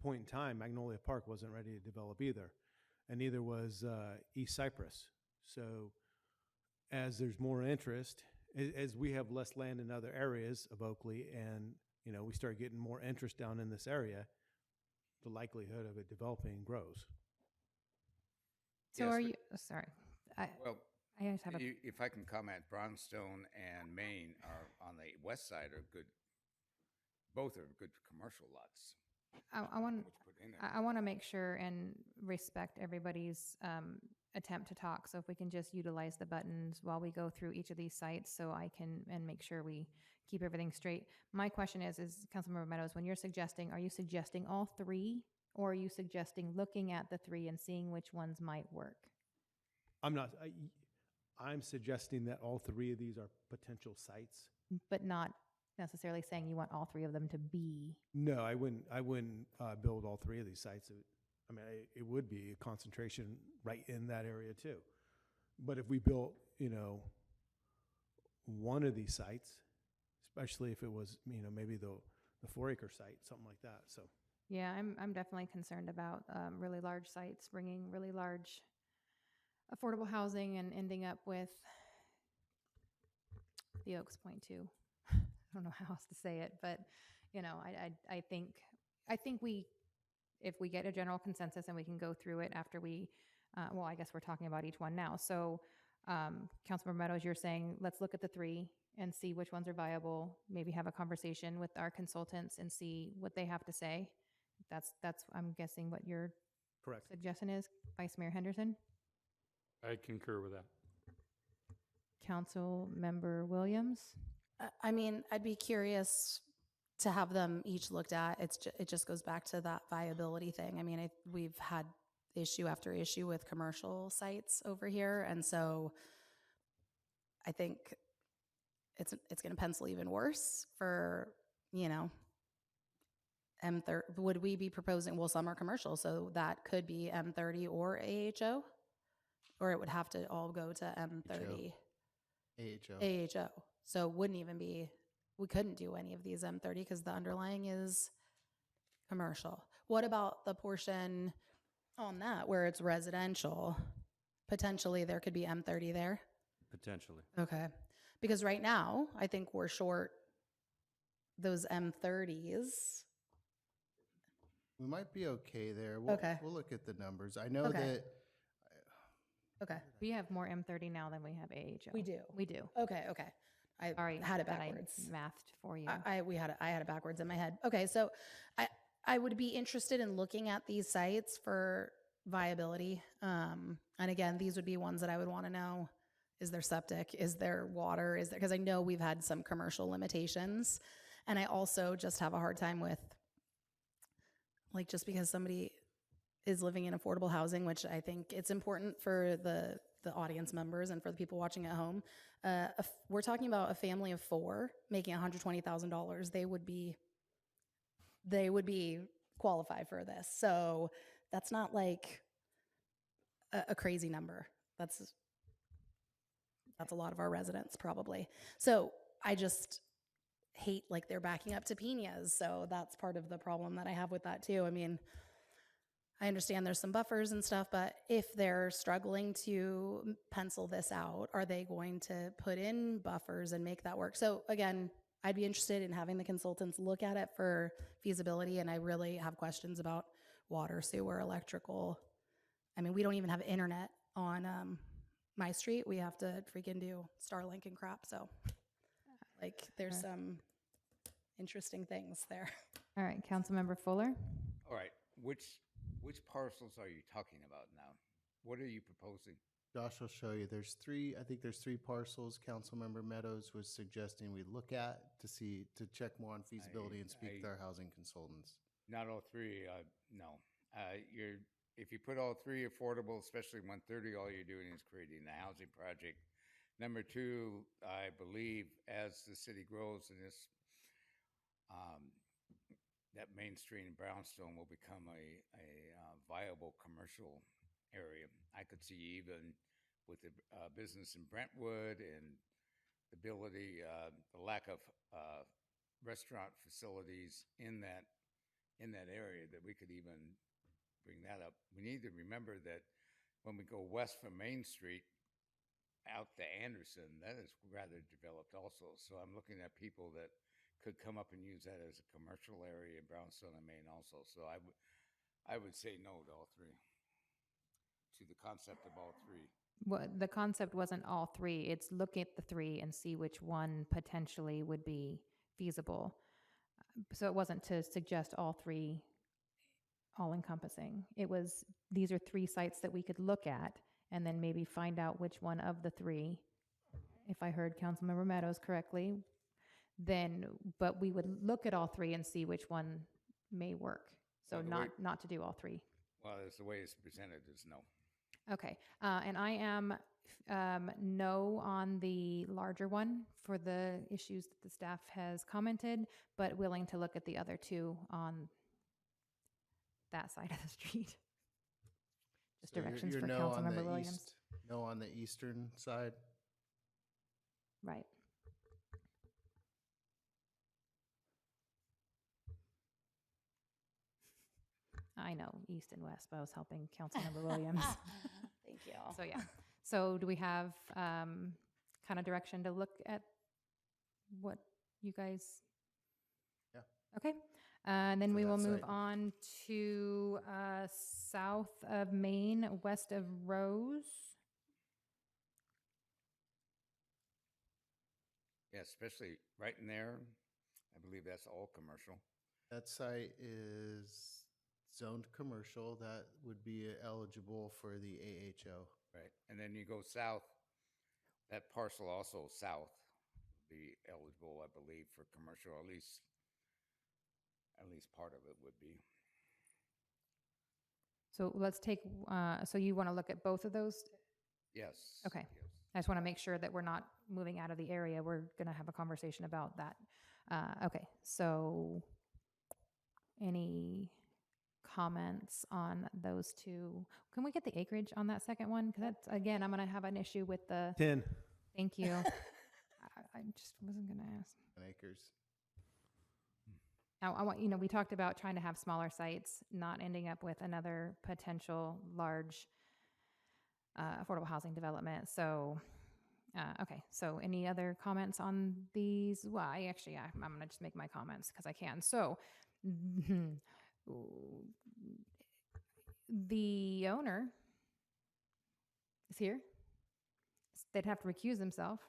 point in time, Magnolia Park wasn't ready to develop either, and neither was East Cypress. So as there's more interest, as we have less land in other areas of Oakley, and we start getting more interest down in this area, the likelihood of it developing grows. So yes, are you, sorry. Well, I just have a, if I can comment, Brownstone and Maine are on the west side are good. Both are good commercial lots. I want to make sure and respect everybody's attempt to talk. So if we can just utilize the buttons while we go through each of these sites, so I can and make sure we keep everything straight. My question is Councilmember Meadows, when you're suggesting, are you suggesting all 3, or are you suggesting looking at the 3 and seeing which ones might work? I'm suggesting that all 3 of these are potential sites, but not necessarily saying you want all 3 of them to be. No, I wouldn't build all 3 of these sites. It would be a concentration right in that area too. But if we built, one of these sites, especially if it was, maybe the 4-acre site, something like that. So yeah, I'm definitely concerned about really large sites bringing really large affordable housing and ending up with the Oaks Point 2. I don't know how else to say it, but I think we, if we get a general consensus and we can go through it after we Well, I guess we're talking about each one now. So, Councilmember Meadows, you're saying, let's look at the three and see which ones are viable, maybe have a conversation with our consultants and see what they have to say. That's, I'm guessing, what your Correct. suggestion is, Vice Mayor Henderson? I concur with that. Council Member Williams? I mean, I'd be curious to have them each looked at. It just goes back to that viability thing. I mean, we've had issue after issue with commercial sites over here, and so I think it's going to pencil even worse for, you know, M30. Would we be proposing? Well, some are commercial, so that could be M30 or AHO, or it would have to all go to M30. AHO. So it wouldn't even be, we couldn't do any of these M30 because the underlying is commercial. What about the portion on that where it's residential? Potentially there could be M30 there. Potentially. Okay. Because right now, I think we're short those M30s. We might be okay there. Okay. We'll look at the numbers. I know Okay. that. Okay. We have more M30 now than we have AHO. We do. We do. Okay. I Sorry had it that backwards. I mathed for you. I had it backwards in my head. Okay, so I would be interested in looking at these sites for viability. And again, these would be ones that I would want to know: is there septic? Is there water? Is there? Because I know we've had some commercial limitations, and I also just have a hard time with, like, just because somebody is living in affordable housing, which I think it's important for the audience members and for the people watching at home. We're talking about a family of 4 making $120,000. They would be qualified for this. So that's not like a crazy number. That's a lot of our residents probably. So I just hate, like, they're backing up to piñas. So that's part of the problem that I have with that too. I mean, I understand there's some buffers and stuff, but if they're struggling to pencil this out, are they going to put in buffers and make that work? So again, I'd be interested in having the consultants look at it for feasibility, and I really have questions about water, sewer, electrical. I mean, we don't even have internet on my street. We have to freaking do Starlink and crap. So, like, there's some interesting things there. All right, Councilmember Fuller? All right, which parcels are you talking about now? What are you proposing? Josh will show you. I think there's 3 parcels Councilmember Meadows was suggesting we look at to check more on feasibility and speak with our housing consultants. Not all 3, no. If you put all 3 affordable, especially 130, all you're doing is creating a housing project. Number 2, I believe as the city grows and this, that Main Street in Brownstone will become a viable commercial area. I could see even with the business in Brentwood and the ability, the lack of restaurant facilities in that area, that we could even bring that up. We need to remember that when we go west from Main Street out to Anderson, that is rather developed also. So I'm looking at people that could come up and use that as a commercial area in Brownstone and Main also. So I would say no to all 3, to the concept of all 3. Well, the concept wasn't all 3. It's look at the 3 and see which one potentially would be feasible. So it wasn't to suggest all 3 all-encompassing. It was, these are 3 sites that we could look at and then maybe find out which one of the 3, if I heard Councilmember Meadows correctly, then, but we would look at all 3 and see which one may work. So Well, not to do all 3. Well, as the way it's presented is no. Okay, and I am no on the larger one for the issues that the staff has commented, but willing to look at the other 2 on that side of the street. Just So directions you're for no on Councilmember the Williams. no on the eastern side. Right. I know east and west, but I was helping Councilmember Williams. Thank you. So yeah. So do we have kind of direction to look at what you guys? Yeah. Okay. And then For we that will move site. on to south of Main, west of Rose. Yeah, especially right in there. I believe that's all commercial. That site is zoned commercial. That would be eligible for the AHO. Right. And then you go south, that parcel also south would be eligible, I believe, for commercial, at least part of it would be. So let's take, so you want to look at both of those? Yes. Okay. Yes. I just want to make sure that we're not moving out of the area. We're going to have a conversation about that. Okay, so any comments on those two? Can we get the acreage on that second one? Because that's, again, I'm going to have an issue with the... 10. Thank you. I just wasn't going to ask. 10 acres. Now, I want, we talked about trying to have smaller sites, not ending up with another potential large affordable housing development. So, okay. So any other comments on these? Well, I'm going to just make my comments because I can. So the owner is here. They'd have to recuse themselves.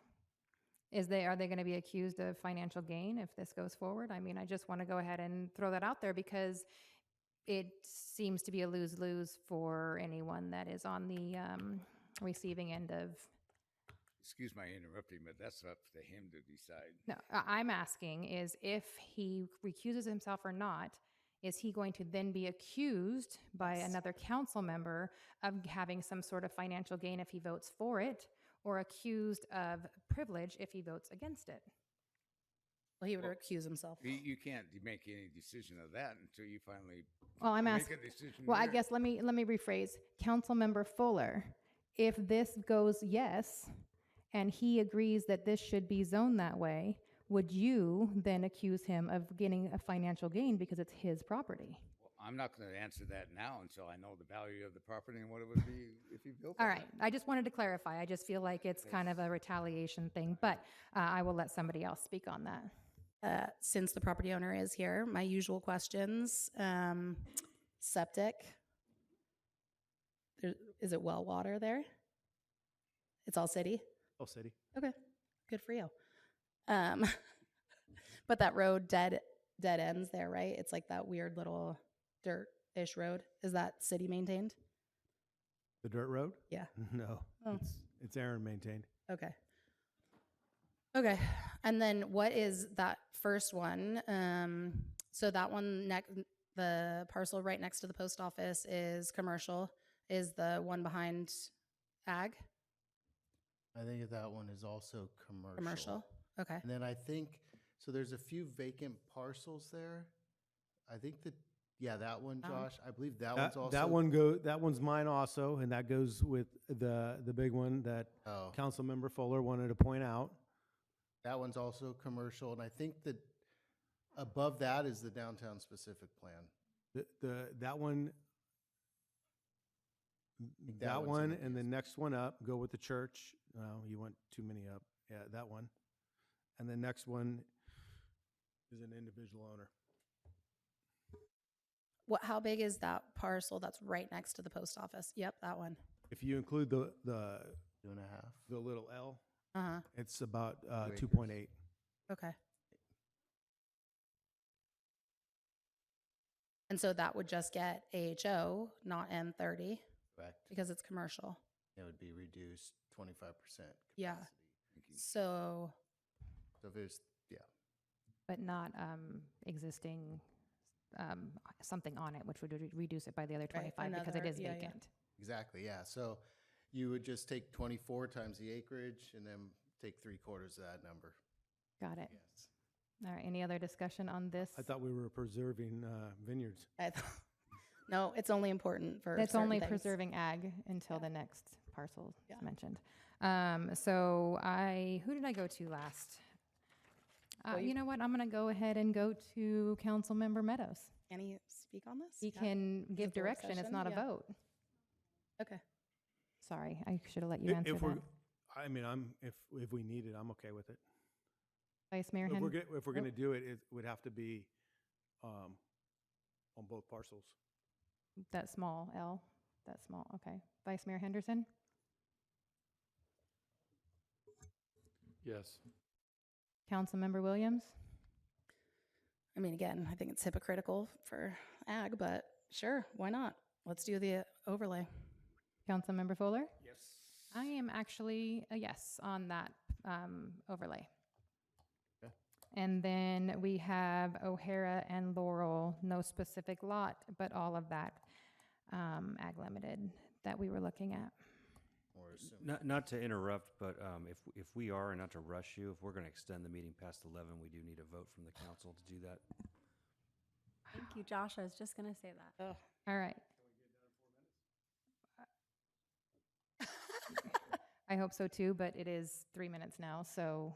Are they going to be accused of financial gain if this goes forward? I mean, I just want to go ahead and throw that out there because it seems to be a lose-lose for anyone that is on the receiving end of... Excuse my interrupting, but that's up to him to decide. No, I'm asking is if he recuses himself or not, is he going to then be accused by another council member of having some sort of financial gain if he votes for it, or accused of privilege if he votes against it? Well, he would recuse himself. You can't make any decision of that until you finally Well, I'm make asking. a decision. Well, I here. guess let me rephrase. Councilmember Fuller, if this goes yes, and he agrees that this should be zoned that way, would you then accuse him of getting a financial gain because it's his property? Well, I'm not going to answer that now until I know the value of the property and what it would be if you built it. All right. I just wanted to clarify. I just feel like it's kind of a retaliation thing, but I will let somebody else speak on that. Since the property owner is here, my usual questions, septic. Is it well water there? It's all city? Oh, city. Okay, good for you. But that road dead ends there, right? It's like that weird little dirt-ish road. Is that city maintained? The dirt road? Yeah. No, Oh. it's Aaron maintained. Okay. Okay. And then what is that first one? So that one, the parcel right next to the post office is commercial. Is the one behind ag? I think that one is also commercial. Commercial. Okay. And then I think, so there's a few vacant parcels there. I think that, yeah, that one, Josh, I believe that one's also. That one's mine also, and that goes with the big one that Councilmember Fuller wanted to point out. That one's also commercial, and I think that above that is the downtown specific plan. That one, that one's and the next one up, go with the church. Oh, you went too many up. Yeah, that one. And the next one is an individual owner. How big is that parcel that's right next to the post office? Yep, that one. If you include the 2.5, the little L, Uh-huh. it's about 2 2.8. Okay. And so that would just get AHO, not M30. Correct. Because it's commercial. It would be reduced 25% capacity. Yeah. So if it's, yeah. But not existing something on it, which would reduce it by the other 25 because it is vacant. Exactly, yeah. So you would just take 24 times the acreage and then take 3/4 of that number. Got it. Yes. All right. Any other discussion on this? I thought we were preserving vineyards. No, it's only important for It's certain only things. preserving ag until the next parcel Yeah. is mentioned. Who did I go to last? You know what? I'm going to go ahead and go to Councilmember Meadows. Can he speak on this? He Yeah. can Is give it the work direction. It's session? not a Yeah. vote. Okay. Sorry, I should have let you answer If that. we're, I mean, if we need it, I'm okay with it. Vice Mayor If Hen? we're going to do it, it would have to be on both parcels. That small L, that small, okay. Vice Mayor Henderson? Yes. Councilmember Williams? I mean, again, I think it's hypocritical for ag, but sure, why not? Let's do the overlay. Councilmember Fuller? Yes. I am actually a yes on that overlay. Okay. And then we have O'Hara and Laurel, no specific lot, but all of that ag limited that we were looking at. Or assume. Not to interrupt, but if we are, and not to rush you, if we're going to extend the meeting past 11, we do need a vote from the council to do that. Thank you, Josh. I was just going to say that. Oh. All right. I hope so too, but it is 3 minutes now, so.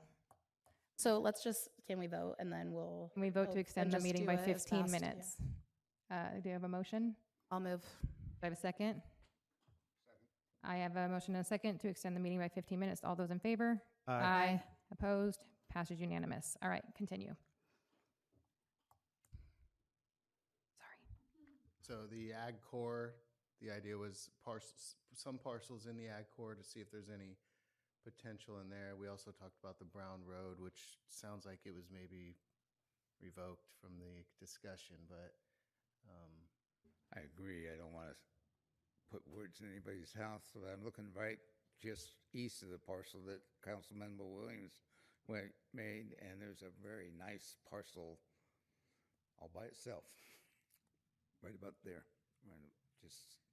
So let's just, can we vote and then we'll. Can we vote to extend the just meeting do by it as 15 fast, minutes? Do you have a motion? I'll move. Do I have a second? I have a motion and a second to extend the meeting by 15 minutes. All those in favor? Aye. Opposed? Passes unanimous. All right, continue. Sorry. So the ag core, the idea was some parcels in the ag core to see if there's any potential in there. We also talked about the Brown Road, which sounds like it was maybe revoked from the discussion, but I agree. I don't want to put words in anybody's mouth, so I'm looking right just east of the parcel that Councilmember Williams made, and there's a very nice parcel all by itself, right about there. Right, just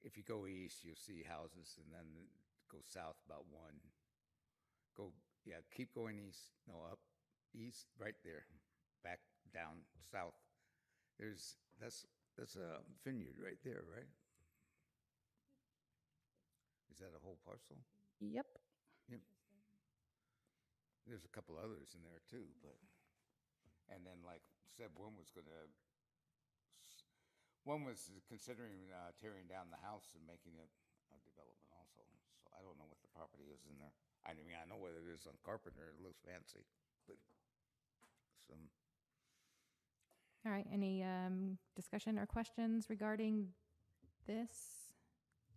if you go east, you'll see houses, and then go south about one. Keep going east. No, up east, right there, back down south. That's a vineyard right there, right? Is that a whole parcel? Yep. Yep. There's a couple others in there too, but, and then like said, one was considering tearing down the house and making it a development also. So I don't know what the property is in there. I mean, I know what it is on Carpenter. It looks fancy, but some. All right, any discussion or questions regarding this?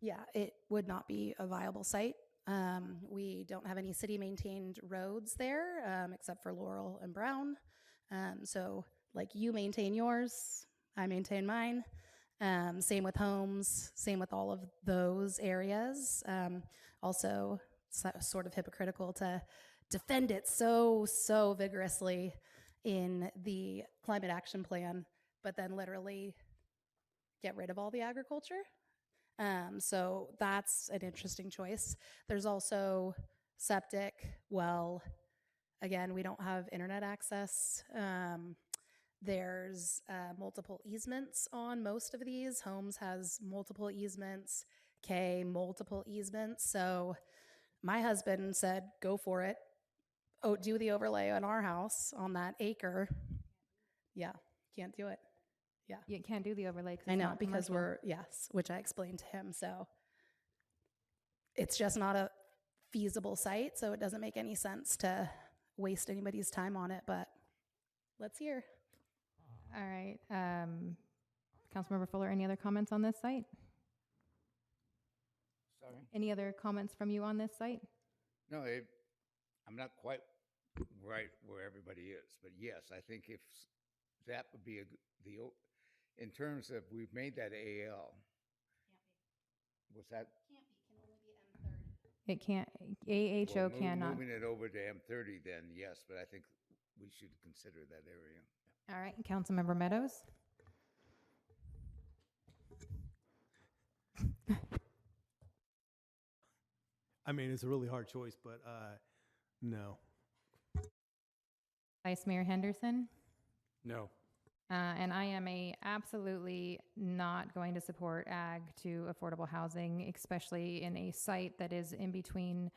Yeah, it would not be a viable site. We don't have any city-maintained roads there, except for Laurel and Brown. So, like, you maintain yours, I maintain mine. Same with homes, same with all of those areas. Also, sort of hypocritical to defend it so vigorously in the climate action plan, but then literally get rid of all the agriculture. So that's an interesting choice. There's also septic. Well, again, we don't have internet access. There's multiple easements on most of these. Homes has multiple easements. Multiple easements. So my husband said, go for it. Oh, do the overlay on our house on that acre. Yeah, can't do it. Yeah. You can't do the overlay. I know, not because commercial. which I explained to him. So it's just not a feasible site. So it doesn't make any sense to waste anybody's time on it, but let's hear. All right. Councilmember Fuller, any other comments on this site? Sorry? Any other comments from you on this site? No, I'm not quite right where everybody is, but yes, I think if that would be in terms of we've made that AL. Was that? It can't, AHO Well, cannot. Moving it over to M30 then, yes, but I think we should consider that area. All right, Councilmember Meadows? I mean, it's a really hard choice, but no. Vice Mayor Henderson? No. And I am absolutely not going to support ag to affordable housing, especially in a site that is in between.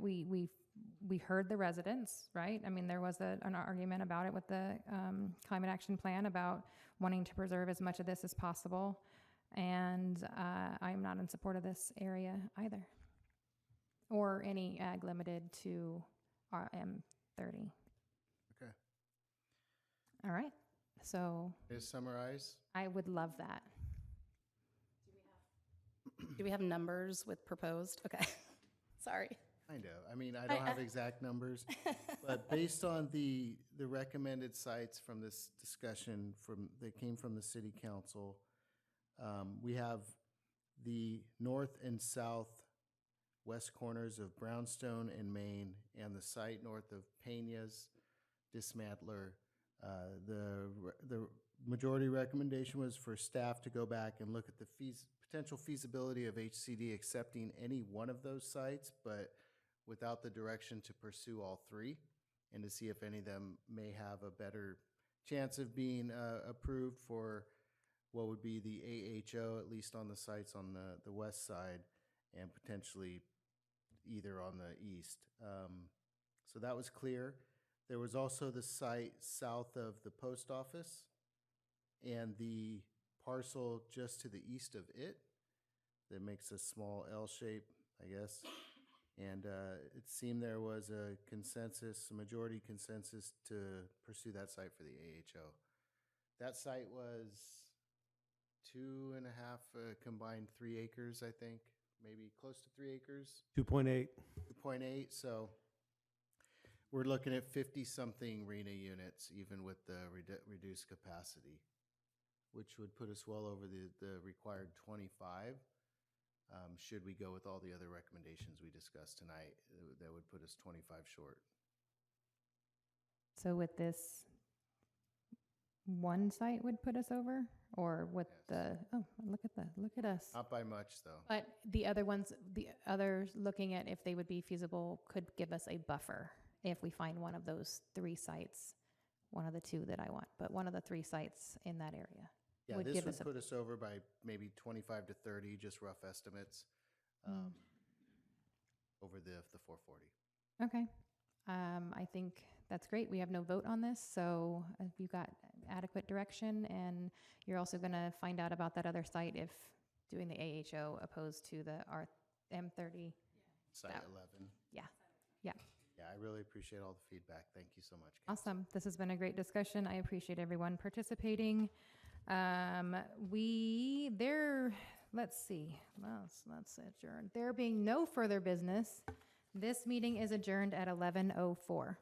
We heard the residents, right? I mean, there was an argument about it with the climate action plan about wanting to preserve as much of this as possible. And I'm not in support of this area either, or any ag limited to RM30. Okay. All right. So Just summarize. I would love that. Do we have numbers with proposed? Okay, sorry. Kind of. I mean, I don't have exact numbers, but based on the recommended sites from this discussion that came from the city council, we have the north and south west corners of Brownstone and Main, and the site north of Peña's Dismantler. The majority recommendation was for staff to go back and look at the potential feasibility of HCD accepting any one of those sites, but without the direction to pursue all three, and to see if any of them may have a better chance of being approved for what would be the AHO, at least on the sites on the west side, and potentially either on the east. So that was clear. There was also the site south of the post office and the parcel just to the east of it that makes a small L shape, I guess. And it seemed there was a majority consensus to pursue that site for the AHO. That site was 2.5 combined 3 acres, I think, maybe close to 3 acres. 2.8. 2.8, so we're looking at 50-something RENA units, even with the reduced capacity, which would put us well over the required 25. Should we go with all the other recommendations we discussed tonight, that would put us 25 short. So with this, one site would put us over, or with look at us. Not by much, though. But the others looking at if they would be feasible could give us a buffer if we find one of those 3 sites, one of the 2 that I want, but one of the 3 sites in that area. Yeah, would this give would us a put us over by maybe 25 to 30, just rough estimates, over the 440. Okay. I think that's great. We have no vote on this, so you've got adequate direction, and you're also going to find out about that other site if doing the AHO opposed to the M30. Site 11. Yeah. Yeah, I really appreciate all the feedback. Thank you so much. Awesome. This has been a great discussion. I appreciate everyone participating. Let's see. Let's adjourn. There being no further business, this meeting is adjourned at 11:04.